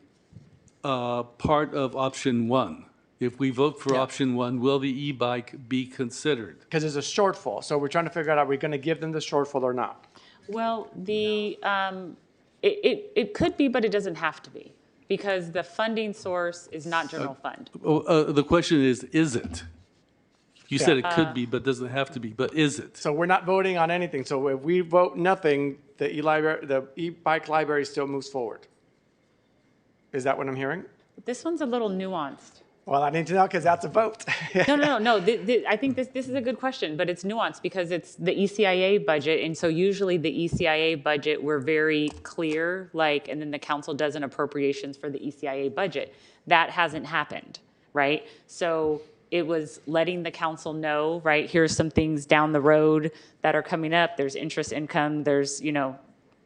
part of option 1? If we vote for option 1, will the e-bike be considered? Because there's a shortfall, so we're trying to figure out, are we going to give them the shortfall or not? well, it could be, but it doesn't have to be because the funding source is not general fund. The question is it? You said it Yeah. could be, but doesn't have to be, but is it? So we're not voting on anything. So if we vote nothing, the e-bike library still moves forward. Is that what I'm hearing? This one's a little nuanced. Well, I need to know because that's a vote. No. I think this is a good question, but it's nuanced because it's the ECIA budget. And so usually the ECIA budget, we're very clear, and then the council does an appropriations for the ECIA budget. That hasn't happened, right? So it was letting the council know, right, here's some things down the road that are coming up. There's interest income, there's,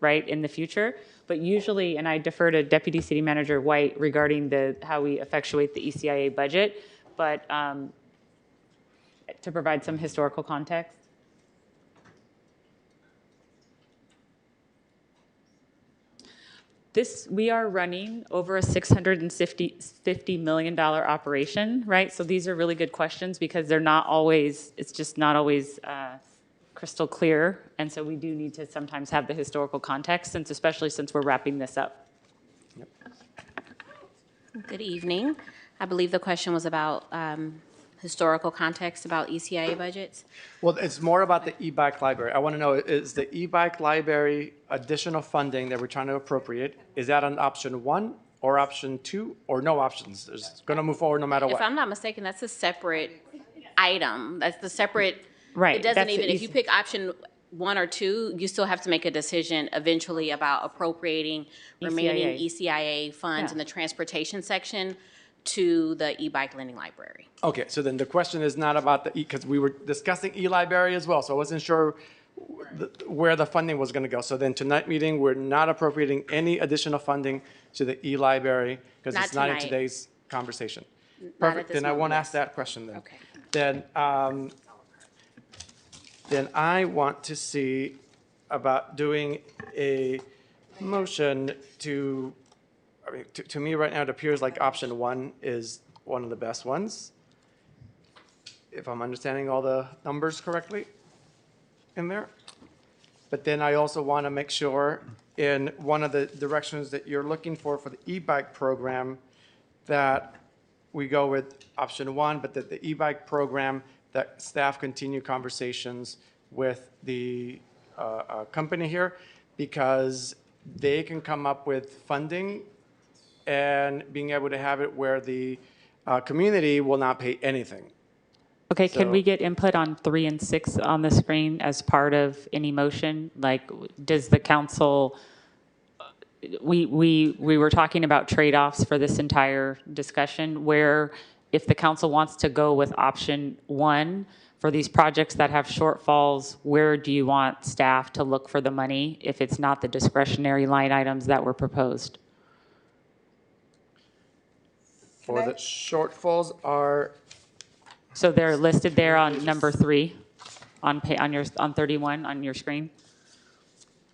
right, in the future. But usually, and I defer to Deputy City Manager White regarding how we effectuate the ECIA budget, but to provide some historical context. We are running over a $650 million operation, right? So these are really good questions because it's just not always crystal clear. And so we do need to sometimes have the historical context, especially since we're wrapping this up. Good evening. I believe the question was about historical context about ECIA budgets. Well, it's more about the e-bike library. I want to know, is the e-bike library additional funding that we're trying to appropriate, is that on option 1 or option 2 or no options? It's going to move forward no matter what. If I'm not mistaken, that's a separate item. That's the separate. Right. It doesn't even, if you pick option 1 or 2, you still have to make a decision eventually about appropriating remaining ECIA funds in the transportation section to the e-bike lending library. Okay, so then the question is not about because we were discussing e-library as well, so I wasn't sure where the funding was going to go. So then tonight meeting, we're not appropriating any additional funding to the e-library because it's not in today's conversation. Perfect, then I won't ask that question then. Okay. Then I want to see about doing a motion to me right now, it appears like option 1 is one of the best ones, if I'm understanding all the numbers correctly in there. But then I also want to make sure in one of the directions that you're looking for the e-bike program that we go with option 1, but that the e-bike program, that staff continue conversations with the company here because they can come up with funding and being able to have it where the community will not pay anything. Okay, can So- we get input on 3 and 6 on the screen as part of any motion? Like, does the council, we were talking about trade-offs for this entire discussion, where if the council wants to go with option 1, for these projects that have shortfalls, where do you want staff to look for the money if it's not the discretionary line items that were proposed? For the shortfalls are, So they're listed there on number 3, on 31 on your screen.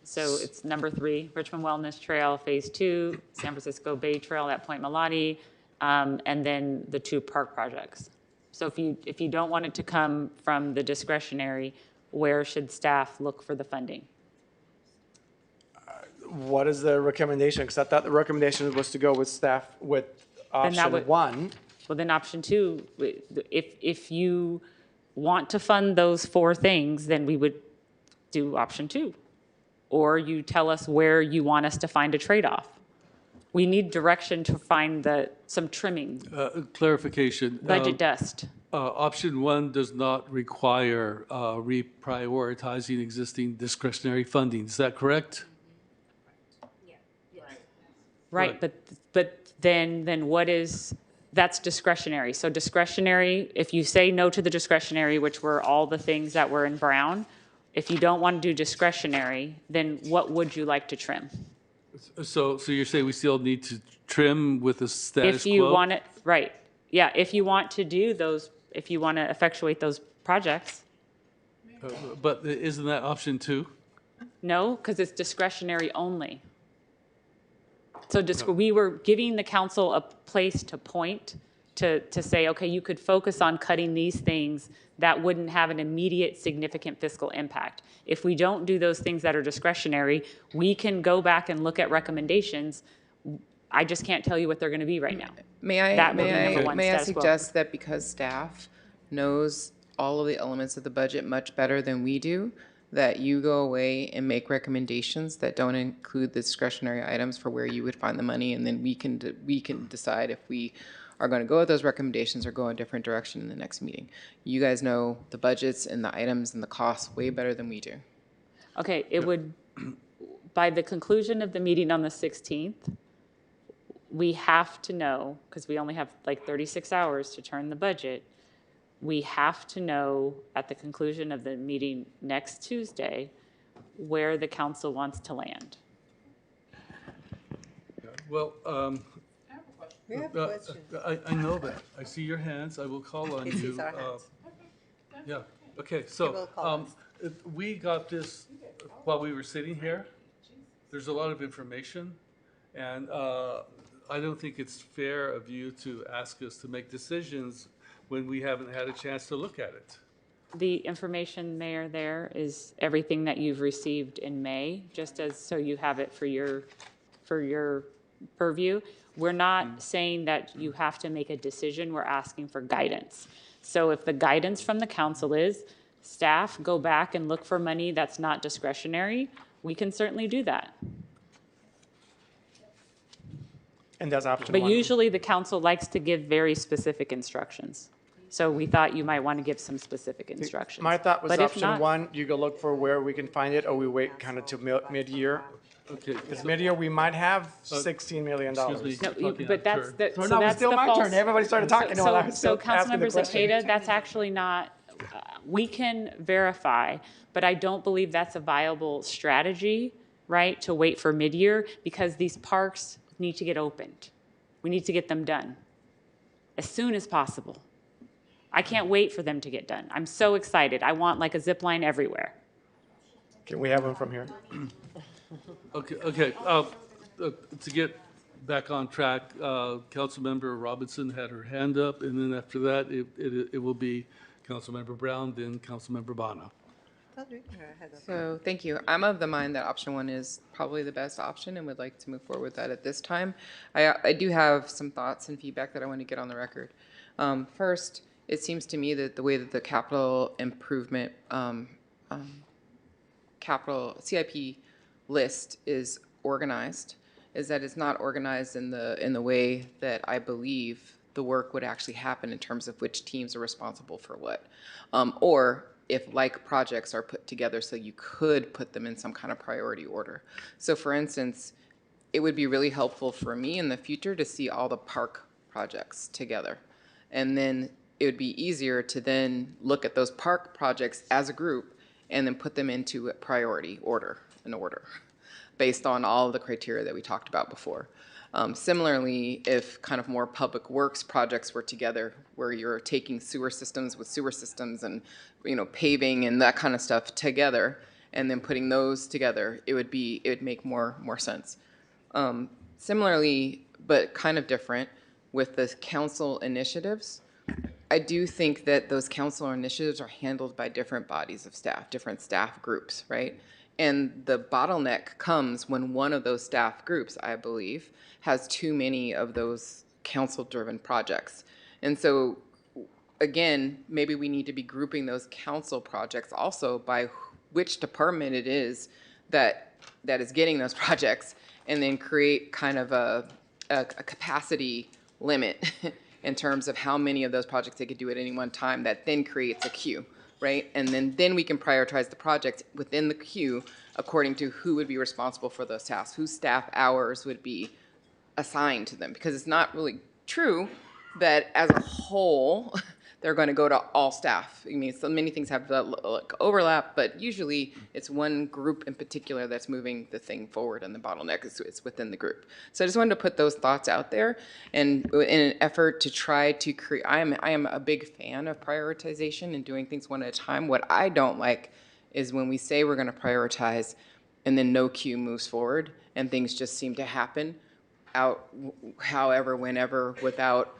So it's number 3, Richmond Wellness Trail Phase 2, San Francisco Bay Trail at Point Melati, and then the 2 park projects. So if you don't want it to come from the discretionary, where should staff look for the funding? what is the recommendation? Because I thought the recommendation was to go with staff with Then that option would- 1. Well, then option 2, if you want to fund those 4 things, then we would do option 2. Or you tell us where you want us to find a trade-off. We need direction to find some trimming, Clarification. budget dust. Option 1 does not require reprioritizing existing discretionary funding. Is that correct? Right, but then what is, that's discretionary. So discretionary, if you say no to the discretionary, which were all the things that were in brown, if you don't want to do discretionary, then what would you like to trim? So you're saying we still need to trim with the status If you quo? want it, right, yeah, if you want to do those, if you want to effectuate those projects, But isn't that option 2? no, because it's discretionary only. So we were giving the council a place to point, to say, okay, you could focus on cutting these things that wouldn't have an immediate significant fiscal impact. If we don't do those things that are discretionary, we can go back and look at recommendations. I just can't tell you what they're going to be right now. That would be number one, May I status quo. suggest that because staff knows all of the elements of the budget much better than we do, that you go away and make recommendations that don't include the discretionary items for where you would find the money, and then we can decide if we are going to go with those recommendations or go a different direction in the next meeting. You guys know the budgets and the items and the costs way better than we do. Okay, it would, by the conclusion of the meeting on the 16th, we have to know, because we only have like 36 hours to turn the budget, we have to know at the conclusion of the meeting next Tuesday where the council wants to land. Well, We have a question. I know that. I see your hands. I will call on He you. sees our hands. Yeah, okay, will so call we got this while we were sitting here. There's a lot of information, and I don't think it's fair of you to ask us to make decisions when we haven't had a chance to look at it. The information, Mayor, there is everything that you've received in May, just as, so you have it for your purview. We're not saying that you have to make a decision, we're asking for guidance. So if the guidance from the council is, staff, go back and look for money that's not discretionary, we can certainly do that. And that's option But 1. usually the council likes to give very specific instructions. So we thought you might want to give some specific instructions. My thought was But if option not- 1, you go look for where we can find it, or we wait kind of till mid-year. Okay. Because mid-year, we might have $16 million. Excuse me. No, Talking but out that's, of the- So so now it's that's still the my false. turn. Everybody started talking So- while I was So still asking the Councilmember question. Zepeda, that's actually not, we can verify, but I don't believe that's a viable strategy, right, to wait for mid-year, because these parks need to get opened. We need to get them done as soon as possible. I can't wait for them to get done. I'm so excited. I want like a zip line everywhere. Can we have one from here? Okay, to get back on track, Councilmember Robinson had her hand up, and then after that, it will be Councilmember Brown, then Councilmember Bono. So, thank you. I'm of the mind that option 1 is probably the best option and would like to move forward with that at this time. I do have some thoughts and feedback that I want to get on the record. First, it seems to me that the way that the capital improvement, capital CIP list is organized, is that it's not organized in the way that I believe the work would actually happen in terms of which teams are responsible for what. Or if like projects are put together so you could put them in some kind of priority order. So for instance, it would be really helpful for me in the future to see all the park projects together. And then it would be easier to then look at those park projects as a group and then put them into a priority order, based on all of the criteria that we talked about before. Similarly, if kind of more public works projects were together, where you're taking sewer systems with sewer systems and paving and that kind of stuff together, and then putting those together, it would make more sense. Similarly, but kind of different, with the council initiatives, I do think that those council initiatives are handled by different bodies of staff, different staff groups, right? And the bottleneck comes when one of those staff groups, I believe, has too many of those council-driven projects. And so, again, maybe we need to be grouping those council projects also by which department it is that is getting those projects, and then create kind of a capacity limit in terms of how many of those projects they could do at any one time. That then creates a queue, right? And then we can prioritize the projects within the queue according to who would be responsible for those tasks, whose staff hours would be assigned to them. Because it's not really true that as a whole, they're going to go to all staff. I mean, so many things have overlap, but usually it's one group in particular that's moving the thing forward, and the bottleneck is within the group. So I just wanted to put those thoughts out there, and in an effort to try to create, I am a big fan of prioritization and doing things one at a time. What I don't like is when we say we're going to prioritize and then no queue moves forward and things just seem to happen out however, whenever, without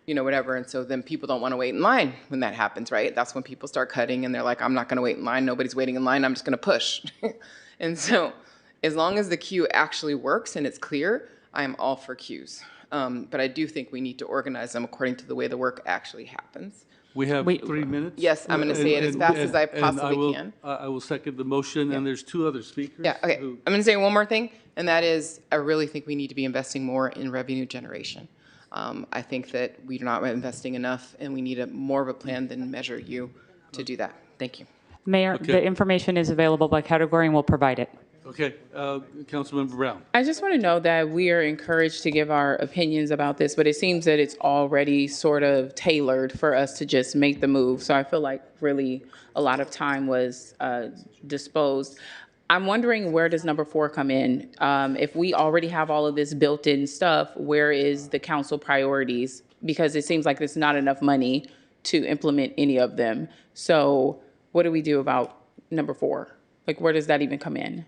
whatever. And so then people don't want to wait in line when that happens, right? That's when people start cutting and they're like, I'm not going to wait in line. Nobody's waiting in line. I'm just going to push. And so as long as the queue actually works and it's clear, I'm all for queues. But I do think we need to organize them according to the way the work actually happens. We have 3 minutes. Yes, I'm going to say it as fast as I possibly can. I will second the motion, and there's 2 other speakers. Yeah, okay. I'm going to say one more thing, and that is I really think we need to be investing more in revenue generation. I think that we're not investing enough, and we need more of a plan than Measure U to do that. Thank you. Mayor, the information is available by category, and we'll provide it. Okay, Councilmember Brown. I just want to know that we are encouraged to give our opinions about this, but it seems that it's already sort of tailored for us to just make the move. So I feel like really a lot of time was disposed. I'm wondering, where does number 4 come in? If we already have all of this built-in stuff, where is the council priorities? Because it seems like there's not enough money to implement any of them. So what do we do about number 4? Like, where does that even come in?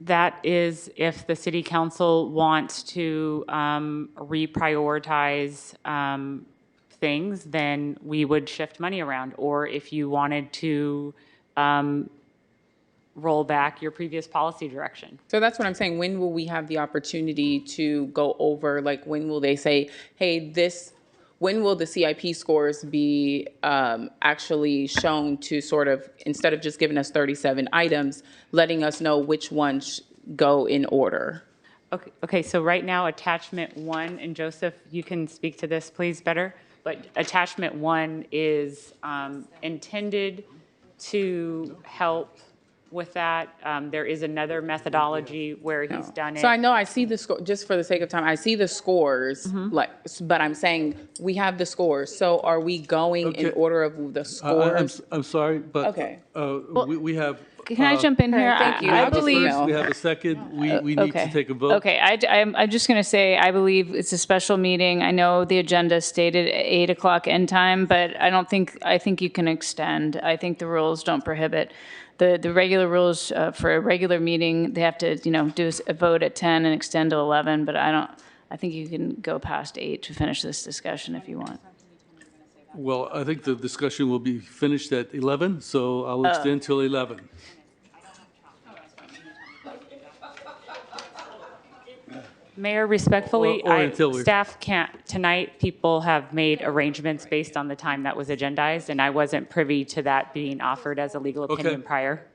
That is if the city council wants to reprioritize things, then we would shift money around. Or if you wanted to roll back your previous policy direction. So that's what I'm saying. When will we have the opportunity to go over, like, when will they say, hey, when will the CIP scores be actually shown to sort of, instead of just giving us 37 items, letting us know which ones go in order? Okay, so right now, attachment 1, and Joseph, you can speak to this, please, better. But attachment 1 is intended to help with that. There is another methodology where he's done it. So I know I see the score, just for the sake of time, I see the scores, but I'm saying we have the scores. So are we going in order of the scores? I'm sorry, but we have. Can I jump in here? Thank you. I believe we have a second. We need to take a vote. Okay, I'm just going to say I believe it's a special meeting. I know the agenda stated 8 o'clock end time, but I think you can extend. I think the rules don't prohibit. The regular rules for a regular meeting, they have to do a vote at 10 and extend to 11. But I think you can go past 8 to finish this discussion if you want. Well, I think the discussion will be finished at 11, so I'll extend till 11. Mayor, respectfully, or staff can't, tonight, people have made arrangements based on the time that was agendized, and I wasn't privy to that being offered as a legal opinion prior.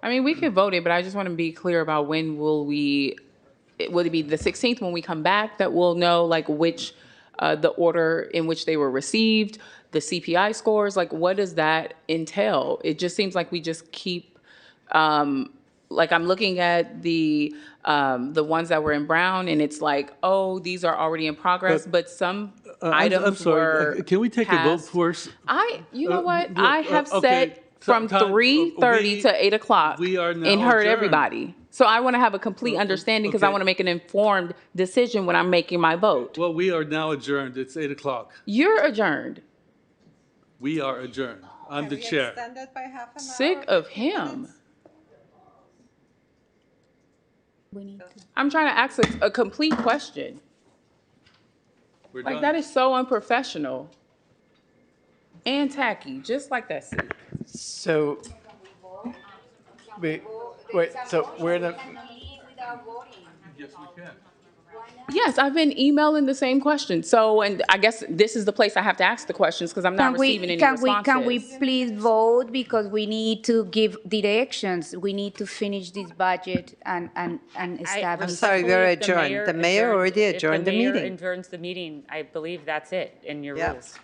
I mean, we could vote it, but I just want to be clear about when will it be the 16th when we come back that we'll know like which, the order in which they were received, the CPI scores, like what does that entail? It just seems like we just keep, like I'm looking at the ones that were in brown and it's like, oh, these are already in progress, but some items I'm sorry. were Can we take a vote passed. first? You know what? Look, I have okay, said from time- 3:30 to 8 o'clock we are now and heard adjourned. everybody. So I want to have a complete understanding because I okay. want to make an informed decision when I'm making my vote. Well, we are now adjourned. It's 8 o'clock. You're adjourned. We are adjourned. I'm the chair. Extend that by half an hour? Sick of him. We need to. I'm trying to ask a complete question. We're Like done. that is so unprofessional and tacky, just like that seat. So, wait, so we're in a, Yes, we can. Yes, I've been emailing the same question. So, and I guess this is the place I have to ask the questions because I'm not receiving any responses. Can we please vote because we need to give directions. We need to finish this budget and establish. I'm sorry, we're adjourned. The mayor already adjourned the If the mayor meeting. adjourns the meeting, I believe that's it in your Yeah. rules.